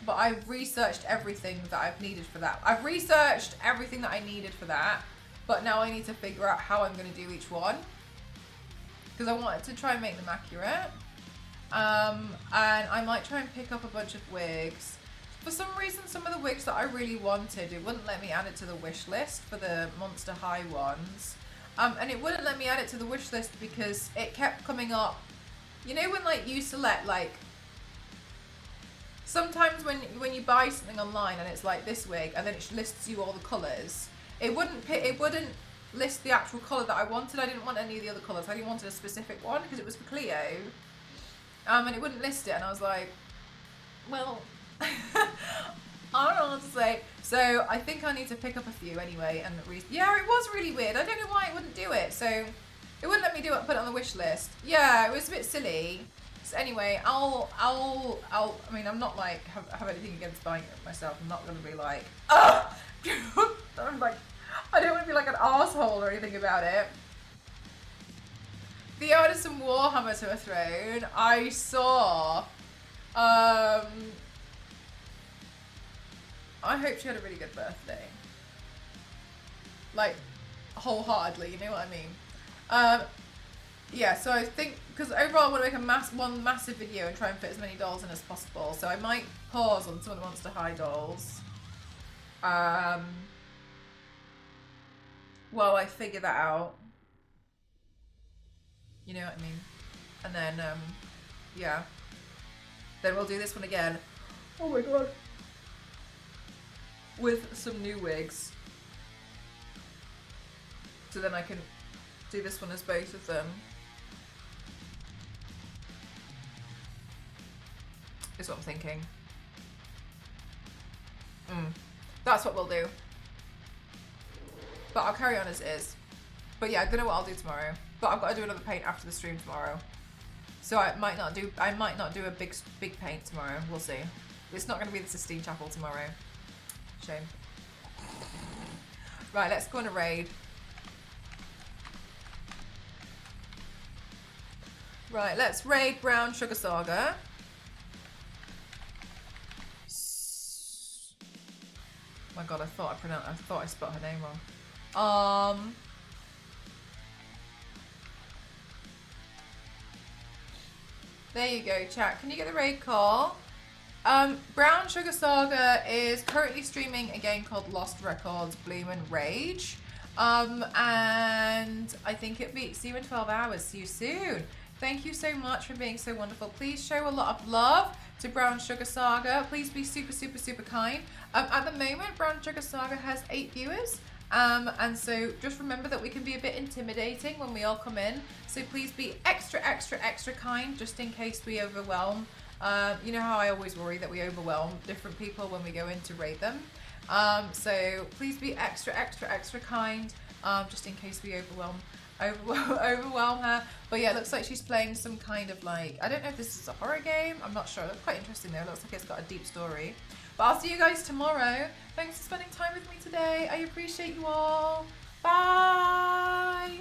I've researched everything that I've needed for that. I've researched everything that I needed for that, but now I need to figure out how I'm going to do each one because I wanted to try and make them accurate. And I might try and pick up a bunch of wigs. For some reason, some of the wigs that I really wanted, it wouldn't let me add it to the wish list for the Monster High ones. And it wouldn't let me add it to the wish list because it kept coming up. You know when you select sometimes when you buy something online and it's like this wig and then it lists you all the colours, it wouldn't list the actual colour that I wanted. I didn't want any of the other colours. I didn't want a specific one because it was for Cleo. And it wouldn't list it, and I was like, well, I don't know what to say. So I think I need to pick up a few anyway. And yeah, it was really weird. I don't know why it wouldn't do it. So it wouldn't let me do it. Put it on the wish list. Yeah, it was a bit silly. So anyway, I mean, I'm not have anything against buying it myself. I'm not gonna be like, ah, I don't want to be like an asshole or anything about it. The Artisan Warhammer to a Throne. I saw. I hope she had a really good birthday. Like, wholeheartedly, you know what I mean? Yeah, so I think, because overall I want to make one massive video and try and fit as many dolls in as possible. So I might pause on some of the Monster High dolls. While I figure that out. You know what I mean? And then, yeah. Then we'll do this one again. Oh my god. With some new wigs. So then I can do this one as both of them. Is what I'm thinking. That's what we'll do. But I'll carry on as it is. But yeah, I don't know what I'll do tomorrow. But I've got to do another paint after the stream tomorrow. So I might not do a big paint tomorrow. We'll see. It's not going to be the Sistine Chapel tomorrow. Shame. Right, let's go on a raid. Right, let's raid Brown Sugar Saga. Oh my god, I thought I spelled her name wrong. There you go, chat. Can you get the raid call? Brown Sugar Saga is currently streaming a game called Lost Records Bloom and Rage. And I think it'll be, see you in 12 hours. See you soon. Thank you so much for being so wonderful. Please show a lot of love to Brown Sugar Saga. Please be super, super, super kind. At the moment, Brown Sugar Saga has 8 viewers. And so just remember that we can be a bit intimidating when we all come in. So please be extra, extra, extra kind just in case we overwhelm. You know how I always worry that we overwhelm different people when we go in to raid them. So please be extra, extra, extra kind just in case we overwhelm her. But yeah, it looks like she's playing some kind of like, I don't know if this is a horror game. I'm not sure. It looks quite interesting though. It looks like it's got a deep story. But I'll see you guys tomorrow. Thanks for spending time with me today. I appreciate you all. Bye.